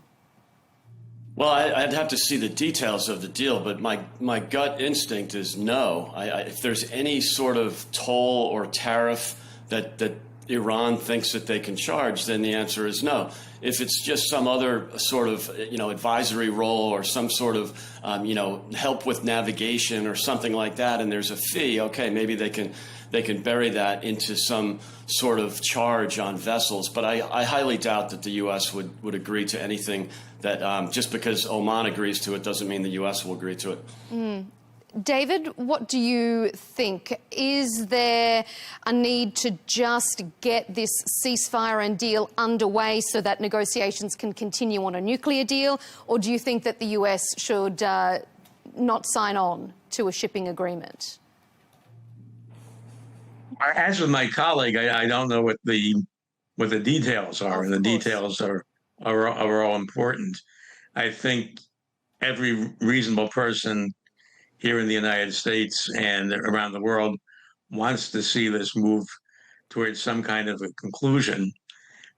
Well, I'd have to see the details of the deal, but my gut instinct is no. If there's any sort of toll or tariff that Iran thinks that they can charge, then the answer is no. If it's just some other sort of, advisory role or some sort of, help with navigation or something like that, and there's a fee, okay, maybe they can bury that into some sort of charge on vessels. But I highly doubt that the U.S. would agree to anything that just because Oman agrees to it doesn't mean the U.S. will agree to it. David, what do you think? Is there a need to just get this ceasefire and deal underway so that negotiations can continue on a nuclear deal? Or do you think that the US should not sign on to a shipping agreement? As with my colleague, I don't know what the details are, and the details are all important. I think every reasonable person here in the United States and around the world wants to see this move towards some kind of a conclusion.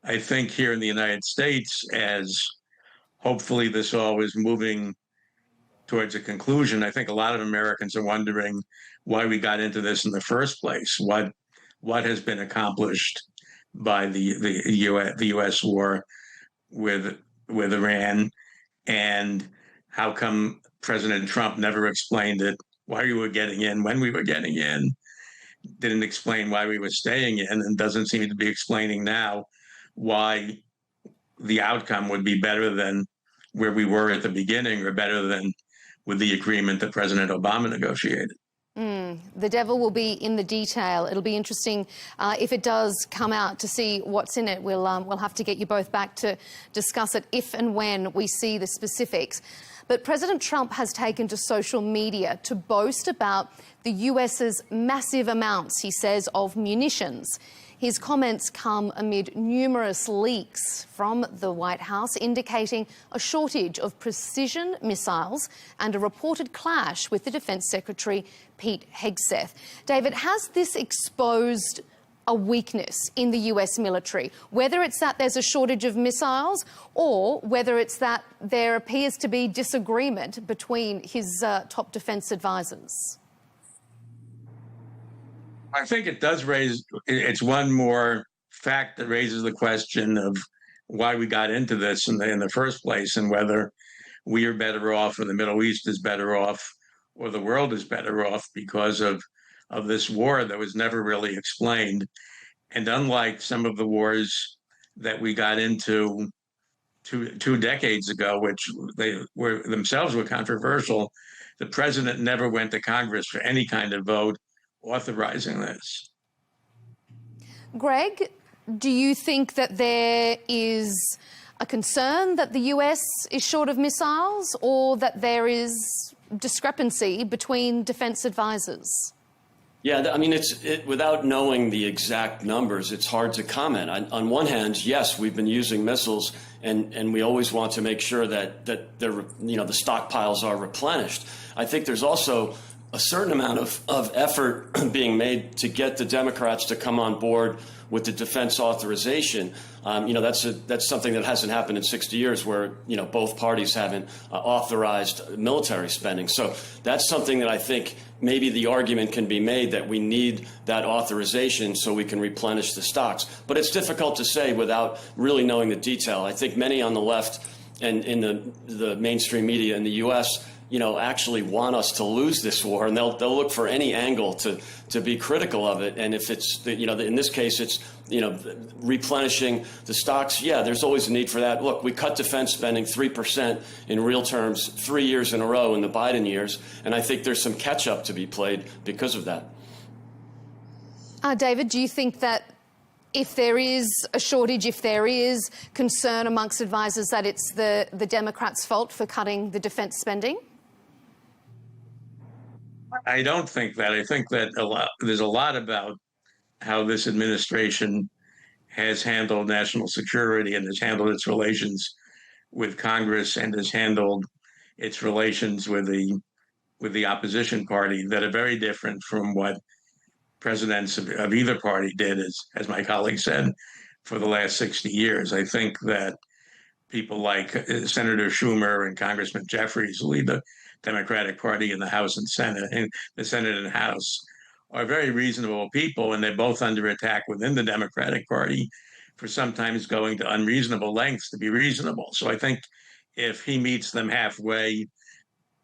I think here in the United States, as hopefully this all is moving towards a conclusion, I think a lot of Americans are wondering why we got into this in the first place. What has been accomplished by the U.S. war with Iran, and how come President Trump never explained it, why we were getting in, when we were getting in, didn't explain why we were staying in, and doesn't seem to be explaining now why the outcome would be better than where we were at the beginning, or better than with the agreement that President Obama negotiated. The devil will be in the detail. It'll be interesting if it does come out to see what's in it. We'll have to get you both back to discuss it if and when we see the specifics. But President Trump has taken to social media to boast about the US's massive amounts, he says, of munitions. His comments come amid numerous leaks from the White House indicating a shortage of precision missiles and a reported clash with the Defence Secretary Pete Hegseth. David, has this exposed a weakness in the US military, whether it's that there's a shortage of missiles or whether it's that there appears to be disagreement between his top defence advisors? I think it does raise, it's one more fact that raises the question of why we got into this in the first place, and whether we are better off, or the Middle East is better off, or the world is better off because of this war that was never really explained. And unlike some of the wars that we got into two decades ago, which they were themselves were controversial, the president never went to Congress for any kind of vote authorizing this. Greg, do you think that there is a concern that the US is short of missiles, or that there is discrepancy between defence advisors? Yeah, I mean, without knowing the exact numbers, it's hard to comment. On one hand, yes, we've been using missiles, and we always want to make sure that they're, the stockpiles are replenished. I think there's also a certain amount of effort being made to get the Democrats to come on board with the defense authorization. That's something that hasn't happened in 60 years, where both parties haven't authorized military spending. So that's something that I think maybe the argument can be made, that we need that authorization so we can replenish the stocks. But it's difficult to say without really knowing the detail. I think many on the left and in the mainstream media in the U.S. actually want us to lose this war, and they'll look for any angle to be critical of it. And if it's in this case it's replenishing the stocks, yeah, there's always a need for that. Look, we cut defense spending 3% in real terms 3 years in a row in the Biden years, and I think there's some catch up to be played because of that. David, do you think that if there is a shortage, if there is concern amongst advisors, that it's the Democrats' fault for cutting the defence spending? I don't think that. I think that there's a lot about how this administration has handled national security, and has handled its relations with Congress, and has handled its relations with the opposition party, that are very different from what presidents of either party did, as my colleague said, for the last 60 years. I think that people like Senator Schumer and Congressman Jeffries, who lead the Democratic Party in the House and Senate, and the Senate and House, are very reasonable people, and they're both under attack within the Democratic Party for sometimes going to unreasonable lengths to be reasonable. So I think if he meets them halfway,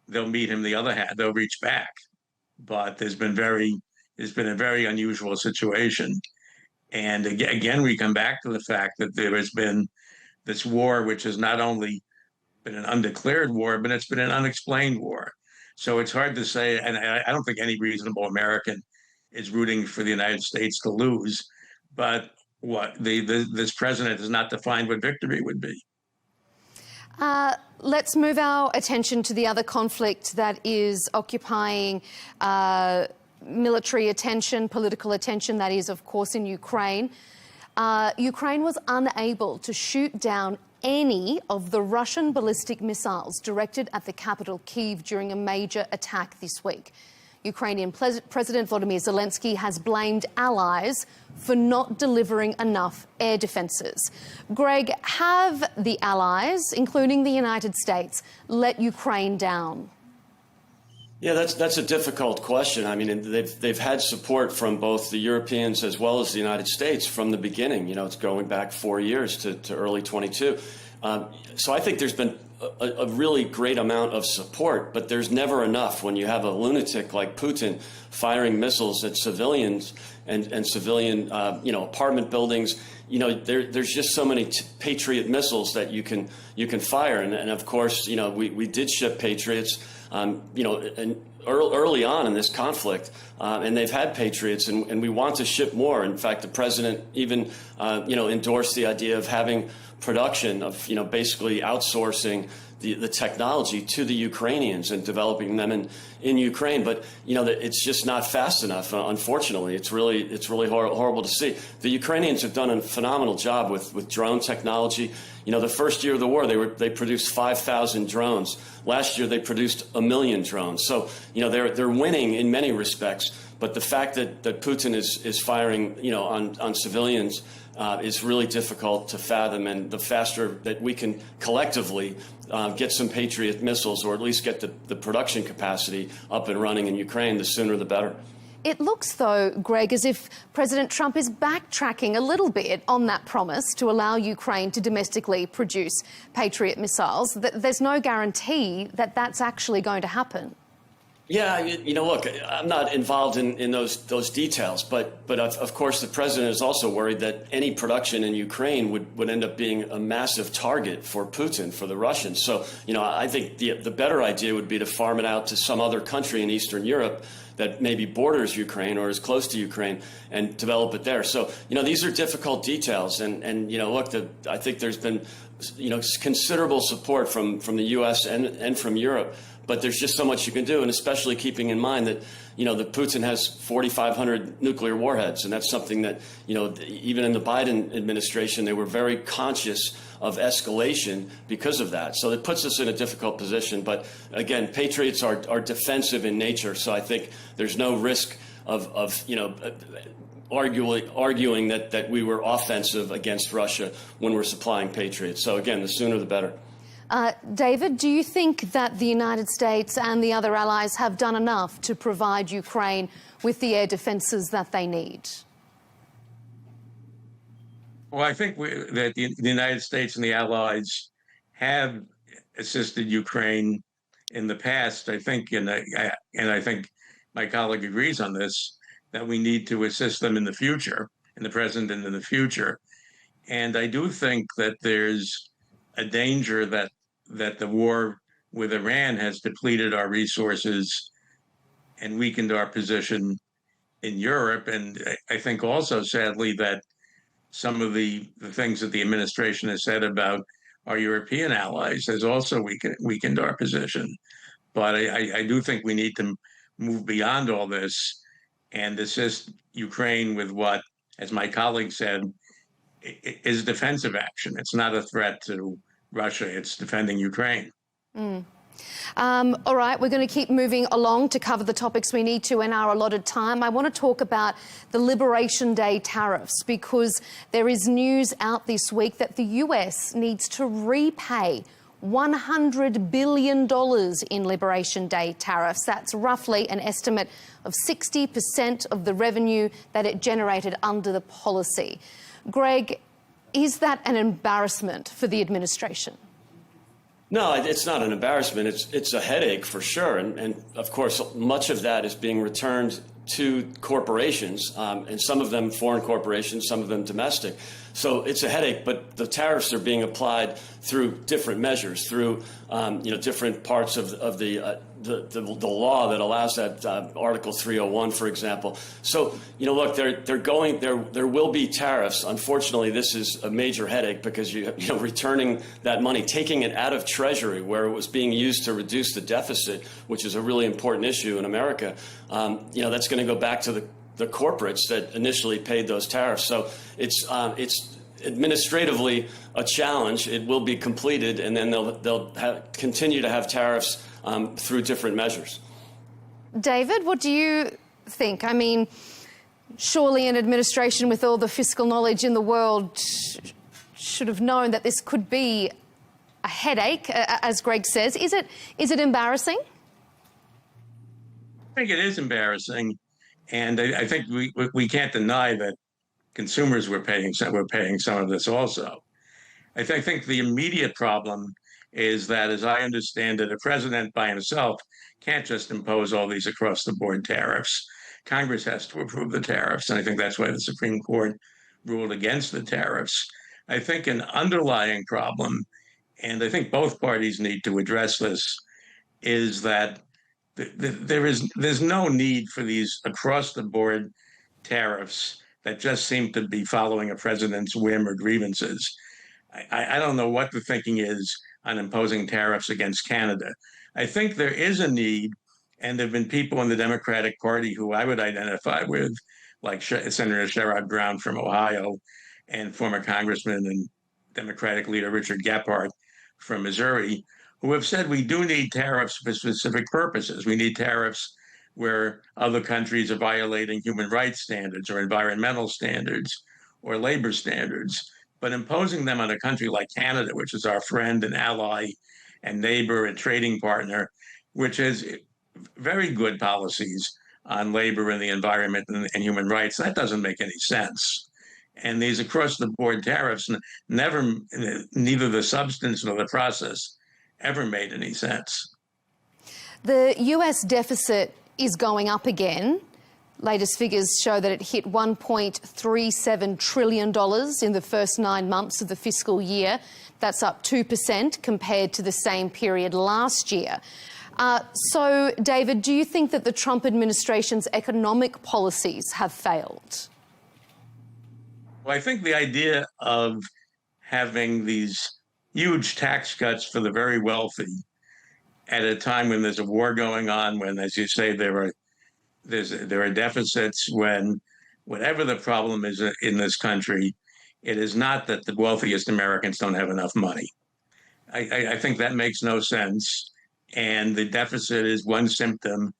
they'll meet him the other half. They'll reach back. But there's been a very unusual situation. And again, we come back to the fact that there has been this war, which has not only been an undeclared war, but it's been an unexplained war. So it's hard to say, and I don't think any reasonable American is rooting for the United States to lose, but this president has not defined what victory would be. Let's move our attention to the other conflict that is occupying military attention, political attention, that is, of course, in Ukraine. Ukraine was unable to shoot down any of the Russian ballistic missiles directed at the capital, Kyiv, during a major attack this week. Ukrainian President Volodymyr Zelensky has blamed allies for not delivering enough air defences. Greg, have the allies, including the United States, let Ukraine down? Yeah, that's a difficult question. I mean, they've had support from both the Europeans as well as the United States from the beginning. It's going back 4 years to early 22. So I think there's been a really great amount of support, but there's never enough when you have a lunatic like Putin firing missiles at civilians and civilian, apartment buildings. There's just so many Patriot missiles that you can fire, and of course, we did ship Patriots, and early on in this conflict, and they've had Patriots, and we want to ship more. In fact, the president even, endorsed the idea of having production of, basically outsourcing the technology to the Ukrainians and developing them in Ukraine. But it's just not fast enough. Unfortunately, it's really horrible to see. The Ukrainians have done a phenomenal job with drone technology. The first year of the war, they produced 5,000 drones. Last year, they produced 1 million drones. So they're winning in many respects. But the fact that Putin is firing on civilians is really difficult to fathom. And the faster that we can collectively get some Patriot missiles, or at least get the production capacity up and running in Ukraine, the sooner the better. It looks, though, Greg, as if President Trump is backtracking a little bit on that promise to allow Ukraine to domestically produce Patriot missiles. There's no guarantee that that's actually going to happen. Yeah, look, I'm not involved in those details, but of course the president is also worried that any production in Ukraine would end up being a massive target for Putin, for the Russians. So, I think the better idea would be to farm it out to some other country in Eastern Europe that maybe borders Ukraine or is close to Ukraine, and develop it there. So, these are difficult details, and look, I think there's been, considerable support from the U.S. and from Europe. But there's just so much you can do, and especially keeping in mind that, that Putin has 4,500 nuclear warheads, and that's something that, even in the Biden administration, they were very conscious of escalation because of that. So it puts us in a difficult position. But again, Patriots are defensive in nature, so I think there's no risk of arguing that we were offensive against Russia when we're supplying Patriots. So again, the sooner the better. David, do you think that the United States and the other allies have done enough to provide Ukraine with the air defences that they need? Well, I think that the United States and the allies have assisted Ukraine in the past. I think, and I think my colleague agrees on this, that we need to assist them in the future, in the present and in the future. And I do think that there's a danger that the war with Iran has depleted our resources and weakened our position in Europe. And I think also, sadly, that some of the things that the administration has said about our European allies has also weakened our position. But I do think we need to move beyond all this and assist Ukraine with what, as my colleague said, is defensive action. It's not a threat to Russia, it's defending Ukraine. All right, we're going to keep moving along to cover the topics we need to in our allotted time. I want to talk about the Liberation Day tariffs, because there is news out this week that the US needs to repay $100 billion in Liberation Day tariffs. That's roughly an estimate of 60% of the revenue that it generated under the policy. Greg, is that an embarrassment for the administration? No, it's not an embarrassment. It's a headache for sure. And of course, much of that is being returned to corporations, and some of them foreign corporations, some of them domestic. So it's a headache, but the tariffs are being applied through different measures, through different parts of the law that allows that, Article 301, for example. So look, there will be tariffs. Unfortunately, this is a major headache because returning that money, taking it out of Treasury where it was being used to reduce the deficit, which is a really important issue in America. That's going to go back to the corporates that initially paid those tariffs. So it's administratively a challenge. It will be completed, and then they'll continue to have tariffs through different measures. David, what do you think? I mean, surely an administration with all the fiscal knowledge in the world should have known that this could be a headache, as Greg says. Is it embarrassing? I think it is embarrassing, and I think we can't deny that consumers were paying some of this also. I think the immediate problem is that, as I understand it, a president by himself can't just impose all these across-the-board tariffs. Congress has to approve the tariffs, and I think that's why the Supreme Court ruled against the tariffs. I think an underlying problem, and I think both parties need to address this, is that there's no need for these across-the-board tariffs that just seem to be following a president's whim or grievances. I don't know what the thinking is on imposing tariffs against Canada. I think there is a need, and there have been people in the Democratic Party who I would identify with, like Senator Sherrod Brown from Ohio and former Congressman and Democratic leader Richard Gephardt from Missouri, who have said we do need tariffs for specific purposes. We need tariffs where other countries are violating human rights standards or environmental standards or labor standards. But imposing them on a country like Canada, which is our friend and ally and neighbor and trading partner, which has very good policies on labor and the environment and human rights, that doesn't make any sense. And these across-the-board tariffs, neither the substance nor the process ever made any sense. The US deficit is going up again. Latest figures show that it hit $1.37 trillion in the first 9 months of the fiscal year. That's up 2% compared to the same period last year. So, David, do you think that the Trump administration's economic policies have failed? Well, I think the idea of having these huge tax cuts for the very wealthy at a time when there's a war going on, when, as you say, there are deficits, when whatever the problem is in this country, it is not that the wealthiest Americans don't have enough money. I think that makes no sense. And the deficit is one symptom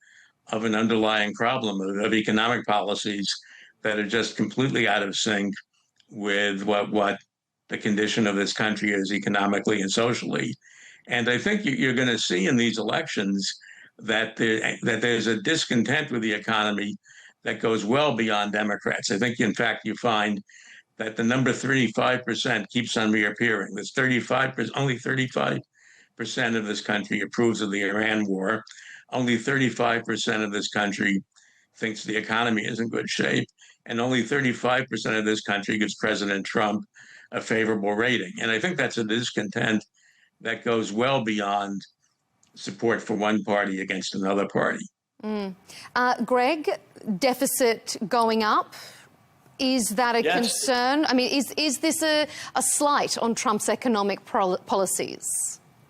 of an underlying problem of economic policies that are just completely out of sync with what the condition of this country is economically and socially. And I think you're going to see in these elections that there's a discontent with the economy that goes well beyond Democrats. I think, in fact, you find that the number 35% keeps on reappearing. There's 35%, only 35% of this country approves of the Iran war. Only 35% of this country thinks the economy is in good shape. And only 35% of this country gives President Trump a favorable rating. And I think that's a discontent that goes well beyond support for one party against another party. Greg, deficit going up, is that a concern? I mean, is this a slight on Trump's economic policies?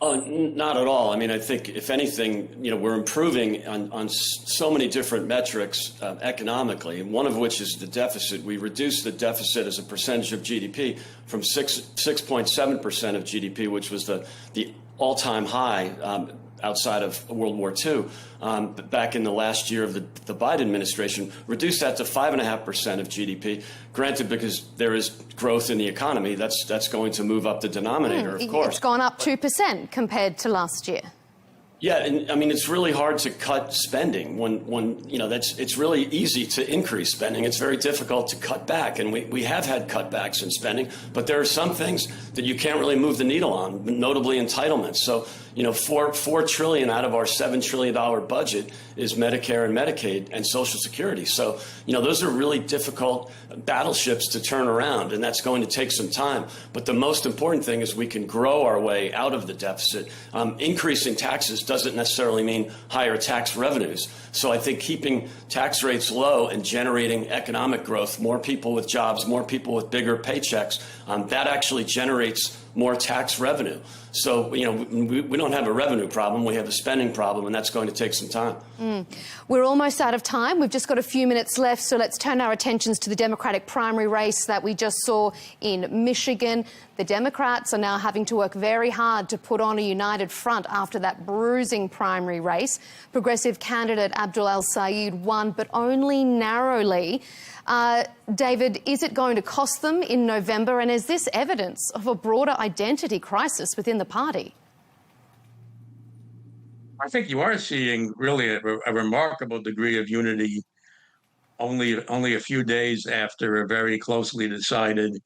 Not at all. I mean, I think, if anything, we're improving on so many different metrics economically, and one of which is the deficit. We reduced the deficit as a percentage of GDP from 6.7% of GDP, which was the all-time high outside of World War II, back in the last year of the Biden administration, reduced that to 5.5% of GDP. Granted, because there is growth in the economy, that's going to move up the denominator, of course. It's gone up 2% compared to last year. Yeah, and I mean, it's really hard to cut spending when it's really easy to increase spending. It's very difficult to cut back, and we have had cutbacks in spending, but there are some things that you can't really move the needle on, notably entitlements. So, $4 trillion out of our $7 trillion budget is Medicare and Medicaid and Social Security. So, those are really difficult battleships to turn around, and that's going to take some time. But the most important thing is we can grow our way out of the deficit. Increasing taxes doesn't necessarily mean higher tax revenues. So I think keeping tax rates low and generating economic growth, more people with jobs, more people with bigger paychecks, that actually generates more tax revenue. So, we don't have a revenue problem, we have a spending problem, and that's going to take some time. We're almost out of time. We've just got a few minutes left, so let's turn our attentions to the Democratic primary race that we just saw in Michigan. The Democrats are now having to work very hard to put on a united front after that bruising primary race. Progressive candidate Abdul El-Sayed won, but only narrowly. David, is it going to cost them in November, and is this evidence of a broader identity crisis within the party? I think you are seeing really a remarkable degree of unity only a few days after a very closely decided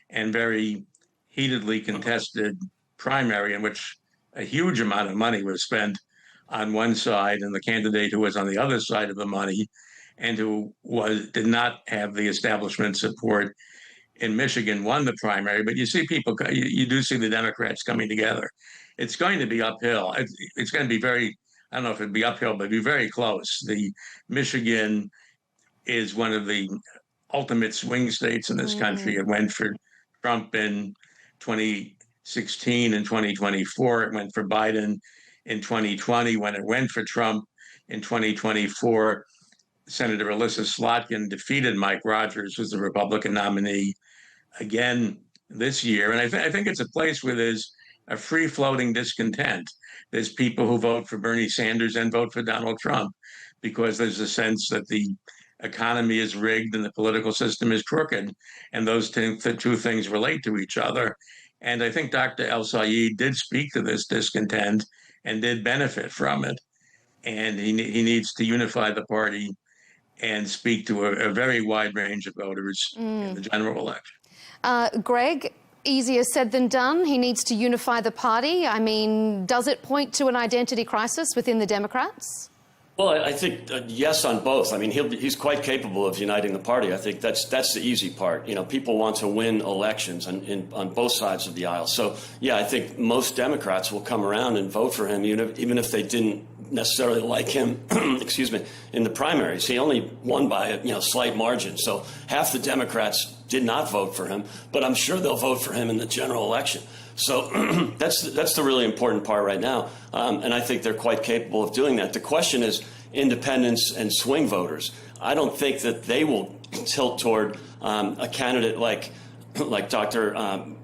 and very heatedly contested primary in which a huge amount of money was spent on one side, and the candidate who was on the other side of the money and who did not have the establishment support in Michigan won the primary. But you see you do see the Democrats coming together. It's going to be uphill. It's going to be I don't know if it'd be uphill, but it'd be very close. Michigan is one of the ultimate swing states in this country. It went for Trump in 2016 2016 and 2024. It went for Biden in 2020. When it went for Trump in 2024, Senator Alyssa Slotkin defeated Mike Rogers, who's the Republican nominee, again this year. And I think it's a place where there's a free-floating discontent. There's people who vote for Bernie Sanders and vote for Donald Trump because there's a sense that the economy is rigged and the political system is crooked, and those two things relate to each other. And I think Dr. El-Sayed did speak to this discontent and did benefit from it. And he needs to unify the party and speak to a very wide range of voters in the general election. Greg, easier said than done. He needs to unify the party. I mean, does it point to an identity crisis within the Democrats? Well, I think yes on both. I mean, he's quite capable of uniting the party. I think that's the easy part. You know, people want to win elections on both sides of the aisle. So, yeah, I think most Democrats will come around and vote for him, even if they didn't necessarily like him, excuse me, in the primaries. He only won by a slight margin. So half the Democrats did not vote for him, but I'm sure they'll vote for him in the general election. So that's the really important part right now. And I think they're quite capable of doing that. The question is independents and swing voters. I don't think that they will tilt toward a candidate like Dr.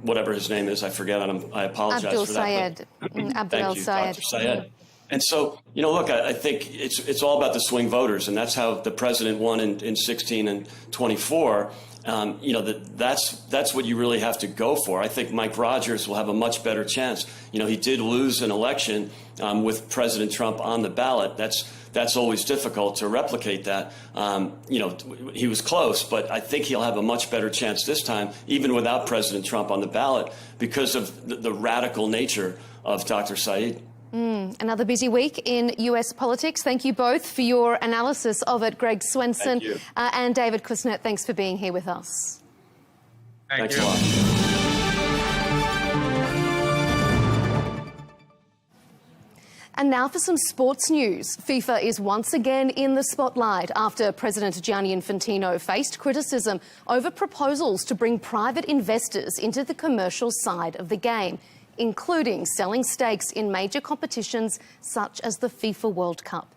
Whatever his name is. I forget. I apologize for that. Thank you, Dr. Syed. And so, look, I think it's all about the swing voters, and that's how the president won in 16 and 24. That's what you really have to go for. I think Mike Rogers will have a much better chance. He did lose an election with President Trump on the ballot. That's always difficult to replicate that. He was close, but I think he'll have a much better chance this time, even without President Trump on the ballot, because of the radical nature of Dr. Syed. Another busy week in US politics. Thank you both for your analysis of it, Greg Swenson and David Kusnet. Thanks for being here with us. Thanks a lot. And now for some sports news. FIFA is once again in the spotlight after President Gianni Infantino faced criticism over proposals to bring private investors into the commercial side of the game, including selling stakes in major competitions such as the FIFA World Cup.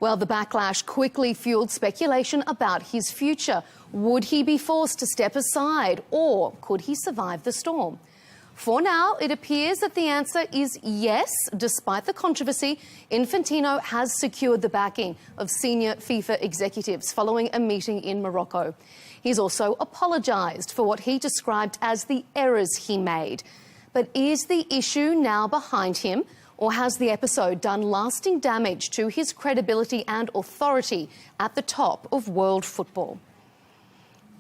Well, the backlash quickly fueled speculation about his future. Would he be forced to step aside, or could he survive the storm? For now, it appears that the answer is yes. Despite the controversy, Infantino has secured the backing of senior FIFA executives following a meeting in Morocco. He's also apologised for what he described as the errors he made. But is the issue now behind him, or has the episode done lasting damage to his credibility and authority at the top of world football?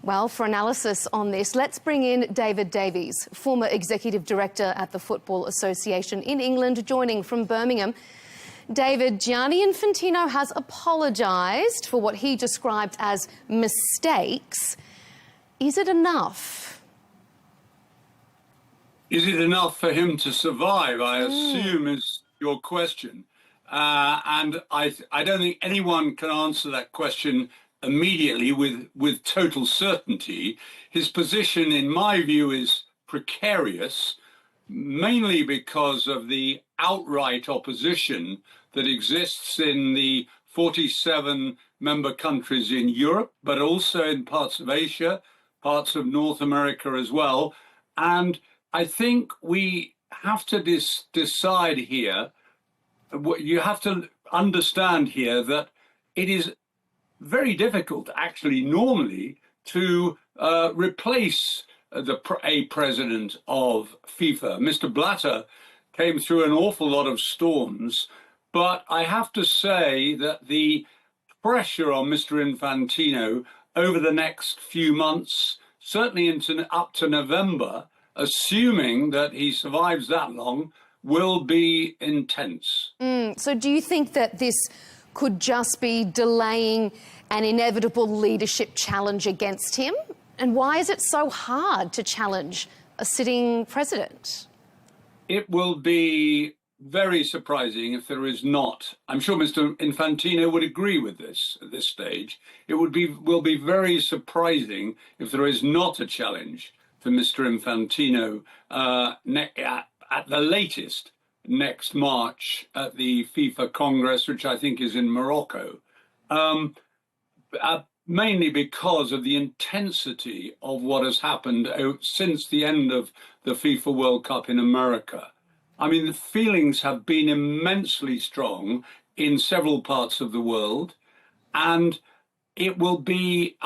Well, for analysis on this, let's bring in David Davies, former Executive Director at the Football Association in England, joining from Birmingham. David, Gianni Infantino has apologised for what he described as mistakes. Is it enough? Is it enough for him to survive, I assume, is your question. And I don't think anyone can answer that question immediately with total certainty. His position, in my view, is precarious, mainly because of the outright opposition that exists in the 47 member countries in Europe, but also in parts of Asia, parts of North America as well. And I think we have to decide here, you have to understand here that it is very difficult, actually, normally, to replace a president of FIFA. Mr. Blatter came through an awful lot of storms, but I have to say that the pressure on Mr. Infantino over the next few months, certainly up to November, assuming that he survives that long, will be intense. So do you think that this could just be delaying an inevitable leadership challenge against him? And why is it so hard to challenge a sitting president? It will be very surprising if there is not. I'm sure Mr. Infantino would agree with this at this stage. It will be very surprising if there is not a challenge to Mr. Infantino at the latest next March at the FIFA Congress, which I think is in Morocco, mainly because of the intensity of what has happened since the end of the FIFA World Cup in America. I mean, the feelings have been immensely strong in several parts of the world, and it will be,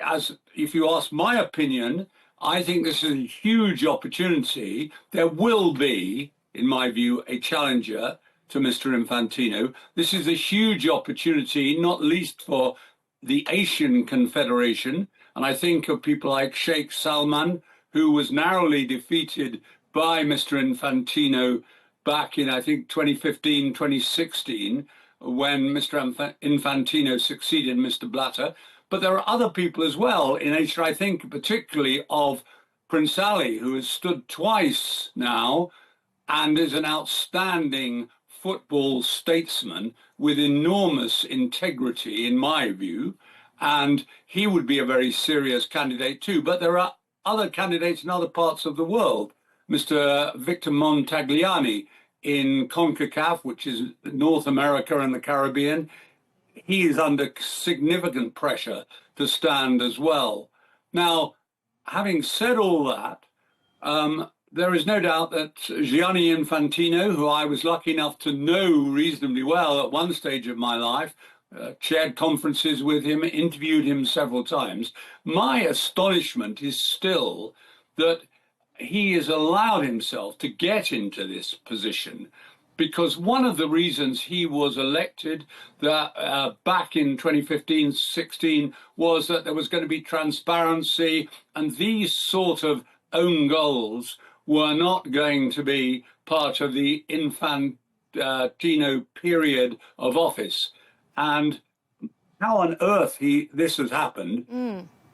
as if you ask my opinion, I think this is a huge opportunity. There will be, in my view, a challenger to Mr. Infantino. This is a huge opportunity, not least for the Asian Confederation. And I think of people like Sheikh Salman, who was narrowly defeated by Mr. Infantino back in, I think, 2015, 2016, when Mr. Infantino succeeded Mr. Blatter. But there are other people as well in Asia. I think particularly of Prince Ali, who has stood twice now and is an outstanding football statesman with enormous integrity, in my view. And he would be a very serious candidate too. But there are other candidates in other parts of the world. Mr. Victor Montagliani in CONCACAF, which is North America and the Caribbean, he is under significant pressure to stand as well. Now, having said all that, there is no doubt that Gianni Infantino, who I was lucky enough to know reasonably well at one stage of my life, chaired conferences with him, interviewed him several times. My astonishment is still that he has allowed himself to get into this position, because one of the reasons he was elected back in 2015-16 was that there was going to be transparency, and these sort of own goals were not going to be part of the Infantino period of office. And how on earth this has happened,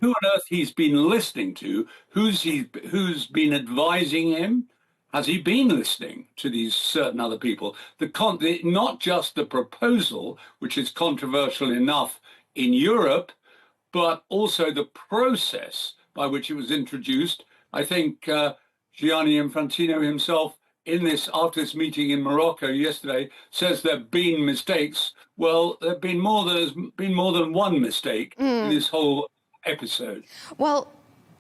who on earth he's been listening to, who's been advising him, has he been listening to these certain other people? Not just the proposal, which is controversial enough in Europe, but also the process by which it was introduced. I think Gianni Infantino himself, after this meeting in Morocco yesterday, says there have been mistakes. Well, there's been more than one mistake in this whole episode. Well,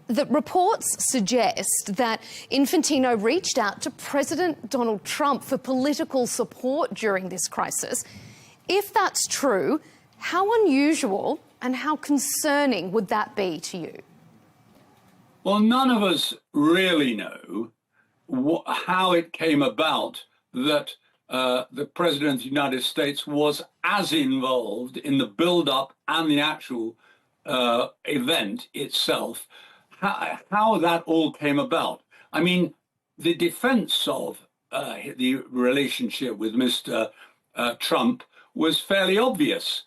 the reports suggest that Infantino reached out to President Donald Trump for political support during this crisis. If that's true, how unusual and how concerning would that be to you? Well, none of us really know how it came about that the President of the United States was as involved in the build-up and the actual event itself, how that all came about. I mean, the defense of the relationship with Mr. Trump was fairly obvious.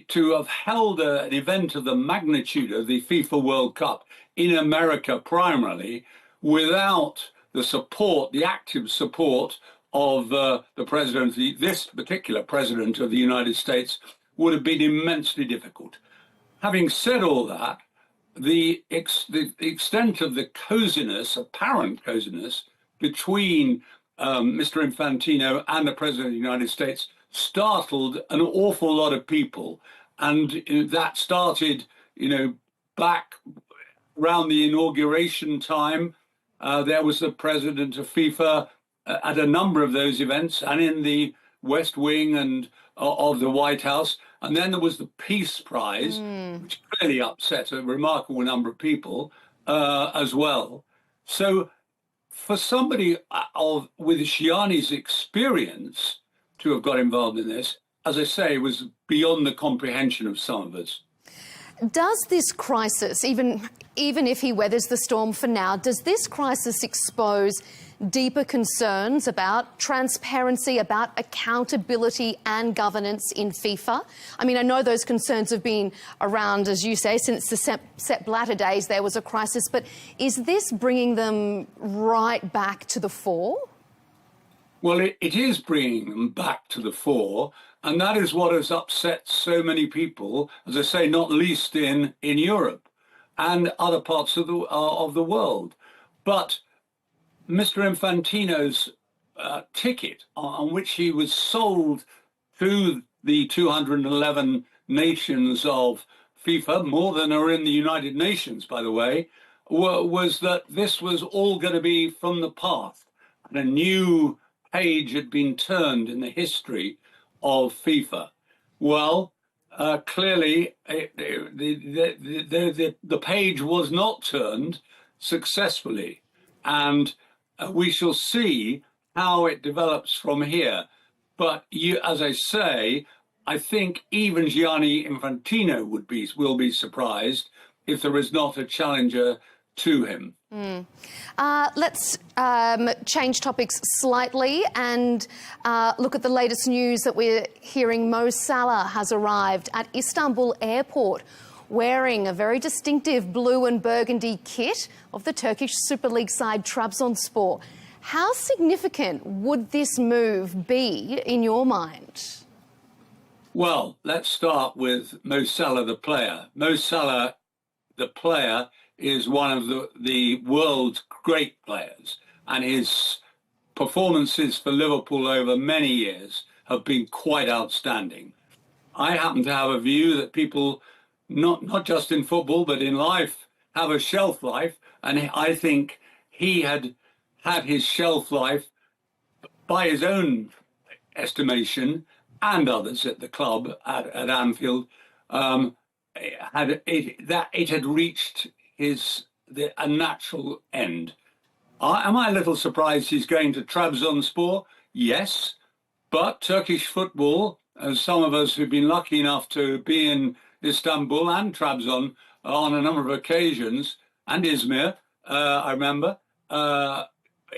To have held an event of the magnitude of the FIFA World Cup in America primarily, without the support, the active support of the president, this particular president of the United States, would have been immensely difficult. Having said all that, the extent of the coziness, apparent coziness, between Mr. Infantino and the President of the United States startled an awful lot of people. And that started, back around the inauguration time. There was the president of FIFA at a number of those events and in the West Wing and of the White House. And then there was the Peace Prize, which clearly upset a remarkable number of people as well. So for somebody with Gianni's experience to have got involved in this, as I say, was beyond the comprehension of some of us. Does this crisis, even if he weathers the storm for now, does this crisis expose deeper concerns about transparency, about accountability and governance in FIFA? I mean, I know those concerns have been around, as you say, since the Sepp Blatter days there was a crisis, but is this bringing them right back to the fore? Well, it is bringing them back to the fore, and that is what has upset so many people, as I say, not least in Europe. and other parts of the world. But Mr. Infantino's ticket on which he was sold to the 211 nations of FIFA, more than are in the United Nations, by the way, was that this was all going to be from the past. And a new page had been turned in the history of FIFA. Well, clearly, the page was not turned successfully. And we shall see how it develops from here. But as I say, I think even Gianni Infantino will be surprised if there is not a challenger to him. Let's change topics slightly and look at the latest news that we're hearing. Mo Salah has arrived at Istanbul airport wearing a very distinctive blue and burgundy kit of the Turkish Super League side Trabzonspor. How significant would this move be in your mind? Well, let's start with Mo Salah, the player. Mo Salah, the player, is one of the world's great players, and his performances for Liverpool over many years have been quite outstanding. I happen to have a view that people, not just in football, but in life, have a shelf life, and I think he had his shelf life, by his own estimation, and others at the club at Anfield, it had reached a natural end. Am I a little surprised he's going to Trabzonspor? Yes, but Turkish football, as some of us who've been lucky enough to be in Istanbul and Trabzon on a number of occasions, and Izmir, I remember,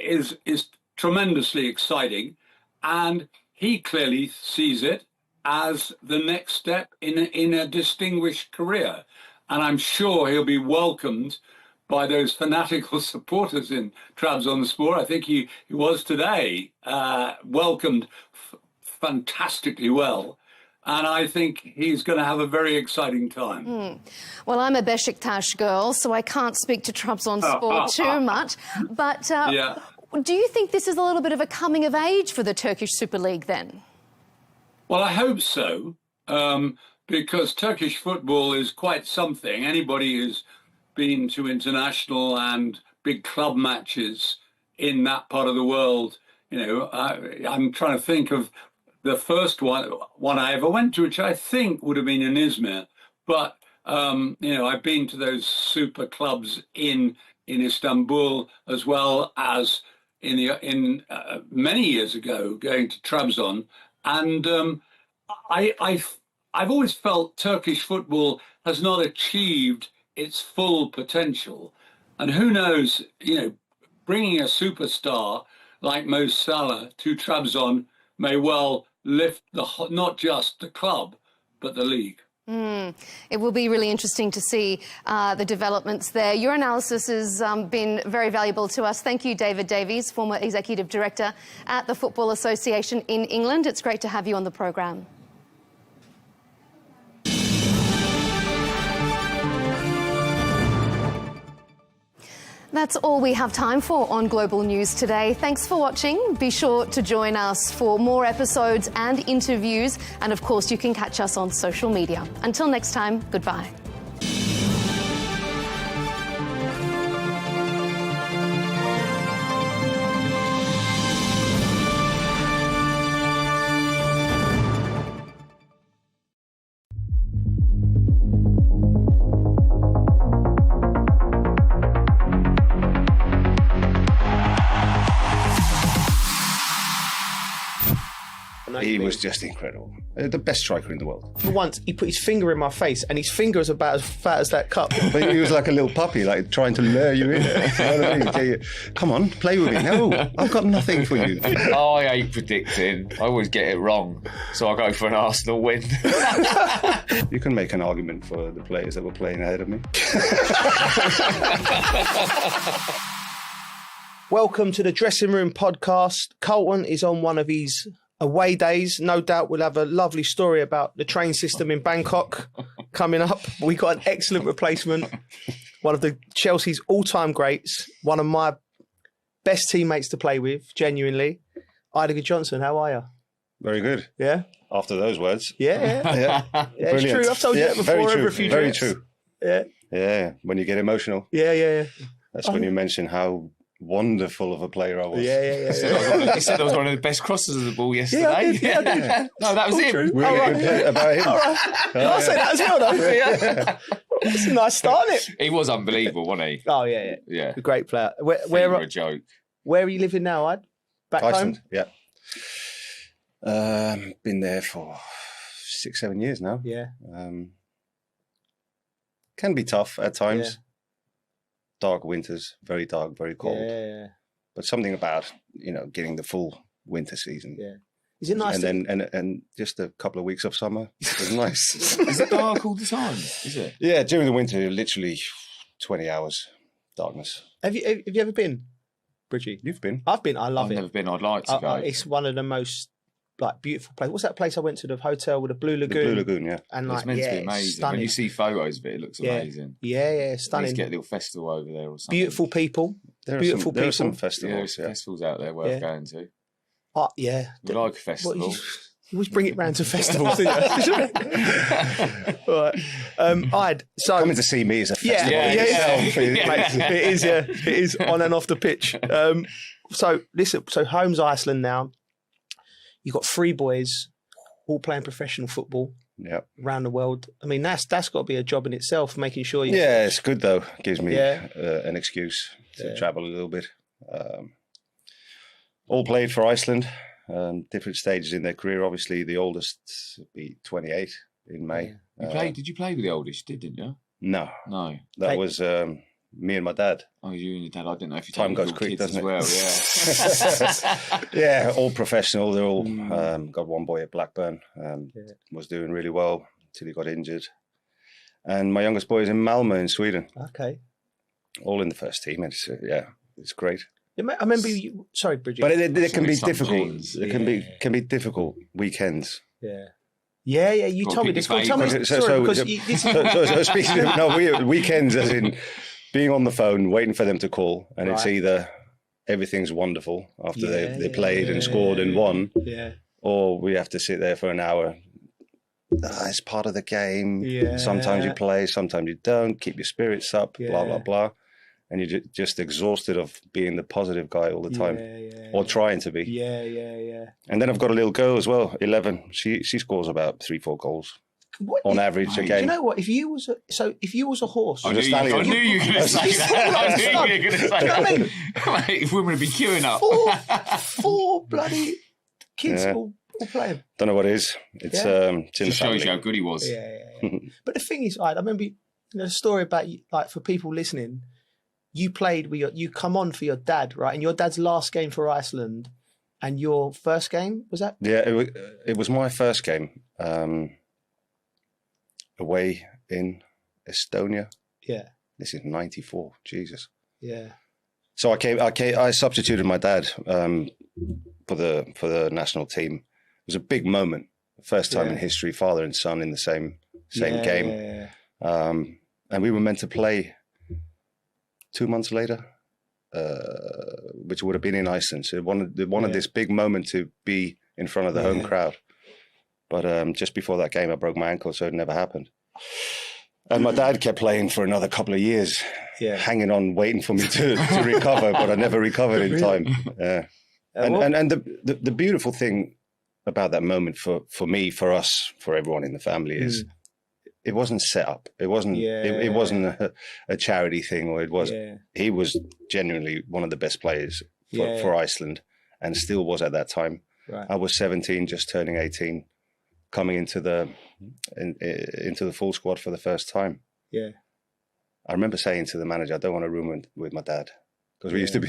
is tremendously exciting, and he clearly sees it as the next step in a distinguished career. And I'm sure he'll be welcomed by those fanatical supporters in Trabzonspor. I think he was today welcomed fantastically well. And I think he's going to have a very exciting time. Well, I'm a Beşiktaş girl, so I can't speak to Trabzonspor too much. But do you think this is a little bit of a coming of age for the Turkish Super League then? Well, I hope so, because Turkish football is quite something. Anybody who's been to international and big club matches in that part of the world, you know, I'm trying to think of the first one I ever went to, which I think would have been in Izmir. But, you know, I've been to those super clubs in Istanbul, as well as in many years ago, going to Trabzon. And I've always felt Turkish football has not achieved its full potential. And who knows, you know, bringing a superstar like Mo Salah to Trabzon may well lift not just the club, but the league. It will be really interesting to see the developments there. Your analysis has been very valuable to us. Thank you, David Davies, former Executive Director at the Football Association in England. It's great to have you on the programme. That's all we have time for on Global News today. Thanks for watching. Be sure to join us for more episodes and interviews. And of course, you can catch us on social media. Until next time, goodbye. He was just incredible. The best striker in the world. For once, he put his finger in my face, and his finger is about as fat as that cup. But he was like a little puppy, like trying to lure you in. You know what I mean? Tell you, come on, play with me. No, I've got nothing for you. I hate predicting. I always get it wrong. So I go for an Arsenal win. You can make an argument for the players that were playing ahead of me. Welcome to the Dressing Room Podcast. Colton is on one of his away days. No doubt we'll have a lovely story about the train system in Bangkok coming up. We got an excellent replacement. one of the Chelsea's all-time greats, one of my best teammates to play with, genuinely. Idago Johnson, how are you? Very good. Yeah? After those words. Yeah. It's true. I've told you that before over a few Very drinks. true. Yeah. Yeah, when you get emotional. Yeah. That's when you mention how wonderful of a player I was. Yeah. He said I was one of the best crossers of the ball yesterday. Yeah, I did. No, that was him. Really good about him. All right. I'll say that as well, though. Yeah. It's a nice start, isn't it? He was unbelievable, wasn't he? Oh, yeah. Yeah. A great player. Were a joke. Where are you living now, Id? Back Iceland, home? yeah. Been there for 6-7 years now. Yeah. Can be tough at times. Yeah. Dark winters, very dark, very cold. Yeah. But something about, getting the full winter season. Yeah. Is it nice? And just a couple of weeks of summer was nice. Is it dark all the time? Is it? Yeah, during the winter, literally 20 hours darkness. Have you ever been, Bridgie? You've been. I've been. I love I've it. never been. I'd like to go. It's one of the most beautiful places. What's that place I went to? The hotel with the Blue Lagoon. The Blue Lagoon, yeah. And it's meant to be amazing. Stunning. When you see photos of it, it looks amazing. Yeah, stunning. Let's get a little festival over there or something. Beautiful people. There are some festivals. Yeah, festivals out there worth going to. Yeah. We like a festival. You always bring it round to festivals, didn't you? All right. So coming to see me is a festival. It is. Yeah, it is on and off the pitch. So listen. So home's Iceland now. You've got 3 boys, all playing professional football. Yeah. Around the world. I mean, that's got to be a job in itself, making sure you. Yeah, it's good though. Gives me an excuse to travel a little bit. All played for Iceland. Different stages in their career. Obviously, the oldest will be 28 in May. Did you play with the oldest? Didn't you? No. That was me and my dad. Oh, you and your dad. I didn't know if you time goes quick, doesn't it? Well, yeah, all professional. They're all got one boy at Blackburn. Was doing really well until he got injured. And my youngest boy is in Malmö in Sweden. Okay. All in the first team. It's great. I remember you. Sorry, Bridget. But it can be difficult. It can be difficult weekends. Yeah. You told me this. Tell me. So speaking of weekends, as in being on the phone, waiting for them to call, and it's either everything's wonderful after they played and scored and won, or we have to sit there for an hour. It's part of the game. Sometimes you play, sometimes you don't. Keep your spirits up. Blah blah blah. And you're just exhausted of being the positive guy all the time, or trying to be. Yeah. And then I've got a little girl as well, 11. She scores about 3-4 goals on average a game. Do you know what? If you was a horse, I knew you were going to say that. You know what I mean? If women would be queuing up. Four bloody kids all playing. Don't know what it is. It's in the shows you how good he was. Yeah. But the thing is, I remember the story about for people listening. You played with you come on for your dad, right? And your dad's last game for Iceland, and your first game was that? Yeah, it was my first game away in Estonia. Yeah, this is '94. Jesus. Yeah. So I substituted my dad for the national team. It was a big moment, first time in history, father and son in the same game, and we were meant to play 2 months later, which would have been in Iceland. So wanted this big moment to be in front of the home crowd. But just before that game, I broke my ankle, so it never happened. And my dad kept playing for another couple of years, hanging on, waiting for me to recover, but I never recovered in time. And the beautiful thing about that moment for me, for us, for everyone in the family is it wasn't set up. It wasn't. It wasn't a charity thing, or it was. He was genuinely one of the best players for Iceland, and still was at that time. Right. I was 17, just turning 18, coming into the full squad for the first time. Yeah. I remember saying to the manager, "I don't want a room with my dad." Because we used to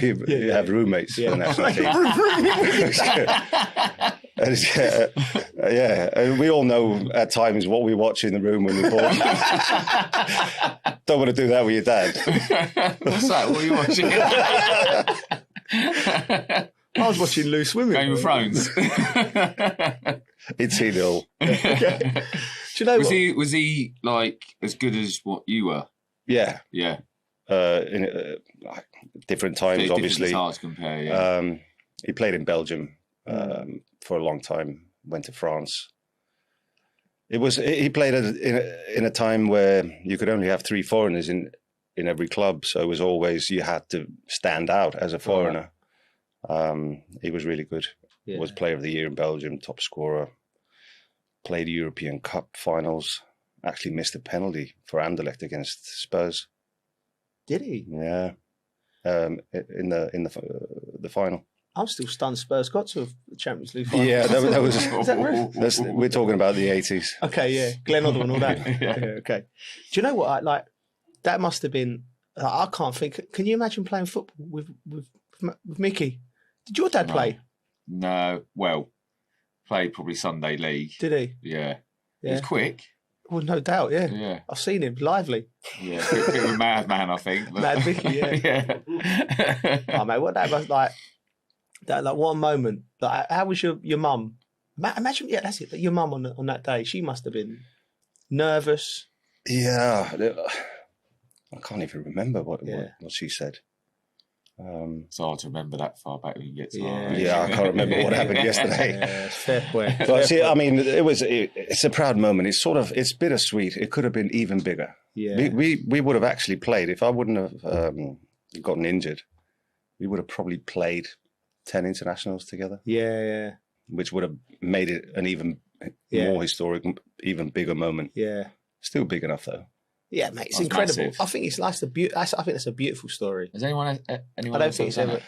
have roommates for the national team. And we all know at times what we watch in the room when we're bored. Don't want to do that with your dad. What's that? What are you watching? I was watching Loose Women. Game of Thrones. He'd seen it all. Okay. Do you know was he like as good as what you were? Yeah. Yeah. in different times, obviously. Hard to compare, yeah. He played in Belgium for a long time. Went to France. He played in a time where you could only have 3 foreigners in every club, so it was always you had to stand out as a foreigner. He was really good. Yeah. Was Player of the Year in Belgium, top scorer. Played European Cup finals. Actually missed a penalty for Anderlecht against Spurs. Did he? Yeah, in the final. I'm still stunned Spurs got to the Champions League final. Yeah, that was. Is that real? We're talking about the 80s. Okay, yeah, Glenn Hoddle and all that. Yeah, okay. Do you know what? That must have been. I can't think. Can you imagine playing football with Mickey? Did your dad play? No. Well, played probably Sunday League. Did he? Yeah. He was quick. Well, no doubt. Yeah. Yeah. I've seen him lively. Yeah. Bit of a madman, I think. But... Mad Mickey. Yeah. Oh mate, what that was like. That what a moment. Like, how was your mum? Imagine, yeah, that's it. Your mum on that day, she must have been nervous. Yeah, I can't even remember what she said. It's hard to remember that far back when you get to Yeah, I can't remember what happened yesterday. Yeah, fair point. But see, I mean, it's a proud moment. It's bittersweet. It could have been even bigger. Yeah, we would have actually played if I wouldn't have gotten injured. We would have probably played 10 internationals together. Yeah. Which would have made it an even more historic, even bigger moment. Yeah. Still big enough though. Yeah, mate, it's incredible. Massive. I think it's nice. I think that's a beautiful story. Has anyone I don't think it's ever.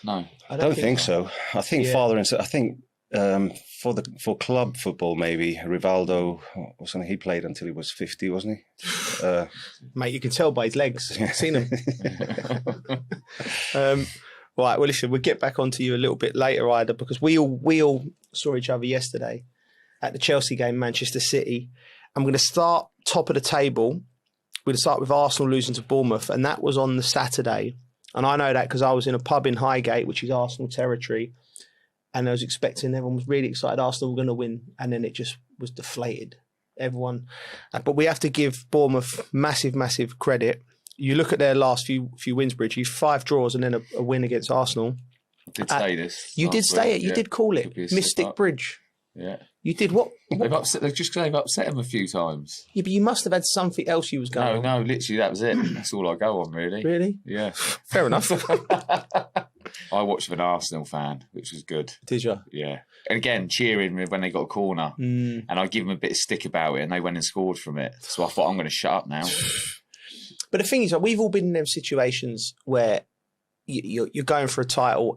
No, I don't think so. I think father and son. I think for club football maybe Rivaldo or something. He played until he was 50, wasn't he? Mate, you can tell by his legs. I've seen him. Right. Well, listen, we'll get back onto you a little bit later, Ida, because we all saw each other yesterday at the Chelsea game, Manchester City. I'm going to start top of the table. We're going to start with Arsenal losing to Bournemouth, and that was on the Saturday. And I know that because I was in a pub in Highgate, which is Arsenal territory, and I was expecting, everyone was really excited Arsenal were going to win, and then it just was deflated. Everyone. But we have to give Bournemouth massive, massive credit. You look at their last few wins, Bridgie, 5 draws and then a win against Arsenal. I did say this. You did say it. You did call it Mystic Bridge. Yeah. You did what? They've upset him a few times. Yeah, but you must have had something else you was going on. No, literally that was it. That's all I go on, really. Really? Yeah. Fair enough. I watched with an Arsenal fan, which was good. Did you? Yeah. And again, cheering when they got a corner. And I give them a bit of stick about it, and they went and scored from it. So I thought, I'm going to shut up now. But the thing is, like, we've all been in them situations where you're going for a title,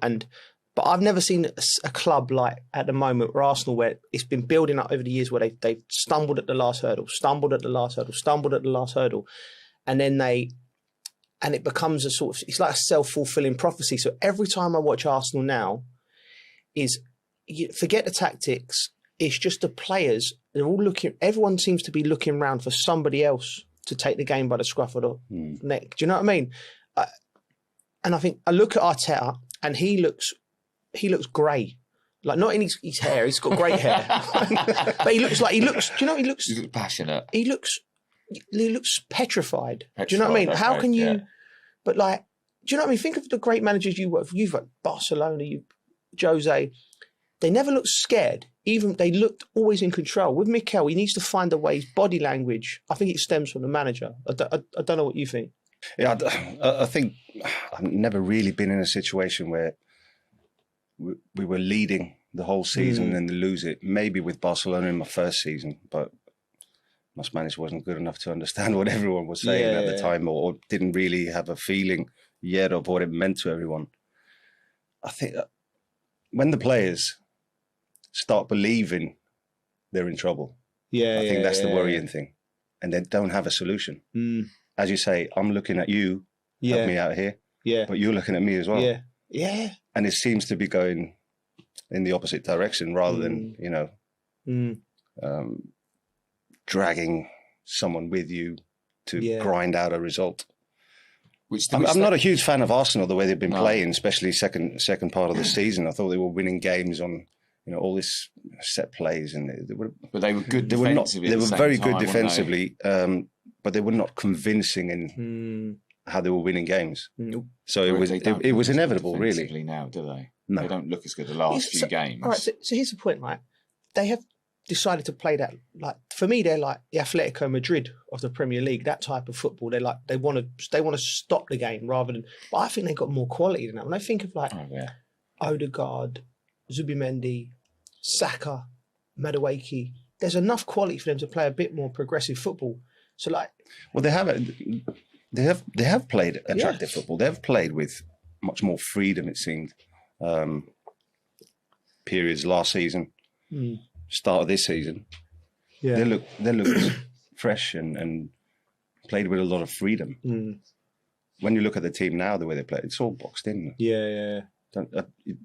but I've never seen a club like at the moment where Arsenal, where it's been building up over the years, where they've stumbled at the last hurdle, and then it becomes a sort of, it's like a self-fulfilling prophecy. So every time I watch Arsenal now, forget the tactics, it's just the players. They're all looking. Everyone seems to be looking around for somebody else to take the game by the scruff of the neck. Do you know what I mean? And I think I look at Arteta and he looks grey. Like, not in his hair, he's got great hair. But he looks, he looks passionate. He looks petrified. Do you know what I mean? How can you, but like, do you know what I mean? Think of the great managers you work for. You've got Barcelona, Jose. They never looked scared. Even they looked always in control. With Mikel, he needs to find a way. His body language, I think it stems from the manager. I don't know what you think. Yeah, I think I've never really been in a situation where we were leading the whole season and then lose it. Maybe with Barcelona in my first season, but my Spanish wasn't good enough to understand what everyone was saying at the time, or didn't really have a feeling yet of what it meant to everyone. I think when the players start believing they're in trouble, I think that's the worrying thing, and they don't have a solution. As you say, I'm looking at you, help me out here, but you're looking at me as well. And it seems to be going in the opposite direction rather than, dragging someone with you to grind out a result. I'm not a huge fan of Arsenal, the way they've been playing, especially second part of the season. I thought they were winning games on, all this set plays, and but they were good defensively. They were very good defensively, but they were not convincing how they were winning games. Mm. So it was inevitable, really. Now, do they? No. They don't look as good the last few games. All right, so here's the point, right? They have decided to play that, like, for me, they're like the Atletico Madrid of the Premier League, that type of football. They're like, they want to stop the game rather than, but I think they've got more quality than that. When I think of like Odegaard, Zubimendi, Saka, Madueke, there's enough quality for them to play a bit more progressive football. So like, well, they have played attractive football. They have played with much more freedom, it seemed. Periods last season, start of this season, they look fresh and played with a lot of freedom. When you look at the team now, the way they play, it's all boxed in.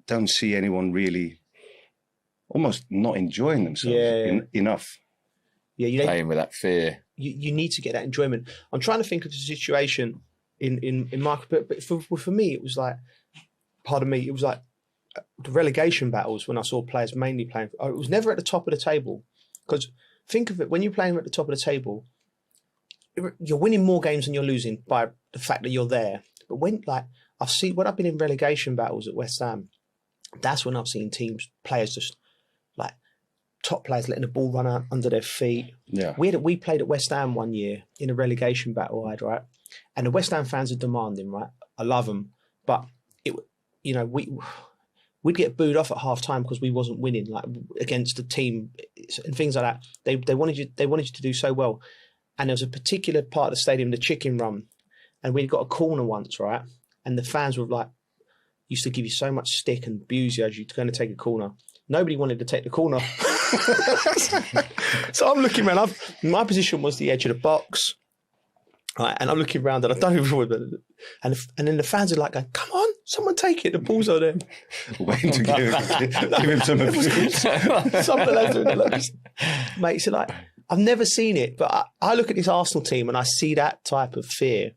Don't see anyone really almost not enjoying themselves enough. Playing with that fear. You need to get that enjoyment. I'm trying to think of the situation in my, but for me, it was like, pardon me, it was like the relegation battles when I saw players mainly playing. It was never at the top of the table, because think of it, when you're playing at the top of the table, you're winning more games than you're losing by the fact that you're there. But when I've been in relegation battles at West Ham, that's when I've seen players just like top players letting the ball run out under their feet. Yeah, we played at West Ham one year in a relegation battle, right? And the West Ham fans are demanding, right? I love them, but we'd get booed off at half time because we wasn't winning, like against the team and things like that. They wanted you to do so well. And there was a particular part of the stadium, the Chicken Run, and we'd got a corner once, right? And the fans were like, used to give you so much stick and abuse you as you're going to take a corner. Nobody wanted to take the corner. So I'm looking around. My position was the edge of the box, right? And I'm looking around and I don't even remember. And then the fans are like, going, come on, someone take it. The ball's on them. Waiting to give him some abuse. Some of the lads doing that, like, mate, so like, I've never seen it, but I look at this Arsenal team and I see that type of fear.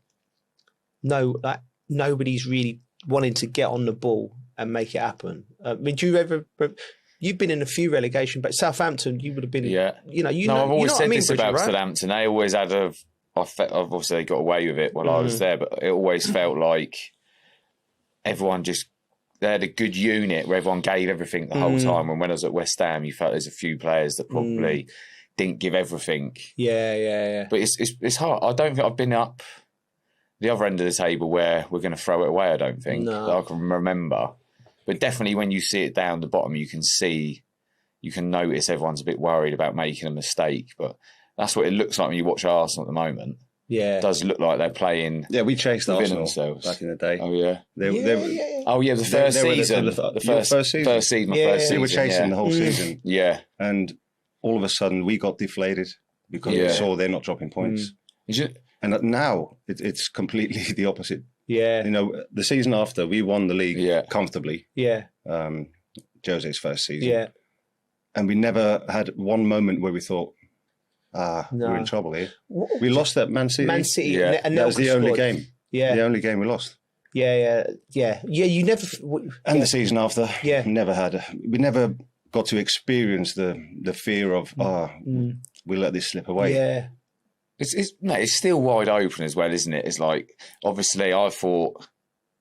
No, like nobody's really wanting to get on the ball and make it happen. I mean, you've been in a few relegation, but Southampton, you would have been. Yeah. I've always said this about Southampton. They always had obviously they got away with it while I was there, but it always felt like everyone they had a good unit where everyone gave everything the whole time. And when I was at West Ham, you felt there's a few players that probably didn't give everything. Yeah. But it's hard. I don't think I've been up the other end of the table where we're going to throw it away, I don't think. No. That I can remember. But definitely when you see it down the bottom, you can notice everyone's a bit worried about making a mistake. But that's what it looks like when you watch Arsenal at the moment. Yeah. It does look like they're playing. Yeah, we chased Arsenal themselves back in the day. Oh, yeah. The first season. The first season. They were chasing the whole season. Yeah. And all of a sudden we got deflated because we saw they're not dropping points. And now it's completely the opposite. Yeah. The season after, we won the league comfortably. Yeah. Jose's first season. Yeah. And we never had one moment where we thought, we're in trouble here. We lost at Man City. And that was the only game. Yeah. The only game we lost. Yeah. You never. And the season after, we never got to experience the fear of, we let this slip away. Yeah. It's still wide open as well, isn't it? It's like, obviously, I thought,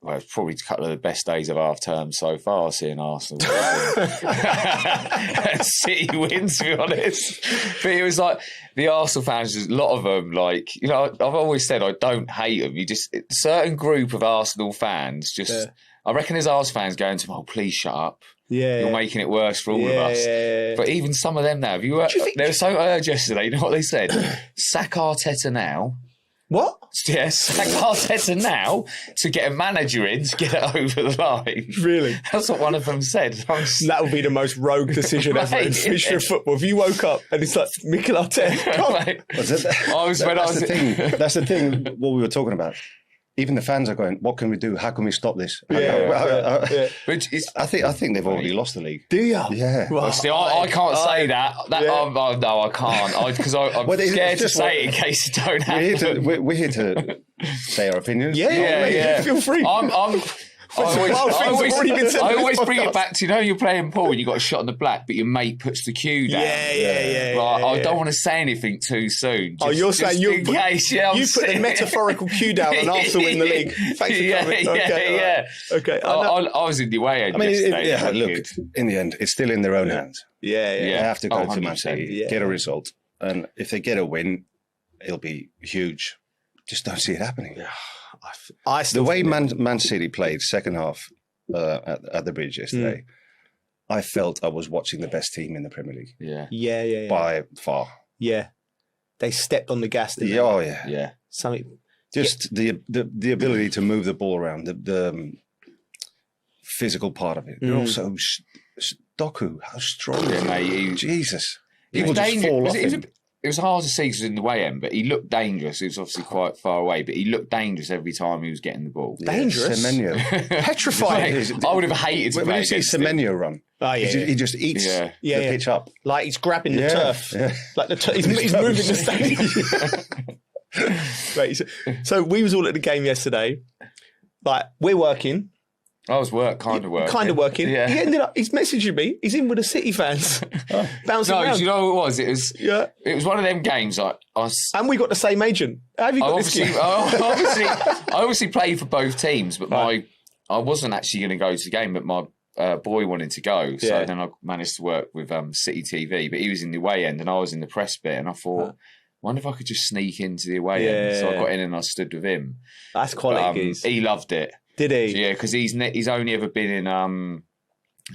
it's probably a couple of the best days of half term so far, seeing Arsenal and City wins, to be honest. But it was like the Arsenal fans, a lot of them, I've always said I don't hate them. A certain group of Arsenal fans I reckon there's Arsenal fans going to them, please shut up. Yeah, you're making it worse for all of us. Yeah. But even some of them now, they were so urged yesterday. You know what they said? Sack Arteta now. What? Yeah, sack Arteta now to get a manager in to get it over the line. Really? That's what one of them said. That would be the most rogue decision ever in the history of football. If you woke up and it's like Mikel Arteta. That's the thing. What we were talking about. Even the fans are going, what can we do? How can we stop this? Yeah. I think they've already lost the league. Do you? Yeah. Well, see, I can't say that. No, I can't. Because I'm scared to say it in case you don't have We're here to say our opinions. Yeah. Feel free. I always bring it back to, you're playing pool and you got a shot on the black, but your mate puts the cue down. I don't want to say anything too soon. You're saying you put the metaphorical cue down and Arsenal win the league. Thanks for coming. Okay. I was in the way end yesterday. Look, in the end, it's still in their own hands. They have to go to Man City, get a result, and if they get a win, it'll be huge. Just don't see it happening. The way Man City played second half at the Bridge yesterday, I felt I was watching the best team in the Premier League. Yeah. By far. Yeah. They stepped on the gas, didn't they? Oh, yeah. Yeah. Something. Just the ability to move the ball around, the physical part of it. They're also Doku, how strong is he? Mate, Jesus. He was dangerous. It was hard to see because he was in the way end, but he looked dangerous. He was obviously quite far away, but he looked dangerous every time he was getting the ball. Dangerous? Semenyo. Petrifying. I would have hated to play against him. Semenyo run. Oh, yeah, he just eats the pitch up. Like he's grabbing the turf. Yeah. Like he's moving the stadium. Right, so we was all at the game yesterday. Like, we're working. I was kind of working. Yeah. He ended up, he's messaging me. He's in with the City fans. Bouncing around. No, do you know what it was? It was one of them games. And we got the same agent. How have you got this game? I obviously played for both teams, but I wasn't actually going to go to the game, but my boy wanted to go. So then I managed to work with City TV, but he was in the away end and I was in the press bit, and I thought, wonder if I could just sneak into the away end. So I got in and I stood with him. That's quality. He loved it. Did he? Yeah, because he's only ever been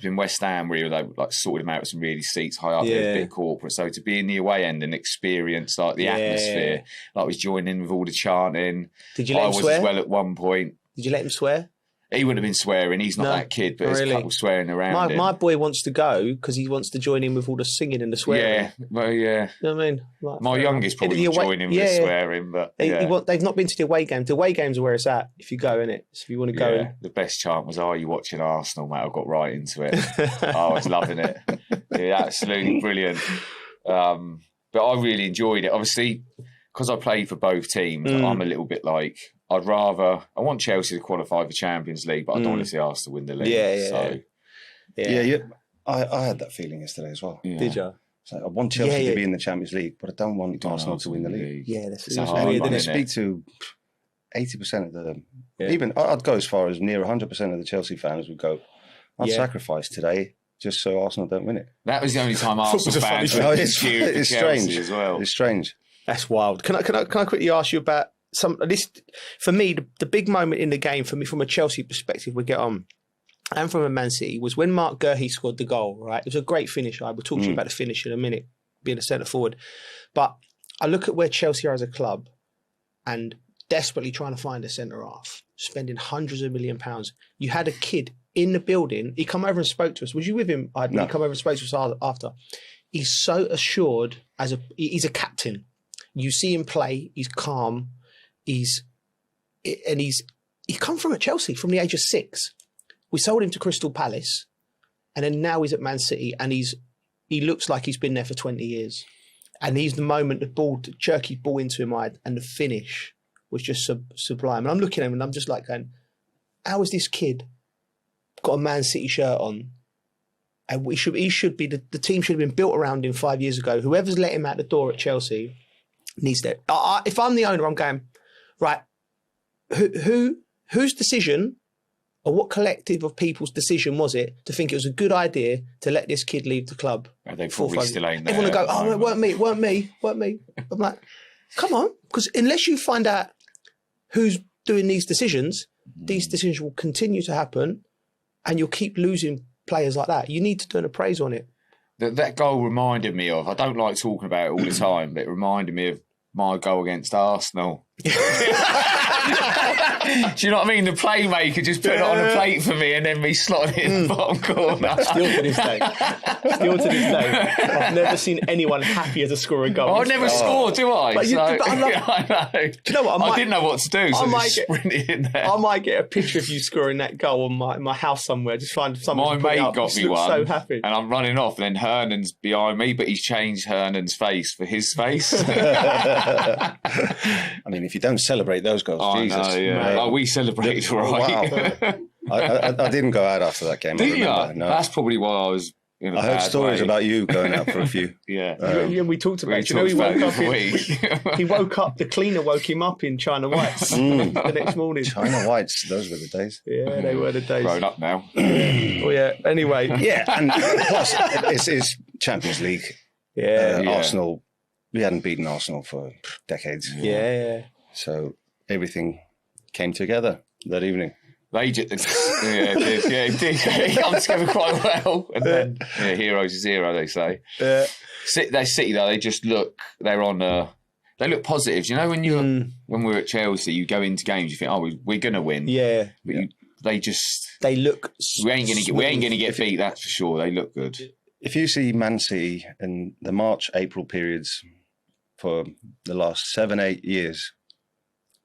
in West Ham, where they like sorted him out with some really seats high up, a bit corporate. So to be in the away end and experience like the atmosphere, like I was joining in with all the chanting. Did you let him swear? I was as well at one point. Did you let him swear? He wouldn't have been swearing. He's not that kid, but there's a couple swearing around him. My boy wants to go because he wants to join in with all the singing and the swearing. Yeah, well, yeah. You know what I mean? Like, my youngest probably would join in with the swearing, but they've not been to the away games. The away games are where it's at if you go, innit? So if you want to go in. The best chant was, "Are you watching Arsenal, mate?" I got right into it. I was loving it. Yeah, absolutely brilliant. But I really enjoyed it. Obviously, because I played for both teams, I'm a little bit like, I want Chelsea to qualify for Champions League, but I don't want to see Arsenal win the league. I had that feeling yesterday as well. Yeah. Did you? So I want Chelsea to be in the Champions League, but I don't want Arsenal to win the league. Yeah, that's I speak to 80% of the even I'd go as far as near 100% of the Chelsea fans would go, I'd sacrifice today just so Arsenal don't win it. That was the only time Arsenal fans would cheer for Chelsea as well. It's strange. That's wild. Can I quickly ask you about this? For me, the big moment in the game for me, from a Chelsea perspective, we get on, and from a Man City, was when Mark Guehi scored the goal. Right, it was a great finish. I will talk to you about the finish in a minute, being a centre forward. But I look at where Chelsea are as a club, and desperately trying to find a centre half, spending hundreds of £1 million. You had a kid in the building. He come over and spoke to us. Was you with him? No. He come over and spoke to us after. He's so assured he's a captain. You see him play. He's calm. He come from at Chelsea from the age of 6. We sold him to Crystal Palace, and then now he's at Man City, and he looks like he's been there for 20 years. And he's the moment the jerky ball into him, and the finish was just sublime. And I'm looking at him and I'm just like going, how has this kid got a Man City shirt on? And he should be, the team should have been built around him 5 years ago. Whoever's let him out the door at Chelsea needs that. If I'm the owner, I'm going, right, whose decision, or what collective of people's decision was it to think it was a good idea to let this kid leave the club? They probably still ain't there. Everyone will go, oh, it weren't me. I'm like, come on, because unless you find out who's doing these decisions will continue to happen, and you'll keep losing players like that. You need to do an appraisal on it. That goal reminded me of, I don't like talking about it all the time, but it reminded me of my goal against Arsenal. Do you know what I mean? The playmaker just put it on a plate for me and then me slotting it in the bottom corner. Still to this day, I've never seen anyone happier to score a goal. I never score, do I? But I know. Do you know what? I didn't know what to do, so I just sprinted in there. I might get a picture of you scoring that goal on my house somewhere. Just find someone. My mate got me one. So happy. And I'm running off, and then Hernan's behind me, but he's changed Hernan's face for his face. I mean, if you don't celebrate those goals, Jesus. No, yeah. We celebrated right. Wow. I didn't go out after that game. Did you? No. That's probably why I was. I heard stories about you going out for a few. Yeah. We talked about it. You know, he woke up, the cleaner woke him up in China Whites the next morning. China Whites, those were the days. Yeah, they were the days. Grown up now. Oh, yeah. Anyway. Yeah, and plus, it's Champions League. Arsenal, we hadn't beaten Arsenal for decades. Yeah. So everything came together that evening. They just, it did come together quite well. And then, heroes is hero, they say. They're City, though, they just look, they look positive. You know, when we're at Chelsea, you go into games, you think, oh, we're going to win. Yeah. But they look, we ain't going to get beat, that's for sure. They look good. If you see Man City in the March-April periods for the last 7-8 years,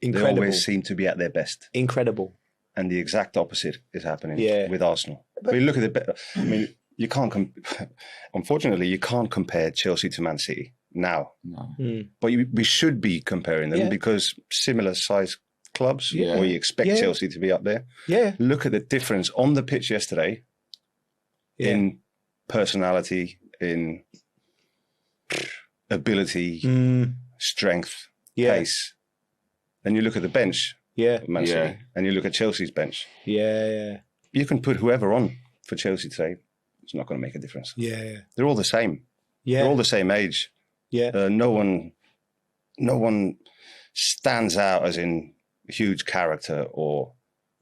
incredible. They always seem to be at their best. Incredible. And the exact opposite is happening with Arsenal. But you look at it, I mean, you can't, unfortunately, you can't compare Chelsea to Man City now. No. But we should be comparing them because similar size clubs, or you expect Chelsea to be up there. Yeah. Look at the difference on the pitch yesterday in personality, in ability, strength, pace. Then you look at the bench. Man City, and you look at Chelsea's bench. You can put whoever on for Chelsea today. It's not going to make a difference. They're all the same. They're all the same age. No one stands out as in huge character or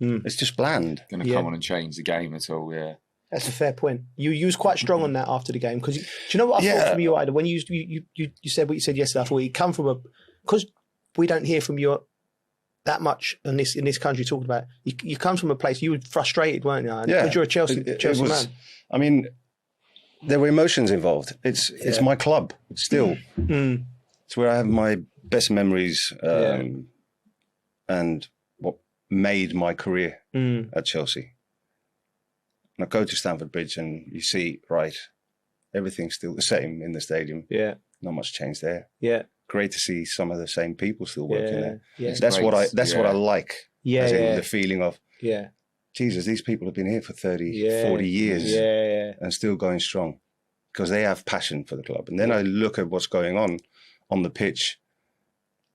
it's just bland. Going to come on and change the game at all. That's a fair point. You was quite strong on that after the game because do you know what I thought from you, Ida? When you said what you said yesterday, I thought you come from because we don't hear from you that much in this country talking about it. You come from a place you were frustrated, weren't you? Because you're a Chelsea man. I mean, there were emotions involved. It's my club still. It's where I have my best memories and what made my career at Chelsea. And I go to Stamford Bridge and you see, everything's still the same in the stadium. Not much change there. Great to see some of the same people still working there. That's what I like. As in the feeling of, Jesus, these people have been here for 30, 40 years and still going strong because they have passion for the club. And then I look at what's going on the pitch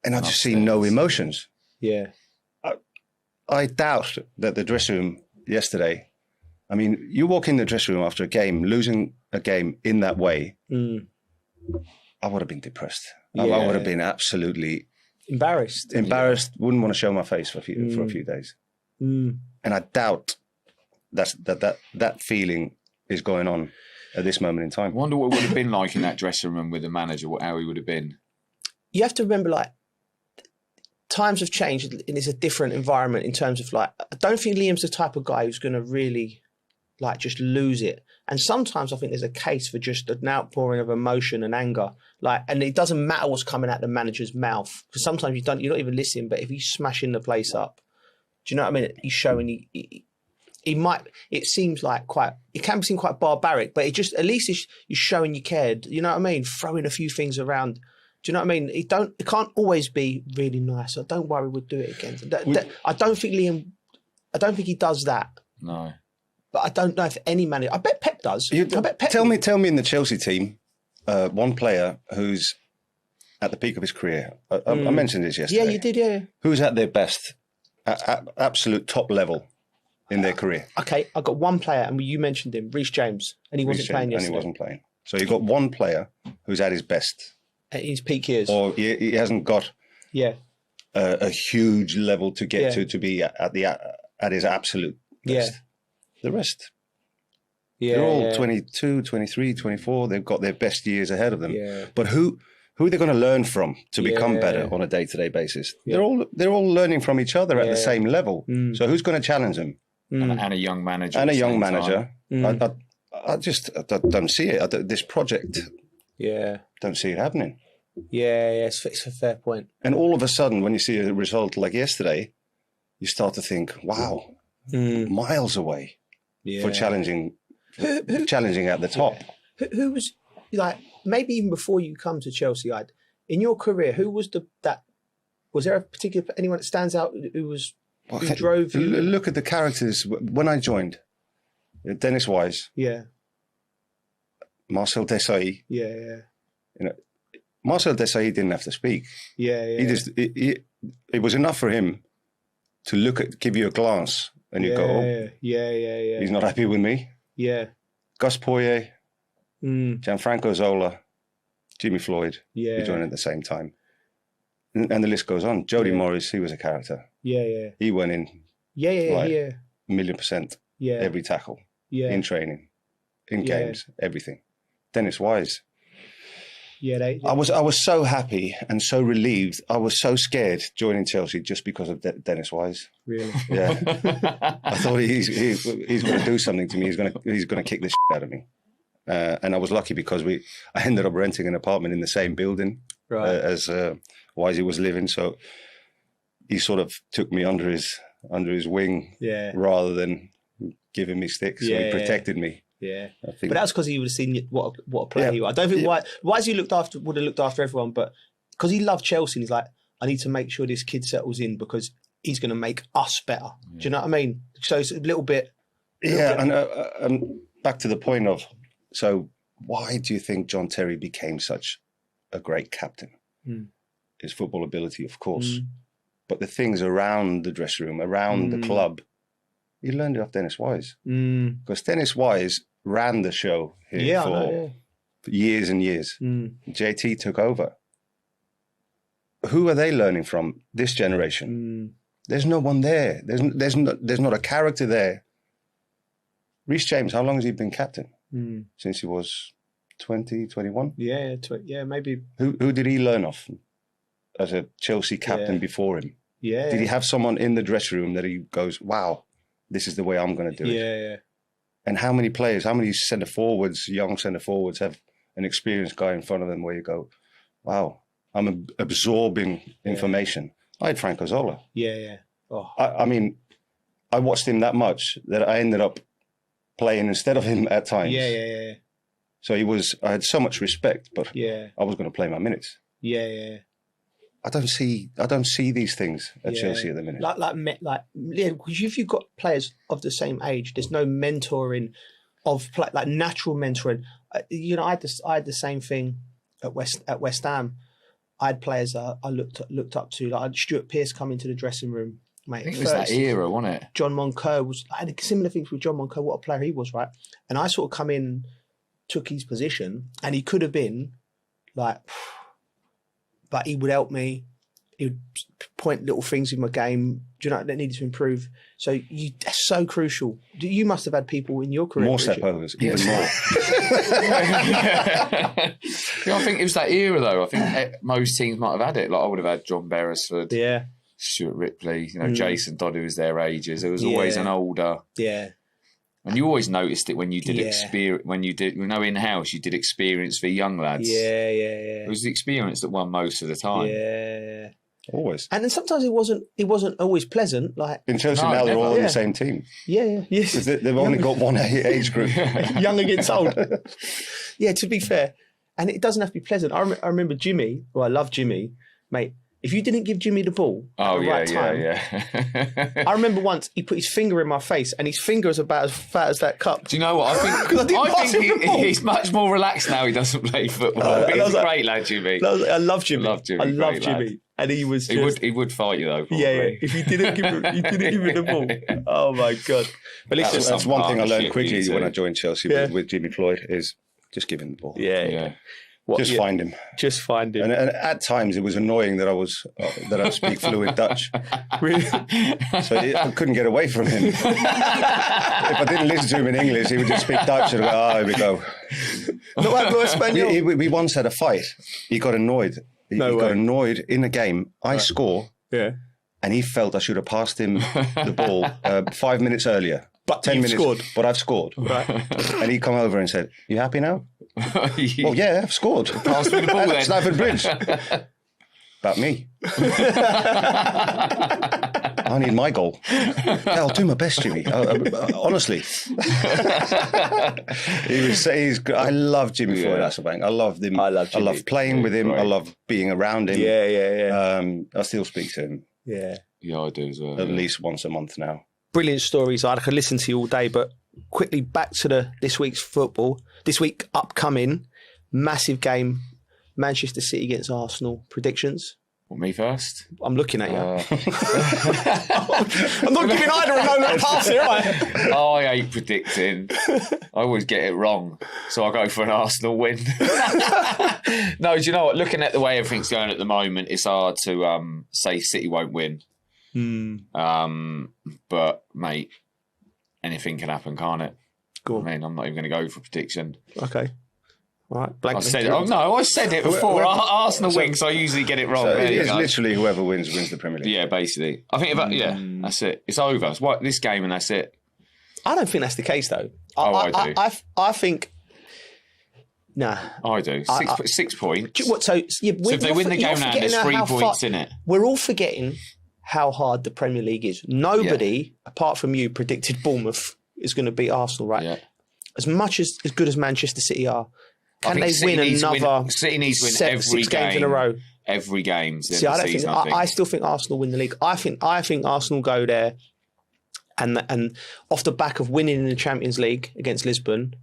and I just see no emotions. I doubt that the dressing room yesterday, I mean, you walk in the dressing room after a game, losing a game in that way, I would have been depressed. I would have been absolutely embarrassed. Wouldn't want to show my face for a few days. And I doubt that feeling is going on at this moment in time. I wonder what it would have been like in that dressing room with the manager, how he would have been. You have to remember, times have changed and it's a different environment in terms of, I don't think Liam's the type of guy who's going to really, just lose it. And sometimes I think there's a case for just an outpouring of emotion and anger. And it doesn't matter what's coming out the manager's mouth. Because sometimes you're not even listening, but if he's smashing the place up, do you know what I mean? He's showing he might, it seems like it can seem quite barbaric, but at least you're showing you cared. You know what I mean? Throwing a few things around. Do you know what I mean? It can't always be really nice. So don't worry, we'll do it again. I don't think he does that. No. But I don't know if any manager. I bet Pep does. Tell me in the Chelsea team, one player who's at the peak of his career. I mentioned this yesterday. Yeah, you did. Yeah. Who's at their best, at absolute top level in their career? Okay, I got one player, and you mentioned him, Reece James, and he wasn't playing yesterday. And he wasn't playing. So you got one player who's at his best, at his peak years, or he hasn't got a huge level to get to be at his absolute best. The rest. They're all 22, 23, 24. They've got their best years ahead of them. But who are they going to learn from to become better on a day-to-day basis? They're all learning from each other at the same level. So who's going to challenge them? And a young manager. And a young manager. I don't see it. This project. Don't see it happening. It's a fair point. And all of a sudden, when you see a result like yesterday, you start to think, wow, miles away. For challenging at the top. Who was maybe even before you come to Chelsea, in your career, who was was there a particular anyone that stands out who was Who drove you? Look at the characters. When I joined, Dennis Wise. Yeah. Marcel Desailly. Yeah, yeah. You know, Marcel Desailly didn't have to speak. Yeah, yeah. He just it was enough for him to give you a glance, and you go, oh, yeah. He's not happy with me. Yeah. Gus Poirier, Gianfranco Zola, Jimmy Floyd. Yeah. Who joined at the same time, and the list goes on. Jody Morris, he was a character. Yeah. He went in. Yeah. 1,000,000%. Yeah. Every tackle. Yeah. In training, in games, everything. Dennis Wise. Yeah, I was so happy and so relieved. I was so scared joining Chelsea just because of Dennis Wise. Really? Yeah. I thought he's going to do something to me. He's going to kick the shit out of me. And I was lucky because I ended up renting an apartment in the same building as Wisey was living. So he sort of took me under his wing, rather than giving me sticks. So he protected me. Yeah, but that's because he would have seen what a player he was. I don't think Wisey would have looked after everyone, but because he loved Chelsea, and he's like, I need to make sure this kid settles in because he's going to make us better. Do you know what I mean? So it's a little bit. And back to the point of, so why do you think John Terry became such a great captain? His football ability, of course, but the things around the dressing room, around the club, he learned it off Dennis Wise. Because Dennis Wise ran the show here for years and years. JT took over. Who are they learning from? This generation. There's no one there. There's not a character there. Reece James, how long has he been captain? Since he was 20, 21? Yeah, maybe. Who did he learn off as a Chelsea captain before him? Yeah. Did he have someone in the dressing room that he goes, wow, this is the way I'm going to do it? Yeah. And how many players, how many centre forwards, young centre forwards have an experienced guy in front of them where you go, wow, I'm absorbing information. I had Franco Zola. Yeah. Oh. I mean, I watched him that much that I ended up playing instead of him at times. Yeah. So I had so much respect, but I was going to play my minutes. Yeah. I don't see these things at Chelsea at the minute. Because if you've got players of the same age, there's no mentoring of like natural mentoring. You know, I had the same thing at West Ham. I had players that I looked up to. Like I had Stuart Pearce come into the dressing room. Mate, I think it was that era, wasn't it? John Moncur I had similar things with John Moncur. What a player he was, right? And I sort of come in, took his position, and he could have been like. But he would help me. He would point little things in my game, do you know, that needed to improve. So that's so crucial. You must have had people in your career. More step overs, even more. I think it was that era, though. I think most teams might have had it. Like I would have had John Beresford, Stuart Ripley, Jason Dodd, who was their ages. There was always an older. Yeah. And you always noticed it when you did in-house, you did experience for young lads. Yeah. It was the experience that won most of the time. Yeah. Always. And then sometimes it wasn't always pleasant. Like in Chelsea now, they're all in the same team. Yeah. Yes. They've only got one age group. Young against old. Yeah, to be fair. And it doesn't have to be pleasant. I remember Jimmy, I love Jimmy, mate. If you didn't give Jimmy the ball at the right time, I remember once he put his finger in my face, and his finger is about as fat as that cup. Do you know what? I think he's much more relaxed now. He doesn't play football. He's a great lad, Jimmy. I love Jimmy. I love Jimmy. And he was. He would fight you though. Probably. Yeah. If you didn't give him the ball, oh my god! But listen, that's one thing I learned quickly when I joined Chelsea with Jimmy Floyd is just give him the ball. Yeah. Find him. Just find him. And at times it was annoying that I speak fluent Dutch. Really? So I couldn't get away from him. If I didn't listen to him in English, he would just speak Dutch and go, here we go. No hablo español. We once had a fight. He got annoyed. He got annoyed in a game. I score. Yeah. And he felt I should have passed him the ball 5 minutes earlier. But 10 minutes, scored. But I've scored. Right. And he come over and said, you happy now? Well, yeah, I've scored. Pass me the ball then. Stamford Bridge. About me. I need my goal. Yeah, I'll do my best, Jimmy. Honestly. I love Jimmy Floyd Hasselbank. I love him. I love playing with him. I love being around him. Yeah. I still speak to him. Yeah. Yeah, I do as well. At least once a month now. Brilliant stories. I could listen to you all day, but quickly back to this week's football. This week upcoming, massive game, Manchester City against Arsenal. Predictions? What, me first? I'm looking at you. I'm not giving either a moment to pass it, right? Oh, I hate predicting. I always get it wrong. So I go for an Arsenal win. No, do you know what? Looking at the way everything's going at the moment, it's hard to say City won't win. But, mate, anything can happen, can't it? Go on. I mean, I'm not even going to go for prediction. Okay. All right. Blank. I said it before. Arsenal wins, I usually get it wrong. So it's literally whoever wins the Premier League. Yeah, basically. I think that's it. It's over. It's this game and that's it. I don't think that's the case, though. I do. I think... Nah. I do. 6 points. What, so if they win the game now, there's 3 points in it. We're all forgetting how hard the Premier League is. Nobody, apart from you, predicted Bournemouth is going to beat Arsenal, right? Yeah. As much as good as Manchester City are, can they City win another City needs to win every 6 games in a row? Every game. See, I still think Arsenal win the league. I think Arsenal go there, and off the back of winning in the Champions League against Lisbon,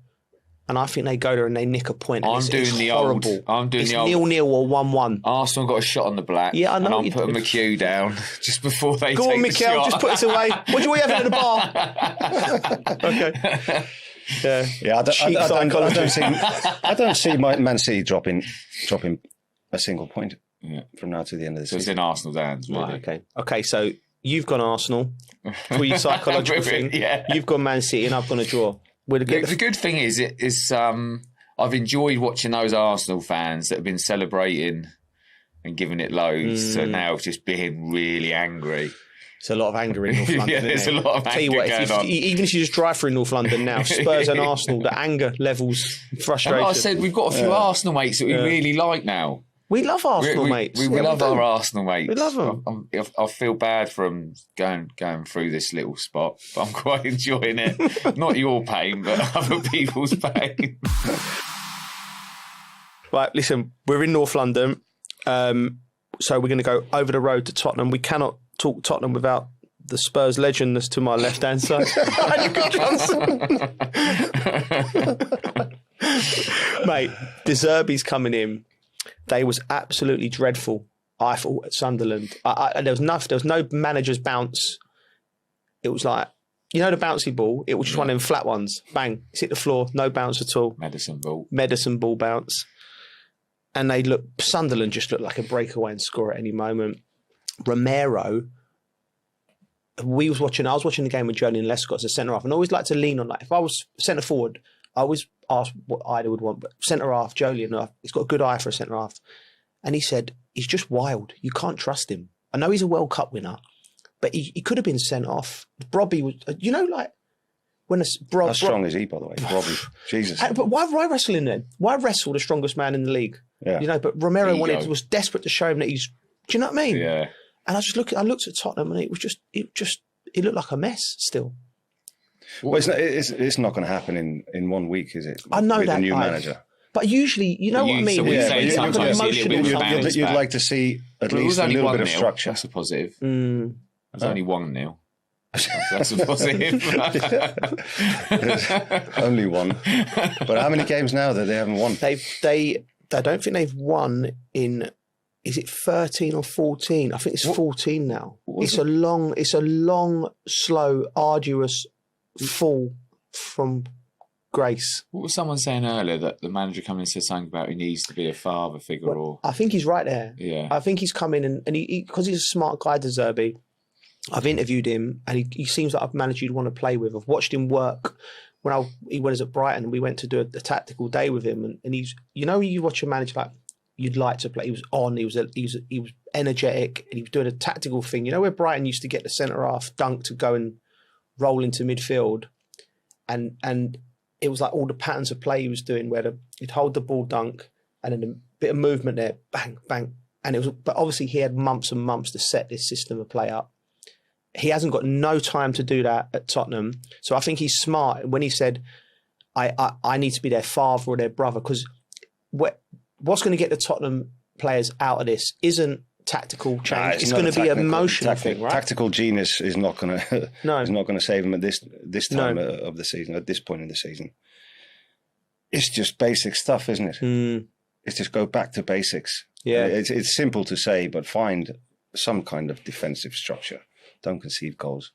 and I think they go there and they nick a point. I'm doing the old. 0-0 or 1-1. Arsenal got a shot on the black. Yeah, I know. And I'm putting McHugh down just before they go take on, the Mikel, shot. just put it away. What do we have in the bar? Okay. Yeah. I don't see Man City dropping a single point from now to the end of the season. It's in Arsenal's hands, really. Right, okay. So you've gone Arsenal for your psychological thing. Yeah. You've gone Man City, and I've gone a draw. The good thing is I've enjoyed watching those Arsenal fans that have been celebrating and giving it loads to now just being really angry. There's a lot of anger in North London. Yeah, there's a lot of anger going on. Even if you just drive through North London now, Spurs and Arsenal, the anger levels, frustration. And like I said, we've got a few Arsenal mates that we really like now. We love Arsenal mates. We love our Arsenal mates. We love them. I feel bad for them going through this little spot, but I'm quite enjoying it. Not your pain, but other people's pain. Right, listen, we're in North London, so we're going to go over the road to Tottenham. We cannot talk Tottenham without the Spurs legend that's to my left-hand side. Mate, De Zerbi's coming in. They was absolutely dreadful, I thought, at Sunderland. There was no manager's bounce. It was like, you know the bouncy ball? It was just one of them flat ones. Bang, it's hit the floor, no bounce at all. Medicine ball bounce. And Sunderland just looked like a breakaway and score at any moment. Romero, I was watching the game with Julian Lescott as a centre-half, and I always like to lean on that. If I was centre-forward, I always ask what Ida would want, but centre-half, Julian, he's got a good eye for a centre-half. And he said, he's just wild. You can't trust him. I know he's a World Cup winner, but he could have been sent off. Brobby was, when how strong is he, by the way? Brobby. Jesus. But why wrestle him then? Why wrestle the strongest man in the league? Yeah. But Romero was desperate to show him that he's, do you know what I mean? Yeah. And I looked at Tottenham, and it looked like a mess still. Well, it's not going to happen in 1 week, is it? I know with that. the new manager. But usually, you know what I mean? You'd like to see at least a little bit of structure. That's a positive. There's only 1-0. That's a positive. Only one. But how many games now that they haven't won? I don't think they've won in... Is it 13 or 14? I think it's 14 now. It's a long, slow, arduous fall from grace. What was someone saying earlier that the manager coming and said something about he needs to be a father figure? Or I think he's right there. Yeah. I think he's come in and he because he's a smart guy, De Zerbi. I've interviewed him and he seems like a manager you'd want to play with. I've watched him work when he was at Brighton. We went to do a tactical day with him and he's, you watch a manager like you'd like to play. He was on. He was energetic, and he was doing a tactical thing. You know where Brighton used to get the centre half dunk to go and roll into midfield, and it was like all the patterns of play he was doing, where he'd hold the ball, dunk, and then a bit of movement there, bang, bang, and it was. But obviously he had months and months to set this system of play up. He hasn't got no time to do that at Tottenham, so I think he's smart when he said, "I need to be their father or their brother," because what's going to get the Tottenham players out of this isn't tactical change. It's going to be an emotional thing, right? Tactical genius is not going to no. is not going to save him at this time of the season. At this point in the season, it's just basic stuff, isn't it? It's just go back to basics. Yeah, it's simple to say, but find some kind of defensive structure. Don't concede goals.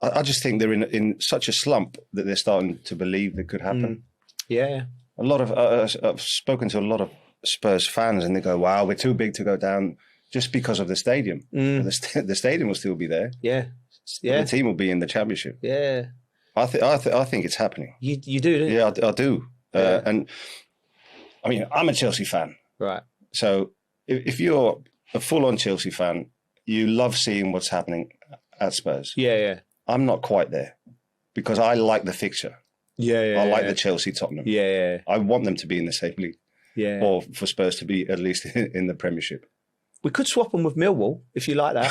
I just think they're in such a slump that they're starting to believe it could happen. Yeah. A lot of I've spoken to a lot of Spurs fans, and they go, "Wow, we're too big to go down just because of the stadium. The stadium will still be there. Yeah, the team will be in the Championship. Yeah, I think it's happening. You do, don't you? Yeah, I do. Yeah. And I mean, I'm a Chelsea fan, right? So if you're a full-on Chelsea fan, you love seeing what's happening at Spurs. Yeah. I'm not quite there because I like the fixture. I like the Chelsea Tottenham. Yeah. I want them to be in the same league. Yeah. Or for Spurs to be at least in the Premiership. We could swap them with Millwall if you like that.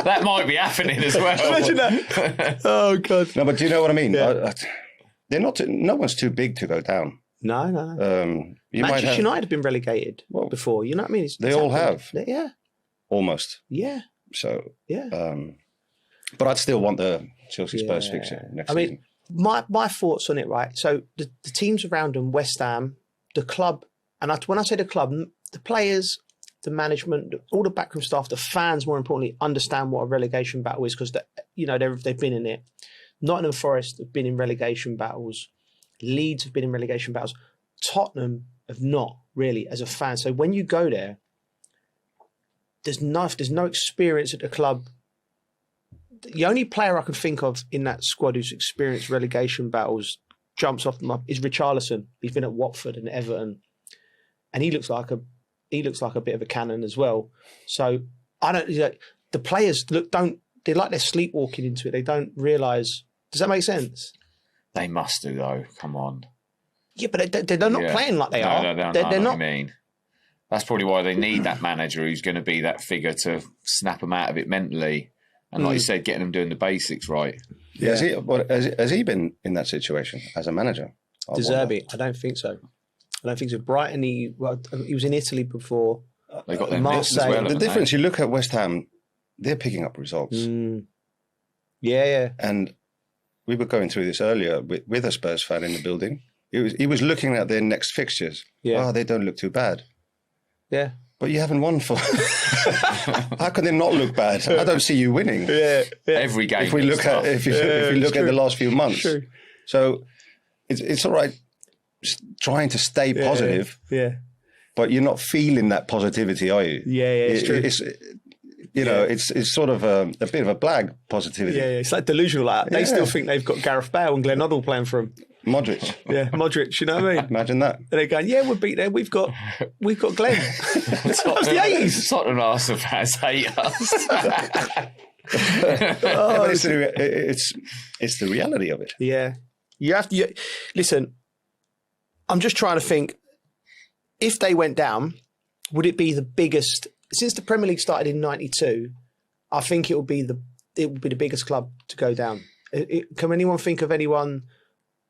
That might be happening as well. Imagine that. Oh God. No, but do you know what I mean? Yeah. They're not. No one's too big to go down. No. Manchester United have been relegated before. You know what I mean? They all have. Yeah. Almost. Yeah. So. Yeah. But I'd still want the Chelsea Spurs fixture next season. My thoughts on it, right? So the teams around them, West Ham, the club, and when I say the club, the players, the management, all the backroom staff, the fans, more importantly, understand what a relegation battle is because they've been in it. Nottingham Forest have been in relegation battles. Leeds have been in relegation battles. Tottenham have not really as a fan. So when you go there, there's no experience at the club. The only player I can think of in that squad who's experienced relegation battles, jumps off them up, is Richarlison. He's been at Watford and Everton, and he looks like a bit of a cannon as well. So the players they're like they're sleepwalking into it. They don't realise. Does that make sense? They must do though. Come on. Yeah, but they're not playing like they are. No, they're not. I mean, that's probably why they need that manager who's going to be that figure to snap them out of it mentally. And like you said, getting them doing the basics right. Yeah. Has he been in that situation as a manager? De Zerbi? I don't think so. Brighton, he was in Italy before. They got them Marseille. as well, the difference, you look at West Ham, they're picking up results. Yeah. And we were going through this earlier with a Spurs fan in the building. He was looking at their next fixtures. Yeah. Oh, they don't look too bad. Yeah. But you haven't won for. How can they not look bad? I don't see you winning. Yeah. Every game. If we look at at the last few months, true. So it's all right trying to stay positive. Yeah. But you're not feeling that positivity, are you? Yeah. It's true. It's sort of a bit of a blag positivity. Yeah. It's like delusional. Like they still think they've got Gareth Bale and Glenn Hoddle playing for them. Modric. Yeah, Modric, you know what I mean? Imagine that. And they're going, yeah, we'll beat them. We've got Glenn. That was the 80s. Tottenham Arsenal fans hate us. But it's the reality of it. Yeah. You have to listen, I'm just trying to think, if they went down, would it be the biggest since the Premier League started in 92? I think it would be the biggest club to go down. Can anyone think of anyone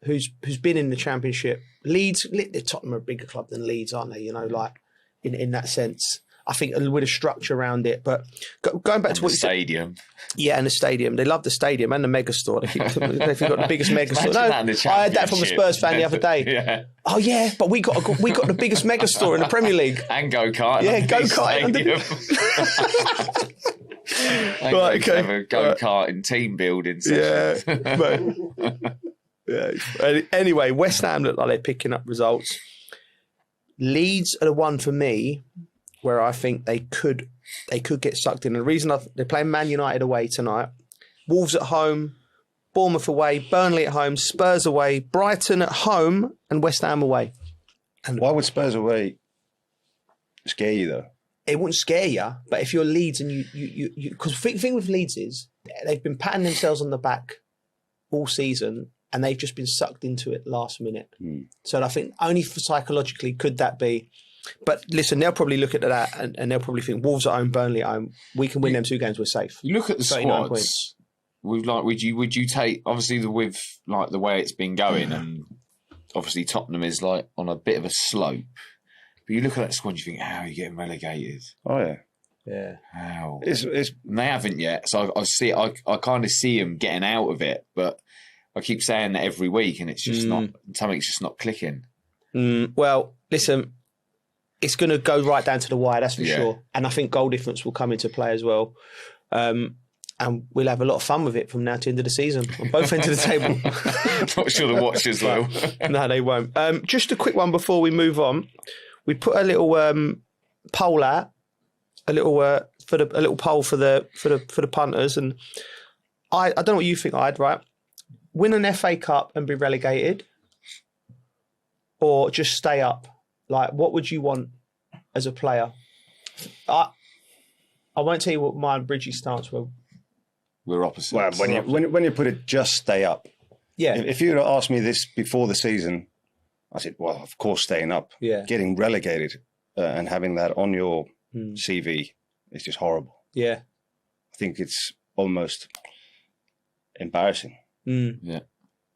who's been in the Championship? Leeds, Tottenham are a bigger club than Leeds, aren't they? You know, like in that sense. I think with a structure around it. But going back to what you said. Stadium. Yeah, and the stadium. They love the stadium and the megastore. They've got the biggest megastore. No, I heard that from a Spurs fan the other day. Yeah. Oh yeah, but we got the biggest megastore in the Premier League. And go-kart. Yeah, go-kart. Right, okay. Have a go-karting team building session. Yeah. Anyway, West Ham look like they're picking up results. Leeds are the one for me where I think they could get sucked in. And the reason they're playing Man United away tonight, Wolves at home, Bournemouth away, Burnley at home, Spurs away, Brighton at home, and West Ham away. And why would Spurs away scare you though? It wouldn't scare you, but if you're Leeds and you because the thing with Leeds is they've been patting themselves on the back all season and they've just been sucked into it last minute. So I think only for psychologically could that be. But listen, they'll probably look at that and they'll probably think Wolves at home, Burnley at home. We can win them 2 games. We're safe. You look at the squads. Points. Would you take obviously with like the way it's been going and obviously Tottenham is like on a bit of a slope. But you look at that squad and you think, how are you getting relegated? Oh, yeah. Yeah. How? It's and they haven't yet. So I kind of see them getting out of it, but I keep saying that every week and it's just not, something's just not clicking. Well, listen, it's going to go right down to the wire, that's for sure. And I think goal difference will come into play as well. And we'll have a lot of fun with it from now to the end of the season on both ends of the table. Not sure the watchers will. No, they won't. Just a quick one before we move on. We put a little poll out, a little poll for the punters, and I don't know what you think, right? Win an FA Cup and be relegated, or just stay up. Like, what would you want as a player? I won't tell you what my and Bridgie's stance were. We're opposite. Well, when you put it, just stay up. Yeah. If you had asked me this before the season, I said, well, of course, staying up. Yeah. Getting relegated and having that on your CV is just horrible. Yeah. I think it's almost embarrassing. Yeah.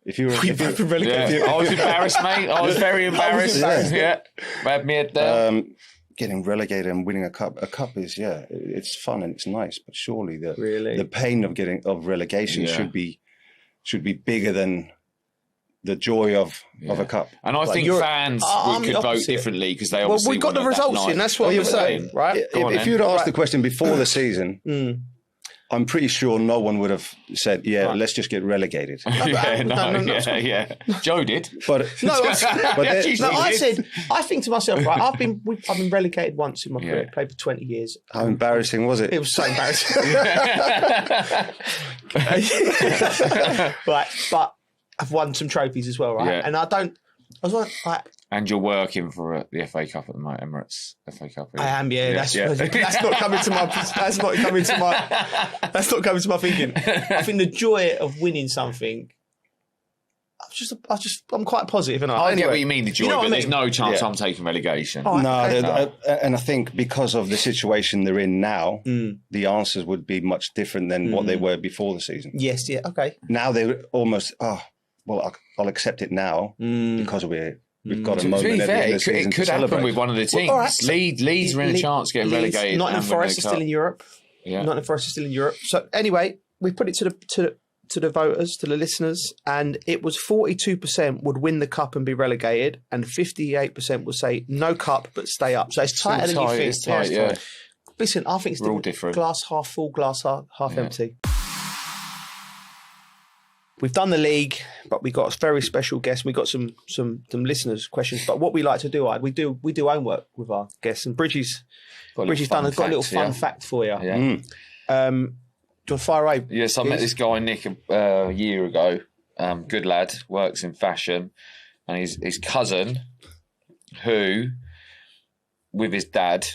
If you were relegated. I was embarrassed, mate. I was very embarrassed. Yeah. Had me at getting relegated and winning a cup is it's fun and it's nice, but surely the pain of relegation should be bigger than the joy of a cup. And I think fans could vote differently because they obviously we got the results in. That's what you're saying, right? If you'd asked the question before the season, I'm pretty sure no one would have said, let's just get relegated. Joe did. But I said, I think to myself, right, I've been relegated once in my career, played for 20 years. How embarrassing was it? It was so embarrassing. Right, but I've won some trophies as well, right? Yeah. And I was like, and you're working for the FA Cup at the moment, Emirates FA Cup. I am, That's not coming to my. That's not coming to my thinking. I think the joy of winning something. I'm quite positive, and I get what you mean, the joy, but there's no chance I'm taking relegation. And I think because of the situation they're in now, the answers would be much different than what they were before the season. Yes, okay. Now they're almost, I'll accept it now because we've got a moment. To be fair, it could happen with one of the teams. Well, right. Leeds are in a chance of getting relegated. Nottingham Forest is still in Europe. Yeah. Nottingham Forest is still in Europe. So anyway, we put it to the voters, to the listeners, and it was 42% would win the cup and be relegated, and 58% would say no cup but stay up. So it's tighter than you think. It's tight. Listen, I think it's all different. Glass half full, glass half empty. We've done the league, but we got a very special guest. We got some listeners' questions. But what we like to do, we do homework with our guests. And Bridgie's got a little fun fact for you. Yeah. Do you want to fire away? Yes, I met this guy, Nick, a year ago. Good lad, works in fashion. And his cousin, who, with his dad,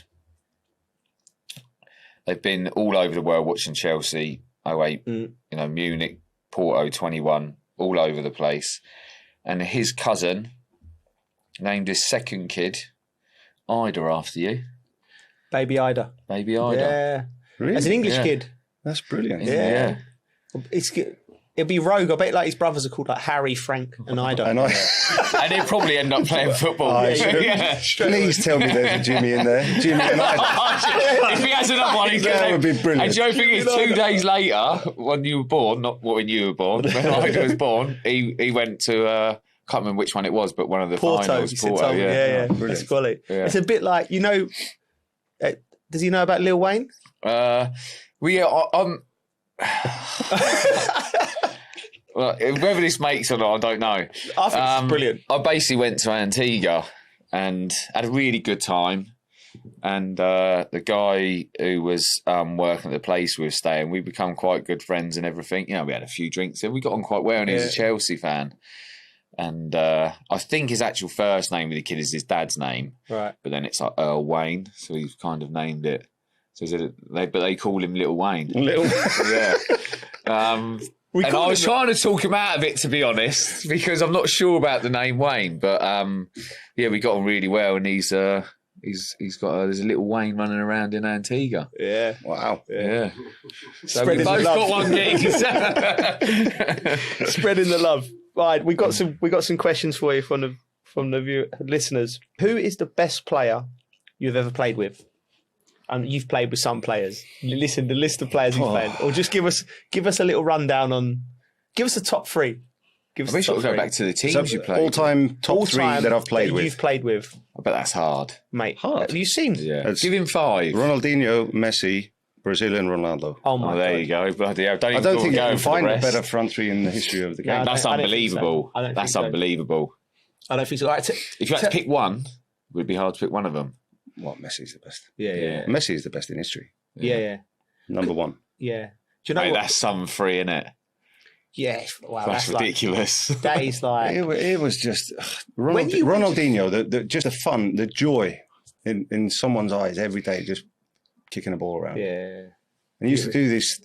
they've been all over the world watching Chelsea, 08, Munich, Porto 21, all over the place. And his cousin named his second kid Ida after you. Baby Ida. Yeah. Really? As an English kid. That's brilliant. Yeah. It'll be rogue. I bet like his brothers are called like Harry, Frank and Ida. And he'll probably end up playing football. Please tell me there's a Jimmy in there. Jimmy and Ida. If he has another one, that would be brilliant. And Joe, thing is, 2 days later, when you were born, not when you were born, when Ida was born, he went to, I can't remember which one it was, but one of the finals. Porto, yeah. That's quality. Yeah. It's a bit like, does he know about Lil Wayne? Well, whether this makes or not, I don't know. I think it's brilliant. I basically went to Antigua and had a really good time. And the guy who was working at the place we were staying, we become quite good friends and everything. We had a few drinks and we got on quite well. And he was a Chelsea fan. And I think his actual first name of the kid is his dad's name. Right. But then it's like Earl Wayne. So he's kind of named it. So they call him Little Wayne. Yeah. And I was trying to talk him out of it, to be honest, because I'm not sure about the name Wayne. But we got on really well, and he's got there's a little Wayne running around in Antigua. Yeah, wow. Yeah. So we both got one gig. Spreading the love. Right, we got some questions for you from from the listeners. Who is the best player you've ever played with? And you've played with some players. Listen, the list of players you've played, or just give us a little rundown on. Give us the top three. Give us I wish I could go back to the teams you played. All-time top three that I've played with. You've played with. I bet that's hard, mate. Hard. Have you seen? Yeah. Give him 5. Ronaldinho, Messi, Brazilian Ronaldo. Oh my! There you go. Bloody hell. I don't think you can find a better front three in the history of the game. That's unbelievable. That's unbelievable. I don't think so. Right, if you had to pick one, would it be hard to pick one of them? What, Messi's the best. Yeah. Messi is the best in history. Yeah. Number one. Yeah. Do you know Mate, what? that's some free, innit? Yeah. Wow. That's ridiculous. Like, that is like. It was just Ronaldinho. Just the fun, the joy in someone's eyes every day, just kicking a ball around. Yeah. And he used to do this.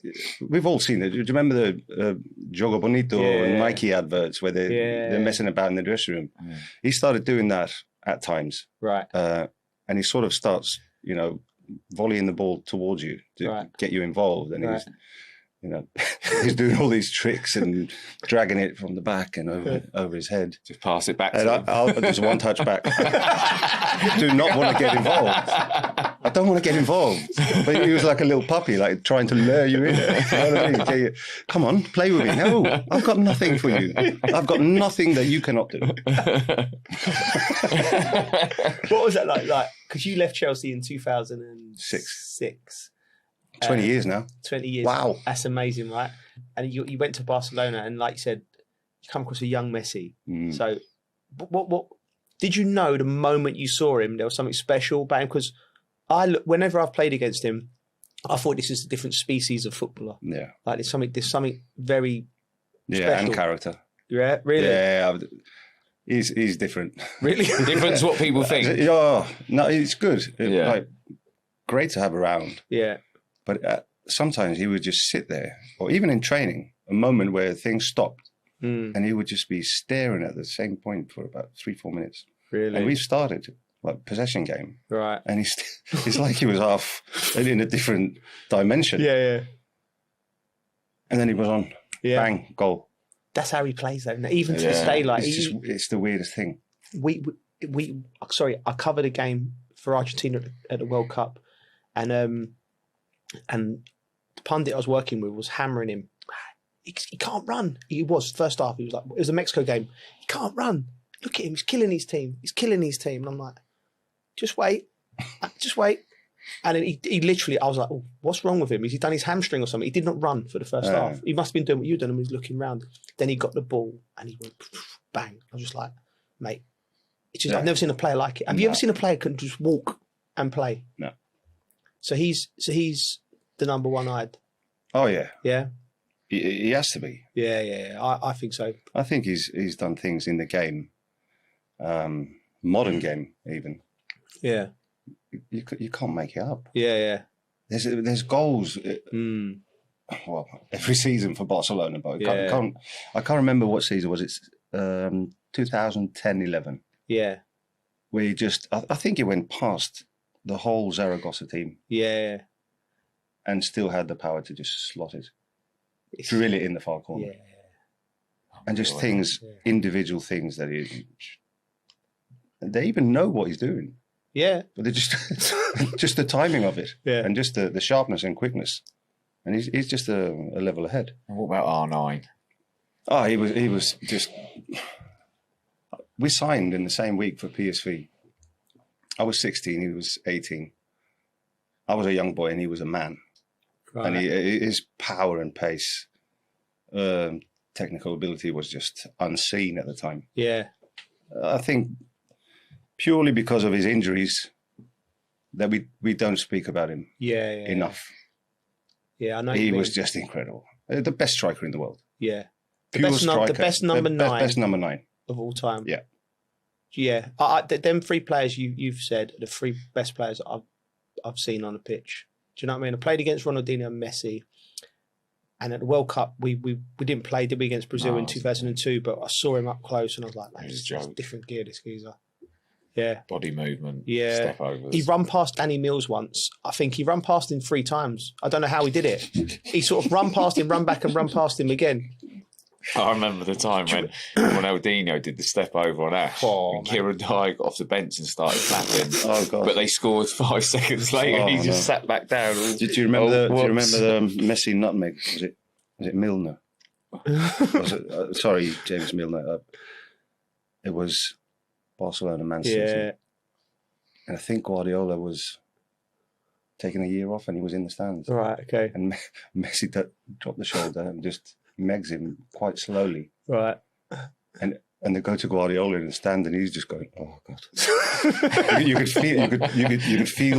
We've all seen it. Do you remember the Jogo Bonito and Nike adverts where they're messing about in the dressing room? Yeah. He started doing that at times. Right. And he sort of starts, volleying the ball towards you to get you involved. And he's doing all these tricks and dragging it from the back and over his head. Just pass it back to him. I'll just one touch back. I do not want to get involved. I don't want to get involved. But he was like a little puppy, like trying to lure you in. You know what I mean? Come on, play with me. No, I've got nothing for you. I've got nothing that you cannot do. What was that like? Because you left Chelsea in 2006. 20 years now. 20 years. Wow. That's amazing, right? And you went to Barcelona and, like you said, you come across a young Messi. So what did you know the moment you saw him there was something special about him? Because whenever I've played against him, I thought this is a different species of footballer. Yeah. Like there's something very special. And character. Yeah, really? Yeah. He's different. Really? Different to what people think. Yeah. No, it's good. Like, great to have around. Yeah. But sometimes he would just sit there, or even in training, a moment where things stopped, and he would just be staring at the same point for about 3-4 minutes. Really? And we started like possession game, right? And it's like he was half in a different dimension. Yeah. And then he was on, bang, goal. That's how he plays, though. Even to this day, like it's the weirdest thing. I covered a game for Argentina at the World Cup, and the pundit I was working with was hammering him. He can't run. He was first half. He was like, it was a Mexico game. He can't run. Look at him. He's killing his team. And I'm like, just wait. And then he literally, I was like, oh, what's wrong with him? Has he done his hamstring or something? He did not run for the first half. He must have been doing what you've done and was looking round. Then he got the ball and he went bang. I was just like, mate, it's just, I've never seen a player like it. Have you ever seen a player can just walk and play? No. So he's the number one eyed. Oh yeah. Yeah. He has to be. Yeah. I think so. I think he's done things in the game, modern game even. Yeah. You can't make it up. Yeah. There's goals. Well, every season for Barcelona, but I can't remember what season was it. 2010-11. Yeah. Where he just, I think he went past the whole Zaragoza team. Yeah. And still had the power to just slot it, drill it in the far corner. Yeah. And just individual things that they even know what he's doing. Yeah. But they're just the timing of it. Yeah. And just the sharpness and quickness. And he's just a level ahead. And what about R9? Oh, he was just. We signed in the same week for PSV. I was 16, he was 18. I was a young boy and he was a man. Right. And his power and pace, technical ability was just unseen at the time. Yeah. I think purely because of his injuries that we don't speak about him enough. Yeah, I know. He was just incredible. The best striker in the world. Yeah. The best number 9. Best number 9 of all time. Yeah. Yeah. Them 3 players you've said are the 3 best players I've seen on the pitch. Do you know what I mean? I played against Ronaldinho and Messi. And at the World Cup, we didn't play, did we, against Brazil in 2002, but I saw him up close and I was like, it's just a different gear, this geezer. Yeah. Body movement, step overs. He run past Danny Mills once. I think he run past him 3 times. I don't know how he did it. He sort of run past him, run back and run past him again. I remember the time when Ronaldinho did the step over on Ash, and Kieran Dyer got off the bench and started clapping. Oh God! But they scored 5 seconds later. He just sat back down. Do you remember? Do you remember the Messi nutmeg? Was it Milner? Sorry, James Milner. It was Barcelona, Man City. Yeah. And I think Guardiola was taking a year off, and he was in the stands. Right. Okay. And Messi dropped the shoulder and just megs him quite slowly. Right. And they go to Guardiola in the stand, and he's just going, "Oh God!" you could feel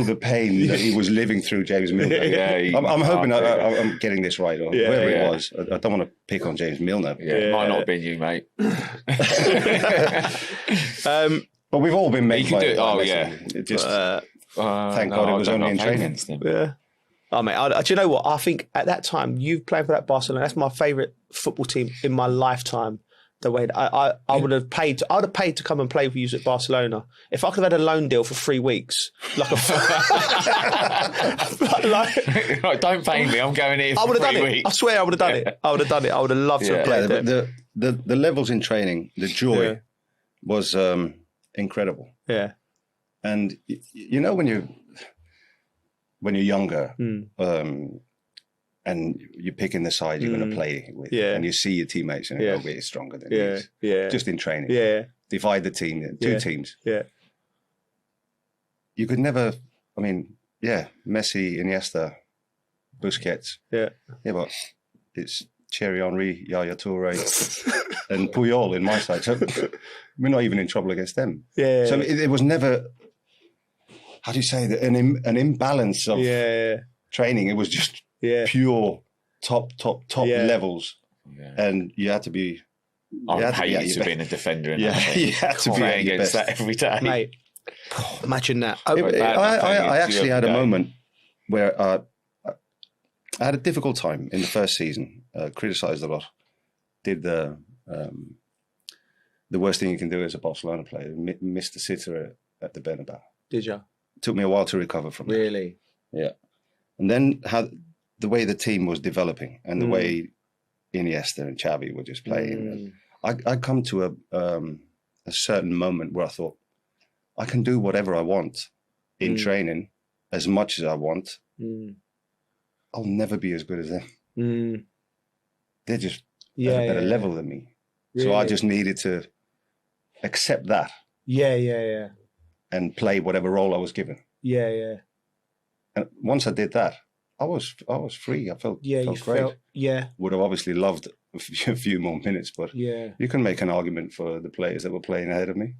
the pain that he was living through. James Milner. Yeah, I'm hoping I'm getting this right, or whoever it was. I don't want to pick on James Milner. Yeah, it might not have been you, mate. But we've all been made. You can do it. Oh yeah. It just thank God it was only in training. Yeah. Oh mate, do you know what? I think at that time you playing for that Barcelona. That's my favourite football team in my lifetime. The way that I would have paid. I would have paid to come and play for you at Barcelona if I could have had a loan deal for 3 weeks. Like don't pay me. I'm going here. I would have done 3 it. weeks. I swear, I would have done it. I would have done it. I would have loved to have played there. The levels in training, the joy was incredible. Yeah. And you know when you're younger, and you're picking the side you're going to play with, and you see your teammates and go, we're stronger than these. Yeah. Just in training. Yeah. Divide the team, two teams. Yeah. You could never, Messi, Iniesta, Busquets. Yeah. Yeah, but it's Thierry Henry, Yaya Toure, and Puyol in my side. So we're not even in trouble against them. Yeah. So it was never, how do you say that, an imbalance of training. It was just pure top levels. Yeah. And you had to be... I hate to being a defender in that. You had to be against that every day. Mate, imagine that. I actually had a moment where I had a difficult time in the first season. Criticised a lot. Did the worst thing you can do as a Barcelona player. Missed the sitter at the Bernabeu. Did you? Took me a while to recover from that. Really? Yeah. And then the way the team was developing and the way Iniesta and Xavi were just playing. I come to a certain moment where I thought, I can do whatever I want in training as much as I want. I'll never be as good as them. They're just at a better level than me. Really? So I just needed to accept that. Yeah. And play whatever role I was given. Yeah. And once I did that, I was free. I felt great. Would have obviously loved a few more minutes, but you can make an argument for the players that were playing ahead of me.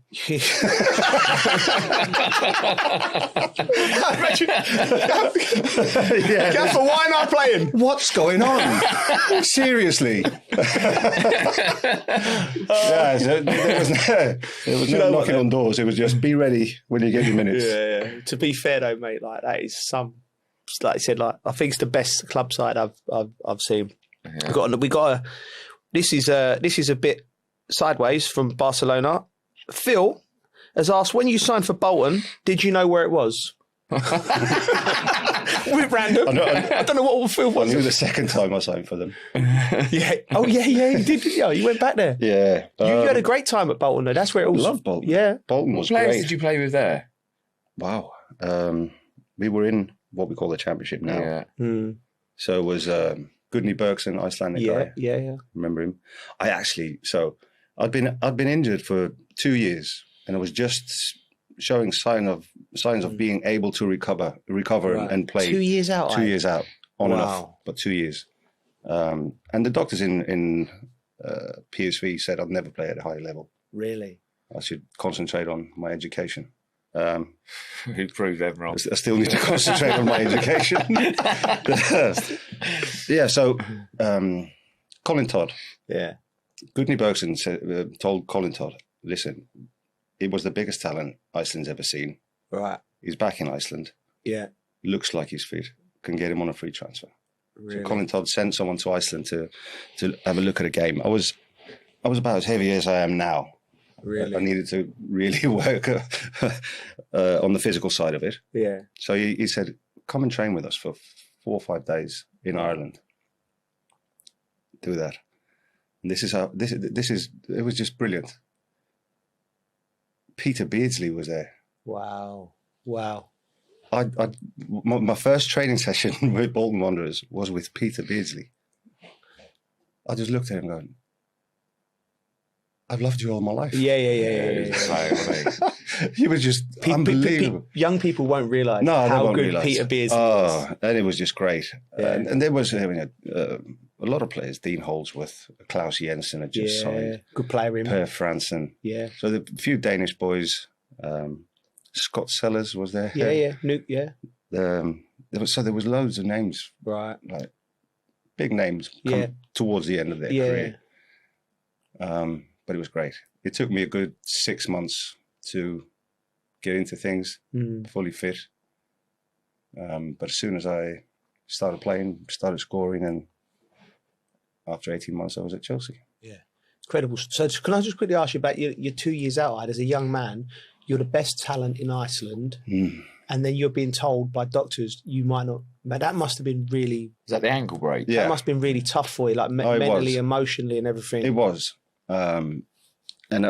Gaffer, why am I playing? What's going on? Seriously. There was no knocking on doors. It was just be ready when you get your minutes. Yeah. To be fair though, mate, like that is like I said, like I think it's the best club side I've seen. Yeah. We got a. This is a bit sideways from Barcelona. Phil has asked, when you signed for Bolton, did you know where it was? We're random. I don't know what Phil was. I knew the second time I signed for them. Yeah. Oh yeah. You did. Yeah, you went back there. Yeah. You had a great time at Bolton though. That's where it was. I love Bolton. Yeah. Bolton was great. What players great. did you play with there? Wow. We were in what we call the Championship now. Yeah. So it was Gudni Bergson, Icelandic guy. Yeah. Remember him? I'd been injured for 2 years, and I was just showing signs of being able to recover and play. 2 years out. 2 years out, on and off, but 2 years. And the doctors in PSV said I'd never play at a high level. Really? I should concentrate on my education. Who proved them wrong? I still need to concentrate on my education. So Colin Todd. Yeah. Gudni Bergson told Colin Todd, listen, he was the biggest talent Iceland's ever seen. Right. He's back in Iceland. Yeah. Looks like he's fit. Can get him on a free transfer. Really? So Colin Todd sent someone to Iceland to have a look at a game. I was about as heavy as I am now. Really? I needed to really work on the physical side of it. Yeah. So he said, come and train with us for 4 or 5 days in Ireland. Do that. And this is it was just brilliant. Peter Beardsley was there. Wow. My first training session with Bolton Wanderers was with Peter Beardsley. I just looked at him going, I've loved you all my life. Yeah. He was just unbelievable. Young people won't realise how good Peter Beardsley is. And it was just great. Yeah. And there was a lot of players, Dean Holdsworth, Klaus Jensen had just signed. Good player in. Per Fransen. Yeah. So the few Danish boys, Scott Sellers was there. So there was loads of names. Right. Like big names towards the end of their career. But it was great. It took me a good 6 months to get into things, fully fit. But as soon as I started playing, started scoring, and after 18 months, I was at Chelsea. Yeah, incredible. So can I just quickly ask you about your 2 years out? As a young man, you're the best talent in Iceland, and then you're being told by doctors you might not. But that must have been really. Is that the ankle break? Yeah, that must have been really tough for you, like mentally, emotionally, and everything. It was. And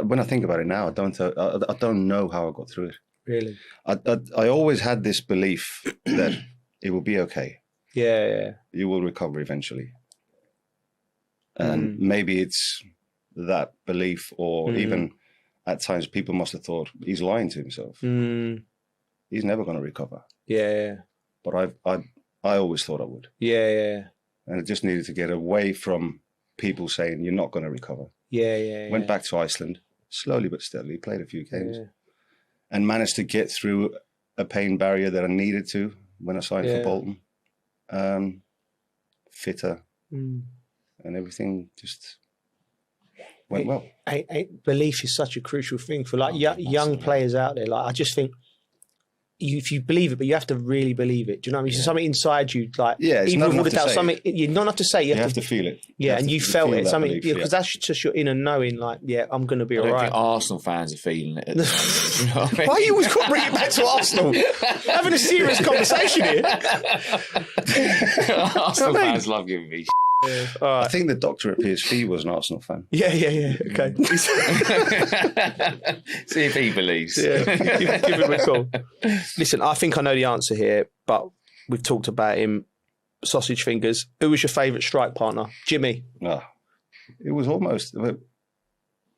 when I think about it now, I don't know how I got through it. Really? I always had this belief that it will be okay. Yeah. You will recover eventually. And maybe it's that belief, or even at times people must have thought he's lying to himself. He's never going to recover. Yeah. But I always thought I would. Yeah. And I just needed to get away from people saying you're not going to recover. Yeah. Went back to Iceland, slowly but steadily, played a few games, and managed to get through a pain barrier that I needed to when I signed for Bolton. Fitter, and everything just went well. Belief is such a crucial thing for young players out there. Like I just think. If you believe it, but you have to really believe it. Do you know what I mean? So something inside you, like it's even not with enough to something, you don't have to say. You have to feel it. Yeah, and you felt it. Something belief, because that's just your inner knowing. Like, I'm going to be all right. I think Arsenal fans are feeling it. You know what I mean? Why you always bring it back to Arsenal? Having a serious conversation here. Arsenal fans love giving me. I think the doctor at PSV was an Arsenal fan. Yeah. Okay. See if he believes. Yeah, give him a call. Listen, I think I know the answer here, but we've talked about him. Sausage fingers. Who was your favourite strike partner? Jimmy. No, it was almost.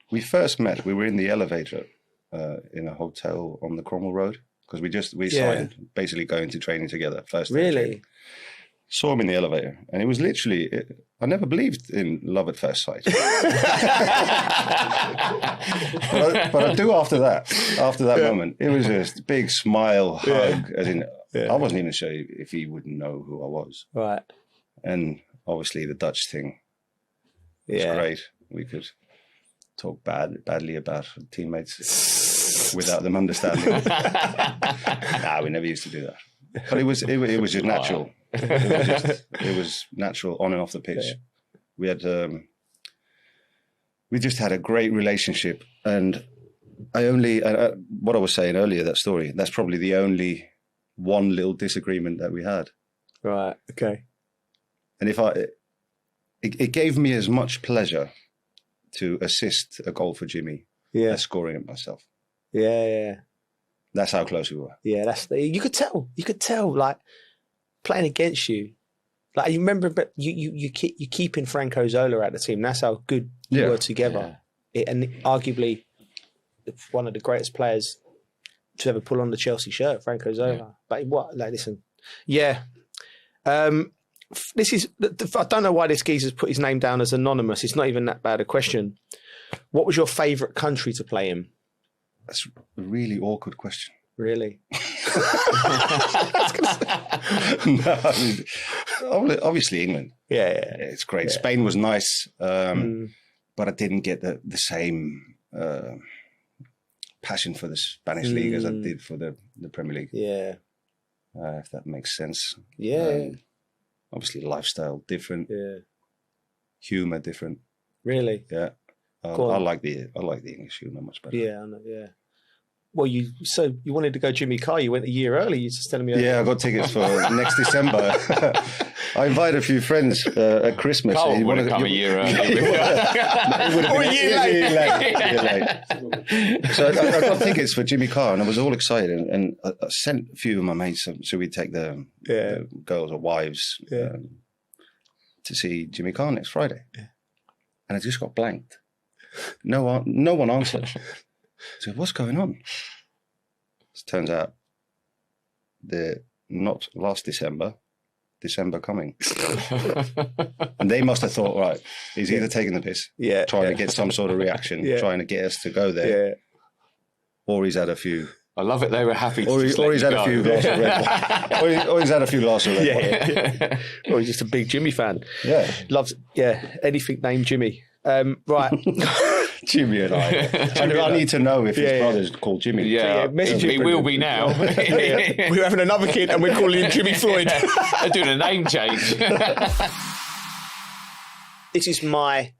We first met. We were in the elevator in a hotel on the Cromwell Road because we started basically going to training together. First. Really. Saw him in the elevator, and it was literally. I never believed in love at first sight, but I do after that. After that moment, it was just a big smile, hug. As in, I wasn't even sure if he would know who I was. Right. And obviously, the Dutch thing was great. We could talk badly about teammates without them understanding. We never used to do that. But it was just natural. It was natural on and off the pitch. We had we just had a great relationship, and what I was saying earlier, that story, that's probably the only one little disagreement that we had. Right. Okay. And it gave me as much pleasure to assist a goal for Jimmy as scoring it myself. Yeah. That's how close we were. Yeah, you could tell, like playing against you. Like you remember, but you keeping Franco Zola at the team. That's how good you were together. And arguably one of the greatest players to ever pull on the Chelsea shirt, Franco Zola. But listen, this is. I don't know why this geezer's put his name down as anonymous. It's not even that bad a question. What was your favourite country to play in? That's a really awkward question. Really? No, obviously England. Yeah, it's great. Yeah. Spain was nice, but I didn't get the same passion for the Spanish league as I did for the Premier League. Yeah, if that makes sense. Yeah, obviously lifestyle different. Yeah, humor different. Really? Yeah, I like the English humor much better. Yeah, I know, yeah. Well, you wanted to go Jimmy Carr. You went a year early. You just telling me. Yeah, I got tickets for next December. I invited a few friends at Christmas. Carl would have come a year early. Or a year late. So I got tickets for Jimmy Carr, and I was all excited. And I sent a few of my mates, so we'd take the girls or wives to see Jimmy Carr next Friday. Yeah. And I just got blanked. No one answered. I said, what's going on? It turns out they're not last December coming. And they must have thought, right, he's either taking the piss, trying to get some sort of reaction, trying to get us to go there, or he's had a few. I love it. They were happy. Or he's had a few glasses of red wine. Or he's had a few glasses of red wine. Or he's just a big Jimmy fan. Yeah. Loves, anything named Jimmy. Right. Jimmy and I need to know if his brother's called Jimmy. Yeah, he will be now. We're having another kid and we're calling him Jimmy Floyd. They're doing a name change. This is my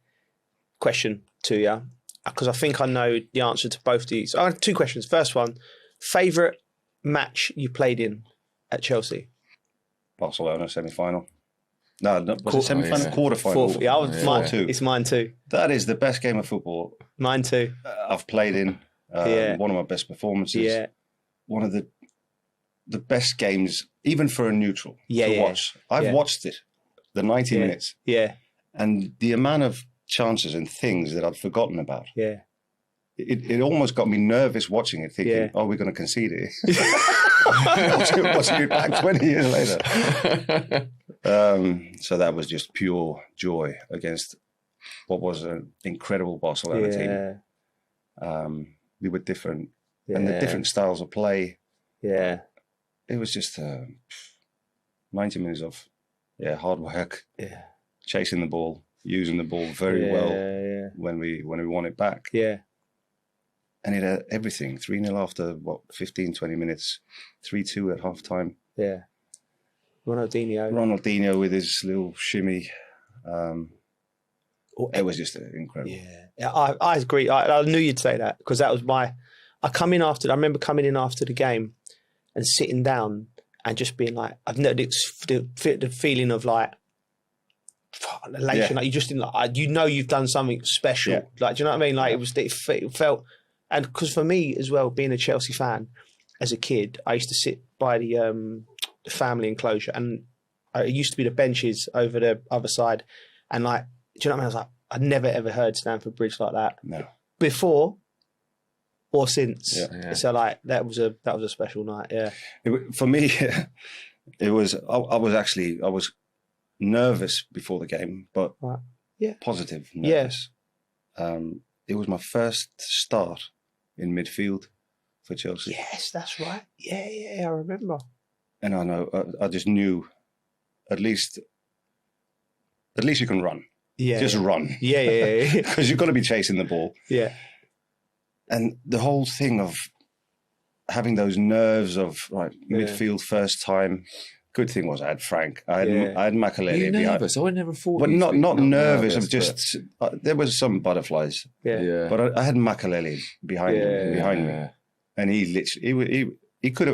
question to you, because I think I know the answer to both these. I have two questions. First one, favourite match you played in at Chelsea? Barcelona semi-final. No, was it semi-final? Quarter-final. It's mine too. That is the best game of football. Mine too. I've played in. One of my best performances. Yeah. One of the best games, even for a neutral, to watch. I've watched it, the 90 minutes. Yeah. And the amount of chances and things that I'd forgotten about. Yeah. It almost got me nervous watching it, thinking, oh, we're going to concede it. Watching it back 20 years later. So that was just pure joy against what was an incredible Barcelona team. We were different, and the different styles of play. Yeah, it was just 90 minutes of hard work. Yeah, chasing the ball, using the ball very well when we want it back. Yeah. And it had everything. 3-0 after, 15, 20 minutes. 3-2 at half-time. Yeah. Ronaldinho with his little shimmy. It was just incredible. Yeah, I agree. I knew you'd say that, because that was I remember coming in after the game and sitting down and just being like, I've never the feeling of like, elation. Like you just didn't you've done something special. Yeah. Like, do you know what I mean? Like it felt, and because for me as well, being a Chelsea fan as a kid, I used to sit by the family enclosure, and it used to be the benches over the other side, and like, do you know what I mean? I was like, I'd never ever heard Stamford Bridge like that. No. Before or since. Yeah. So like that was a special night. Yeah. For me, it was. I was nervous before the game, but positive nervous. Yeah. It was my first start in midfield for Chelsea. Yes, that's right. Yeah, I remember. And I know, I just knew, at least you can run. Yeah. Just run. Yeah. Because you've got to be chasing the ball. Yeah. And the whole thing of having those nerves of midfield first time. Good thing was I had Frank. I had Makelele. Were you nervous? I never thought. But not nervous. Of just there was some butterflies. Yeah. But I had Makelele behind me, and he literally he could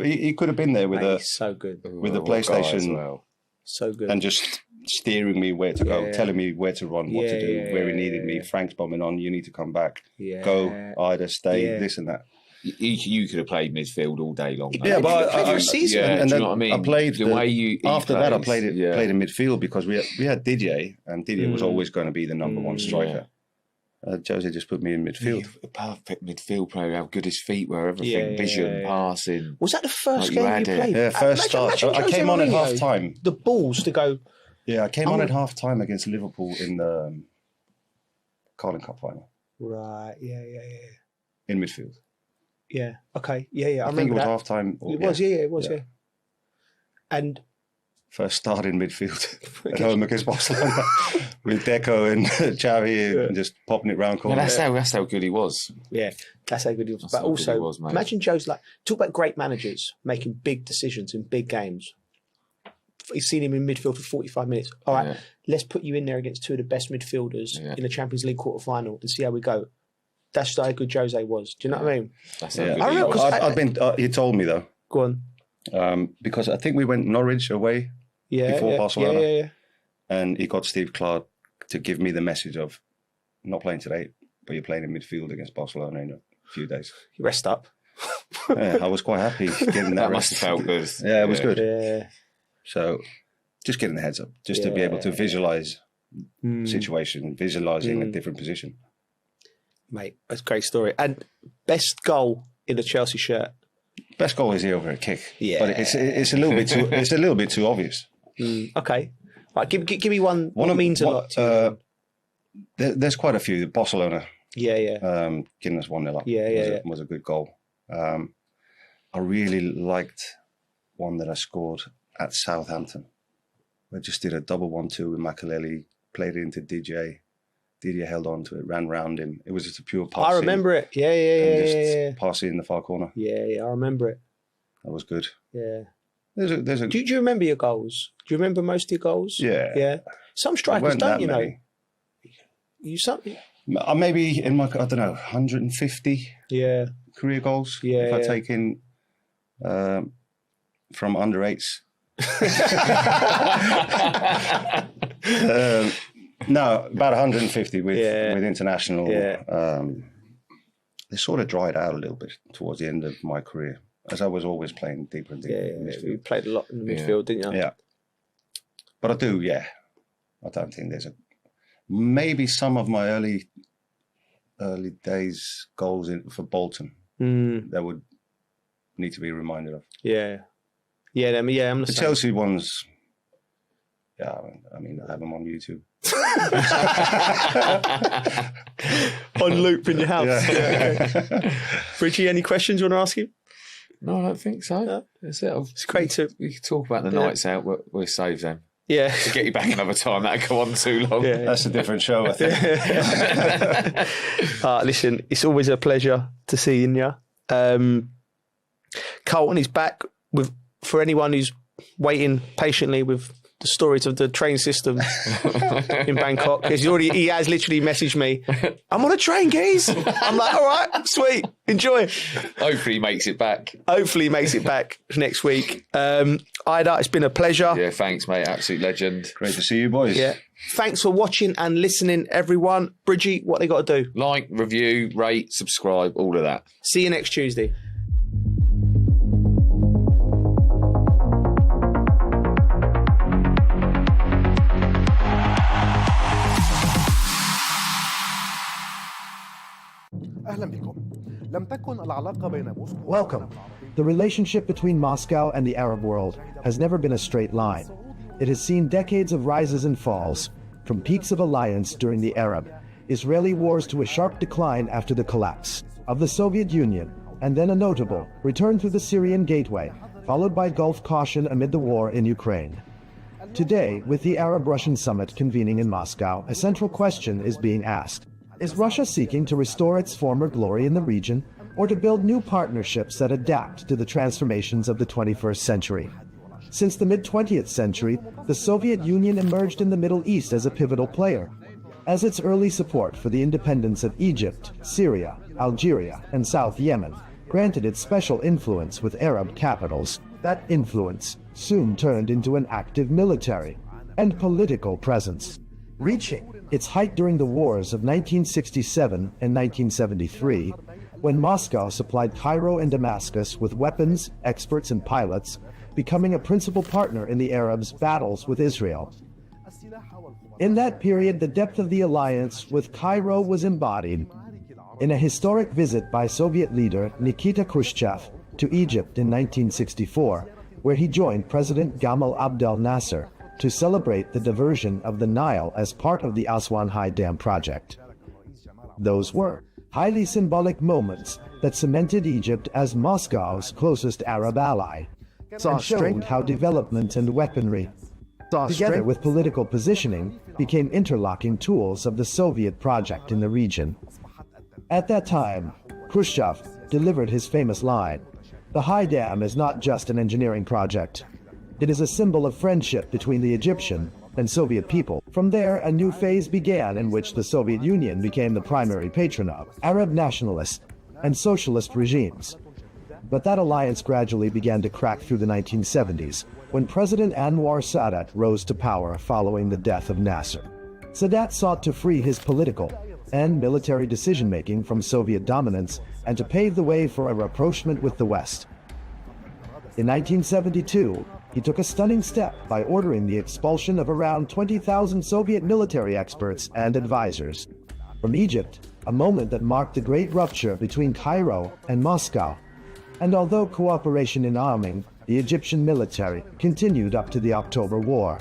have been there with so good with the PlayStation. Well. So good. And just steering me where to go, telling me where to run, what to do, where he needed me. Frank's bombing on. You need to come back. Yeah. Go, either stay, this and that. You could have played midfield all day long. Yeah, but I season. And do then you know what I mean? I played the way you after plays, that. I played in midfield because we had Didier, and Didier was always going to be the number one striker. Jose just put me in midfield. A perfect midfield player. How good his feet were, everything, vision, passing. Was that the first game you played? Yeah, first start. I came on at half time. The balls to go. Yeah, I came on at half time against Liverpool in the Carling Cup final. Right. Yeah. In midfield. Yeah. Okay. Yeah. I think it was half time. It was. It was. Yeah. And first start in midfield at home against Barcelona with Deco and Xavi and just popping it round corners. That's how good he was. Yeah, that's how good he was. But also, imagine Joe's talk about great managers making big decisions in big games. You've seen him in midfield for 45 minutes. All right, let's put you in there against two of the best midfielders in the Champions League quarter-final and see how we go. that's how good Jose was. Do you know what I mean? That's Yeah. I remember, 'cause I've been. He told me though. Go on. Because I think we went Norwich away before Barcelona, Yeah. and he got Steve Clark to give me the message of not playing today, but you're playing in midfield against Barcelona in a few days. You rest up. Yeah, I was quite happy getting that. That must have felt good. Yeah, it was good. Yeah. So just getting the heads up, just to be able to visualize situation, visualizing a different position. Mate, that's a great story. And best goal in a Chelsea shirt? Best goal is the overhead kick. Yeah, but it's a little bit too obvious. Okay, right. Give me one. What means a lot to you? There's quite a few. Barcelona. Yeah. Getting us 1-0 up. Was a good goal. I really liked one that I scored at Southampton. I just did a double 1-2 with Makelele, played it into DJ. DJ held on to it, ran round him. It was just a pure pass. I remember it. Yeah. Pass it in the far corner. Yeah, I remember it. That was good. Yeah. There's a. Do you remember your goals? Do you remember most of your goals? Yeah. Some strikers don't, you know. You something. Maybe in my, I don't know, 150 career goals. Yeah. If I take in from under eights. No, about 150 with international. They sort of dried out a little bit towards the end of my career, as I was always playing deeper and deeper. In midfield. You played a lot in the midfield, didn't you? Yeah. But I do, I don't think there's maybe some of my early days goals for Bolton that would need to be reminded of. Yeah. I'm the Chelsea ones. Yeah, I mean, I have them on YouTube. On loop in your house. Yeah. Bridgie, any questions you want to ask him? No, I don't think so. No. That's it. It's great to... We can talk about the nights out. We'll save them. Yeah. To get you back another time, that'll go on too long. Yeah. That's a different show, I think. Listen, it's always a pleasure to see you. Carlton is back for anyone who's waiting patiently with the stories of the train system in Bangkok. He has literally messaged me, I'm on a train, guys. I'm like, all right, sweet, enjoy. Hopefully he makes it back. Hopefully he makes it back next week. Ida, it's been a pleasure. Yeah, thanks, mate. Absolute legend. Great to see you, boys. Yeah. Thanks for watching and listening, everyone. Bridgie, what they got to do? Like, review, rate, subscribe, all of that. See you next Tuesday. Welcome. The relationship between Moscow and the Arab world has never been a straight line. It has seen decades of rises and falls, from peaks of alliance during the Arab-Israeli wars to a sharp decline after the collapse of the Soviet Union, and then a notable return through the Syrian gateway, followed by Gulf caution amid the war in Ukraine. Today, with the Arab-Russian summit convening in Moscow, a central question is being asked. Is Russia seeking to restore its former glory in the region, or to build new partnerships that adapt to the transformations of the 21st century? Since the mid-20th century, the Soviet Union emerged in the Middle East as a pivotal player. As its early support for the independence of Egypt, Syria, Algeria, and South Yemen granted it special influence with Arab capitals, that influence soon turned into an active military and political presence, reaching its height during the wars of 1967 and 1973, when Moscow supplied Cairo and Damascus with weapons, experts, and pilots, becoming a principal partner in the Arabs' battles with Israel. In that period, the depth of the alliance with Cairo was embodied in a historic visit by Soviet leader Nikita Khrushchev to Egypt in 1964, where he joined President Gamal Abdel Nasser to celebrate the diversion of the Nile as part of the Aswan High Dam project. Those were highly symbolic moments that cemented Egypt as Moscow's closest Arab ally, and showed how development and weaponry, together with political positioning, became interlocking tools of the Soviet project in the region. At that time, Khrushchev delivered his famous line, "The High Dam is not just an engineering project. It is a symbol of friendship between the Egyptian and Soviet people. From there, a new phase began in which the Soviet Union became the primary patron of Arab nationalist and socialist regimes. But that alliance gradually began to crack through the 1970s, when President Anwar Sadat rose to power following the death of Nasser. Sadat sought to free his political and military decision-making from Soviet dominance and to pave the way for a rapprochement with the West. In 1972, he took a stunning step by ordering the expulsion of around 20,000 Soviet military experts and advisors from Egypt, a moment that marked the great rupture between Cairo and Moscow. And although cooperation in arming the Egyptian military continued up to the October War,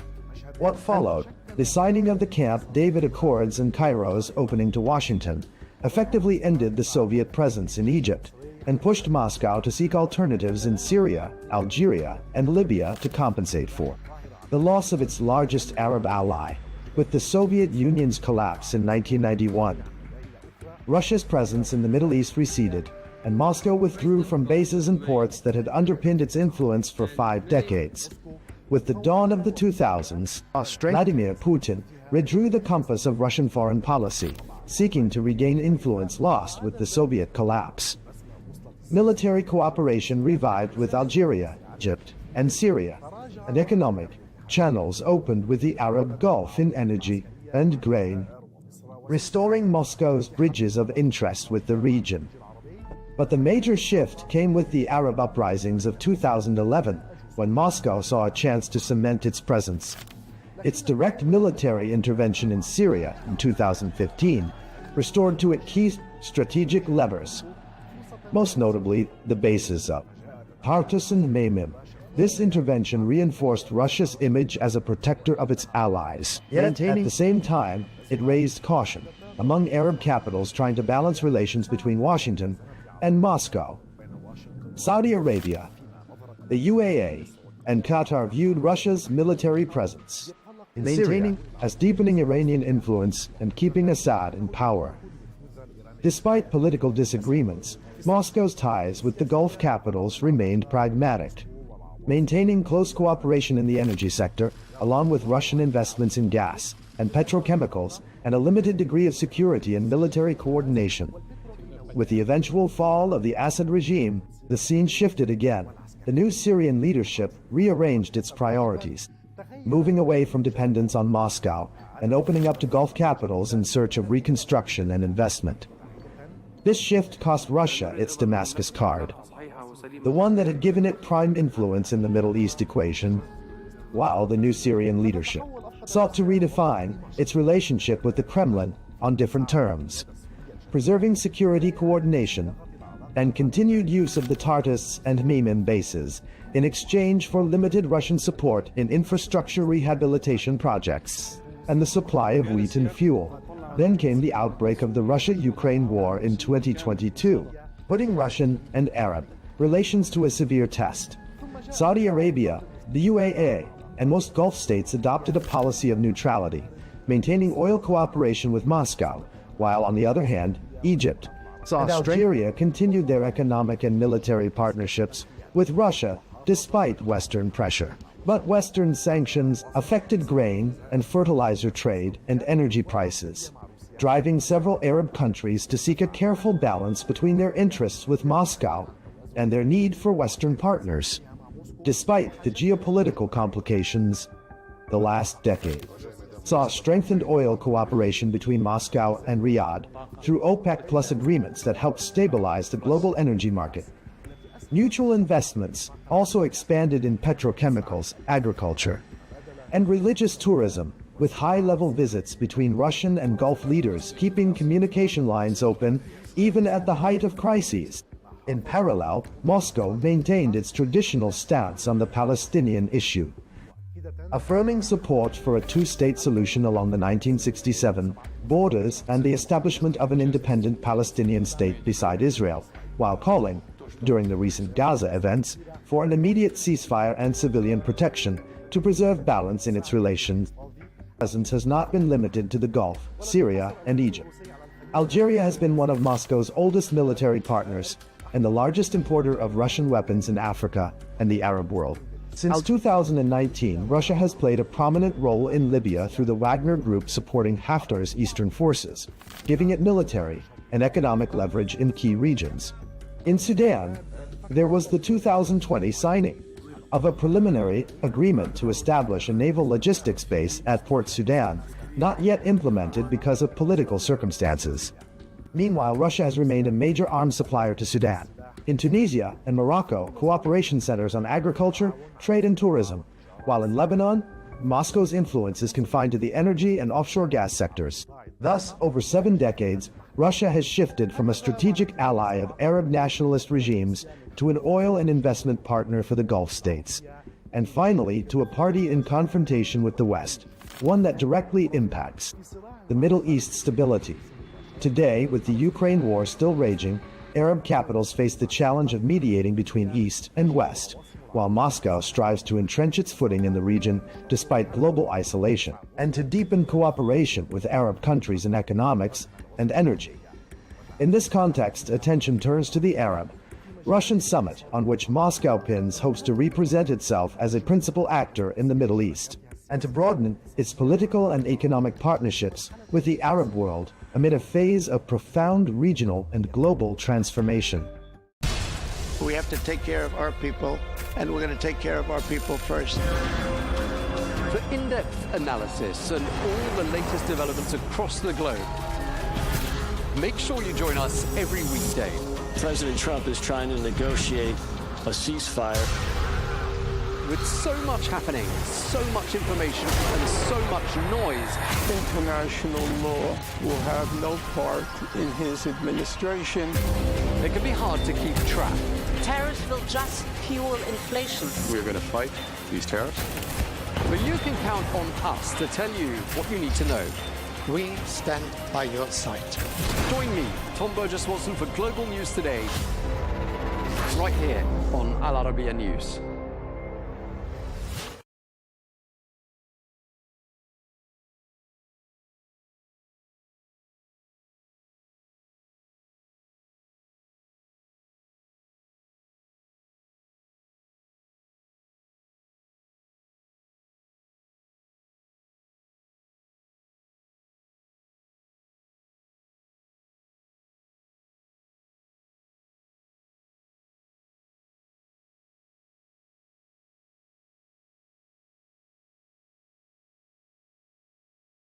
what followed, the signing of the Camp David Accords and Cairo's opening to Washington, effectively ended the Soviet presence in Egypt and pushed Moscow to seek alternatives in Syria, Algeria, and Libya to compensate for the loss of its largest Arab ally. With the Soviet Union's collapse in 1991, Russia's presence in the Middle East receded, and Moscow withdrew from bases and ports that had underpinned its influence for 5 decades. With the dawn of the 2000s, Vladimir Putin redrew the compass of Russian foreign policy, seeking to regain influence lost with the Soviet collapse. Military cooperation revived with Algeria, Egypt, and Syria, and economic channels opened with the Arab Gulf in energy and grain, restoring Moscow's bridges of interest with the region. But the major shift came with the Arab uprisings of 2011, when Moscow saw a chance to cement its presence. Its direct military intervention in Syria in 2015 restored to it key strategic levers, most notably the bases of Tartus and Memim. This intervention reinforced Russia's image as a protector of its allies. Yet, at the same time, it raised caution among Arab capitals trying to balance relations between Washington and Moscow. Saudi Arabia, the UAE, and Qatar viewed Russia's military presence in Syria as deepening Iranian influence and keeping Assad in power. Despite political disagreements, Moscow's ties with the Gulf capitals remained pragmatic, maintaining close cooperation in the energy sector, along with Russian investments in gas and petrochemicals, and a limited degree of security and military coordination. With the eventual fall of the Assad regime, the scene shifted again. The new Syrian leadership rearranged its priorities, moving away from dependence on Moscow and opening up to Gulf capitals in search of reconstruction and investment. This shift cost Russia its Damascus card, the one that had given it prime influence in the Middle East equation, while the new Syrian leadership sought to redefine its relationship with the Kremlin on different terms, preserving security coordination and continued use of the Tartus and Memim bases in exchange for limited Russian support in infrastructure rehabilitation projects and the supply of wheat and fuel. Then came the outbreak of the Russia-Ukraine war in 2022, putting Russian and Arab relations to a severe test. Saudi Arabia, the UAE, and most Gulf states adopted a policy of neutrality, maintaining oil cooperation with Moscow, while on the other hand, Egypt and Algeria continued their economic and military partnerships with Russia despite Western pressure. But Western sanctions affected grain and fertilizer trade and energy prices, driving several Arab countries to seek a careful balance between their interests with Moscow and their need for Western partners. Despite the geopolitical complications, the last decade saw strengthened oil cooperation between Moscow and Riyadh through OPEC Plus agreements that helped stabilize the global energy market. Mutual investments also expanded in petrochemicals, agriculture, and religious tourism, with high-level visits between Russian and Gulf leaders keeping communication lines open even at the height of crises. In parallel, Moscow maintained its traditional stance on the Palestinian issue, affirming support for a two-state solution along the 1967 borders and the establishment of an independent Palestinian state beside Israel, while calling, during the recent Gaza events, for an immediate ceasefire and civilian protection to preserve balance in its relations. Presence has not been limited to the Gulf, Syria, and Egypt. Algeria has been one of Moscow's oldest military partners and the largest importer of Russian weapons in Africa and the Arab world. Since 2019, Russia has played a prominent role in Libya through the Wagner Group supporting Haftar's eastern forces, giving it military and economic leverage in key regions. In Sudan, there was the 2020 signing of a preliminary agreement to establish a naval logistics base at Port Sudan, not yet implemented because of political circumstances. Meanwhile, Russia has remained a major arms supplier to Sudan. In Tunisia and Morocco, cooperation centers on agriculture, trade, and tourism, while in Lebanon, Moscow's influence is confined to the energy and offshore gas sectors. Thus, over 7 decades, Russia has shifted from a strategic ally of Arab nationalist regimes to an oil and investment partner for the Gulf states, and finally to a party in confrontation with the West, one that directly impacts the Middle East stability. Today, with the Ukraine war still raging, Arab capitals face the challenge of mediating between East and West, while Moscow strives to entrench its footing in the region despite global isolation, and to deepen cooperation with Arab countries in economics and energy. In this context, attention turns to the Arab-Russian summit, on which Moscow pins hopes to represent itself as a principal actor in the Middle East, and to broaden its political and economic partnerships with the Arab world amid a phase of profound regional and global transformation. We have to take care of our people, and we're going to take care of our people first. For in-depth analysis and all the latest developments across the globe, make sure you join us every weekday. President Trump is trying to negotiate a ceasefire. With so much happening, so much information, and so much noise, international law will have no part in his administration. It can be hard to keep track. Tariffs will just fuel inflation. We're going to fight these tariffs. But you can count on us to tell you what you need to know. We stand by your side. Join me, Tom Burges Watson, for Global News Today, right here on Al Arabiya News.